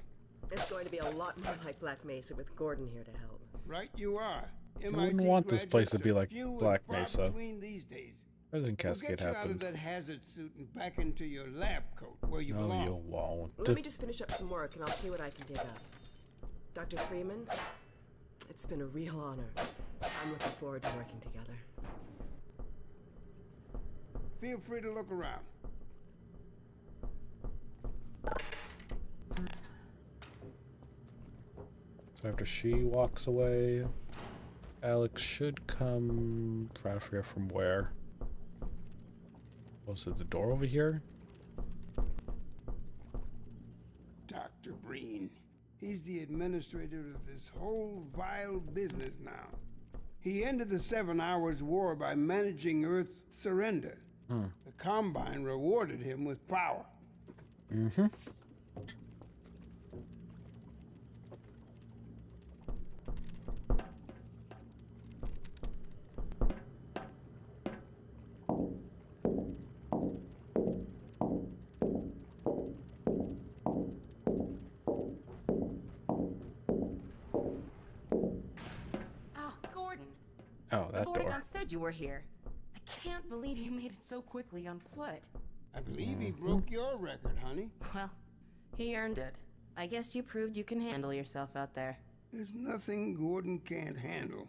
It's going to be a lot more like Black Mesa with Gordon here to help. Right you are. I wouldn't want this place to be like Black Mesa. These days. Resin We'll Cascade get you out of happened. that hazard suit and back into your lab coat where you No, belong. you won't. Let me just finish up some work and I'll see what I can dig up. Dr. Freeman, it's been a real honor. I'm looking forward to working together. Feel free to look around. So after she walks away, Alex should come. Trying to figure out from where. Was it the door over here? Dr. Breen. He's the administrator of this whole vile business now. He ended the 7 Hours War by managing Earth's surrender. The Combine rewarded him with power. Mm-hmm. Oh, Gordon. Oh, that the Vortigaunt door. said you were here. I can't believe you made it so quickly on foot. I believe he broke your record, honey. Well, he earned it. I guess you proved you can handle yourself out there. There's nothing Gordon can't handle,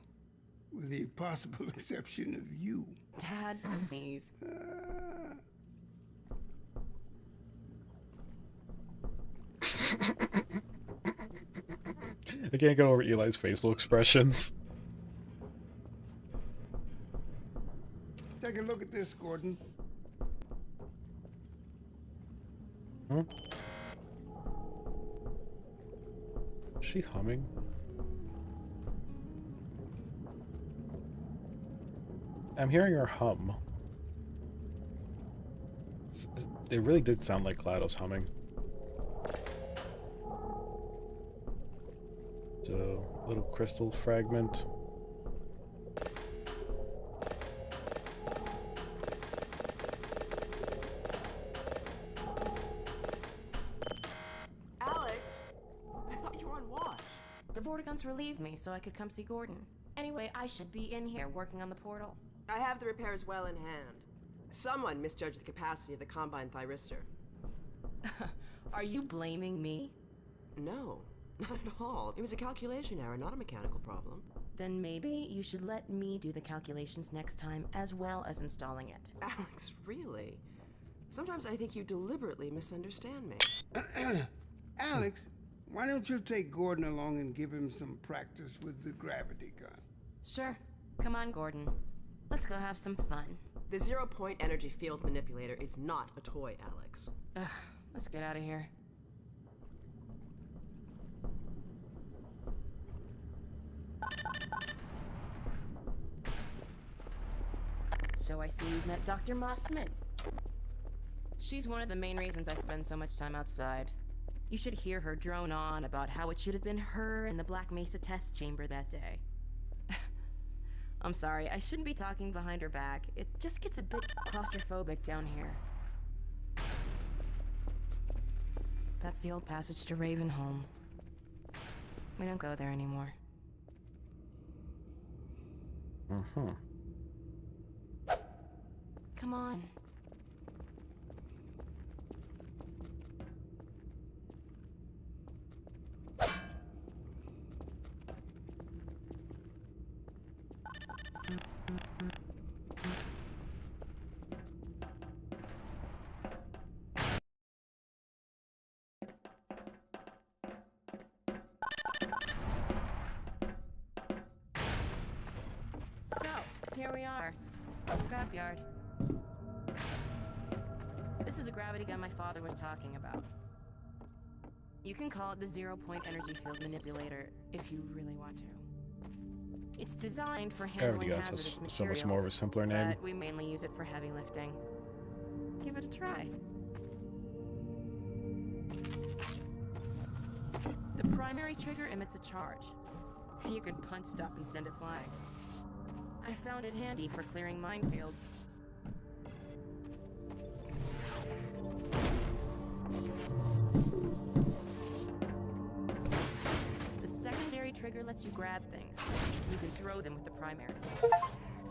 with the possible exception of you. Dad, please. I can't get over Eli's facial expressions. Take a look at this, Gordon. Huh? Is she humming? I'm hearing her hum. It really did sound like GLaDOS humming. The little crystal fragment. Alex, I thought you were on watch. The Vortigaunts relieved me so I could come see Gordon. Anyway, I should be in here working on the portal. I have the repairs well in hand. Someone misjudged the capacity of the Combine thyristor. Are you blaming me? No, not at all. It was a calculation error, not a mechanical problem. Then maybe you should let me do the calculations next time as well as installing it. Alex, really? Sometimes I think you deliberately misunderstand me. Alex, why don't you take Gordon along and give him some practice with the gravity gun? Sure. Come on, Gordon. Let's go have some fun. The zero-point energy field manipulator is not a toy, Alex. Ugh, let's get out of here. So I see you've met Dr. Mossman. She's one of the main reasons I spend so much time outside. You should hear her drone on about how it should have been her in the Black Mesa test chamber that day. I'm sorry, I shouldn't be talking behind her back. It just gets a bit claustrophobic down here. That's the old passage to Ravenholm. We don't go there anymore. Mm-hmm. Come on. Here we are. A scrapyard. This is a gravity gun my father was talking about. You can call it the zero-point energy field manipulator if you really want to. It's designed for handling hazardous materials, so much more of a simpler name. but we mainly use it for heavy lifting. Give it a try. The primary trigger emits a charge. You can punch stuff and send it flying. I found it handy for clearing minefields. The secondary trigger lets you grab things. You can throw them with the primary.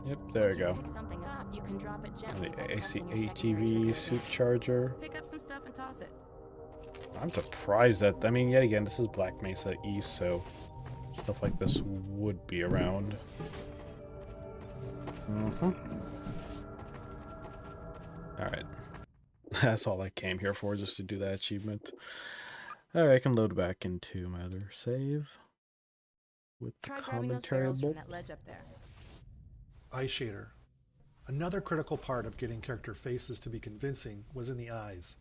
Yep, there you go. Pick something up, you can drop it gently. The ATV suit charger. Pick up some stuff and toss it. I'm surprised that, I mean, yet again, this is Black Mesa East, so stuff like this would be around. Alright. That's all I came here for, just to do that achievement. Alright, I can load back into my other save. With the commentary book. Eye shader. Another critical part of getting character faces to be convincing was in the eyes.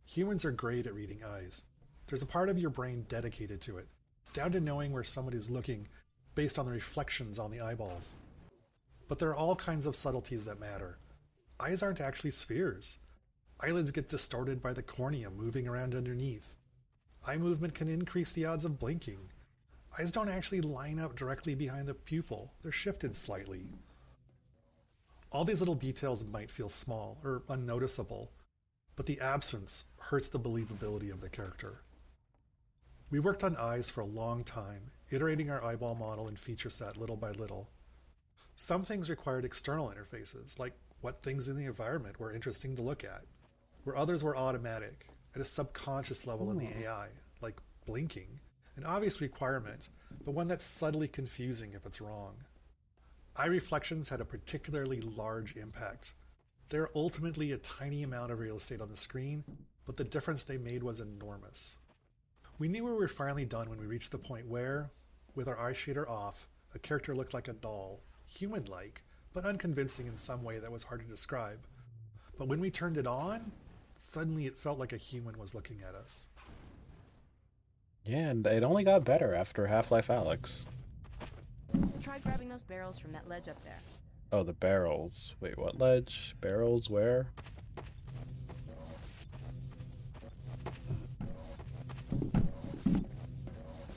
Humans are great at reading eyes. There's a part of your brain dedicated to it, down to knowing where somebody is looking based on the reflections on the eyeballs. But there are all kinds of subtleties that matter. Eyes aren't actually spheres. Eyelids get distorted by the cornea moving around underneath. Eye movement can increase the odds of blinking. Eyes don't actually line up directly behind the pupil. They're shifted slightly. All these little details might feel small or unnoticeable, but the absence hurts the believability of the character. We worked on eyes for a long time, iterating our eyeball model and feature set little by little. Some things required external interfaces, like what things in the environment were interesting to look at, where others were automatic, at a subconscious level in the AI, like blinking, an obvious requirement, but one that's subtly confusing if it's wrong. Eye reflections had a particularly large impact. They're ultimately a tiny amount of real estate on the screen, but the difference they made was enormous. We knew we were finally done when we reached the point where, with our eye shader off, a character looked like a doll, human-like, but unconvincing in some way that was hard to describe. But when we turned it on, suddenly it felt like a human was looking at us. Yeah, and it only got better after Half-Life Alyx. Try grabbing those barrels from that ledge up there. Oh, the barrels. Wait, what ledge? Barrels where?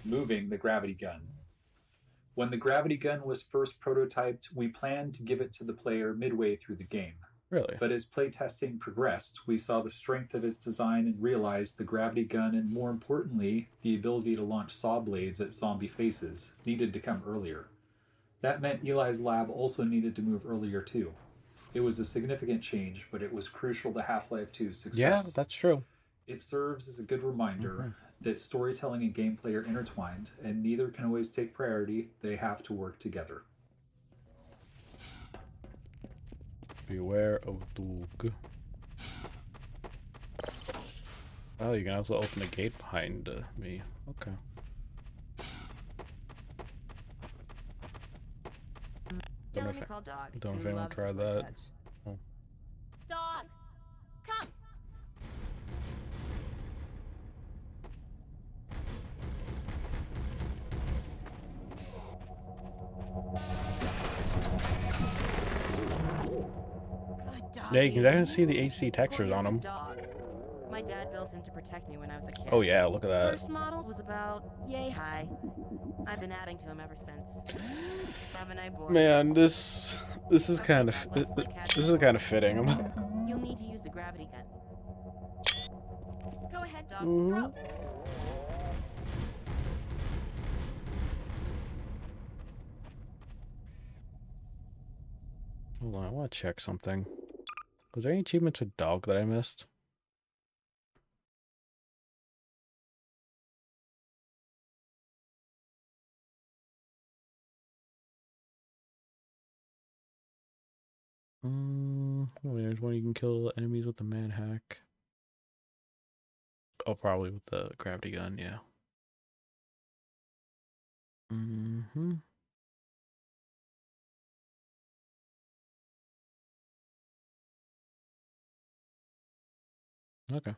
Moving the gravity gun. When the gravity gun was first prototyped, we planned to give it to the player midway through the game. Really? But as playtesting progressed, we saw the strength of its design and realized the gravity gun and, more importantly, the ability to launch saw blades at zombie faces needed to come earlier. That meant Eli's lab also needed to move earlier too. It was a significant change, but it was crucial to Half-Life 2's success. Yeah, that's true. It serves as a good reminder that storytelling and gameplay are intertwined, and neither can always take priority. They have to work together. Beware of Doog. Oh, you can also open the gate behind me. Okay. Don't know if anyone tried that. Oh. Dog, come! Yeah, you can definitely see the HD textures on them. My dad built him to protect me when I was a kid. Oh yeah, look at that. First model was about yay high. I've been adding to him ever since. Haven't I, boy? Man, this is kind of fitting. You'll need to use the gravity gun. Go ahead, dog. Throw. Hold on, I want to check something. Was there any achievements with dog that I missed? There's one you can kill enemies with the man hack. Oh, probably with the gravity gun, yeah. Okay.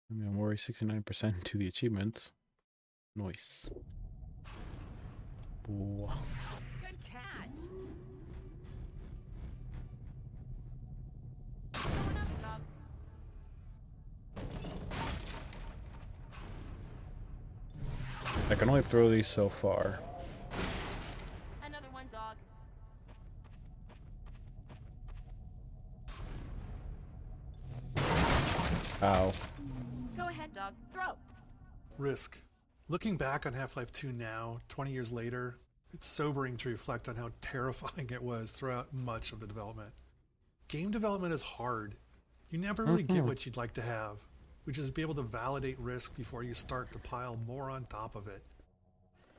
I mean, I'm already 69% to the achievements. Nice. Ooh. Good catch. I can only throw these so far. Another one, dog. Ow. Go ahead, dog. Throw. Risk. Looking back on Half-Life 2 now, 20 years later, it's sobering to reflect on how terrifying it was throughout much of the development. Game development is hard. You never really get what you'd like to have, which is be able to validate risk before you start to pile more on top of it.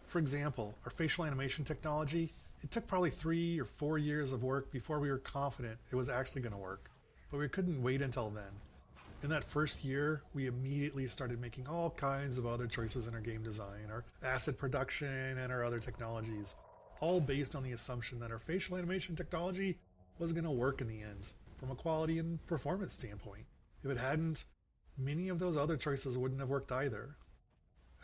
For example, our facial animation technology, it took probably 3 or 4 years of work before we were confident it was actually going to work, but we couldn't wait until then. In that first year, we immediately started making all kinds of other choices in our game design, our asset production, and our other technologies, all based on the assumption that our facial animation technology was going to work in the end, from a quality and performance standpoint. If it hadn't, many of those other choices wouldn't have worked either.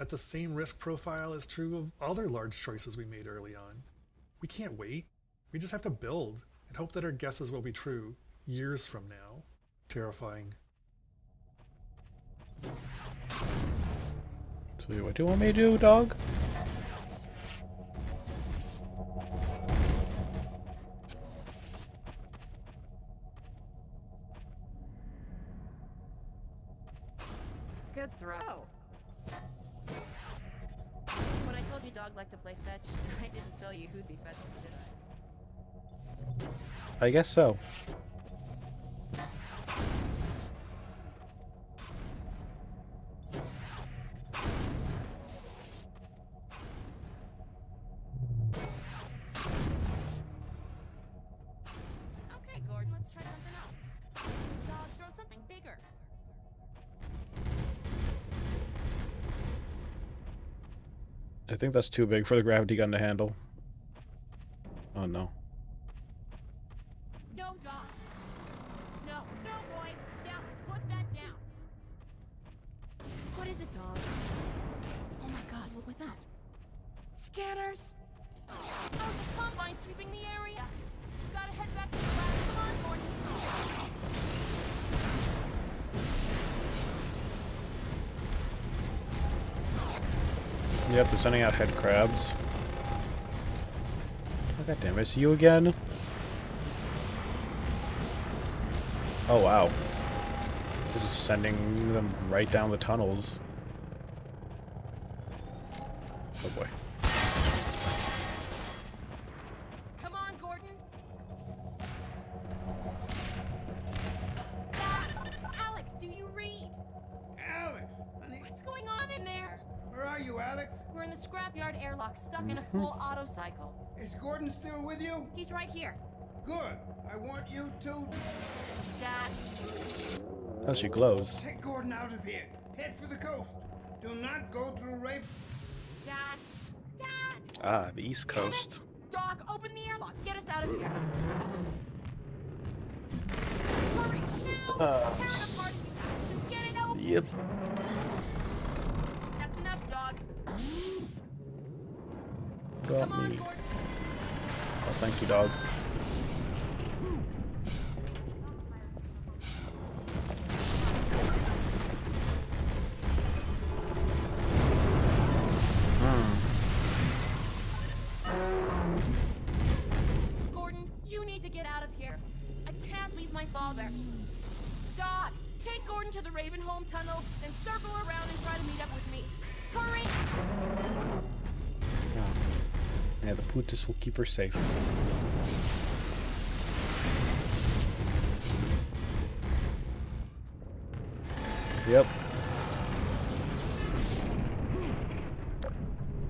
At the same risk profile is true of other large choices we made early on. We can't wait. We just have to build and hope that our guesses will be true years from now. Terrifying. So what do you want me to do, dog? Good throw. When I told you dog liked to play fetch, I didn't tell you who'd be fetching, did I? I guess so. Okay, Gordon, let's try something else. Dog, throw something bigger. I think that's too big for the gravity gun to handle. Oh no. No, dog. No, no, boy. Down. Put that down. What is it, dog? Oh my god, what was that? Scanners! Oh, the combine sweeping the area! Gotta head back to the lab. Come on, Gordon. Yep, they're sending out head crabs. Oh, God damn it, it's you again? Oh wow. They're just sending them right down the tunnels. Oh boy. Come on, Gordon. Dad, Alex, do you read? Alex, honey. What's going on in there? Where are you, Alex? We're in the scrapyard airlock, stuck in a full auto cycle. Is Gordon still with you? He's right here. Good. I want you to... Dad. Oh, she glows. Take Gordon out of here. Head for the coast. Do not go through Rafe. Dad. Dad. Ah, the East Coast. Doc, open the airlock. Get us out of here. Hurry, now. Just get it open. Yep. That's enough, dog. Got Come on, me. Gordon. Oh, thank you, dog. Gordon, you need to get out of here. I can't leave my father. Doc, take Gordon to the Ravenholm tunnel, then circle around and try to meet up with me. Hurry! Yeah, the Putis will keep her safe. Yep.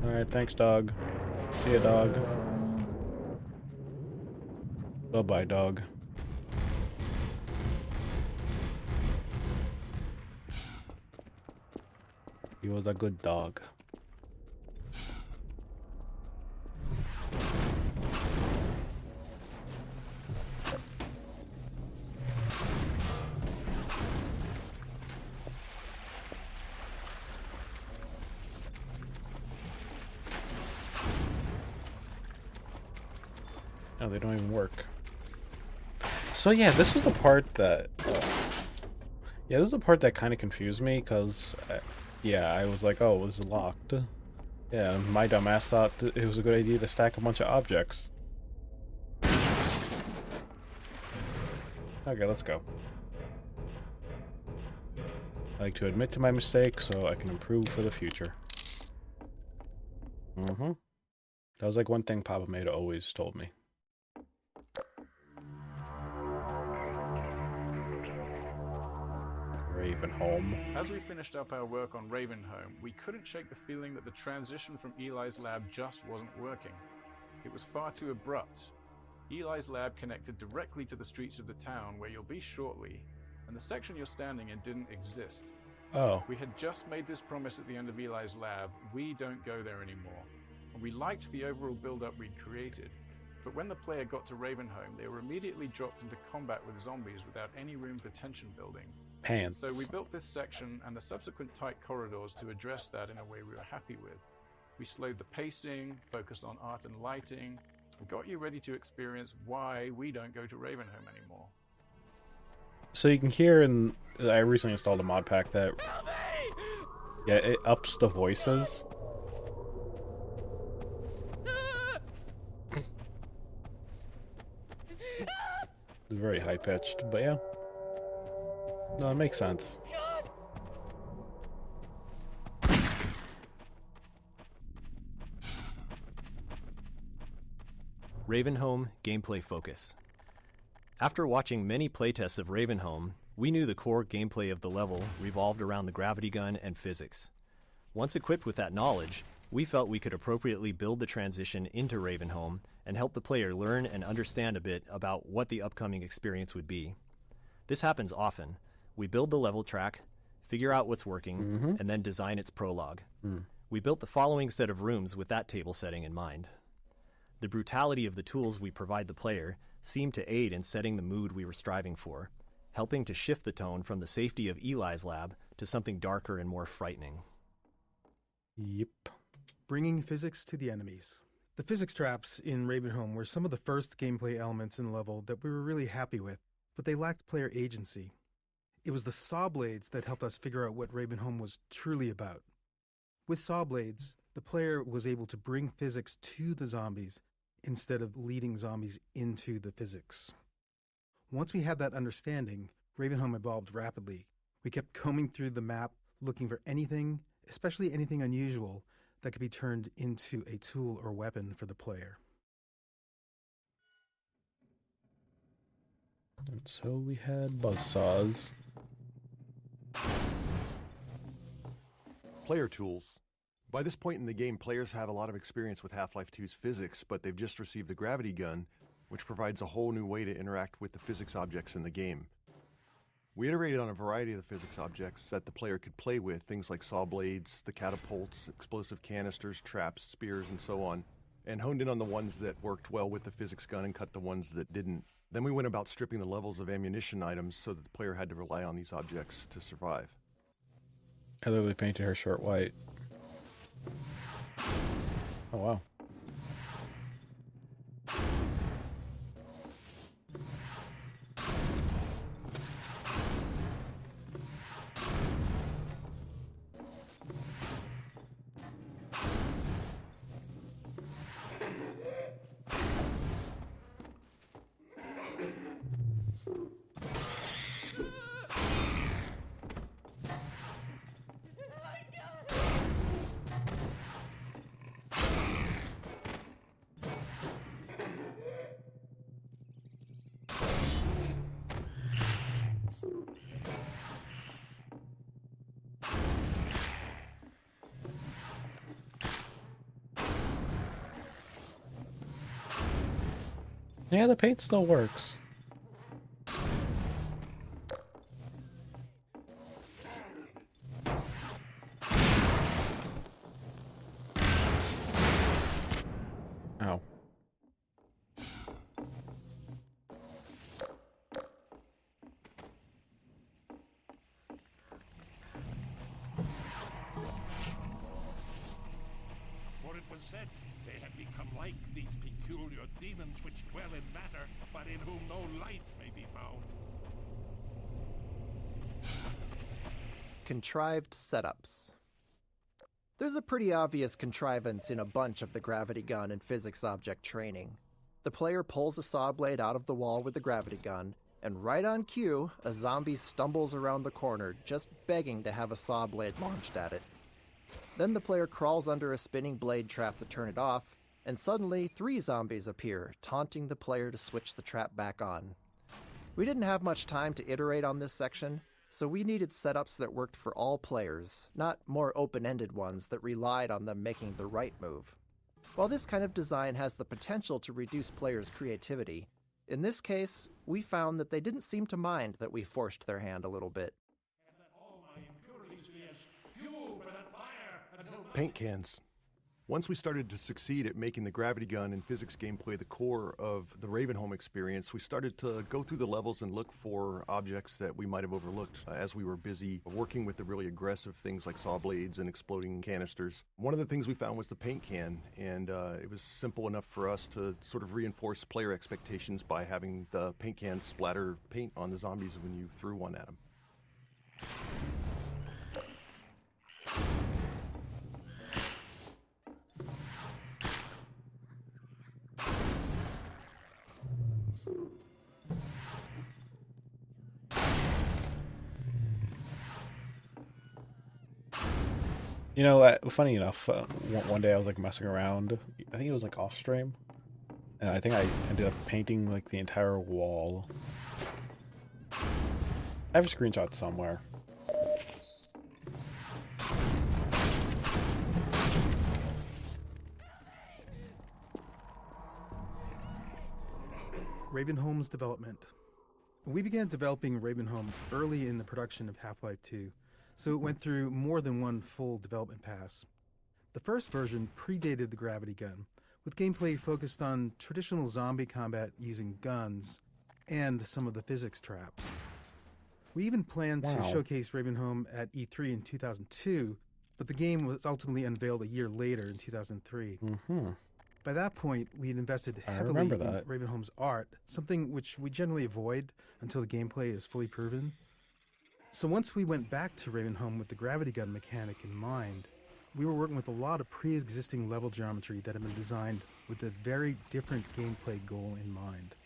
Alright, thanks, dog. See ya, dog. Bye-bye, dog. He was a good dog. Oh, they don't even work. So yeah, this was the part that... yeah, this is the part that kind of confused me, because... yeah, I was like, oh, it was locked. Yeah, my dumbass thought that it was a good idea to stack a bunch of objects. Okay, let's go. I like to admit to my mistakes so I can improve for the future. That was like one thing Papa Maid always told me. Ravenholm. As we finished up our work on Ravenholm, we couldn't shake the feeling that the transition from Eli's lab just wasn't working. It was far too abrupt. Eli's lab connected directly to the streets of the town where you'll be shortly, and the section you're standing in didn't exist. Oh. We had just made this promise at the end of Eli's lab: we don't go there anymore. And we liked the overall build-up we'd created, but when the player got to Ravenholm, they were immediately dropped into combat with zombies without any room for tension building. Pants. So we built this section and the subsequent tight corridors to address that in a way we were happy with. We slowed the pacing, focused on art and lighting, and got you ready to experience why we don't go to Ravenholm anymore. So you can hear in... I recently installed a mod pack that... yeah, it ups the voices. It's very high-pitched, but yeah. No, it makes sense. Ravenholm Gameplay Focus. After watching many playtests of Ravenholm, we knew the core gameplay of the level revolved around the gravity gun and physics. Once equipped with that knowledge, we felt we could appropriately build the transition into Ravenholm and help the player learn and understand a bit about what the upcoming experience would be. This happens often. We build the level track, figure out what's working, and then design its prologue. We built the following set of rooms with that table setting in mind. The brutality of the tools we provide the player seemed to aid in setting the mood we were striving for, helping to shift the tone from the safety of Eli's lab to something darker and more frightening. Yep. Bringing physics to the enemies. The physics traps in Ravenholm were some of the first gameplay elements in the level that we were really happy with, but they lacked player agency. It was the saw blades that helped us figure out what Ravenholm was truly about. With saw blades, the player was able to bring physics to the zombies instead of leading zombies into the physics. Once we had that understanding, Ravenholm evolved rapidly. We kept combing through the map, looking for anything, especially anything unusual, that could be turned into a tool or weapon for the player. And so we had buzzsaws. Player tools. By this point in the game, players have a lot of experience with Half-Life 2's physics, but they've just received the gravity gun, which provides a whole new way to interact with the physics objects in the game. We iterated on a variety of the physics objects that the player could play with, things like saw blades, the catapults, explosive canisters, traps, spears, and so on, and honed in on the ones that worked well with the physics gun and cut the ones that didn't. Then we went about stripping the levels of ammunition items so that the player had to rely on these objects to survive. I literally painted her short white. Oh wow. Yeah, the paint still works. Ow. For it was said they had become like these peculiar demons which dwell in matter, but in whom no light may be found. Contrived setups. There's a pretty obvious contrivance in a bunch of the gravity gun and physics object training. The player pulls a saw blade out of the wall with the gravity gun, and right on cue, a zombie stumbles around the corner, just begging to have a saw blade launched at it. Then the player crawls under a spinning blade trap to turn it off, and suddenly 3 zombies appear, taunting the player to switch the trap back on. We didn't have much time to iterate on this section, so we needed setups that worked for all players, not more open-ended ones that relied on them making the right move. While this kind of design has the potential to reduce players' creativity, in this case, we found that they didn't seem to mind that we forced their hand a little bit. Paint cans. Once we started to succeed at making the gravity gun and physics gameplay the core of the Ravenholm experience, we started to go through the levels and look for objects that we might have overlooked as we were busy working with the really aggressive things like saw blades and exploding canisters. One of the things we found was the paint can, and it was simple enough for us to sort of reinforce player expectations by having the paint can splatter paint on the zombies when you threw one at them. You know, funny enough, one day I was like messing around. I think it was like off stream, and I think I ended up painting like the entire wall. I have a screenshot somewhere. Ravenholm's development. We began developing Ravenholm early in the production of Half-Life 2, so it went through more than one full development pass. The first version predated the gravity gun, with gameplay focused on traditional zombie combat using guns and some of the physics traps. We even planned to showcase Ravenholm at E3 in 2002, but the game was ultimately unveiled a year later in 2003. By that point, we had invested heavily in Ravenholm's art, something which we generally avoid until the gameplay is fully proven. So once we went back to Ravenholm with the gravity gun mechanic in mind, we were working with a lot of pre-existing level geometry that had been designed with a very different gameplay goal in mind.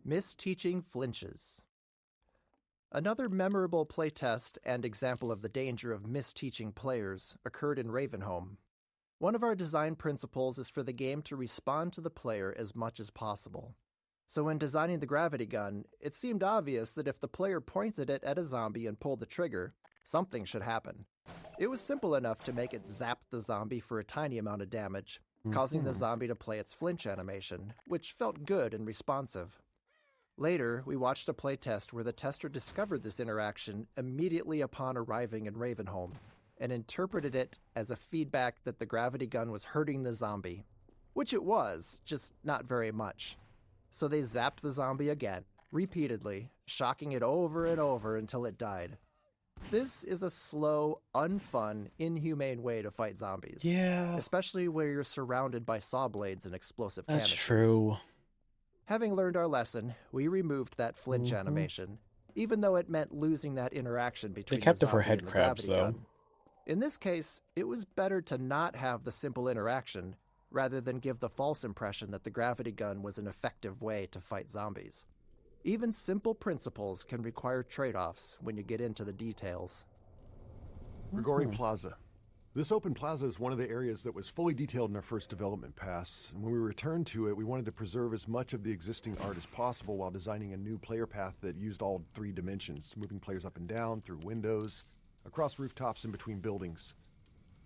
Misteaching flinches. Another memorable playtest and example of the danger of misteaching players occurred in Ravenholm. One of our design principles is for the game to respond to the player as much as possible. So when designing the gravity gun, it seemed obvious that if the player pointed it at a zombie and pulled the trigger, something should happen. It was simple enough to make it zap the zombie for a tiny amount of damage, causing the zombie to play its flinch animation, which felt good and responsive. Later, we watched a playtest where the tester discovered this interaction immediately upon arriving in Ravenholm, and interpreted it as a feedback that the gravity gun was hurting the zombie, which it was, just not very much. So they zapped the zombie again, repeatedly, shocking it over and over until it died. This is a slow, unfun, inhumane way to fight zombies. Yeah. Especially where you're surrounded by saw blades and explosive canisters. That's true. Having learned our lesson, we removed that flinch animation, even though it meant losing that interaction between They kept the it for zombie head and the crabs, gravity though. gun. In this case, it was better to not have the simple interaction, rather than give the false impression that the gravity gun was an effective way to fight zombies. Even simple principles can require trade-offs when you get into the details. Grigori Plaza. This open plaza is one of the areas that was fully detailed in our first development pass, and when we returned to it, we wanted to preserve as much of the existing art as possible while designing a new player path that used all 3 dimensions, moving players up and down, through windows, across rooftops, and between buildings.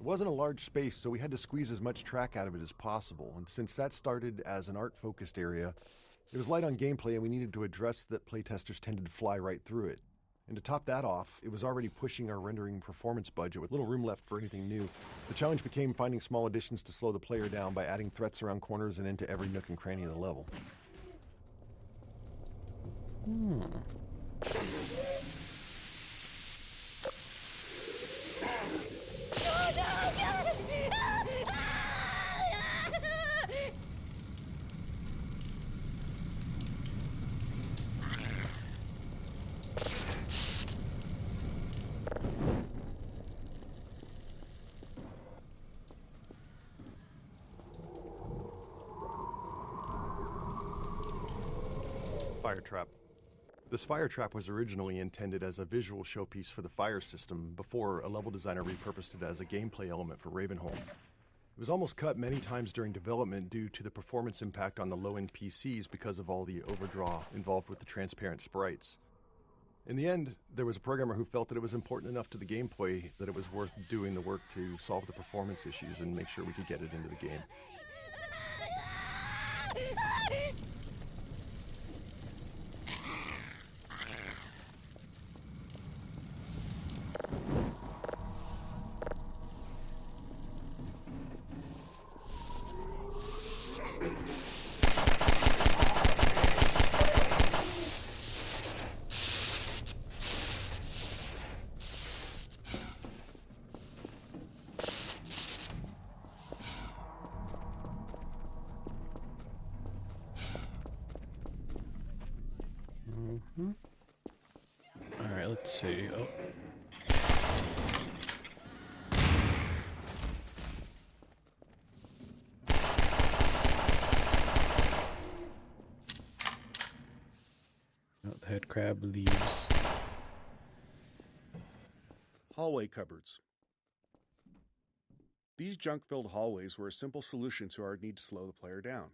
It wasn't a large space, so we had to squeeze as much track out of it as possible, and since that started as an art-focused area, it was light on gameplay and we needed to address that playtesters tended to fly right through it. And to top that off, it was already pushing our rendering performance budget with little room left for anything new. The challenge became finding small additions to slow the player down by adding threats around corners and into every nook and cranny of the level. Fire trap. This fire trap was originally intended as a visual showpiece for the fire system before a level designer repurposed it as a gameplay element for Ravenholm. It was almost cut many times during development due to the performance impact on the low-end PCs because of all the overdraw involved with the transparent sprites. In the end, there was a programmer who felt that it was important enough to the gameplay that it was worth doing the work to solve the performance issues and make sure we could get it into the game. Alright, let's see. Oh. Oh, the head crab leaves. Hallway cupboards. These junk-filled hallways were a simple solution to our need to slow the player down.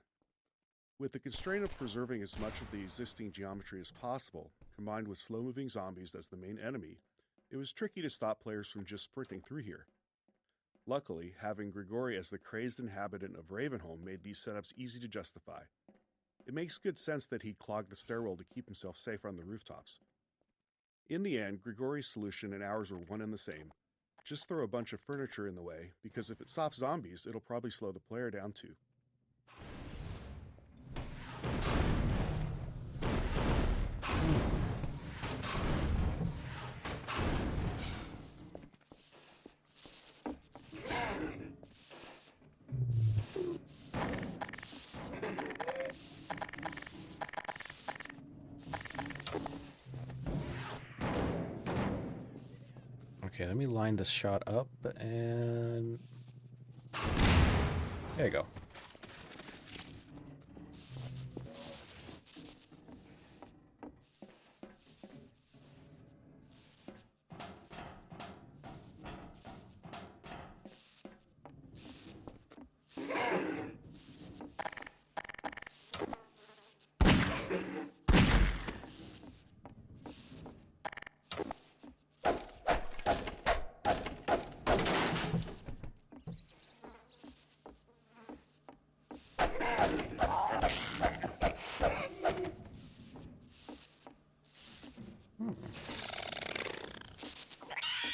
With the constraint of preserving as much of the existing geometry as possible, combined with slow-moving zombies as the main enemy, it was tricky to stop players from just sprinting through here. Luckily, having Grigori as the crazed inhabitant of Ravenholm made these setups easy to justify. It makes good sense that he'd clog the stairwell to keep himself safe on the rooftops. In the end, Grigori's solution and ours were one and the same. Just throw a bunch of furniture in the way, because if it stops zombies, it'll probably slow the player down too. Okay, let me line this shot up and there you go.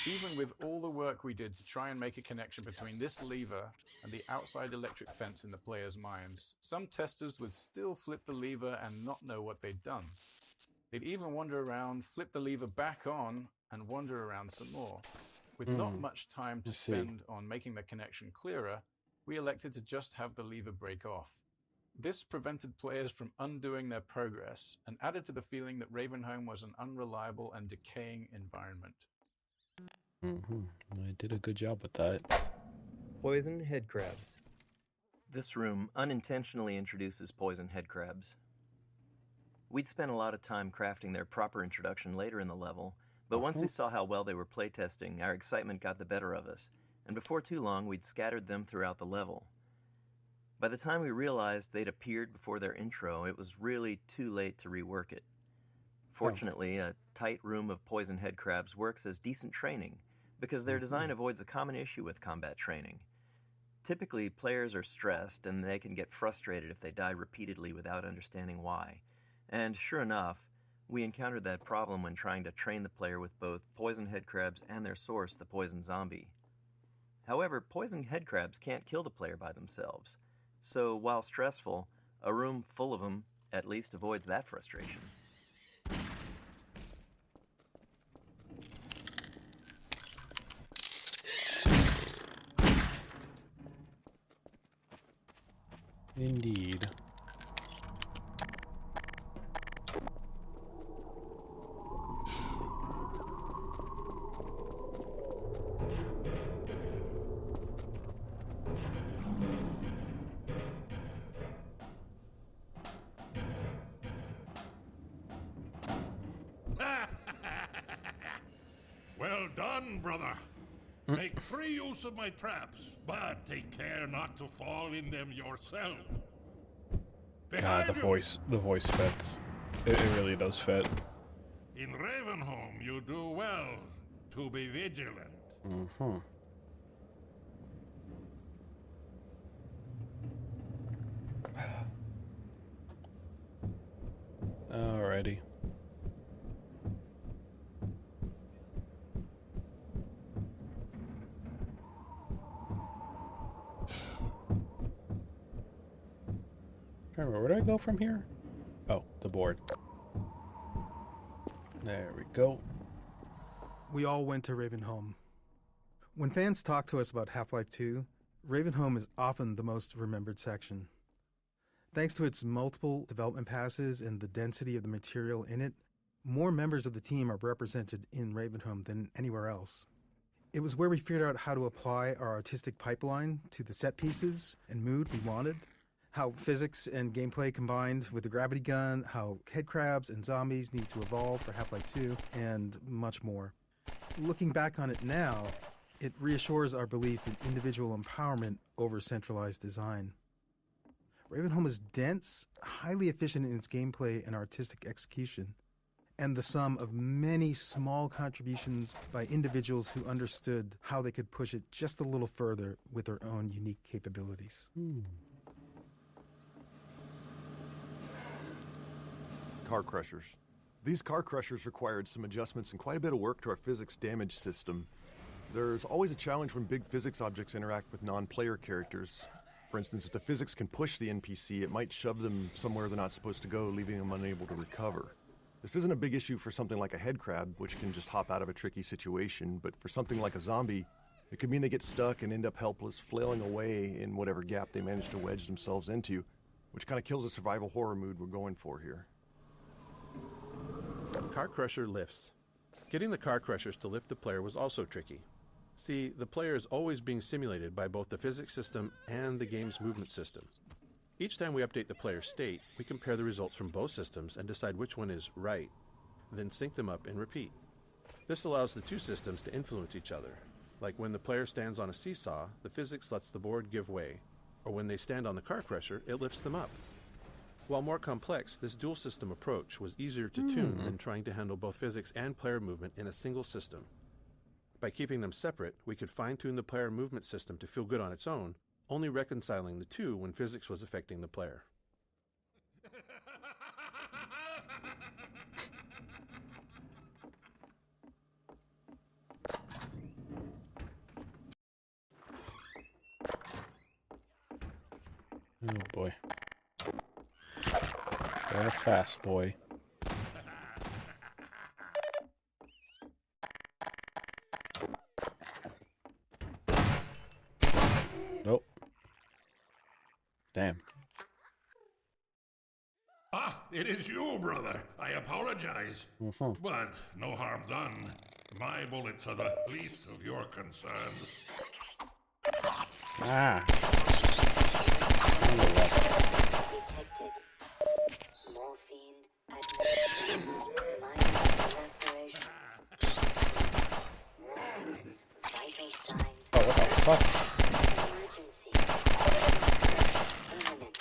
Even with all the work we did to try and make a connection between this lever and the outside electric fence in the players' minds, some testers would still flip the lever and not know what they'd done. They'd even wander around, flip the lever back on, and wander around some more. With not much time to spend on making the connection clearer, we elected to just have the lever break off. This prevented players from undoing their progress and added to the feeling that Ravenholm was an unreliable and decaying environment. I did a good job with that. Poison head crabs. This room unintentionally introduces poison head crabs. We'd spent a lot of time crafting their proper introduction later in the level, but once we saw how well they were playtesting, our excitement got the better of us, and before too long we'd scattered them throughout the level. By the time we realized they'd appeared before their intro, it was really too late to rework it. Fortunately, a tight room of poison head crabs works as decent training, because their design avoids a common issue with combat training. Typically, players are stressed and they can get frustrated if they die repeatedly without understanding why. And sure enough, we encountered that problem when trying to train the player with both poison head crabs and their source, the poison zombie. However, poison head crabs can't kill the player by themselves, so while stressful, a room full of them at least avoids that frustration. Indeed. Well done, brother. Make free use of my traps, but take care not to fall in them yourself. God, the voice fits. It really does fit. In Ravenholm, you do well to be vigilant. Mm-hmm. Alrighty. Where do I go from here? Oh, the board. There we go. We all went to Ravenholm. When fans talk to us about Half-Life 2, Ravenholm is often the most remembered section. Thanks to its multiple development passes and the density of the material in it, more members of the team are represented in Ravenholm than anywhere else. It was where we figured out how to apply our artistic pipeline to the set pieces and mood we wanted, how physics and gameplay combined with the gravity gun, how headcrabs and zombies need to evolve for Half-Life 2, and much more. Looking back on it now, it reassures our belief in individual empowerment over centralized design. Ravenholm is dense, highly efficient in its gameplay and artistic execution, and the sum of many small contributions by individuals who understood how they could push it just a little further with their own unique capabilities. Car crushers. These car crushers required some adjustments and quite a bit of work to our physics damage system. There's always a challenge when big physics objects interact with non-player characters. For instance, if the physics can push the NPC, it might shove them somewhere they're not supposed to go, leaving them unable to recover. This isn't a big issue for something like a headcrab, which can just hop out of a tricky situation, but for something like a zombie, it could mean they get stuck and end up helpless, flailing away in whatever gap they manage to wedge themselves into, which kind of kills the survival horror mood we're going for here. Car crusher lifts. Getting the car crushers to lift the player was also tricky. See, the player is always being simulated by both the physics system and the game's movement system. Each time we update the player's state, we compare the results from both systems and decide which one is right, then sync them up and repeat. This allows the two systems to influence each other. Like when the player stands on a seesaw, the physics lets the board give way, or when they stand on the car crusher, it lifts them up. While more complex, this dual system approach was easier to tune than trying to handle both physics and player movement in a single system. By keeping them separate, we could fine-tune the player movement system to feel good on its own, only reconciling the two when physics was affecting the player. Oh boy. They're fast, boy. Nope. Damn. Ah, it is you, brother. I apologize. But no harm done. My bullets are the least of your concerns. Ah. Morphine administration. Minor laceration. Vital signs. Oh, what the fuck? Emergency. Imminent.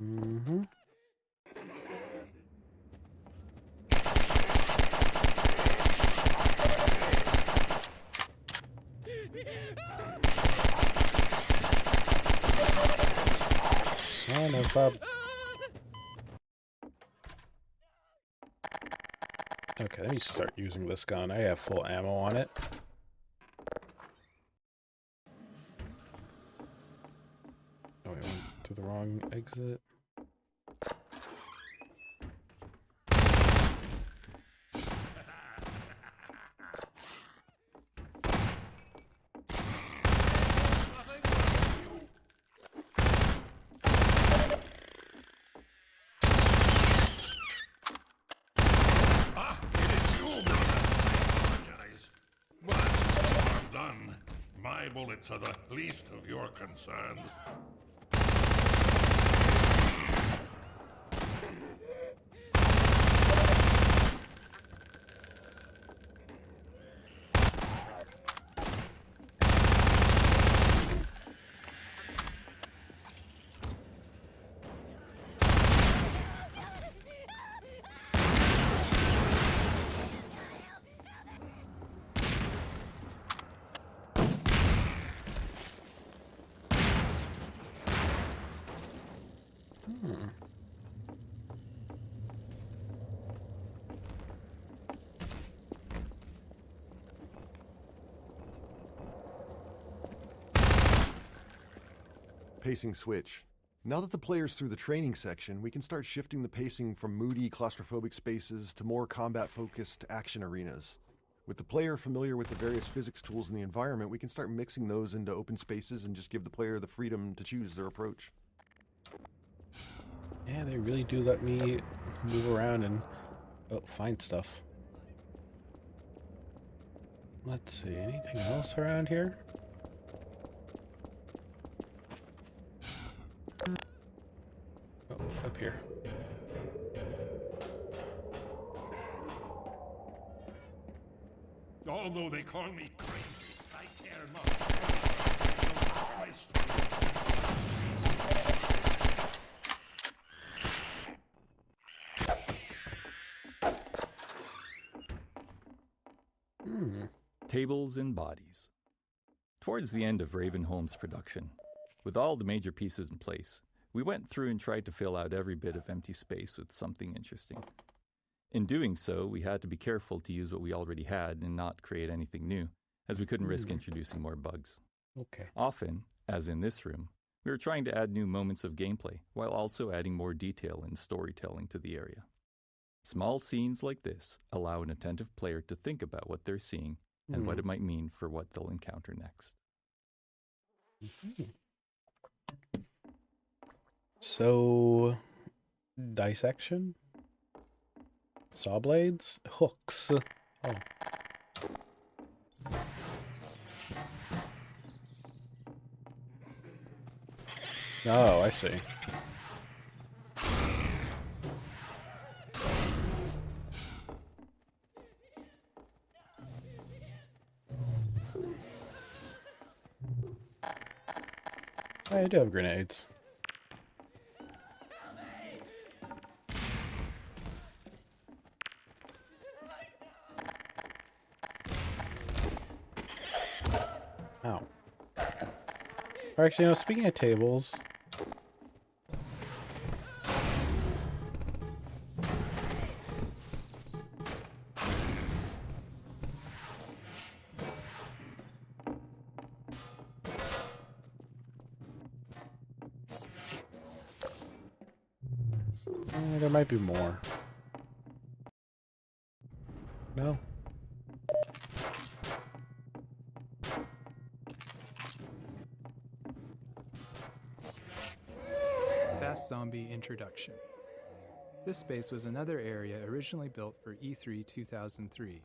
Mm-hmm. Son of a... Okay, let me start using this gun. I have full ammo on it. Oh, I went to the wrong exit. My bullets are the least of your concerns. Pacing switch. Now that the player's through the training section, we can start shifting the pacing from moody, claustrophobic spaces to more combat-focused action arenas. With the player familiar with the various physics tools in the environment, we can start mixing those into open spaces and just give the player the freedom to choose their approach. Yeah, they really do let me move around and find stuff. Let's see, anything else around here? Oh, up here. Although they call me crazy, I care not. My Tables and bodies. Towards the end of Ravenholm's production, with all the major pieces in place, we went through and tried to fill out every bit of empty space with something interesting. In doing so, we had to be careful to use what we already had and not create anything new, as we couldn't risk introducing more bugs. Okay. Often, as in this room, we were trying to add new moments of gameplay, while also adding more detail and storytelling to the area. Small scenes like this allow an attentive player to think about what they're seeing and what it might mean for what they'll encounter next. So, dissection? Saw blades? Hooks? Oh. Oh, I see. I do have grenades. Ow. Or actually, no, speaking of tables... there might be more. No. Fast Zombie Introduction. This space was another area originally built for E3 2003,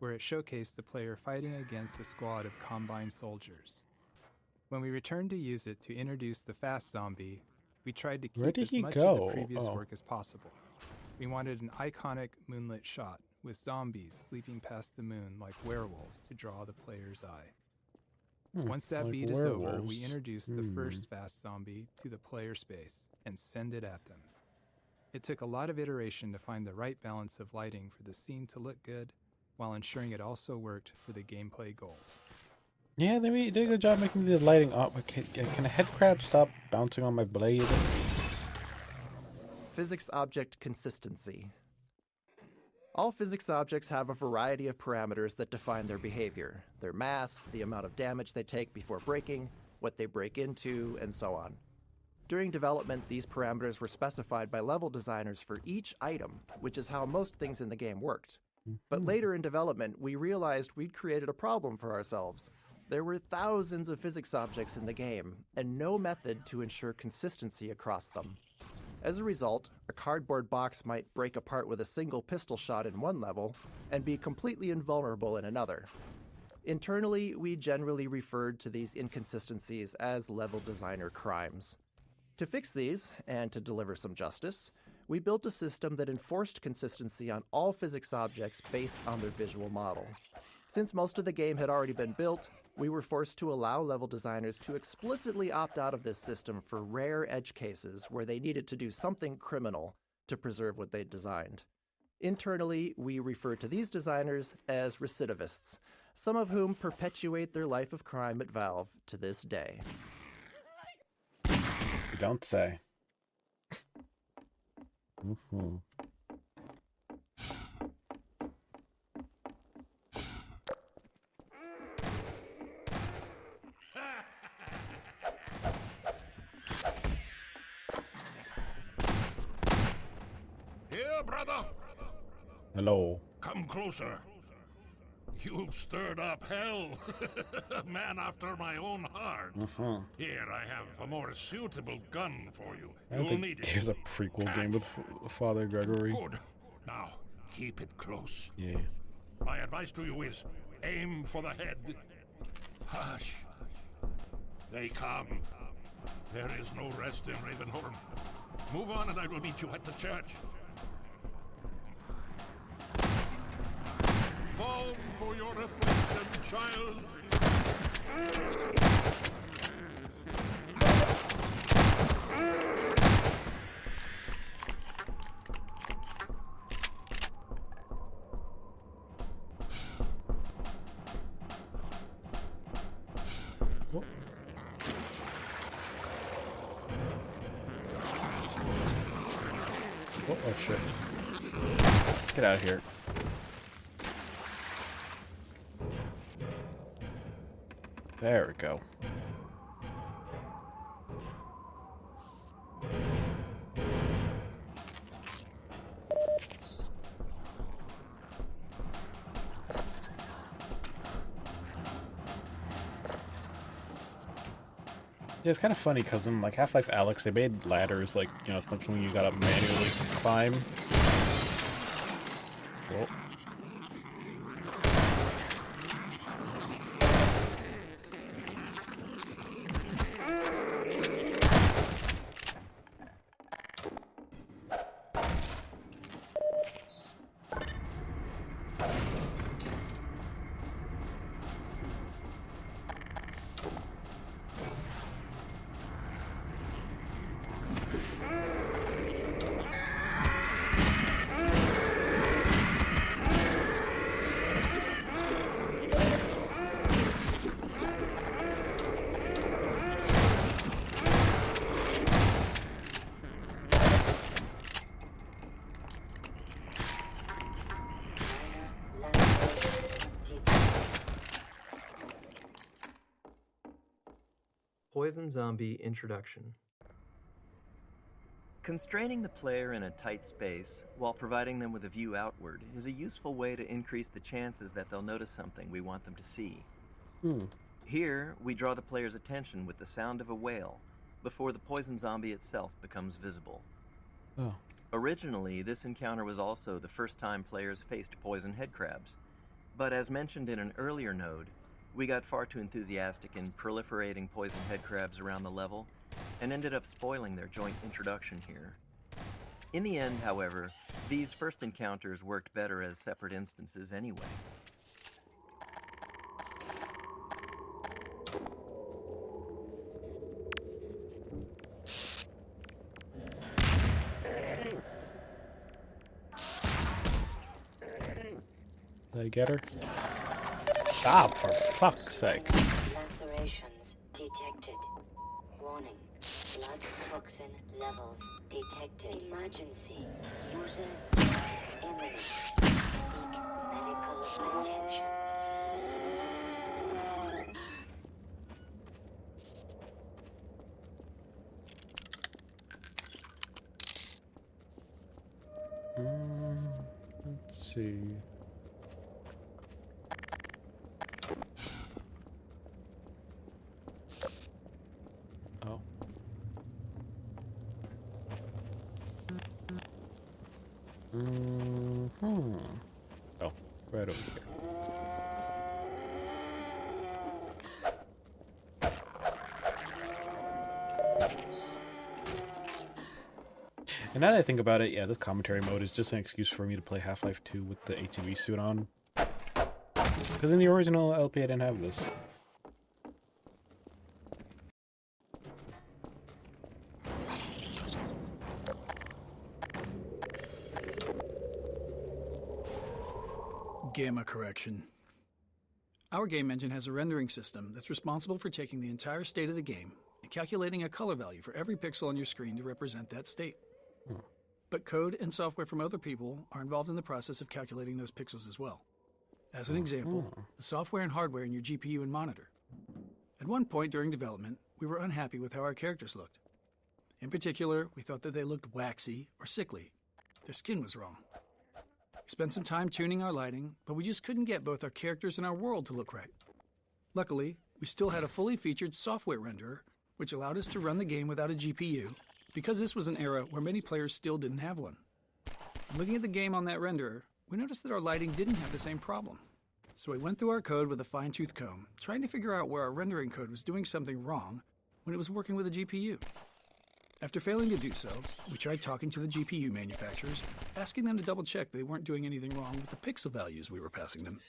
where it showcased the player fighting against a squad of Combine soldiers. When we returned to use it to introduce the Fast Zombie, we tried to keep as much of the previous work as possible. We wanted an iconic moonlit shot with zombies leaping past the moon like werewolves to draw the player's eye. Once that like beat is over, we werewolves. introduced the first Fast Zombie to the player space and send it at them. It took a lot of iteration to find the right balance of lighting for the scene to look good, while ensuring it also worked for the gameplay goals. Yeah, they did a good job making the lighting up. Can a head crab stop bouncing on my blade? Physics object consistency. All physics objects have a variety of parameters that define their behavior: their mass, the amount of damage they take before breaking, what they break into, and so on. During development, these parameters were specified by level designers for each item, which is how most things in the game worked. But later in development, we realized we'd created a problem for ourselves. There were thousands of physics objects in the game, and no method to ensure consistency across them. As a result, a cardboard box might break apart with a single pistol shot in one level, and be completely invulnerable in another. Internally, we generally referred to these inconsistencies as level designer crimes. To fix these, and to deliver some justice, we built a system that enforced consistency on all physics objects based on their visual model. Since most of the game had already been built, we were forced to allow level designers to explicitly opt out of this system for rare edge cases where they needed to do something criminal to preserve what they'd designed. Internally, we refer to these designers as recidivists, some of whom perpetuate their life of crime at Valve to this day. You don't say. Mm-hmm. Here, brother. Hello. Come closer. You've stirred up hell. A man after my own heart. Here, I have a more suitable gun for you. I don't You'll think need it. here's a prequel game with Father Gregory. Good. Now, keep it close. Yeah. My advice to you is aim for the head. Hush. They come. There is no rest in Ravenholm. Move on and I will meet you at the church. Balm for your affliction, child. Oh shit. Get out of here. There we go. Yeah, it's kind of funny because in like Half-Life Alyx, they made ladders like, you know, something you gotta manually climb. Whoa. Poison Zombie Introduction. Constraining the player in a tight space while providing them with a view outward is a useful way to increase the chances that they'll notice something we want them to see. Here, we draw the player's attention with the sound of a whale before the poison zombie itself becomes visible. Oh. Originally, this encounter was also the first time players faced poison headcrabs, but as mentioned in an earlier node, we got far too enthusiastic in proliferating poison headcrabs around the level and ended up spoiling their joint introduction here. In the end, however, these first encounters worked better as separate instances anyway. Did I get her? Stop, for fuck's sake. Lacerations detected. Warning. Blood toxin levels detected. Emergency. User imminent. Seek medical attention. Let's see. Oh. Oh, right over here. And now that I think about it, yeah, this commentary mode is just an excuse for me to play Half-Life 2 with the ATV suit on. Because in the original LP I didn't have this. Gamma correction. Our game engine has a rendering system that's responsible for taking the entire state of the game and calculating a color value for every pixel on your screen to represent that state. But code and software from other people are involved in the process of calculating those pixels as well. As an example, the software and hardware in your GPU and monitor. At one point during development, we were unhappy with how our characters looked. In particular, we thought that they looked waxy or sickly. Their skin was wrong. We spent some time tuning our lighting, but we just couldn't get both our characters and our world to look right. Luckily, we still had a fully featured software renderer, which allowed us to run the game without a GPU, because this was an era where many players still didn't have one. Looking at the game on that renderer, we noticed that our lighting didn't have the same problem. So we went through our code with a fine-tooth comb, trying to figure out where our rendering code was doing something wrong when it was working with a GPU. After failing to do so, we tried talking to the GPU manufacturers, asking them to double-check they weren't doing anything wrong with the pixel values we were passing them.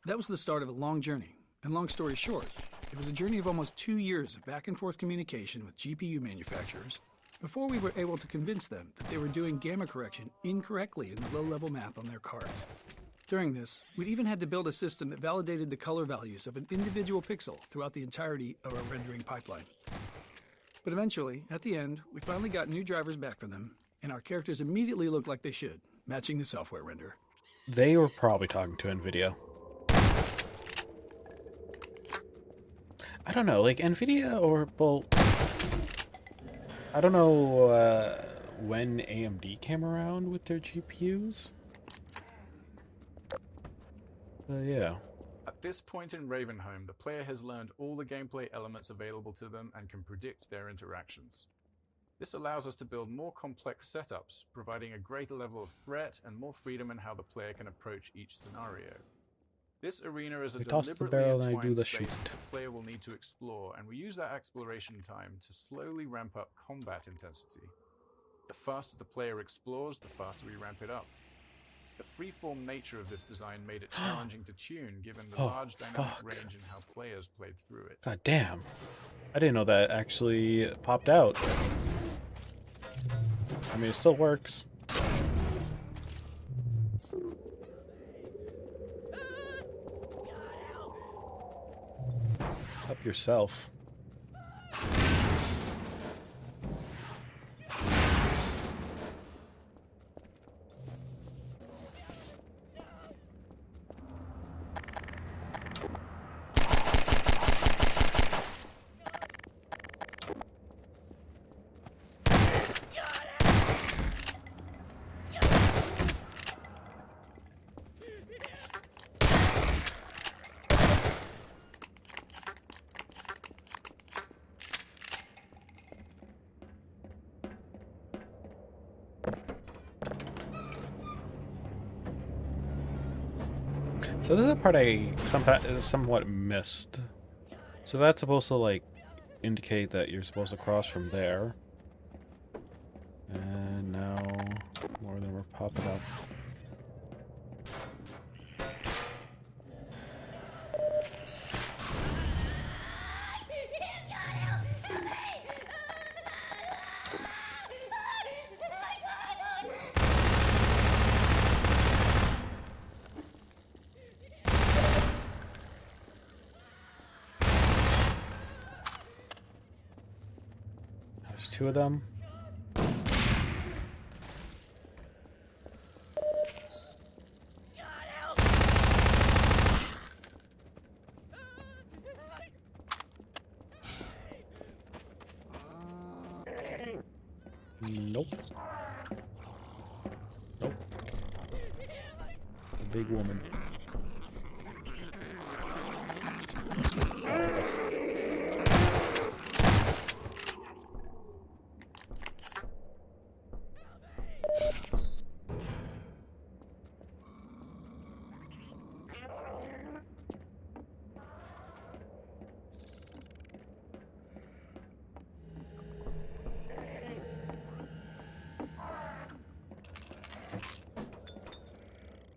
That was the start of a long journey, and long story short, it was a journey of almost 2 years of back-and-forth communication with GPU manufacturers before we were able to convince them that they were doing gamma correction incorrectly in the low-level math on their cards. During this, we'd even had to build a system that validated the color values of an individual pixel throughout the entirety of our rendering pipeline. But eventually, at the end, we finally got new drivers back from them, and our characters immediately looked like they should, matching the software render. They were probably talking to NVIDIA. I don't know, like NVIDIA or, well, I don't know when AMD came around with their GPUs. Yeah. At this point in Ravenholm, the player has learned all the gameplay elements available to them and can predict their interactions. This allows us to build more complex setups, providing a greater level of threat and more freedom in how the player can approach each scenario. This arena is a I toss the deliberately barrel and I do entwined the space shoot. the player will need to explore, and we use that exploration time to slowly ramp up combat intensity. The faster the player explores, the faster we ramp it up. The freeform nature of this design made it challenging to tune, given the large dynamic range in how players played through it. God damn. I didn't know that actually popped out. I mean, it still works. Help yourself. So this is a part I somewhat missed. So that's supposed to like indicate that you're supposed to cross from there. And now more of them are popping up. There's two of them. Nope. Nope. A big woman.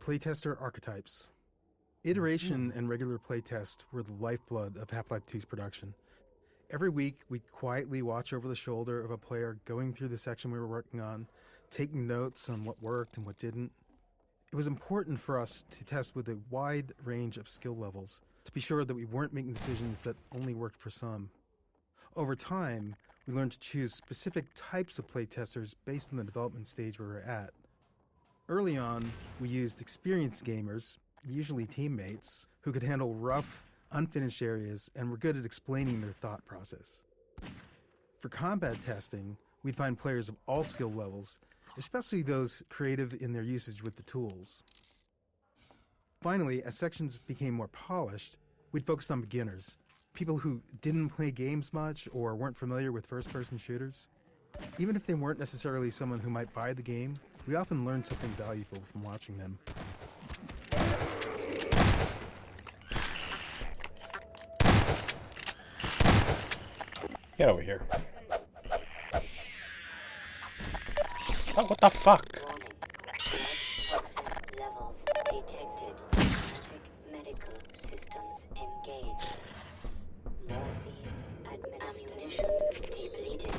playtester archetypes. Iteration and regular playtest were the lifeblood of Half-Life 2's production. Every week, we'd quietly watch over the shoulder of a player going through the section we were working on, taking notes on what worked and what didn't. It was important for us to test with a wide range of skill levels to be sure that we weren't making decisions that only worked for some. Over time, we learned to choose specific types of playtesters based on the development stage we were at. Early on, we used experienced gamers, usually teammates, who could handle rough, unfinished areas and were good at explaining their thought process. For combat testing, we'd find players of all skill levels, especially those creative in their usage with the tools. Finally, as sections became more polished, we'd focus on beginners, people who didn't play games much or weren't familiar with first-person shooters. Even if they weren't necessarily someone who might buy the game, we often learned something valuable from watching them. Get over here. Oh, what the fuck? Levels detected. Basic medical systems engaged. Morphine ammunition depleted.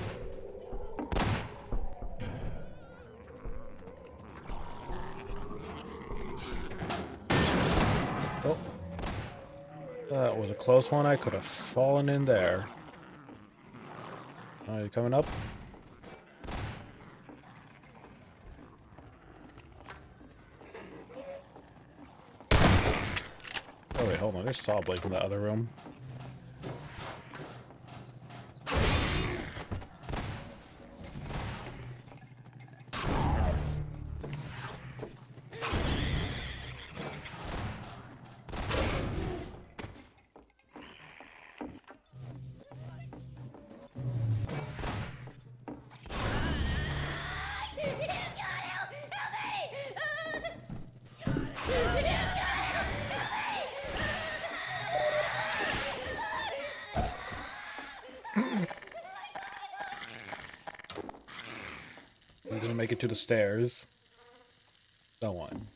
Oh. That was a close one. I could have fallen in there. Are you coming up? Oh wait, hold on. There's saw blade in the other room. He didn't make it to the stairs. That one.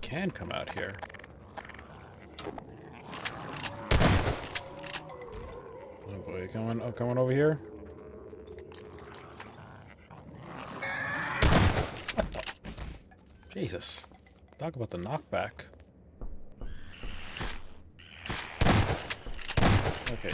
Can come out here. Oh boy, coming over here. What the? Jesus. Talk about the knockback. Okay.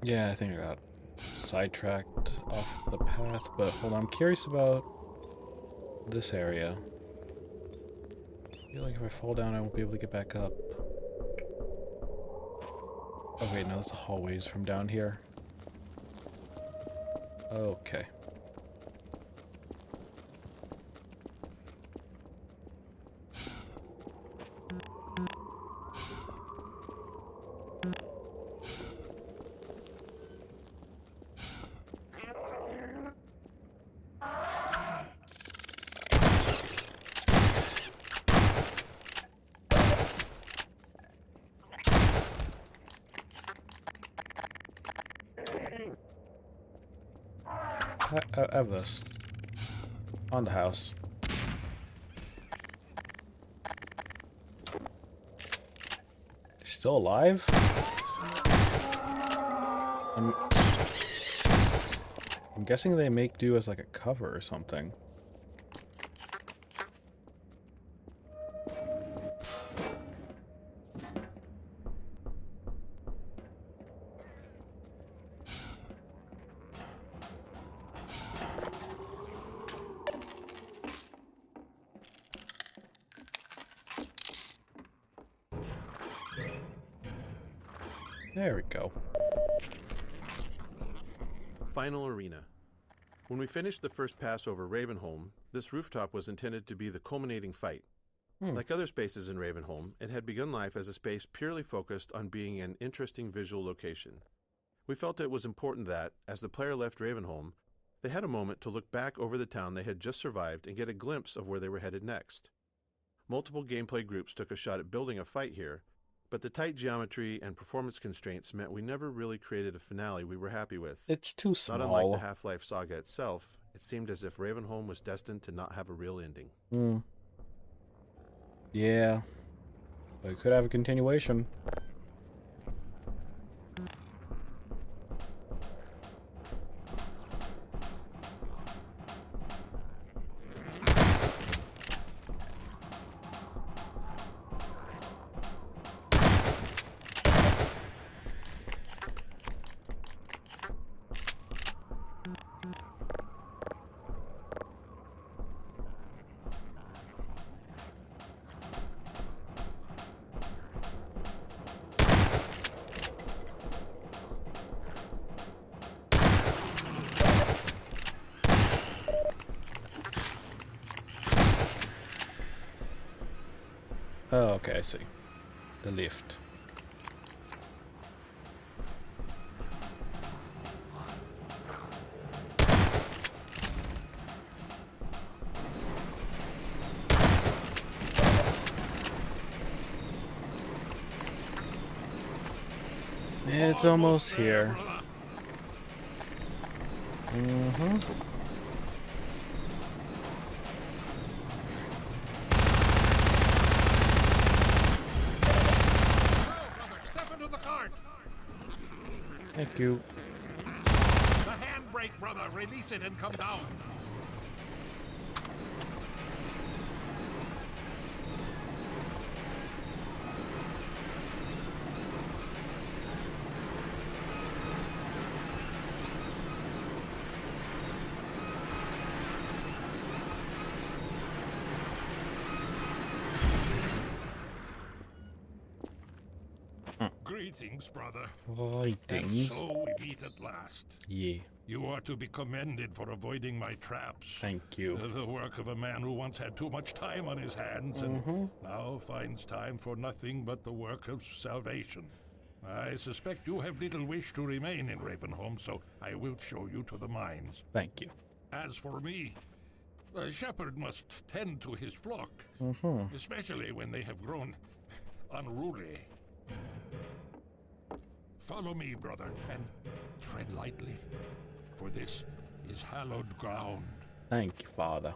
Yeah, I think I got sidetracked off the path, but hold on, I'm curious about this area. I feel like if I fall down, I won't be able to get back up. Oh wait, no, that's the hallways from down here. Okay. I have this. On the house. Still alive? I'm guessing they make do as like a cover or something. There we go. Final arena. When we finished the first pass over Ravenholm, this rooftop was intended to be the culminating fight. Like other spaces in Ravenholm, it had begun life as a space purely focused on being an interesting visual location. We felt it was important that, as the player left Ravenholm, they had a moment to look back over the town they had just survived and get a glimpse of where they were headed next. Multiple gameplay groups took a shot at building a fight here, but the tight geometry and performance constraints meant we never really created a finale we were happy with. It's too small. Not unlike the Half-Life saga itself, it seemed as if Ravenholm was destined to not have a real ending. Yeah, but it could have a continuation. Oh, okay, I see. The lift. It's almost here. Thank you. The handbrake, brother. Release it and come down. Greetings, brother. Greetings. And so we meet at last. Yeah. You are to be commended for avoiding my traps. Thank you. The work of a man who once had too much time on his hands and now finds time for nothing but the work of salvation. I suspect you have little wish to remain in Ravenholm, so I will show you to the mines. Thank you. As for me, a shepherd must tend to his flock, especially when they have grown unruly. Follow me, brother, and tread lightly, for this is hallowed ground. Thank you, Father.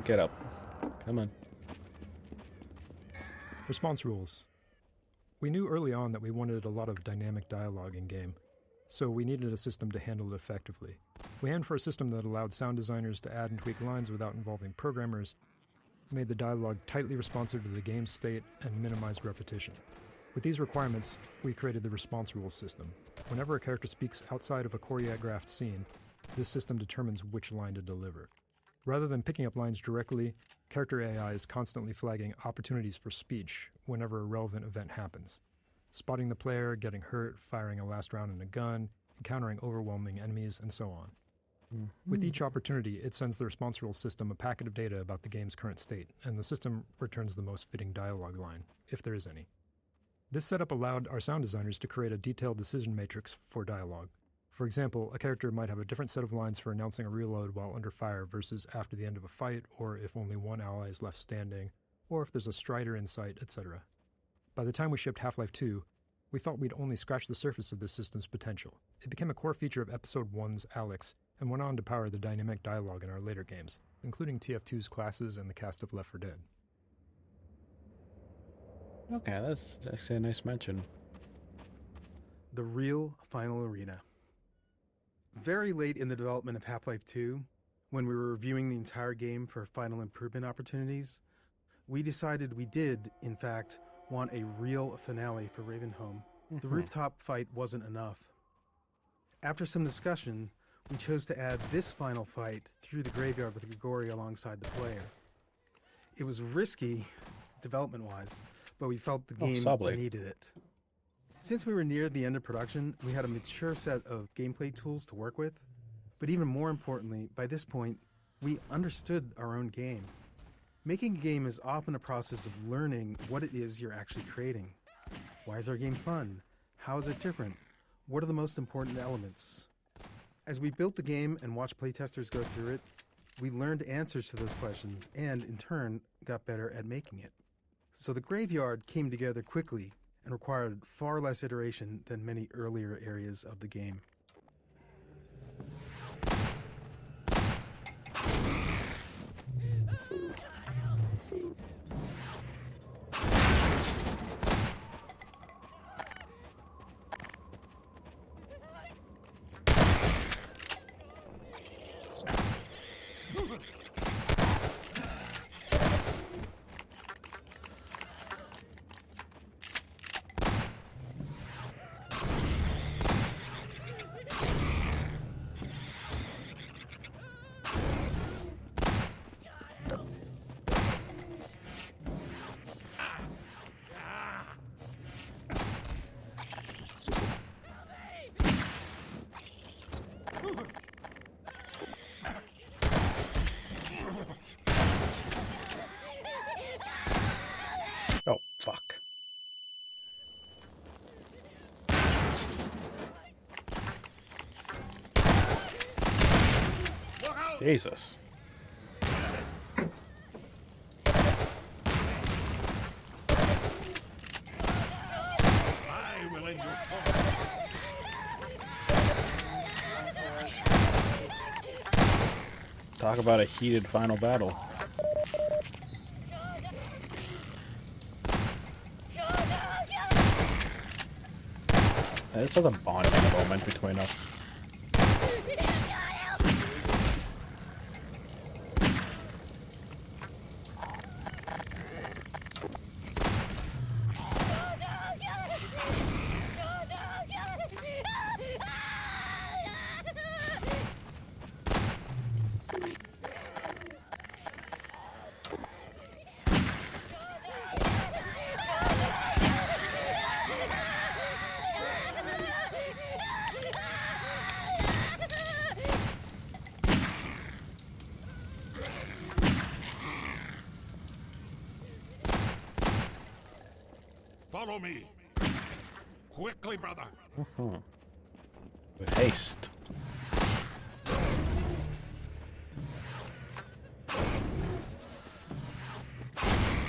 Get up. Come on. Response rules. We knew early on that we wanted a lot of dynamic dialogue in-game, so we needed a system to handle it effectively. We aimed for a system that allowed sound designers to add and tweak lines without involving programmers, made the dialogue tightly responsive to the game's state, and minimized repetition. With these requirements, we created the response rules system. Whenever a character speaks outside of a choreographed scene, this system determines which line to deliver. Rather than picking up lines directly, character AI is constantly flagging opportunities for speech whenever a relevant event happens. Spotting the player, getting hurt, firing a last round in a gun, encountering overwhelming enemies, and so on. With each opportunity, it sends the response rule system a packet of data about the game's current state, and the system returns the most fitting dialogue line, if there is any. This setup allowed our sound designers to create a detailed decision matrix for dialogue. For example, a character might have a different set of lines for announcing a reload while under fire versus after the end of a fight, or if only one ally is left standing, or if there's a strider in sight, etc. By the time we shipped Half-Life 2, we felt we'd only scratched the surface of this system's potential. It became a core feature of Episode 1's Alyx, and went on to power the dynamic dialogue in our later games, including TF2's classes and the cast of Left 4 Dead. Okay, that's actually a nice mention. The real final arena. Very late in the development of Half-Life 2, when we were reviewing the entire game for final improvement opportunities, we decided we did, in fact, want a real finale for Ravenholm. The rooftop fight wasn't enough. After some discussion, we chose to add this final fight through the graveyard with Grigori alongside the player. It was risky, development-wise, but we felt the game needed it. Since we were near the end of production, we had a mature set of gameplay tools to work with, but even more importantly, by this point, we understood our own game. Making a game is often a process of learning what it is you're actually creating. Why is our game fun? How is it different? What are the most important elements? As we built the game and watched playtesters go through it, we learned answers to those questions and, in turn, got better at making it. So the graveyard came together quickly and required far less iteration than many earlier areas of the game. Oh, fuck. Jesus. I will end your torment. Talk about a heated final battle. This was a bonding moment between us. Follow me. Quickly, brother. With haste.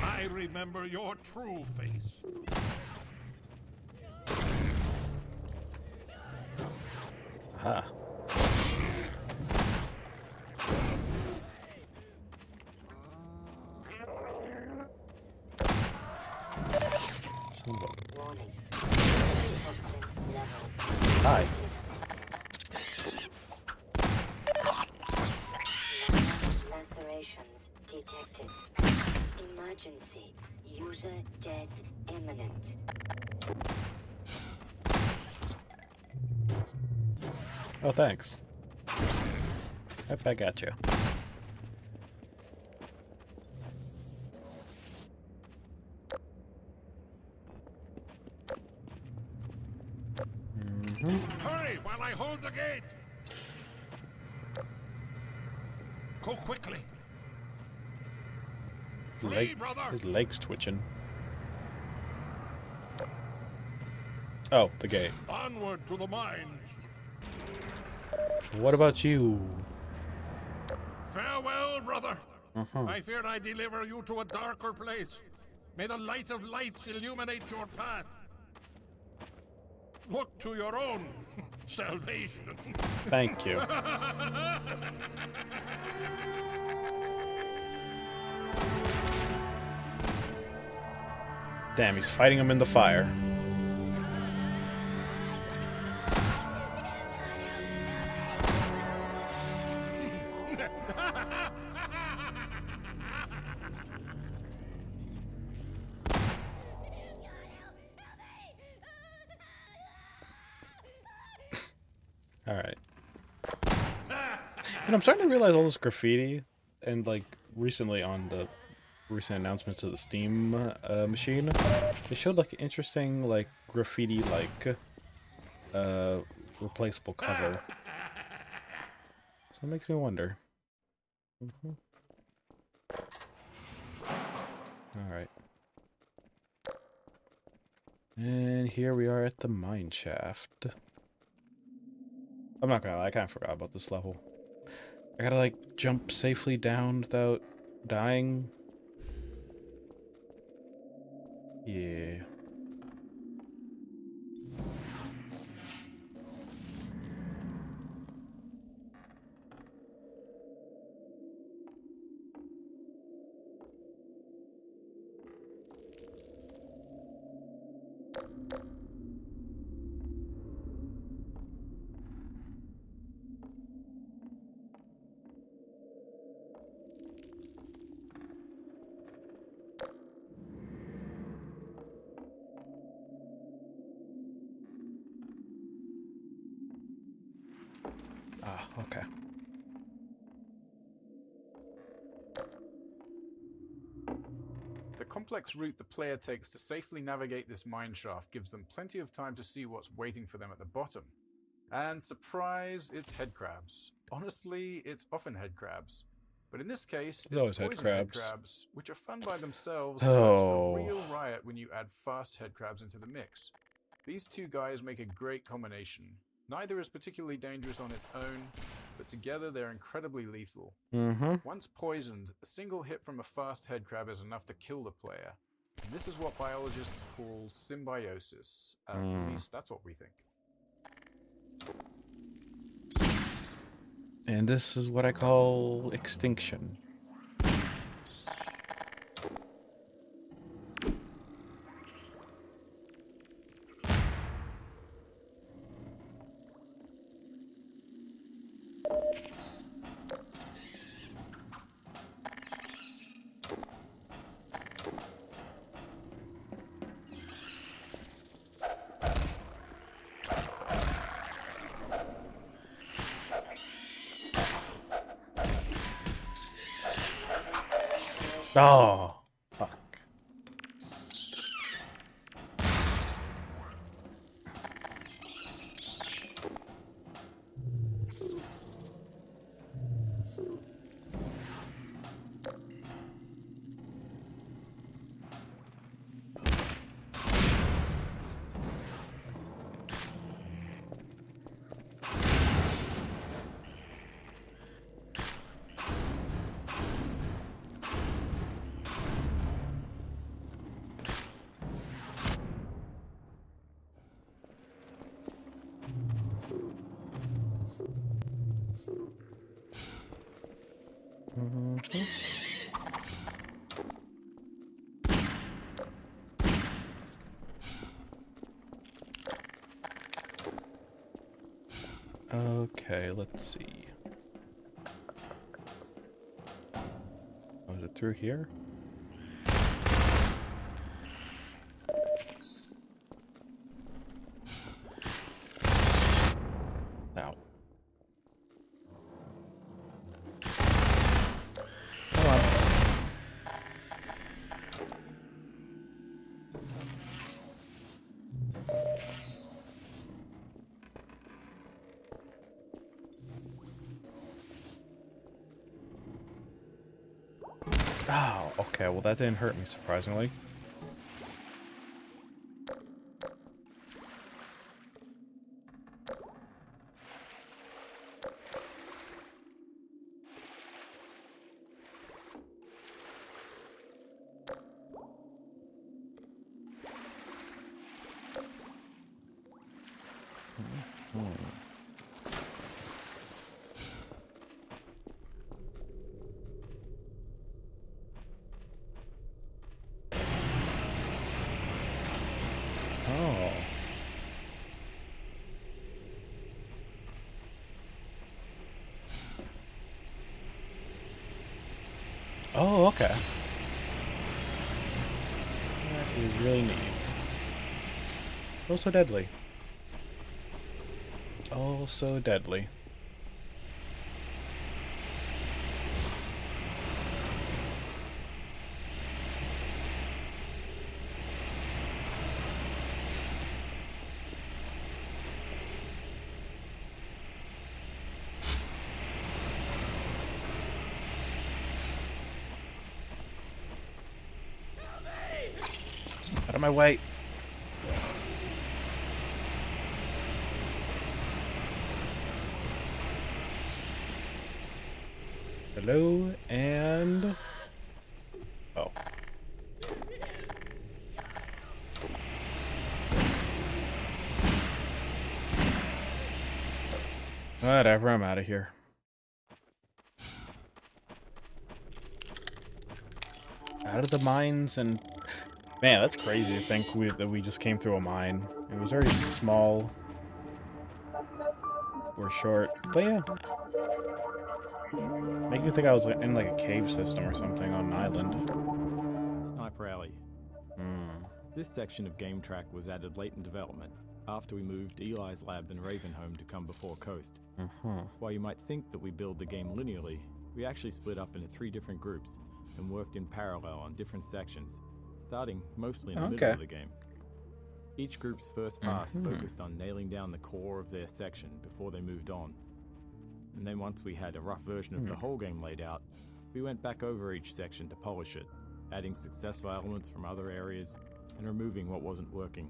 I remember your true face. Aha. Hi. Lacerations detected. Emergency. User death imminent. Oh, thanks. Right back at you. Hurry while I hold the gate. Go quickly. Flee, brother. His leg's twitching. Oh, the gate. Onward to the mines. What about you? Farewell, brother. I fear I deliver you to a darker place. May the light of lights illuminate your path. Look to your own. salvation. Thank you. Damn, he's fighting him in the fire. Alright. And I'm starting to realize all this graffiti, and like recently on the recent announcements of the Steam machine, they showed like an interesting like graffiti like replaceable cover. So it makes me wonder. Alright. And here we are at the mine shaft. I'm not gonna lie, I kinda forgot about this level. I gotta like jump safely down without dying. Yeah. Ah, okay. The complex route the player takes to safely navigate this mine shaft gives them plenty of time to see what's waiting for them at the bottom. And surprise, it's head crabs. Honestly, it's often head crabs. But in this case, Those it's head poison head crabs. crabs, which are fun by themselves, Oh. but a real riot when you add fast head crabs into the mix. These two guys make a great combination. Neither is particularly dangerous on its own, but together they're incredibly lethal. Once poisoned, a single hit from a fast head crab is enough to kill the player. And this is what biologists call symbiosis. At least that's what we think. And this is what I call extinction. Oh, fuck. Okay, let's see. Oh, is it through here? Ow. Come on. Oh, okay, well that didn't hurt me, surprisingly. Oh. Oh, okay. That is really neat. Oh, so deadly. Oh, so deadly. Out of my way. Hello, and... Oh. Whatever, I'm out of here. Out of the mines, and... Man, that's crazy to think that we just came through a mine. It was very small. Or short. But yeah. Make me think I was in like a cave system or something on an island. Sniper Alley. This section of game track was added late in development, after we moved Eli's lab and Ravenholm to come before Coast. While you might think that we build the game linearly, we actually split up into 3 different groups and worked in parallel on different sections, starting mostly in the middle of the game. Each group's first pass focused on nailing down the core of their section before they moved on. And then once we had a rough version of the whole game laid out, we went back over each section to polish it, adding successful elements from other areas and removing what wasn't working.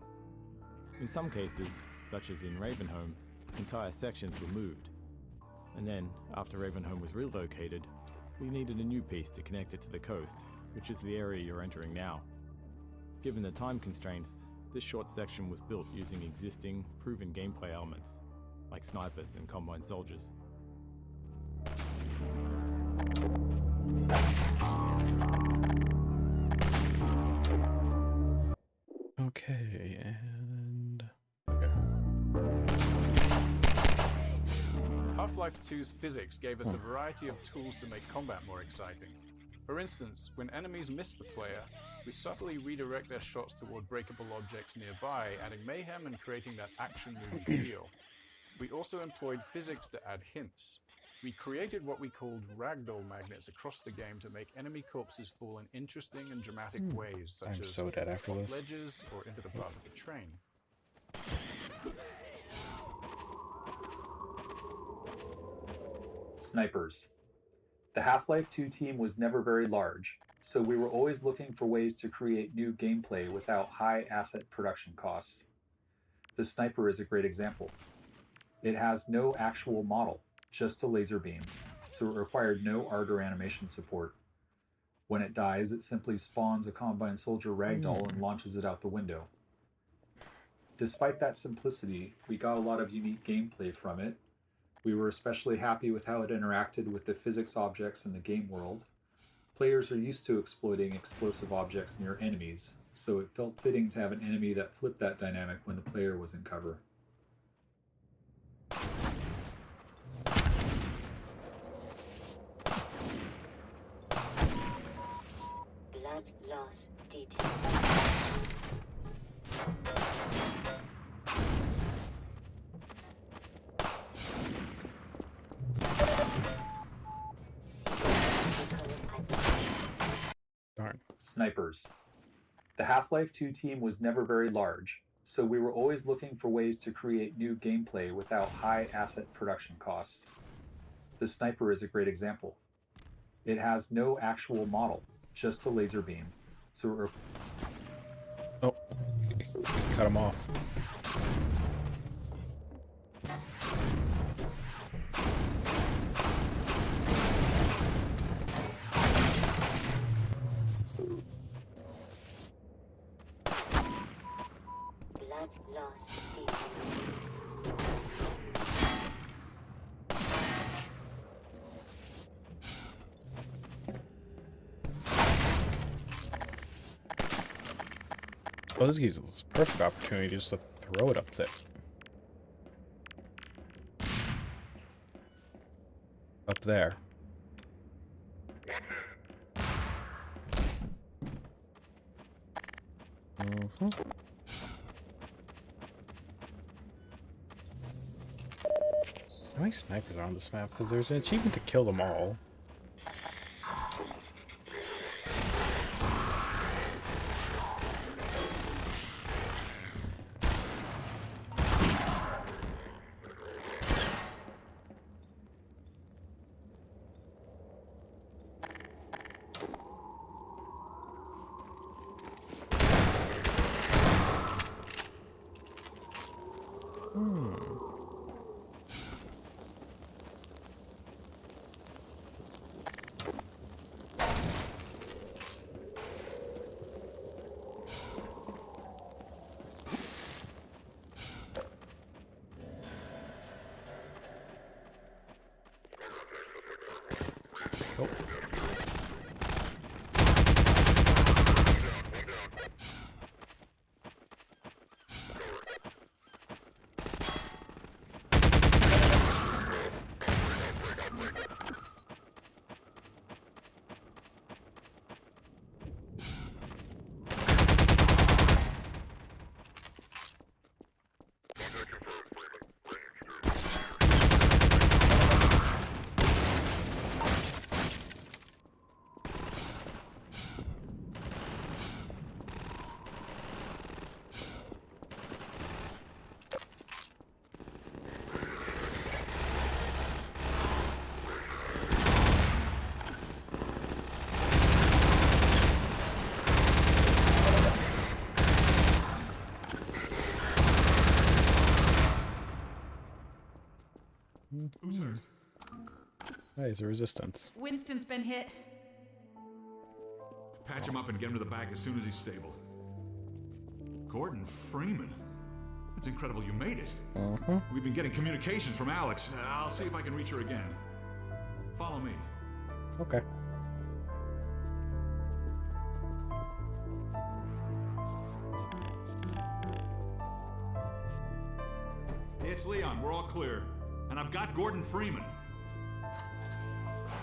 In some cases, such as in Ravenholm, entire sections were moved. And then, after Ravenholm was relocated, we needed a new piece to connect it to the coast, which is the area you're entering now. Given the time constraints, this short section was built using existing, proven gameplay elements, like snipers and combine soldiers. Okay, and... Half-Life 2's physics gave us a variety of tools to make combat more exciting. For instance, when enemies miss the player, we subtly redirect their shots toward breakable objects nearby, adding mayhem and creating that action movie feel. We also employed physics to add hints. We created what we called ragdoll magnets across the game to make enemy corpses fall in interesting and dramatic ways, such I'm as so dead after off this. ledges or into the path of the train. Snipers. The Half-Life 2 team was never very large, so we were always looking for ways to create new gameplay without high asset production costs. The sniper is a great example. It has no actual model, just a laser beam, so it required no art or animation support. When it dies, it simply spawns a Combine Soldier ragdoll and launches it out the window. Despite that simplicity, we got a lot of unique gameplay from it. We were especially happy with how it interacted with the physics objects in the game world. Players are used to exploiting explosive objects near enemies, so it felt fitting to have an enemy that flipped that dynamic when the player was in cover. Blood loss details. Darn. Snipers. The Half-Life 2 team was never very large, so we were always looking for ways to create new gameplay without high asset production costs. The sniper is a great example. It has no actual model, just a laser beam, so Oh, cut him off. Blood loss details. Oh, this gives us a perfect opportunity just to throw it up there. Up there. Mm-hmm. How many snipers are on this map? Because there's an achievement to kill them all. Who's hurt? Hey, it's a resistance. Winston's been hit. Patch him up and get him to the back as soon as he's stable. Gordon Freeman. It's incredible you made it. We've been getting communications from Alex. I'll see if I can reach her again. Follow me. Okay. It's Leon. We're all clear. And I've got Gordon Freeman.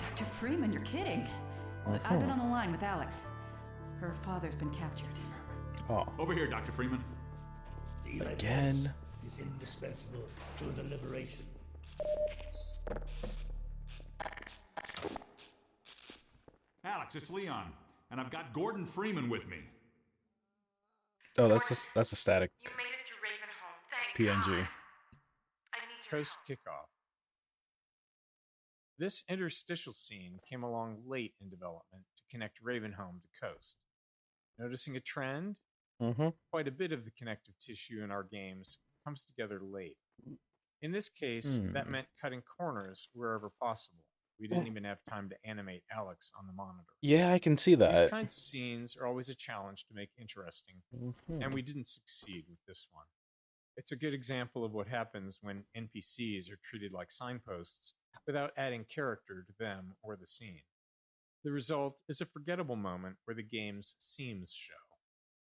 Dr. Freeman, you're kidding. Look, I've been on the line with Alex. Her father's been captured. Oh. Over here, Dr. Freeman. Again. Is indispensable to the liberation. Alex, it's Leon. And I've got Gordon Freeman with me. Oh, that's a static PNG. Coast kickoff. This interstitial scene came along late in development to connect Ravenholm to Coast. Noticing a trend? Quite a bit of the connective tissue in our games comes together late. In this case, that meant cutting corners wherever possible. We didn't even have time to animate Alex on the monitor. Yeah, I can see that. These kinds of scenes are always a challenge to make interesting, and we didn't succeed with this one. It's a good example of what happens when NPCs are treated like signposts without adding character to them or the scene. The result is a forgettable moment where the game's seams show.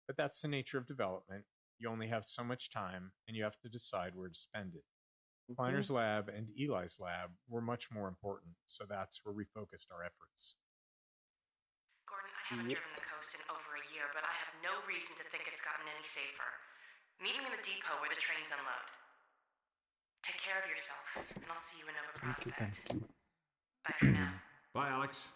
But that's the nature of development. You only have so much time, and you have to decide where to spend it. Kleiner's lab and Eli's lab were much more important, so that's where we focused our efforts. Gordon, I haven't driven the coast in over a year, but I have no reason to think it's gotten any safer. Meet me in the depot where the trains unload. Take care of yourself, and I'll see you in Nova Prospect. Bye for now. Bye, Alex.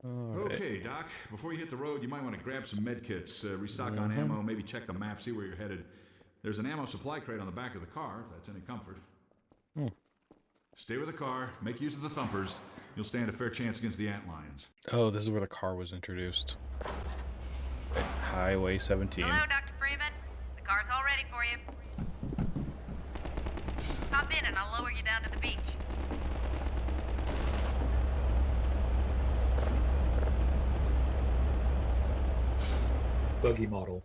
Right. Okay, Doc. Before you hit the road, you might want to grab some med kits, restock on ammo, maybe check the map, see where you're headed. There's an ammo supply crate on the back of the car, if that's any comfort. Stay with the car, make use of the thumpers. You'll stand a fair chance against the antlions. Oh, this is where the car was introduced. At Highway 17. Hello, Dr. Freeman. The car's all ready for you. Hop in and I'll lower you down to the beach. Buggy model.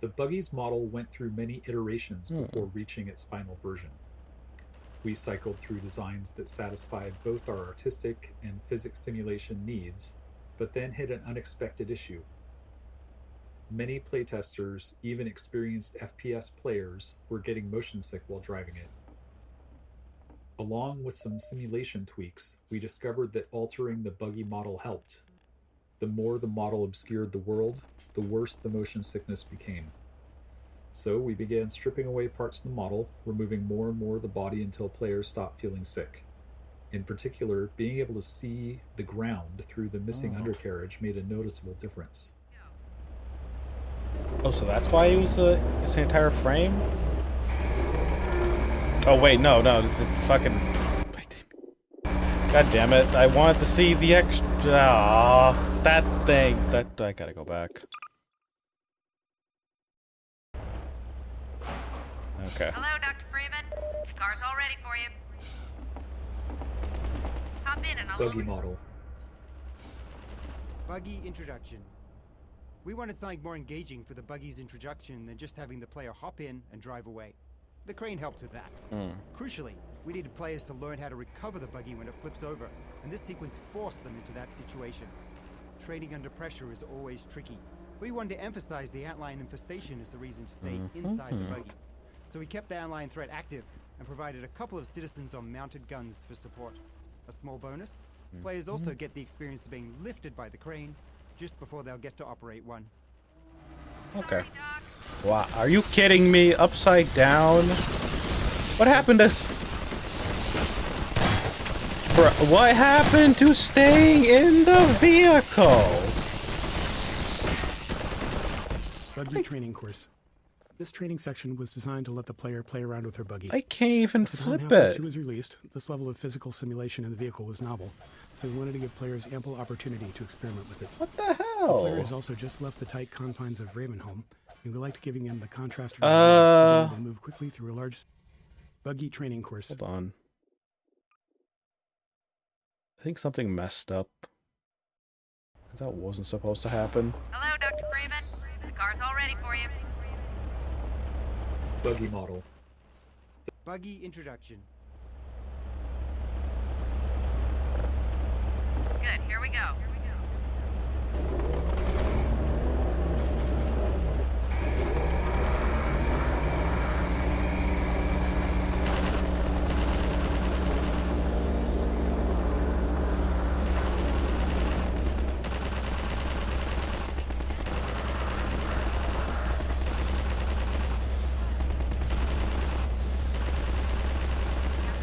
The Buggy's model went through many iterations before reaching its final version. We cycled through designs that satisfied both our artistic and physics simulation needs, but then hit an unexpected issue. Many playtesters, even experienced FPS players, were getting motion sick while driving it. Along with some simulation tweaks, we discovered that altering the buggy model helped. The more the model obscured the world, the worse the motion sickness became. So we began stripping away parts of the model, removing more and more of the body until players stopped feeling sick. In particular, being able to see the ground through the missing undercarriage made a noticeable difference. Oh, so that's why it was this entire frame? Oh wait, no, it's a fucking. God damn it! I wanted to see the extra. That thing. That I gotta go back. Okay. Hello, Dr. Freeman. The car's all ready for you. Hop in and I'll Buggy model. Buggy introduction. We wanted something more engaging for the buggy's introduction than just having the player hop in and drive away. The crane helped with that. Crucially, we needed players to learn how to recover the buggy when it flips over, and this sequence forced them into that situation. Training under pressure is always tricky. We wanted to emphasize the outline infestation as the reason to stay inside the buggy. So we kept the outline threat active and provided a couple of citizens on mounted guns for support. A small bonus, players also get the experience of being lifted by the crane just before they'll get to operate one. Okay. Wow, are you kidding me? Upside down? What happened to... What happened to staying in the vehicle? Buggy training course. This training section was designed to let the player play around with her buggy. I can't even At the time flip Half-Life it. 2 was released, this level of physical simulation in the vehicle was novel, so we wanted to give players ample opportunity to experiment with it. What the The hell? player has also just left the tight confines of Ravenholm, and we liked giving them the contrast Uh. to move quickly through a large buggy training course. Hold on. I think something messed up. That wasn't supposed to happen. Hello, Dr. Freeman. The car's all ready for you. Buggy model. Buggy introduction. Good, here we go.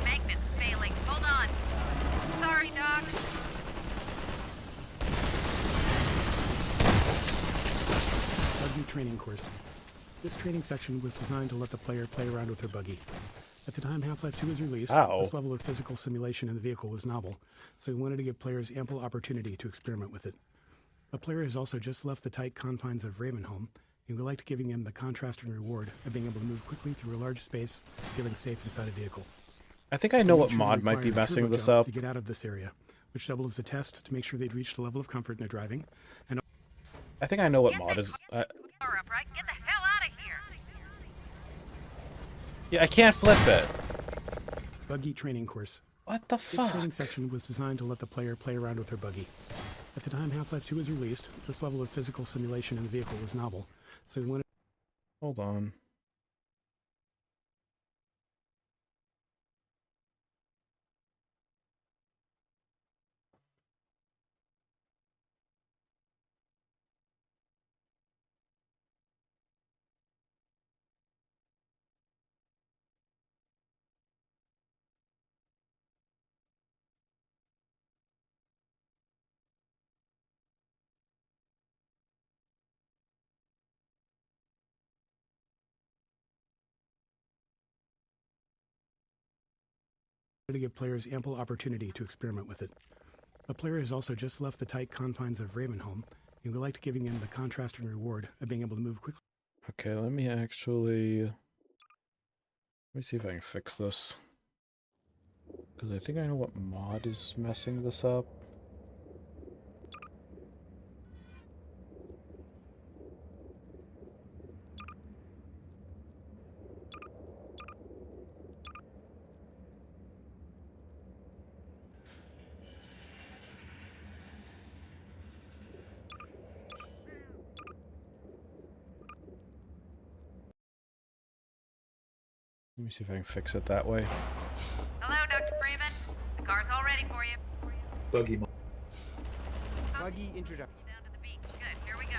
Magnet's failing. Hold on. Sorry, Doc. Buggy training course. This training section was designed to let the player play around with her buggy. At the time Half-Life 2 was released, Ow. this level of physical simulation in the vehicle was novel, so we wanted to give players ample opportunity to experiment with it. The player has also just left the tight confines of Ravenholm, and we liked giving him the contrasting reward of being able to move quickly through a large space, feeling safe inside a vehicle. I think I know They what made sure to mod might be require a messing turbo this jump up. to get out of this area, which doubled as a test to make sure they'd reached a level of comfort in their driving, and I think I know what mod is. Power up, right? Get the hell out of here. Yeah, I can't flip it. buggy training course. What the This fuck? training section was designed to let the player play around with her buggy. At the time Half-Life 2 was released, this level of physical simulation in the vehicle was novel, so we wanted... Hold on. to give players ample opportunity to experiment with it. The player has also just left the tight confines of Ravenholm, and we liked giving him the contrasting reward of being able to move quickly. Okay, let me actually... Let me see if I can fix this. Because I think I know what mod is messing this up. Let me see if I can fix it that way. Hello, Dr. Freeman. The car's all ready for you. Buggy. Buggy introduction. Down to the beach. Good. Here we go.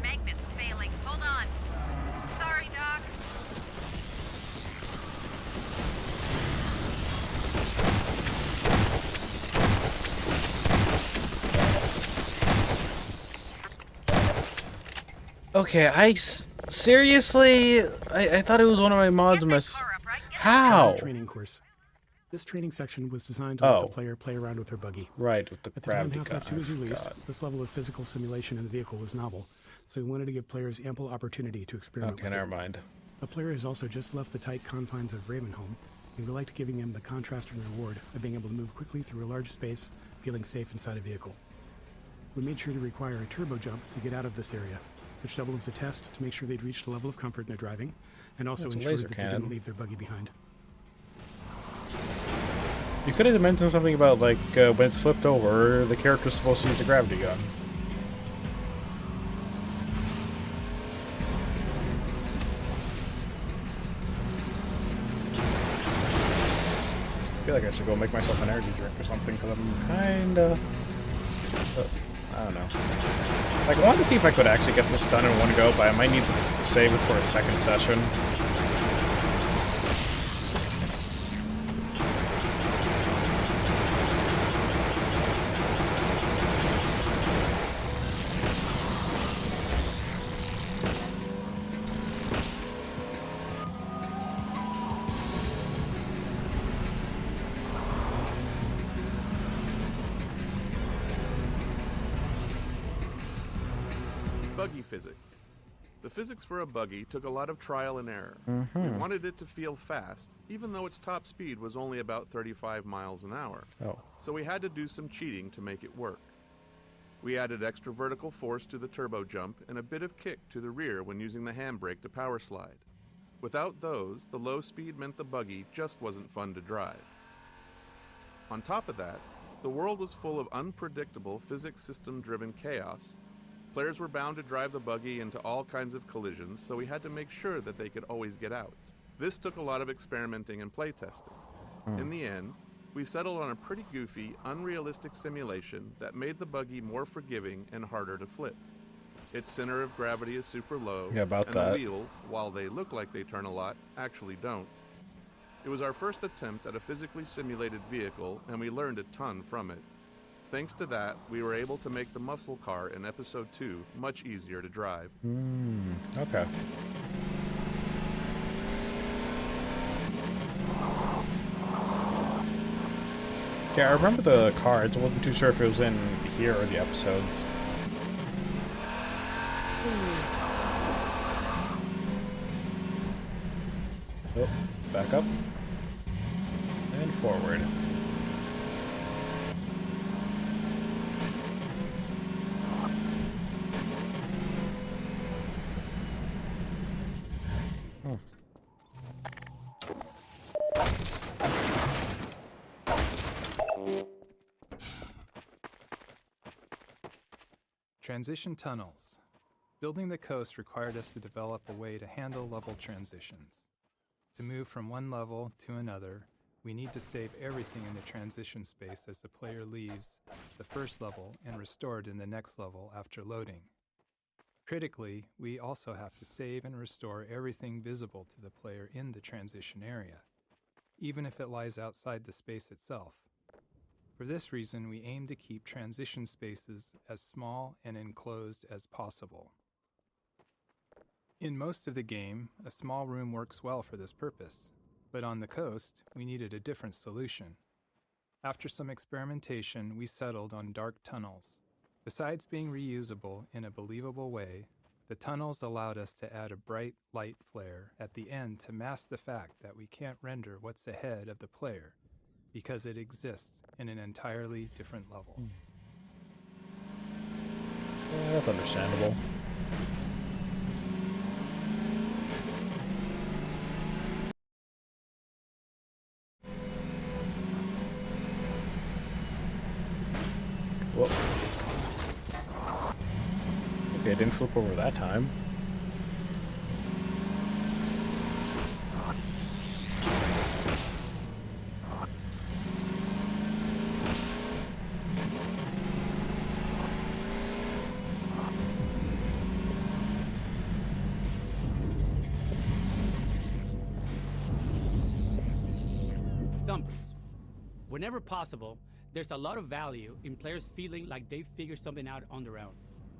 Magnet's failing. Hold on. Sorry, Doc. Okay, seriously, I thought it was one of my mods. How? Training course. This training section was designed to let the player play around with her buggy. Right, with the At the time gravity gun. Half-Life 2 was released, this level of physical simulation in the vehicle was novel, so we wanted to give players ample opportunity to experiment with it. Okay, never mind. The player has also just left the tight confines of Ravenholm, and we liked giving him the contrast and reward of being able to move quickly through a large space, feeling safe inside a vehicle. We made sure to require a turbo jump to get out of this area, which doubled as a test to make sure they'd reached a level of comfort in their driving, and also That's a ensured laser that they cannon. didn't leave their buggy behind. You could have mentioned something about, like, when it's flipped over, the character's supposed to use the gravity gun. I feel like I should go make myself an energy drink or something, because I'm kinda... I don't know. Like, I wanted to see if I could actually get this done in one go, but I might need to save it for a second session. Buggy physics. The physics for a buggy took a lot of trial and error. We wanted it to feel fast, even though its top speed was only about 35 miles an hour. So we had to do some cheating to make it work. We added extra vertical force to the turbo jump and a bit of kick to the rear when using the handbrake to power slide. Without those, the low speed meant the buggy just wasn't fun to drive. On top of that, the world was full of unpredictable physics system-driven chaos. Players were bound to drive the buggy into all kinds of collisions, so we had to make sure that they could always get out. This took a lot of experimenting and playtesting. In the end, we settled on a pretty goofy, unrealistic simulation that made the buggy more forgiving and harder to flip. Its center of gravity is super low, and the wheels, while they look like they turn a lot, actually don't. It was our first attempt at a physically simulated vehicle, and we learned a ton from it. Thanks to that, we were able to make the muscle car in Episode 2 much easier to drive. Okay. Okay, I remember the cards. I wasn't too sure if it was in here or the episodes. Oh, back up. And forward. Transition tunnels. Building the coast required us to develop a way to handle level transitions. To move from one level to another, we need to save everything in the transition space as the player leaves the first level and restored in the next level after loading. Critically, we also have to save and restore everything visible to the player in the transition area, even if it lies outside the space itself. For this reason, we aim to keep transition spaces as small and enclosed as possible. In most of the game, a small room works well for this purpose, but on the coast, we needed a different solution. After some experimentation, we settled on dark tunnels. Besides being reusable in a believable way, the tunnels allowed us to add a bright light flare at the end to mask the fact that we can't render what's ahead of the player, because it exists in an entirely different level. Yeah, that's understandable. Whoa. Okay, I didn't flip over that time. Thumpers. Whenever possible, there's a lot of value in players feeling like they've figured something out on their own.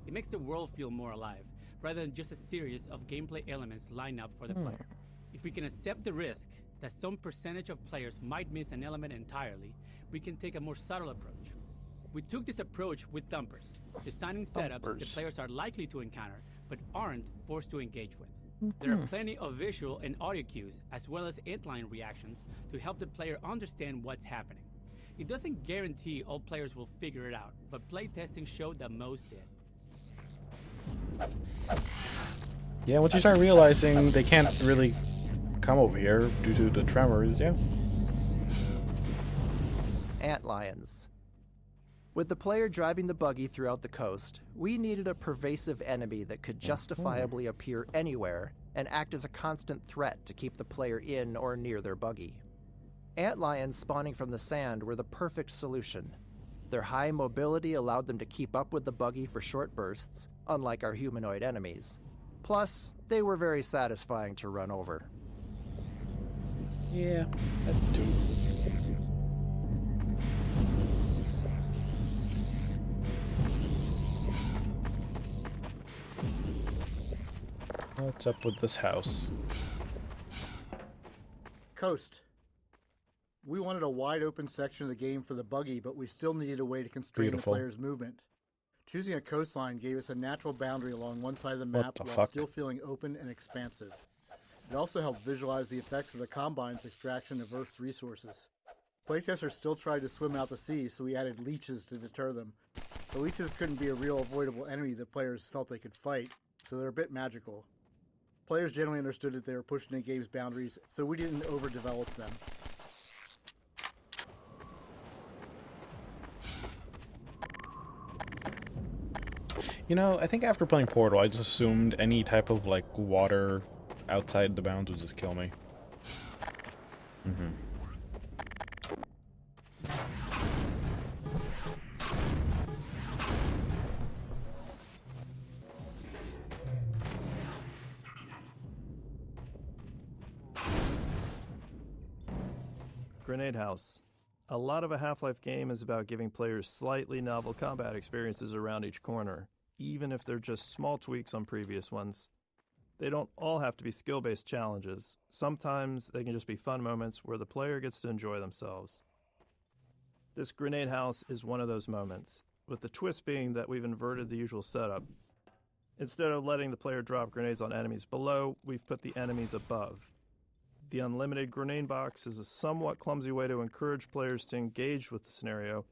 It makes the world feel more alive, rather than just a series of gameplay elements lined up for the player. If we can accept the risk that some percentage of players might miss an element entirely, we can take a more subtle approach. We took this approach with Thumpers, designing setups that players are likely to encounter, but aren't forced to engage with. There are plenty of visual and audio cues, as well as inline reactions, to help the player understand what's happening. It doesn't guarantee all players will figure it out, but playtesting showed that most did. Yeah, once you start realizing they can't really come over here due to the tremors, yeah. Antlions. With the player driving the buggy throughout the coast, we needed a pervasive enemy that could justifiably appear anywhere and act as a constant threat to keep the player in or near their buggy. Antlions spawning from the sand were the perfect solution. Their high mobility allowed them to keep up with the buggy for short bursts, unlike our humanoid enemies. Plus, they were very satisfying to run over. Yeah, that too. What's up with this house? Coast. We wanted a wide open section of the game for the buggy, but we still needed a way to constrain the player's movement. Choosing a coastline gave us a natural boundary along one side of the map while still feeling open and expansive. It also helped visualize the effects of the Combine's extraction of Earth's resources. Playtesters still tried to swim out to sea, so we added leeches to deter them. The leeches couldn't be a real avoidable enemy that players felt they could fight, so they're a bit magical. Players generally understood that they were pushing the game's boundaries, so we didn't overdevelop them. You know, I think after playing Portal, I just assumed any type of, like, water outside the bounds would just kill me. Grenade House. A lot of a Half-Life game is about giving players slightly novel combat experiences around each corner, even if they're just small tweaks on previous ones. They don't all have to be skill-based challenges. Sometimes they can just be fun moments where the player gets to enjoy themselves. This Grenade House is one of those moments, with the twist being that we've inverted the usual setup. Instead of letting the player drop grenades on enemies below, we've put the enemies above. The unlimited grenade box is a somewhat clumsy way to encourage players to engage with the scenario,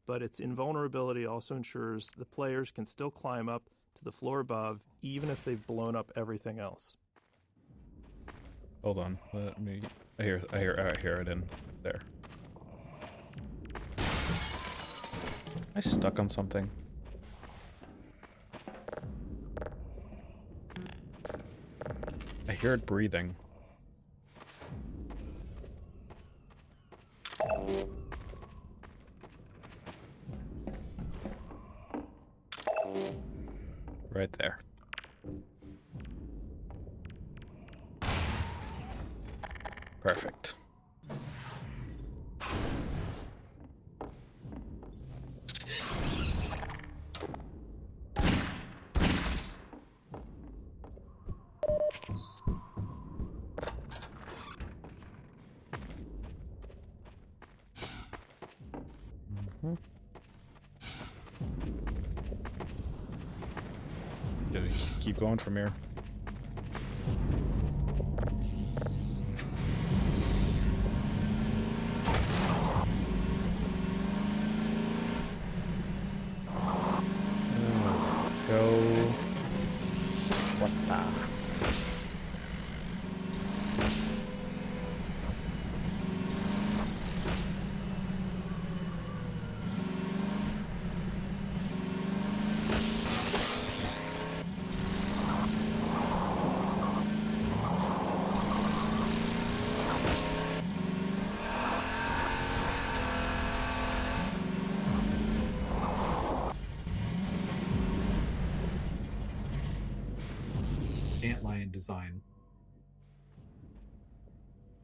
but its invulnerability also ensures the players can still climb up to the floor above, even if they've blown up everything else. Hold on, let me... I hear it in there. Am I stuck on something? I hear it breathing. Right there. Perfect. Keep going from here. Antlion design.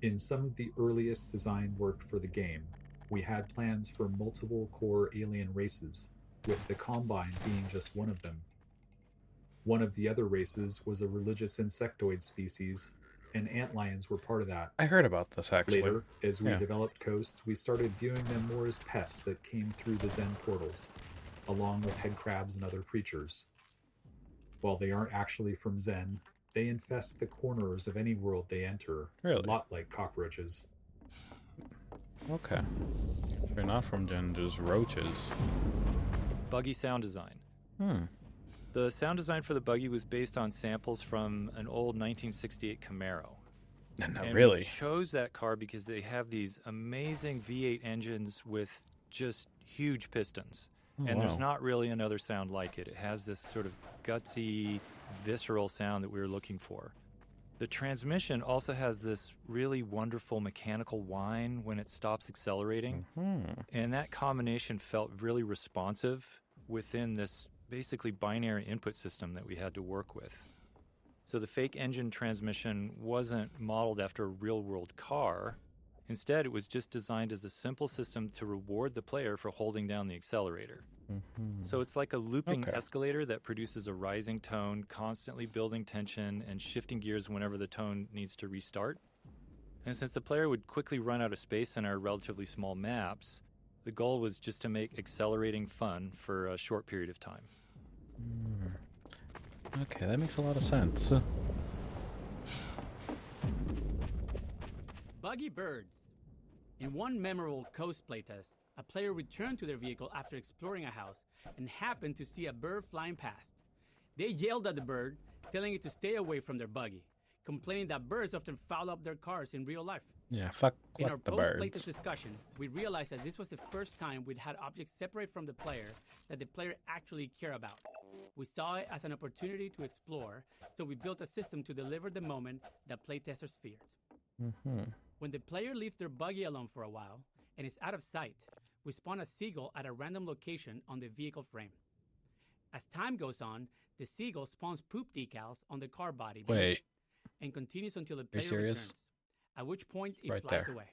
In some of the earliest design work for the game, we had plans for multiple core alien races, with the Combine being just one of them. One of the other races was a religious insectoid species, and antlions were part of that. I heard about this, actually. Later, as we developed Coast, we started viewing them more as pests that came through the Zen portals, along with head crabs and other creatures. While they aren't actually from Zen, they infest the corners of any world they enter, Really? a lot like cockroaches. Okay. If you're not from Zen, just roaches. Buggy sound design. Hmm. The sound design for the buggy was based on samples from an old 1968 Camaro. No, and really? We chose that car because they have these amazing V8 engines with just huge pistons. Oh, and wow. there's not really another sound like it. It has this sort of gutsy, visceral sound that we were looking for. The transmission also has this really wonderful mechanical whine when it stops accelerating. Mm-hmm. And that combination felt really responsive within this basically binary input system that we had to work with. So the fake engine transmission wasn't modeled after a real-world car. Instead, it was just designed as a simple system to reward the player for holding down the accelerator. Mm-hmm. So it's like a looping escalator that produces a rising tone, constantly building tension and shifting gears whenever the tone needs to restart. And since the player would quickly run out of space in our relatively small maps, the goal was just to make accelerating fun for a short period of time. Okay, that makes a lot of sense. Buggy birds. In one memorable Coast playtest, a player returned to their vehicle after exploring a house and happened to see a bird flying past. They yelled at the bird, telling it to stay away from their buggy, complaining that birds often foul up their cars in real life. Yeah, fuck In our the birds. post-playtest discussion, we realized that this was the first time we'd had objects separate from the player that the player actually cared about. We saw it as an opportunity to explore, so we built a system to deliver the moment that playtesters feared. Mm-hmm. When the player leaves their buggy alone for a while and is out of sight, we spawn a seagull at a random location on the vehicle frame. As time goes on, the seagull spawns poop decals on the car body Wait. and continues until the Are you player serious? returns, at which point it Right flies there. away.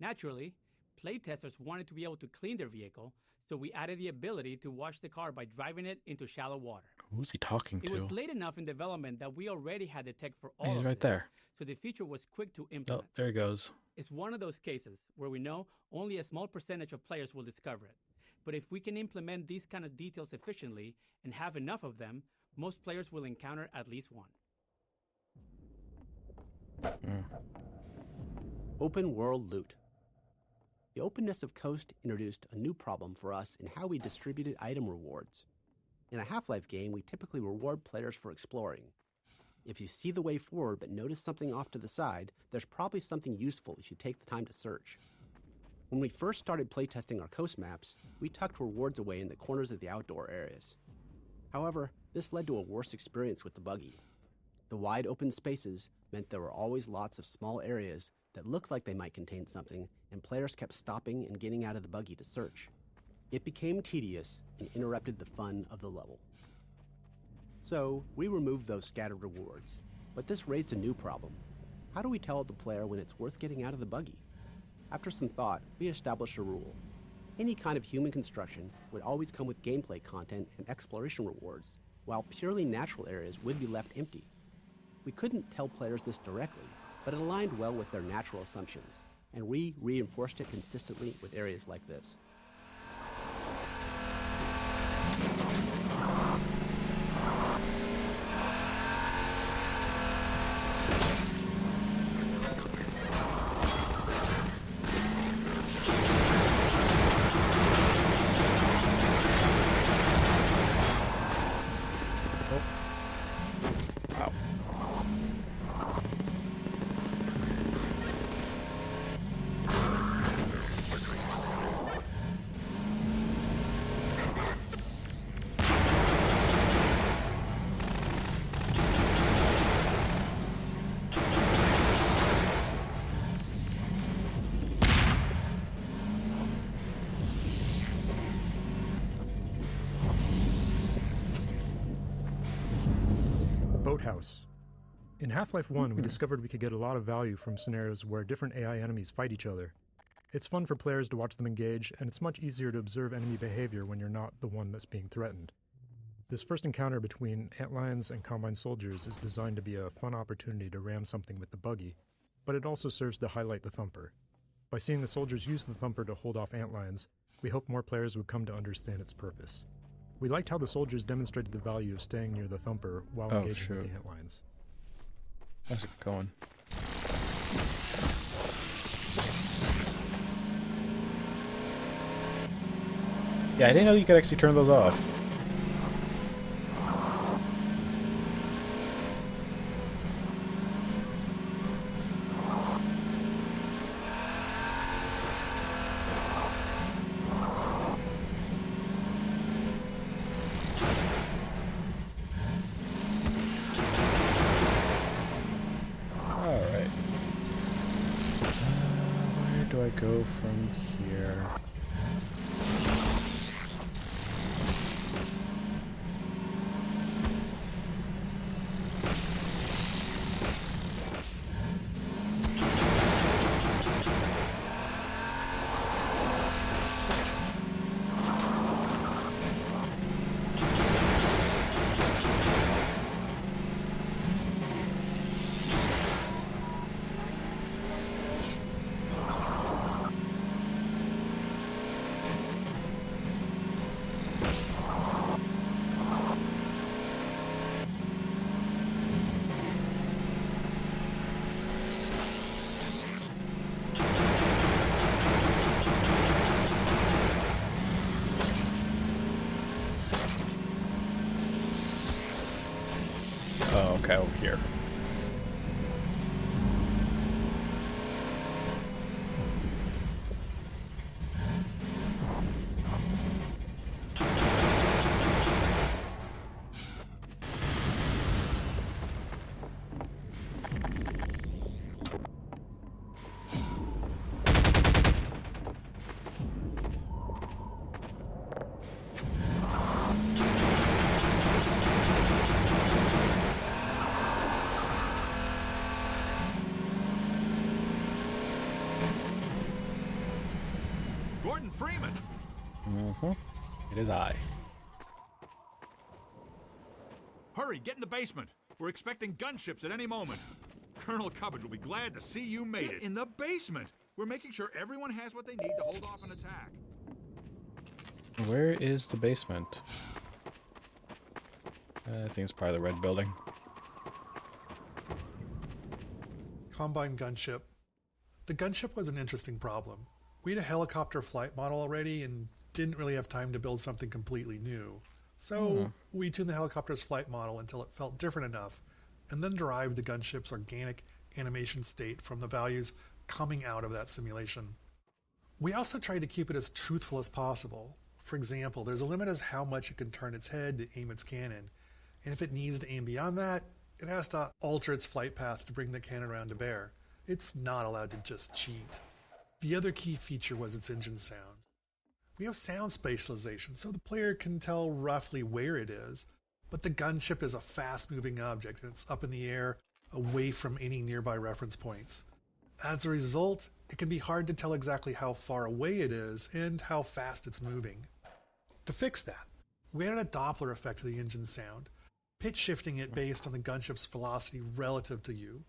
Naturally, playtesters wanted to be able to clean their vehicle, so we added the ability to wash the car by driving it into shallow water. Who's he talking It to? was late enough in development that we already had the tech for Hey, all he's of right this, there. so the feature was quick to Oh, implement. there he goes. It's one of those cases where we know only a small percentage of players will discover it. But if we can implement these kind of details efficiently and have enough of them, most players will encounter at least one. Open world loot. The openness of Coast introduced a new problem for us in how we distributed item rewards. In a Half-Life game, we typically reward players for exploring. If you see the way forward but notice something off to the side, there's probably something useful if you take the time to search. When we first started playtesting our Coast maps, we tucked rewards away in the corners of the outdoor areas. However, this led to a worse experience with the buggy. The wide open spaces meant there were always lots of small areas that looked like they might contain something, and players kept stopping and getting out of the buggy to search. It became tedious and interrupted the fun of the level. So, we removed those scattered rewards, but this raised a new problem. How do we tell the player when it's worth getting out of the buggy? After some thought, we established a rule. Any kind of human construction would always come with gameplay content and exploration rewards, while purely natural areas would be left empty. We couldn't tell players this directly, but it aligned well with their natural assumptions, and we reinforced it consistently with areas like this. Boathouse. In Half-Life 1, we discovered we could get a lot of value from scenarios where different AI enemies fight each other. It's fun for players to watch them engage, and it's much easier to observe enemy behavior when you're not the one that's being threatened. This first encounter between antlions and Combine soldiers is designed to be a fun opportunity to ram something with the buggy, but it also serves to highlight the thumper. By seeing the soldiers use the thumper to hold off antlions, we hope more players would come to understand its purpose. We liked how the soldiers demonstrated the value of staying near the thumper while engaging with the antlions. How's it going? Yeah, I didn't know you could actually turn those off. Go from here. Oh, okay, over here. Freeman! It is I. Hurry, get in the basement. We're expecting gunships at any moment. Colonel Cubbage will be glad to see you made it. In the basement! We're making sure everyone has what they need to hold off an attack. Where is the basement? I think it's part of the red building. Combine gunship. The gunship was an interesting problem. We had a helicopter flight model already and didn't really have time to build something completely new. So we tuned the helicopter's flight model until it felt different enough, and then derived the gunship's organic animation state from the values coming out of that simulation. We also tried to keep it as truthful as possible. For example, there's a limit as how much it can turn its head to aim its cannon, and if it needs to aim beyond that, it has to alter its flight path to bring the cannon around to bear. It's not allowed to just cheat. The other key feature was its engine sound. We have sound spatialization, so the player can tell roughly where it is, but the gunship is a fast-moving object and it's up in the air, away from any nearby reference points. As a result, it can be hard to tell exactly how far away it is and how fast it's moving. To fix that, we added a Doppler effect to the engine sound, pitch shifting it based on the gunship's velocity relative to you.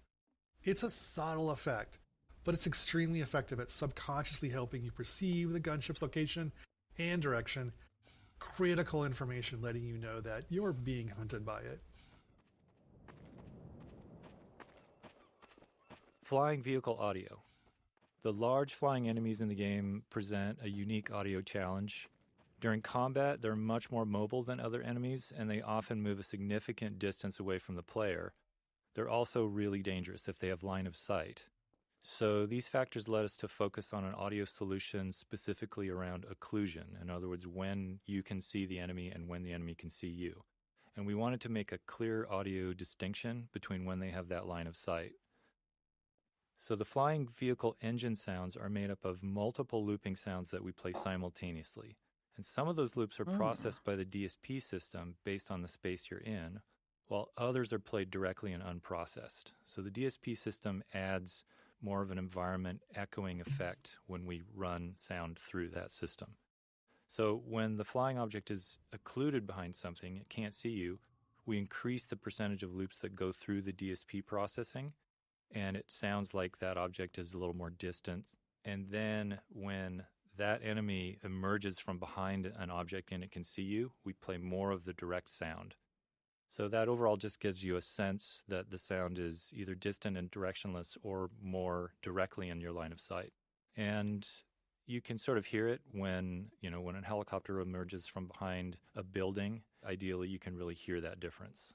It's a subtle effect, but it's extremely effective at subconsciously helping you perceive the gunship's location and direction, critical information letting you know that you're being hunted by it. Flying vehicle audio. The large flying enemies in the game present a unique audio challenge. During combat, they're much more mobile than other enemies, and they often move a significant distance away from the player. They're also really dangerous if they have line of sight. So these factors led us to focus on an audio solution specifically around occlusion. In other words, when you can see the enemy and when the enemy can see you. And we wanted to make a clear audio distinction between when they have that line of sight. So the flying vehicle engine sounds are made up of multiple looping sounds that we play simultaneously. And some of those loops are processed by the DSP system based on the space you're in, while others are played directly and unprocessed. So the DSP system adds more of an environment echoing effect when we run sound through that system. So when the flying object is occluded behind something, it can't see you, we increase the percentage of loops that go through the DSP processing, and it sounds like that object is a little more distant. And then when that enemy emerges from behind an object and it can see you, we play more of the direct sound. So that overall just gives you a sense that the sound is either distant and directionless or more directly in your line of sight. And you can sort of hear it when a helicopter emerges from behind a building. Ideally, you can really hear that difference.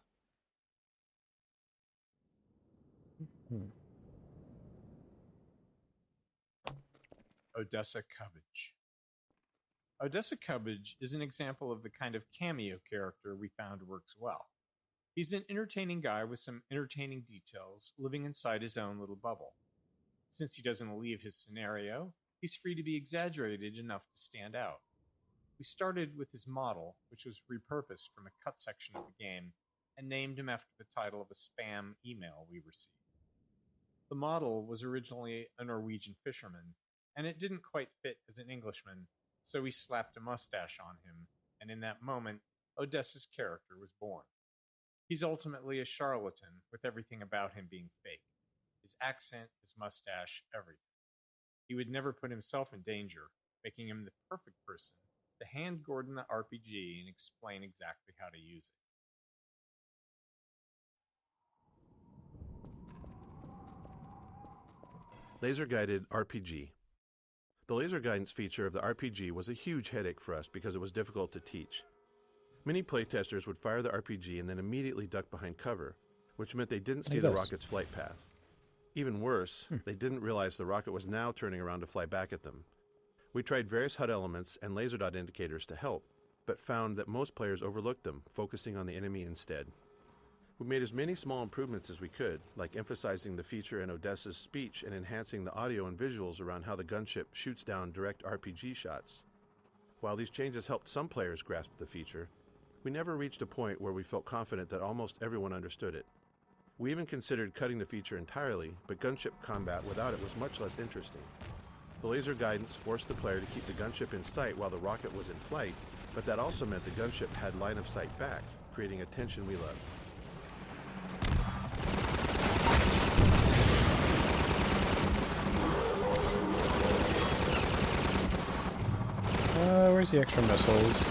Odessa Cubbage. Odessa Cubbage is an example of the kind of cameo character we found works well. He's an entertaining guy with some entertaining details, living inside his own little bubble. Since he doesn't leave his scenario, he's free to be exaggerated enough to stand out. We started with his model, which was repurposed from a cut section of the game, and named him after the title of a spam email we received. The model was originally a Norwegian fisherman, and it didn't quite fit as an Englishman, so we slapped a mustache on him, and in that moment, Odessa's character was born. He's ultimately a charlatan, with everything about him being fake. His accent, his mustache, everything. He would never put himself in danger, making him the perfect person to hand Gordon the RPG and explain exactly how to use it. Laser-guided RPG. The laser guidance feature of the RPG was a huge headache for us because it was difficult to teach. Many playtesters would fire the RPG and then immediately duck behind cover, which meant they didn't see the rocket's flight path. Even worse, they didn't realize the rocket was now turning around to fly back at them. We tried various HUD elements and laser dot indicators to help, but found that most players overlooked them, focusing on the enemy instead. We made as many small improvements as we could, like emphasizing the feature in Odessa's speech and enhancing the audio and visuals around how the gunship shoots down direct RPG shots. While these changes helped some players grasp the feature, we never reached a point where we felt confident that almost everyone understood it. We even considered cutting the feature entirely, but gunship combat without it was much less interesting. The laser guidance forced the player to keep the gunship in sight while the rocket was in flight, but that also meant the gunship had line of sight back, creating a tension we loved. Where's the extra missiles?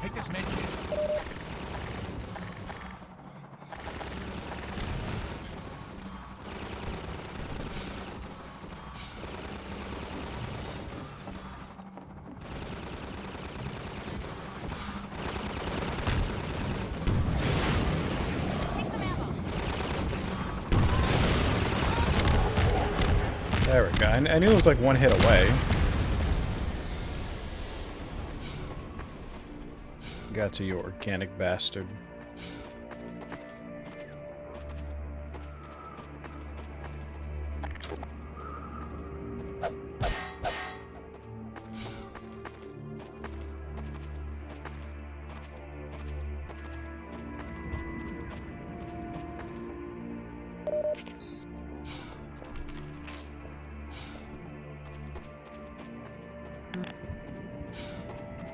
Take this med kit. There we go. I knew it was like one hit away. Got to you, organic bastard.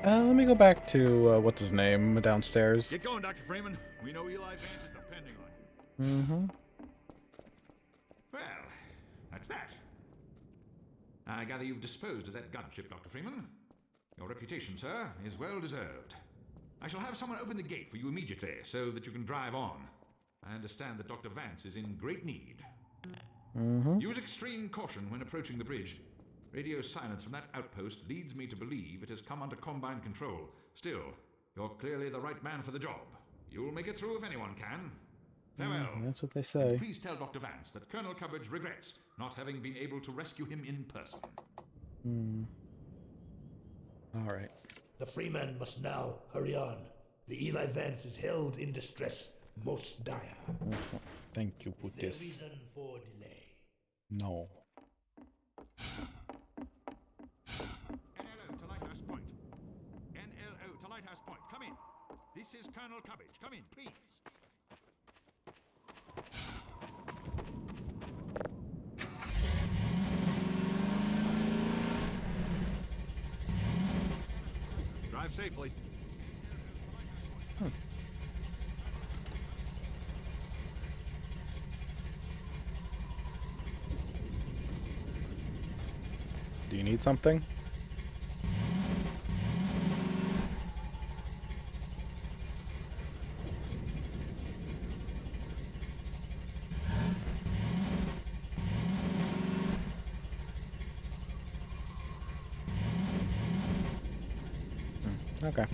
Let me go back to, what's his name, downstairs. Get going, Dr. Freeman. We know Eli Vance is depending on you. Mm-hmm. Well, that's that. I gather you've disposed of that gunship, Dr. Freeman. Your reputation, sir, is well deserved. I shall have someone open the gate for you immediately so that you can drive on. I understand that Dr. Vance is in great need. Mm-hmm. Use extreme caution when approaching the bridge. Radio silence from that outpost leads me to believe it has come under Combine control. Still, you're clearly the right man for the job. You'll make it through if anyone can. Farewell. That's what they say. And please tell Dr. Vance that Colonel Cubbage regrets not having been able to rescue him in person. All right. The Freeman must now hurry on. The Eli Vance is held in distress most dire. Thank you, The Putis. reason for delay. No. NLO to Lighthouse Point. NLO to Lighthouse Point. Come in. This is Colonel Cubbage. Come in, please. Drive safely. Do you need something? Okay.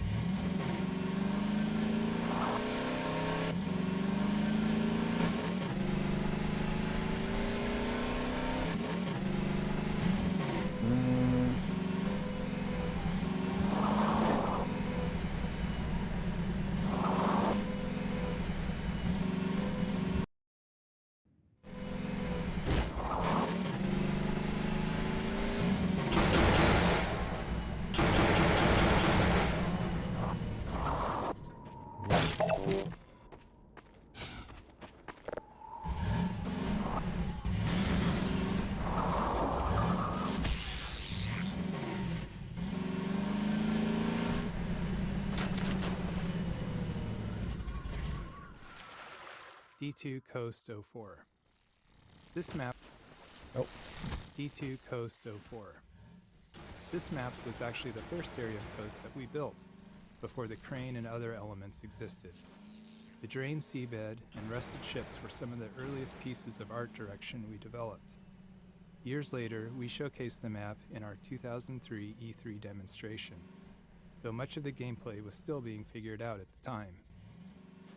D2 Coast 04. This map... Oh. D2 Coast 04. This map was actually the first area of coast that we built, before the crane and other elements existed. The drained seabed and rusted ships were some of the earliest pieces of art direction we developed. Years later, we showcased the map in our 2003 E3 demonstration, though much of the gameplay was still being figured out at the time.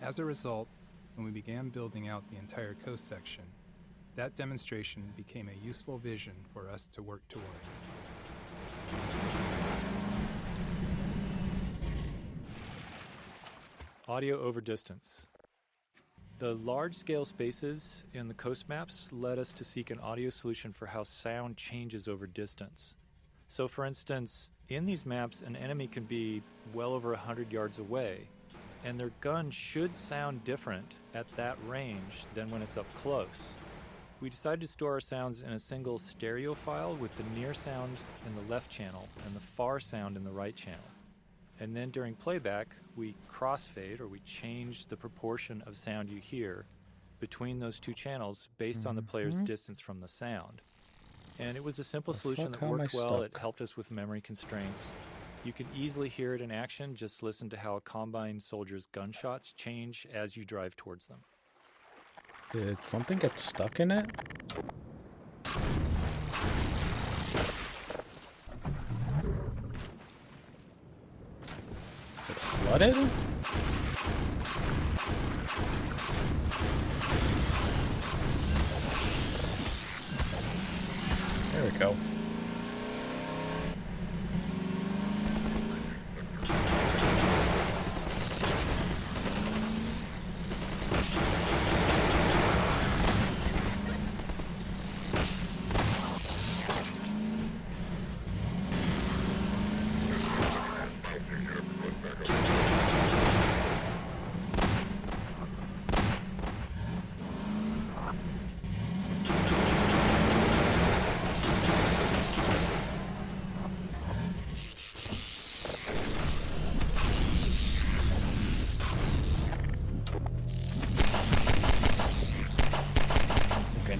As a result, when we began building out the entire coast section, that demonstration became a useful vision for us to work toward. Audio over distance. The large-scale spaces in the coast maps led us to seek an audio solution for how sound changes over distance. So for instance, in these maps, an enemy can be well over 100 yards away, and their gun should sound different at that range than when it's up close. We decided to store our sounds in a single stereo file with the near sound in the left channel and the far sound in the right channel. And then during playback, we crossfade, or we change the proportion of sound you hear between those two channels based on the player's distance from the sound. And it was a simple solution that worked well. It helped us with memory constraints. You can easily hear it in action. Just listen to how a Combine soldier's gunshots change as you drive towards them. Did something get stuck in it? Is it flooded? There we go.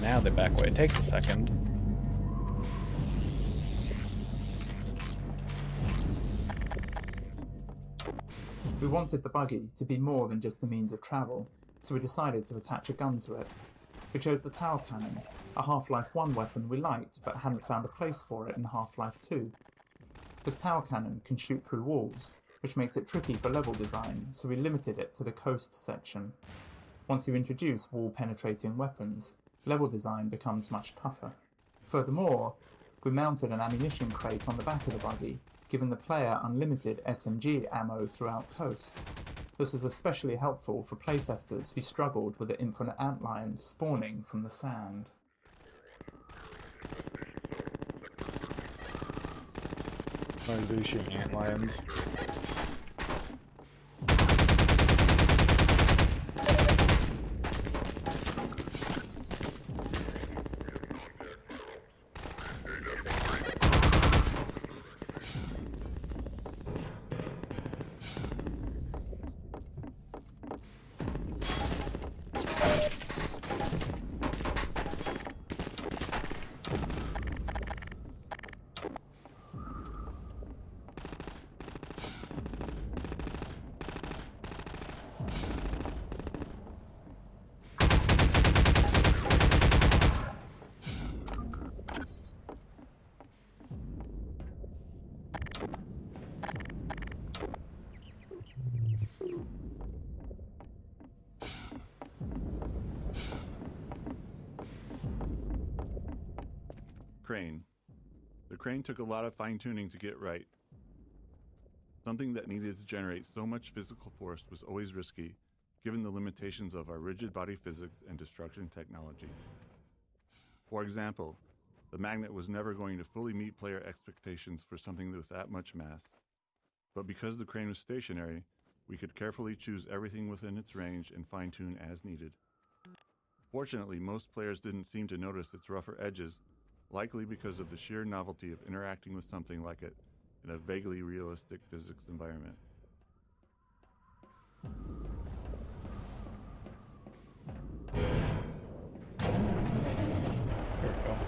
Now they back away. It takes a second. We wanted the buggy to be more than just a means of travel, so we decided to attach a gun to it. We chose the Tower Cannon, a Half-Life 1 weapon we liked but hadn't found a place for it in Half-Life 2. The Tower Cannon can shoot through walls, which makes it tricky for level design, so we limited it to the coast section. Once you introduce wall-penetrating weapons, level design becomes much tougher. Furthermore, we mounted an ammunition crate on the back of the buggy, giving the player unlimited SMG ammo throughout Coast. This was especially helpful for playtesters who struggled with the infinite antlions spawning from the sand. I'm really shooting antlions. Crane. The crane took a lot of fine-tuning to get right. Something that needed to generate so much physical force was always risky, given the limitations of our rigid body physics and destruction technology. For example, the magnet was never going to fully meet player expectations for something with that much mass. But because the crane was stationary, we could carefully choose everything within its range and fine-tune as needed. Fortunately, most players didn't seem to notice its rougher edges, likely because of the sheer novelty of interacting with something like it in a vaguely realistic physics environment. There we go.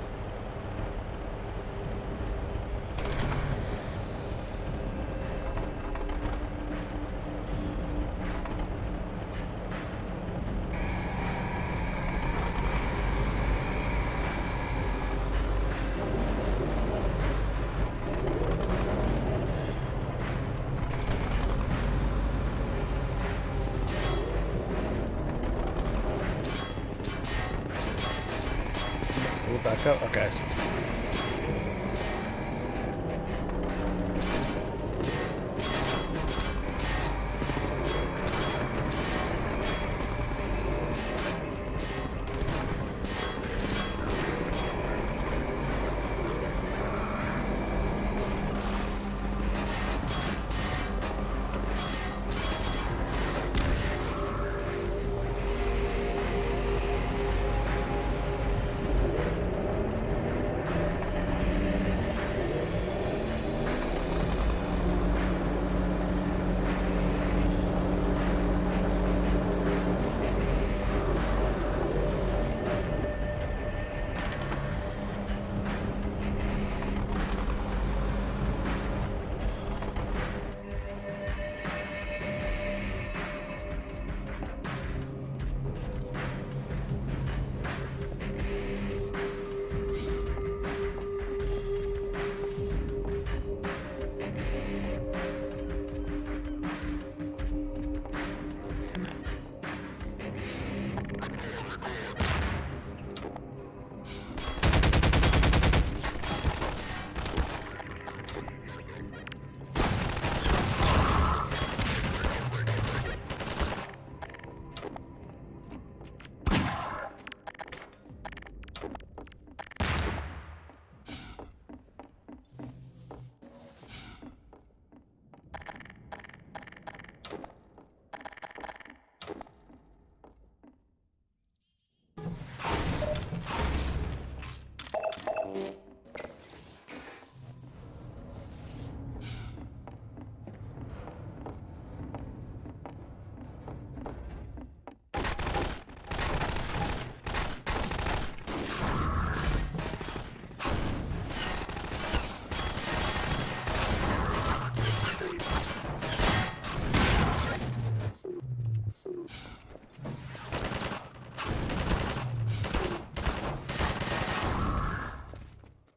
Back up. Okay, I see.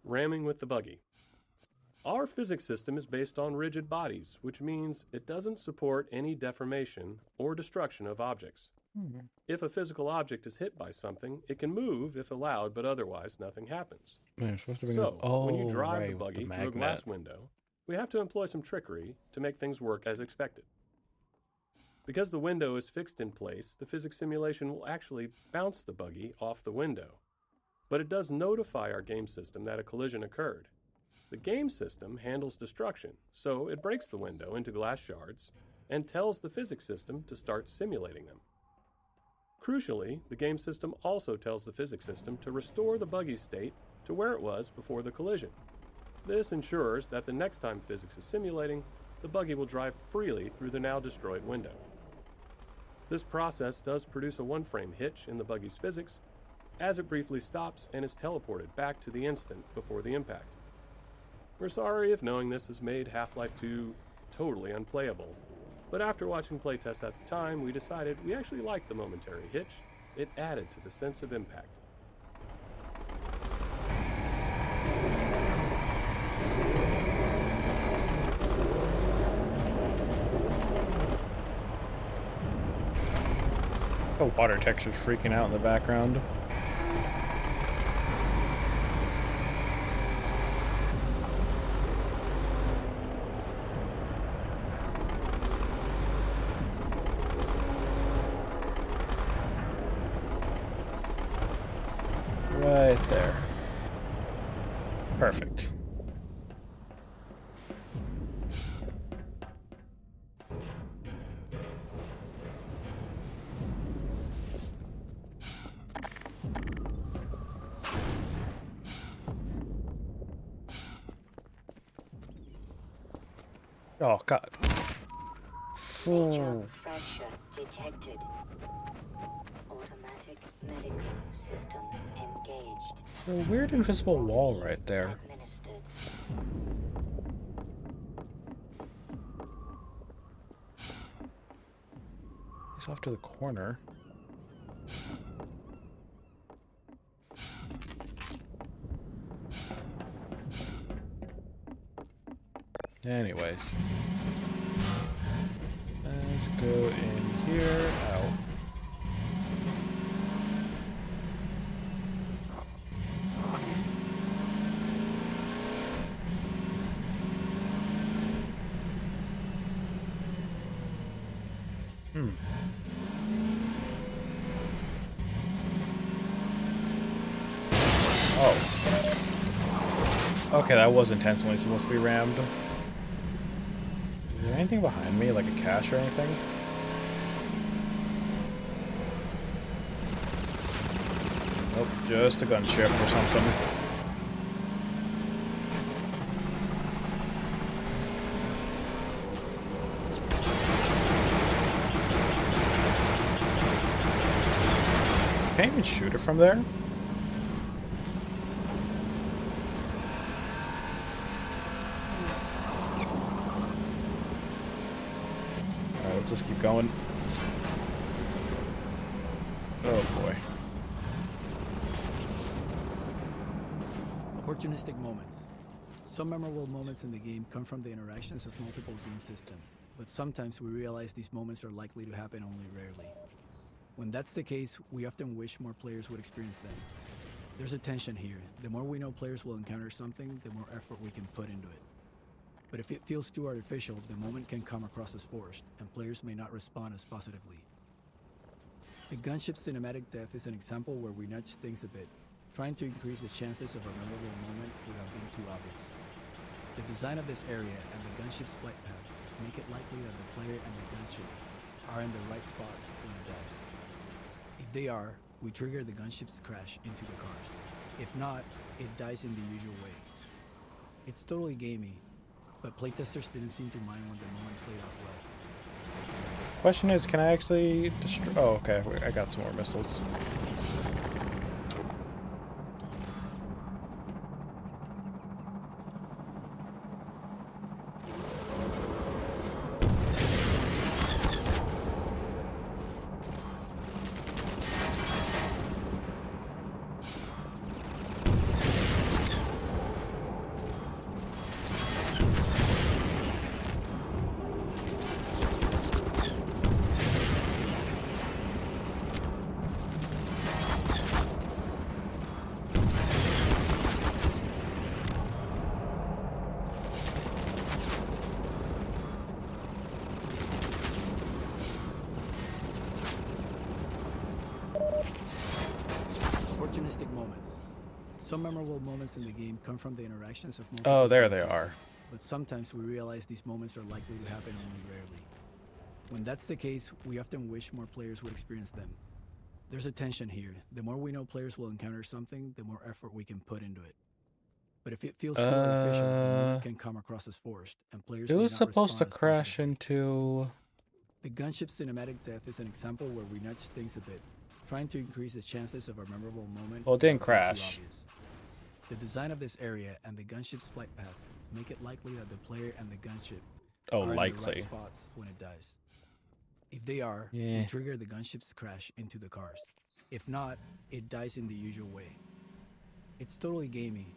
Ramming with the buggy. Our physics system is based on rigid bodies, which means it doesn't support any deformation or destruction of objects. If a physical object is hit by something, it can move if allowed, but otherwise nothing happens. Man, supposed to bring So, when you drive right, the buggy the through a glass window, we have to employ some trickery to make things work as expected. Because the window is fixed in place, the physics simulation will actually bounce the buggy off the window. But it does notify our game system that a collision occurred. The game system handles destruction, so it breaks the window into glass shards and tells the physics system to start simulating them. Crucially, the game system also tells the physics system to restore the buggy's state to where it was before the collision. This ensures that the next time physics is simulating, the buggy will drive freely through the now destroyed window. This process does produce a one-frame hitch in the buggy's physics, as it briefly stops and is teleported back to the instant before the impact. We're sorry if knowing this has made Half-Life 2 totally unplayable, but after watching playtests at the time, we decided we actually liked the momentary hitch. It added to the sense of impact. The water texture's freaking out in the background. Right there. Perfect. Oh, God. Major fracture detected. Automatic medical systems engaged. A weird invisible wall right there. Administered. He's off to the corner. Anyways. Let's go in here. Ow. Oh. Okay, that was intentionally supposed to be rammed. Is there anything behind me, like a cache or anything? Nope, just a gunship or something. Can't even shoot it from there? Alright, let's just keep going. Oh boy. Opportunistic moments. Some memorable moments in the game come from the interactions of multiple game systems, but sometimes we realize these moments are likely to happen only rarely. When that's the case, we often wish more players would experience them. There's a tension here. The more we know players will encounter something, the more effort we can put into it. But if it feels too artificial, the moment can come across as forced, and players may not respond as positively. The gunship cinematic death is an example where we nudge things a bit, trying to increase the chances of a memorable moment without being too obvious. The design of this area and the gunship's flight path make it likely that the player and the gunship are in the right spots when it dies. If they are, we trigger the gunship's crash into the cars. If not, it dies in the usual way. It's totally gamey, but playtesters didn't seem to mind when the moment played out well. Question is, can I actually destroy? Oh, okay. I got some more missiles. opportunistic moments. Some memorable moments in the game come from the interactions of multiple Oh, there they players, are. but sometimes we realize these moments are likely to happen only rarely. When that's the case, we often wish more players would experience them. There's a tension here. The more we know players will encounter something, the more effort we can put into it. But if it feels too artificial, the moment can come across as forced, and players It may was not supposed to respond as crash into... The gunship cinematic death is an example where we nudge things a bit, trying to increase the chances of a memorable moment. Well, it didn't without being too crash. obvious. The design of this area and the gunship's flight path make it likely that the player and the gunship are in the likely. right spots when it dies. If they are, Yeah. we trigger the gunship's crash into the cars. If not, it dies in the usual way. It's totally gamey,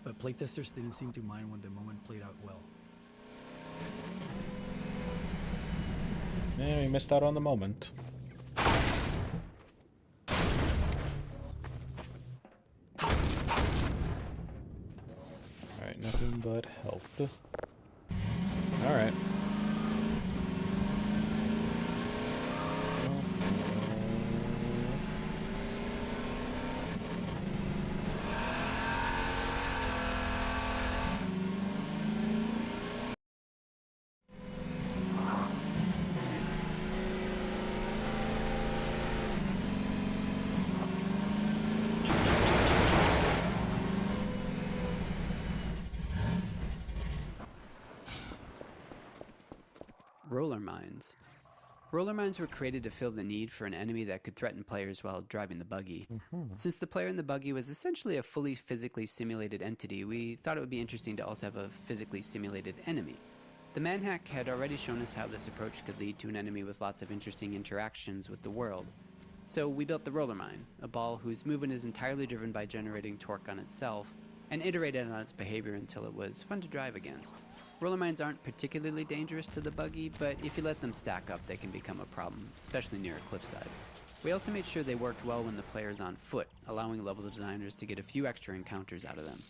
but playtesters didn't seem to mind when the moment played out well. Yeah, we missed out on the moment. Alright, nothing but health. Alright. Roller mines. Roller mines were created to fill the need for an enemy that could threaten players while driving the buggy. Since the player in the buggy was essentially a fully physically simulated entity, we thought it would be interesting to also have a physically simulated enemy. The manhack had already shown us how this approach could lead to an enemy with lots of interesting interactions with the world. So we built the roller mine, a ball whose movement is entirely driven by generating torque on itself, and iterated on its behavior until it was fun to drive against. Roller mines aren't particularly dangerous to the buggy, but if you let them stack up, they can become a problem, especially near a cliffside. We also made sure they worked well when the player is on foot, allowing level designers to get a few extra encounters out of them.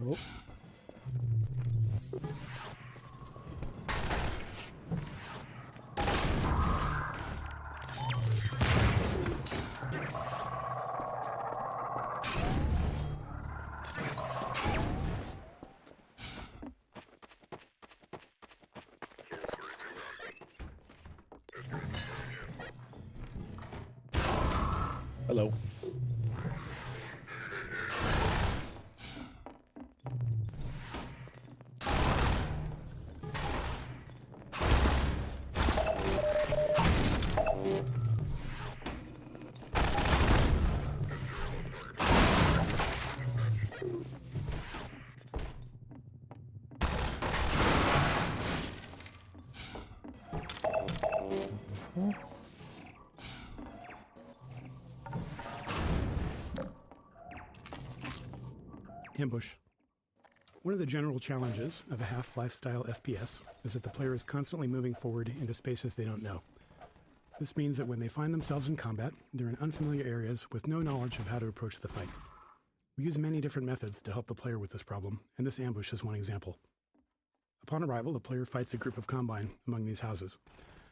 Oh. Hello. Ambush. One of the general challenges of a Half-Life style FPS is that the player is constantly moving forward into spaces they don't know. This means that when they find themselves in combat, they're in unfamiliar areas with no knowledge of how to approach the fight. We use many different methods to help the player with this problem, and this ambush is one example. Upon arrival, the player fights a group of Combine among these houses.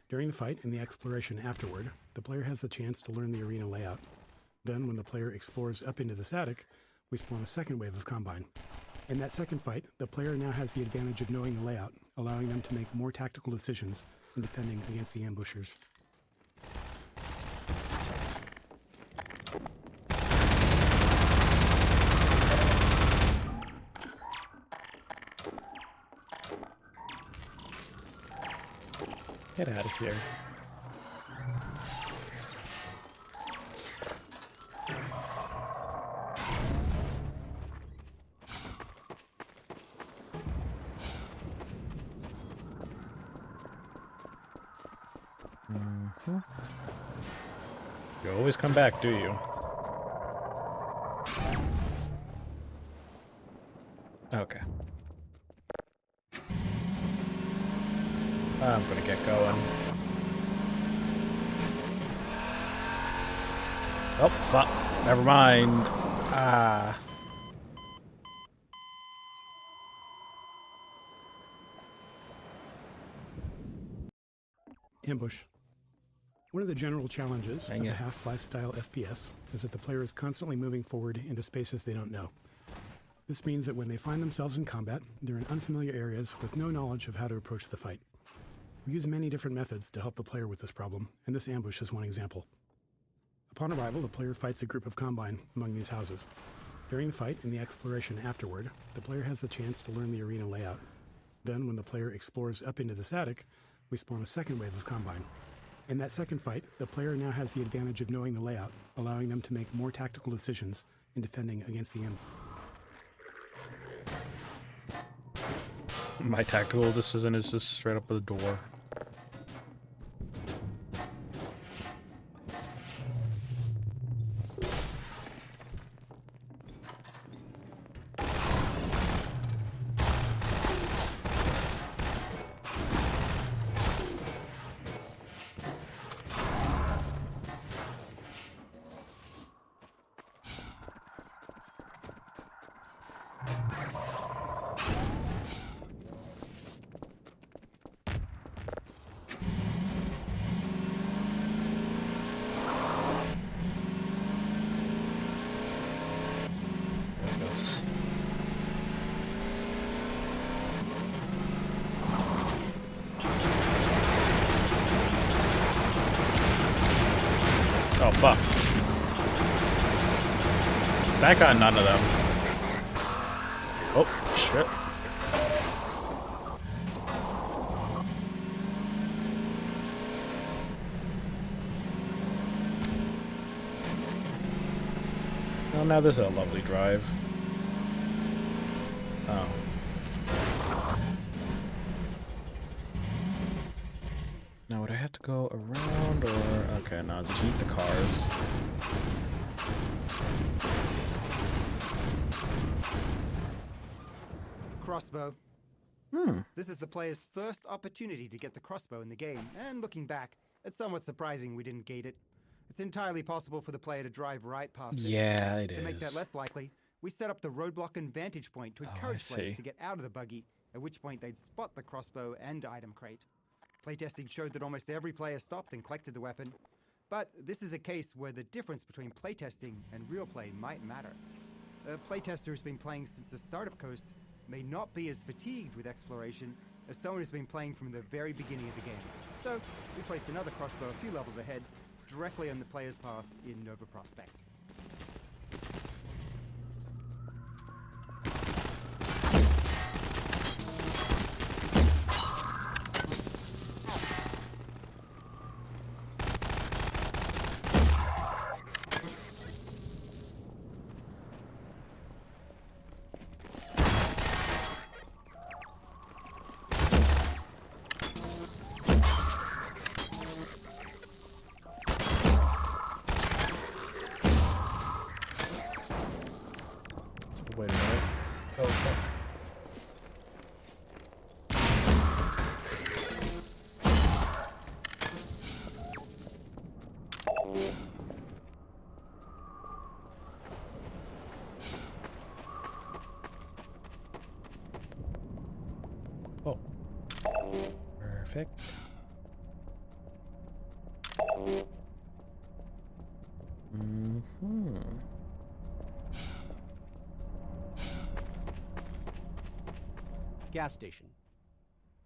During the fight and the exploration afterward, the player has the chance to learn the arena layout. Then, when the player explores up into this attic, we spawn a second wave of Combine. In that second fight, the player now has the advantage of knowing the layout, allowing them to make more tactical decisions in defending against the ambushers. Get out of here. You always come back, do you? Okay. I'm gonna get going. Oh, stop. Never mind. Ah. Ambush. One of the general challenges Dang of a it. Half-Life style FPS is that the player is constantly moving forward into spaces they don't know. This means that when they find themselves in combat, they're in unfamiliar areas with no knowledge of how to approach the fight. We use many different methods to help the player with this problem, and this ambush is one example. Upon arrival, the player fights a group of Combine among these houses. During the fight and the exploration afterward, the player has the chance to learn the arena layout. Then, when the player explores up into this attic, we spawn a second wave of Combine. In that second fight, the player now has the advantage of knowing the layout, allowing them to make more tactical decisions in defending against the enemy. My tactical decision is just straight up the door. Oh, fuck. That got none of them. Oh, shit. Well, now this is a lovely drive. Oh. Now, would I have to go around or... Okay, no, just eat the cars. Crossbow. This is the player's first opportunity to get the crossbow in the game, and looking back, it's somewhat surprising we didn't gate it. It's entirely possible for the player to drive right past it. Yeah, it To make that is. less likely, we set up the roadblock and vantage point to encourage players to get out of the buggy, at which point they'd spot the crossbow and item crate. Playtesting showed that almost every player stopped and collected the weapon, but this is a case where the difference between playtesting and real play might matter. A playtester who's been playing since the start of Coast may not be as fatigued with exploration as someone who's been playing from the very beginning of the game. So, we placed another crossbow a few levels ahead, directly on the player's path in Nova Prospect. Wait a minute. Oh, fuck. Oh. Perfect. Gas station.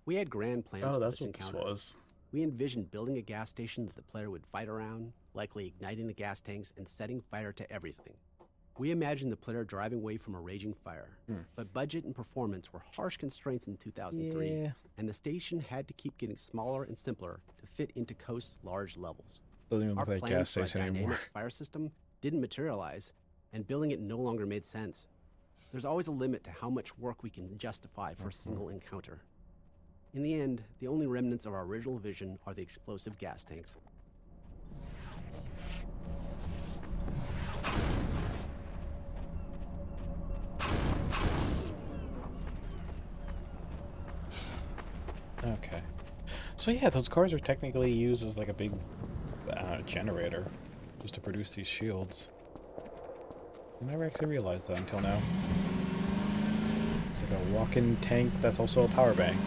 We had grand plans Oh, for that's this what this encounter. was. We envisioned building a gas station that the player would fight around, likely igniting the gas tanks and setting fire to everything. We imagined the player driving away from a raging fire, but budget and performance were harsh constraints in 2003, Yeah. and the station had to keep getting smaller and simpler to fit into Coast's large levels. Doesn't even Our look like a plans gas for a station dynamic anymore. fire system didn't materialize, and building it no longer made sense. There's always a limit to how much work we can justify for a single encounter. In the end, the only remnants of our original vision are the explosive gas tanks. Okay. So yeah, those cars are technically used as like a big generator just to produce these shields. I never actually realized that until now. It's like a walk-in tank that's also a power bank.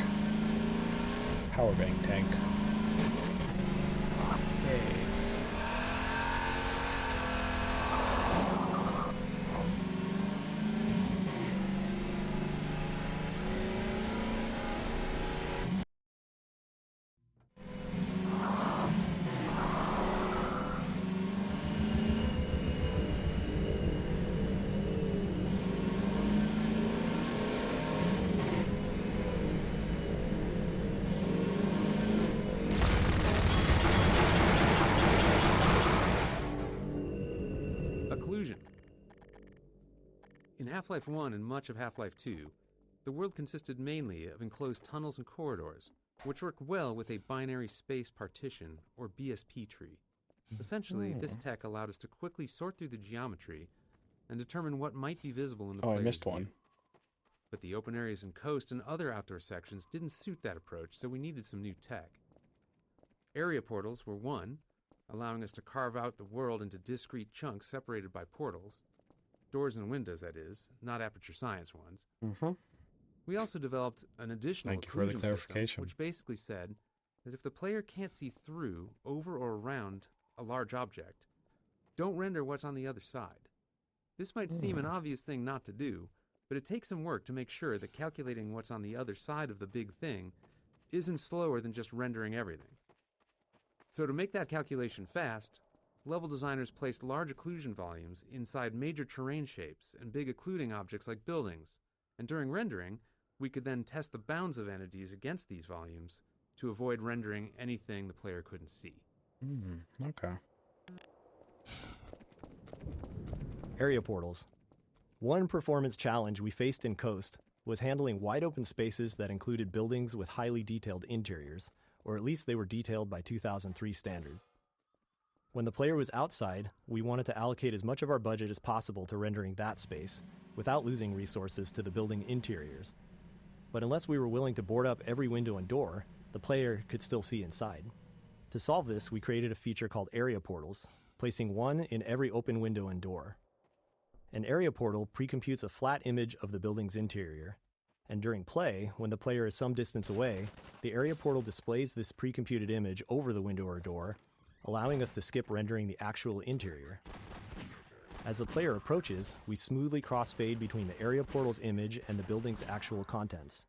Power bank tank. Yay. Occlusion. In Half-Life 1 and much of Half-Life 2, the world consisted mainly of enclosed tunnels and corridors, which worked well with a binary space partition, or BSP tree. Essentially, this tech allowed us to quickly sort through the geometry and determine what might be visible in the player's I missed view. one. But the open areas and coast and other outdoor sections didn't suit that approach, so we needed some new tech. Area portals were one, allowing us to carve out the world into discrete chunks separated by portals. Doors and windows, that is, not aperture science ones. Mm-hmm. We also developed an additional Thank you for the occlusion clarification. system, which basically said that if the player can't see through, over, or around a large object, don't render what's on the other side. This might seem an obvious thing not to do, but it takes some work to make sure that calculating what's on the other side of the big thing isn't slower than just rendering everything. So to make that calculation fast, level designers placed large occlusion volumes inside major terrain shapes and big occluding objects like buildings, and during rendering, we could then test the bounds of entities against these volumes to avoid rendering anything the player couldn't see. Okay. Area portals. One performance challenge we faced in Coast was handling wide open spaces that included buildings with highly detailed interiors, or at least they were detailed by 2003 standards. When the player was outside, we wanted to allocate as much of our budget as possible to rendering that space, without losing resources to the building interiors. But unless we were willing to board up every window and door, the player could still see inside. To solve this, we created a feature called area portals, placing one in every open window and door. An area portal pre-computes a flat image of the building's interior, and during play, when the player is some distance away, the area portal displays this pre-computed image over the window or door, allowing us to skip rendering the actual interior. As the player approaches, we smoothly crossfade between the area portal's image and the building's actual contents.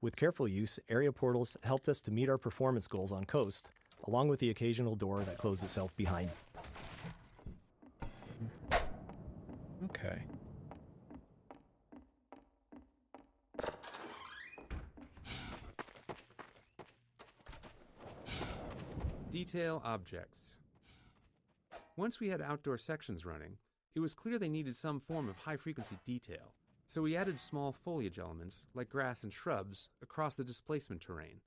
With careful use, area portals helped us to meet our performance goals on Coast, along with the occasional door that closed itself behind. Okay. Detail objects. Once we had outdoor sections running, it was clear they needed some form of high-frequency detail, so we added small foliage elements, like grass and shrubs, across the displacement terrain.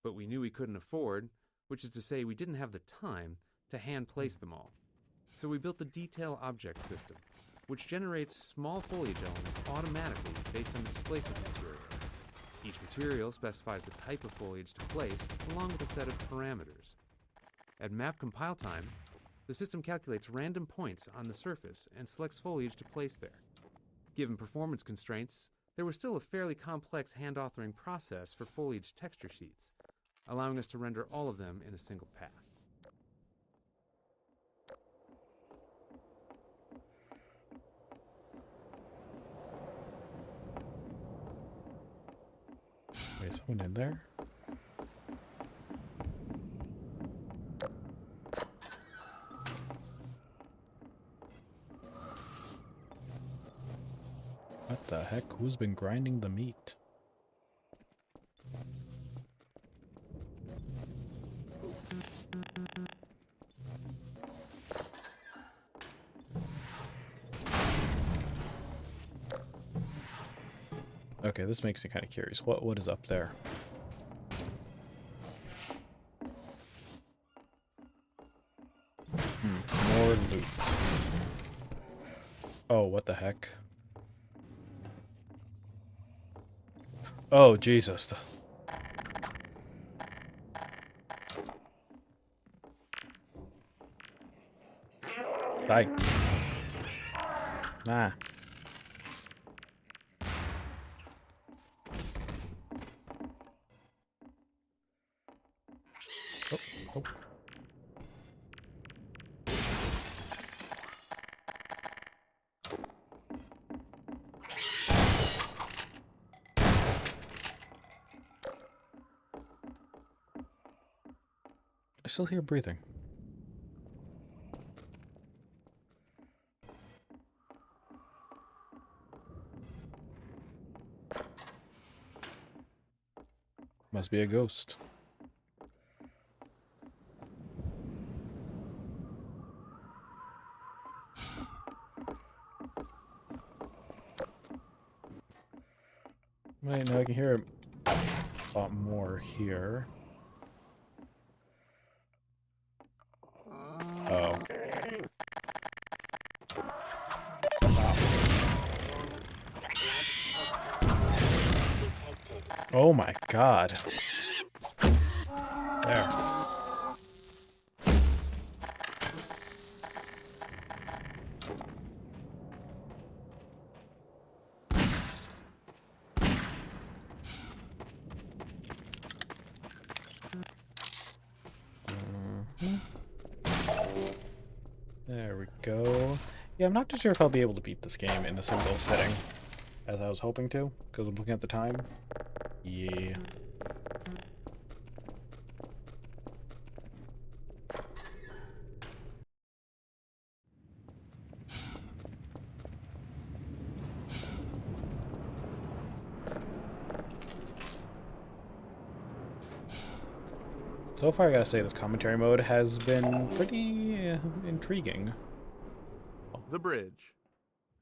But we knew we couldn't afford, which is to say we didn't have the time, to hand-place them all. So we built the detail object system, which generates small foliage elements automatically based on the displacement material. Each material specifies the type of foliage to place, along with a set of parameters. At map compile time, the system calculates random points on the surface and selects foliage to place there. Given performance constraints, there was still a fairly complex hand-authoring process for foliage texture sheets, allowing us to render all of them in a single pass. Wait, is someone in there? What the heck? Who's been grinding the meat? Okay, this makes me kind of curious. What is up there? More loot. Oh, what the heck? Oh, Jesus. Die. Ah. Oh, oh. I still hear breathing. Must be a ghost. Wait, now I can hear a lot more here. Oh. Oh my god. There. There we go. Yeah, I'm not too sure if I'll be able to beat this game in a single sitting, as I was hoping to, because I'm looking at the time. Yeah. So far, I gotta say, this commentary mode has been pretty intriguing. The bridge.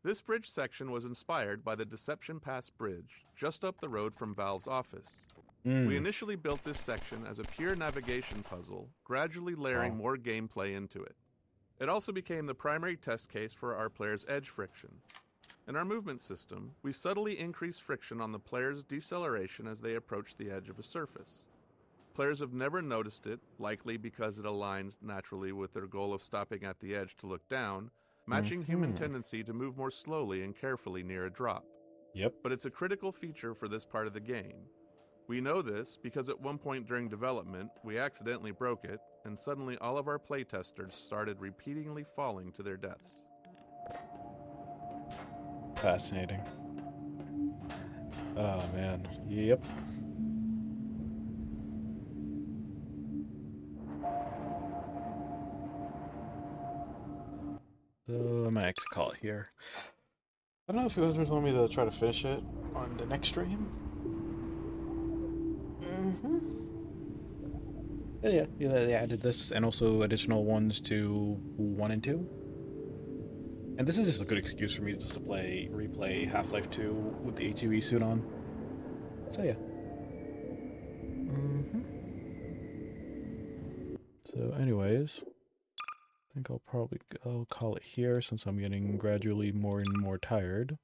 This bridge section was inspired by the Deception Pass Bridge, just up the road from Valve's office. We initially built this section as a pure navigation puzzle, gradually layering more gameplay into it. It also became the primary test case for our players' edge friction. In our movement system, we subtly increase friction on the player's deceleration as they approach the edge of a surface. Players have never noticed it, likely because it aligns naturally with their goal of stopping at the edge to look down, matching human tendency to move more slowly and carefully near a drop. Yep. But it's a critical feature for this part of the game. We know this because at one point during development, we accidentally broke it, and suddenly all of our playtesters started repeatedly falling to their deaths. Fascinating. Oh, man. Yep. So I might actually call it here. I don't know if you guys want me to try to finish it on the next stream. Yeah, they added this and also additional ones to 1 and 2. And this is just a good excuse for me just to replay Half-Life 2 with the HUE suit on. So yeah. So anyways, I think I'll call it here since I'm getting gradually more and more tired.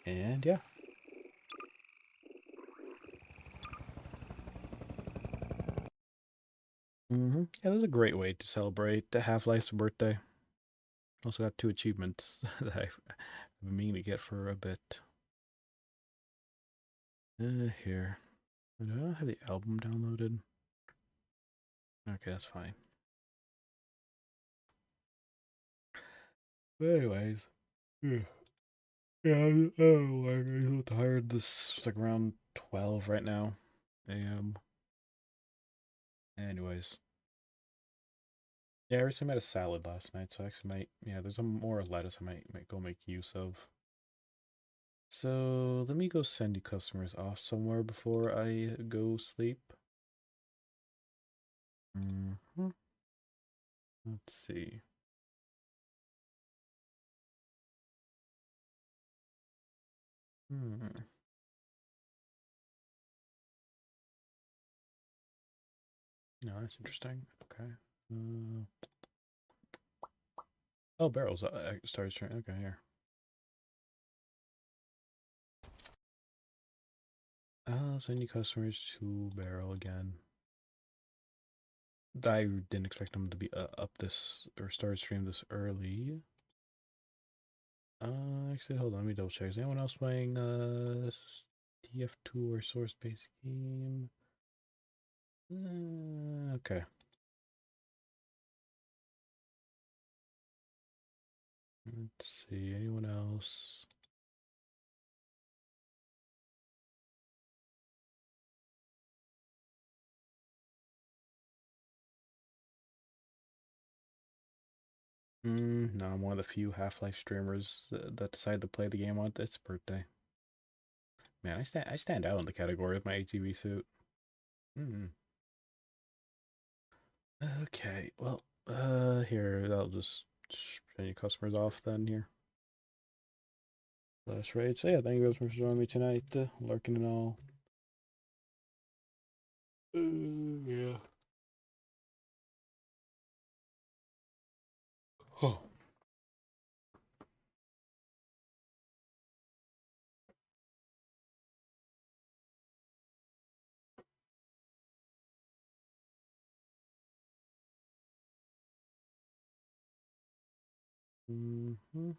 And yeah. Yeah, that's a great way to celebrate the Half-Life's birthday. Also got 2 achievements that I've been meaning to get for a bit. Here. Do I not have the album downloaded? Okay, that's fine. But anyways. Yeah, I'm so tired. This is like around 12 right now. AM. Anyways. Yeah, I recently made a salad last night, so I actually might, there's some more lettuce I might go make use of. So let me go send you customers off somewhere before I go sleep. Let's see. No, that's interesting. Okay. Oh, barrels started turning. Okay, here. Send you customers to barrel again. I didn't expect them to be up this or start stream this early. Actually, hold on, let me double check. Is anyone else playing TF2 or source based game? Okay. Let's see, anyone else? No, I'm one of the few Half-Life streamers that decided to play the game on its birthday. Man, I stand out in the category with my ATV suit. Okay, well, here, I'll just turn your customers off then here. Last raid. So yeah, thank you guys for joining me tonight, lurking and all. Yeah. Oh. Mm-hmm.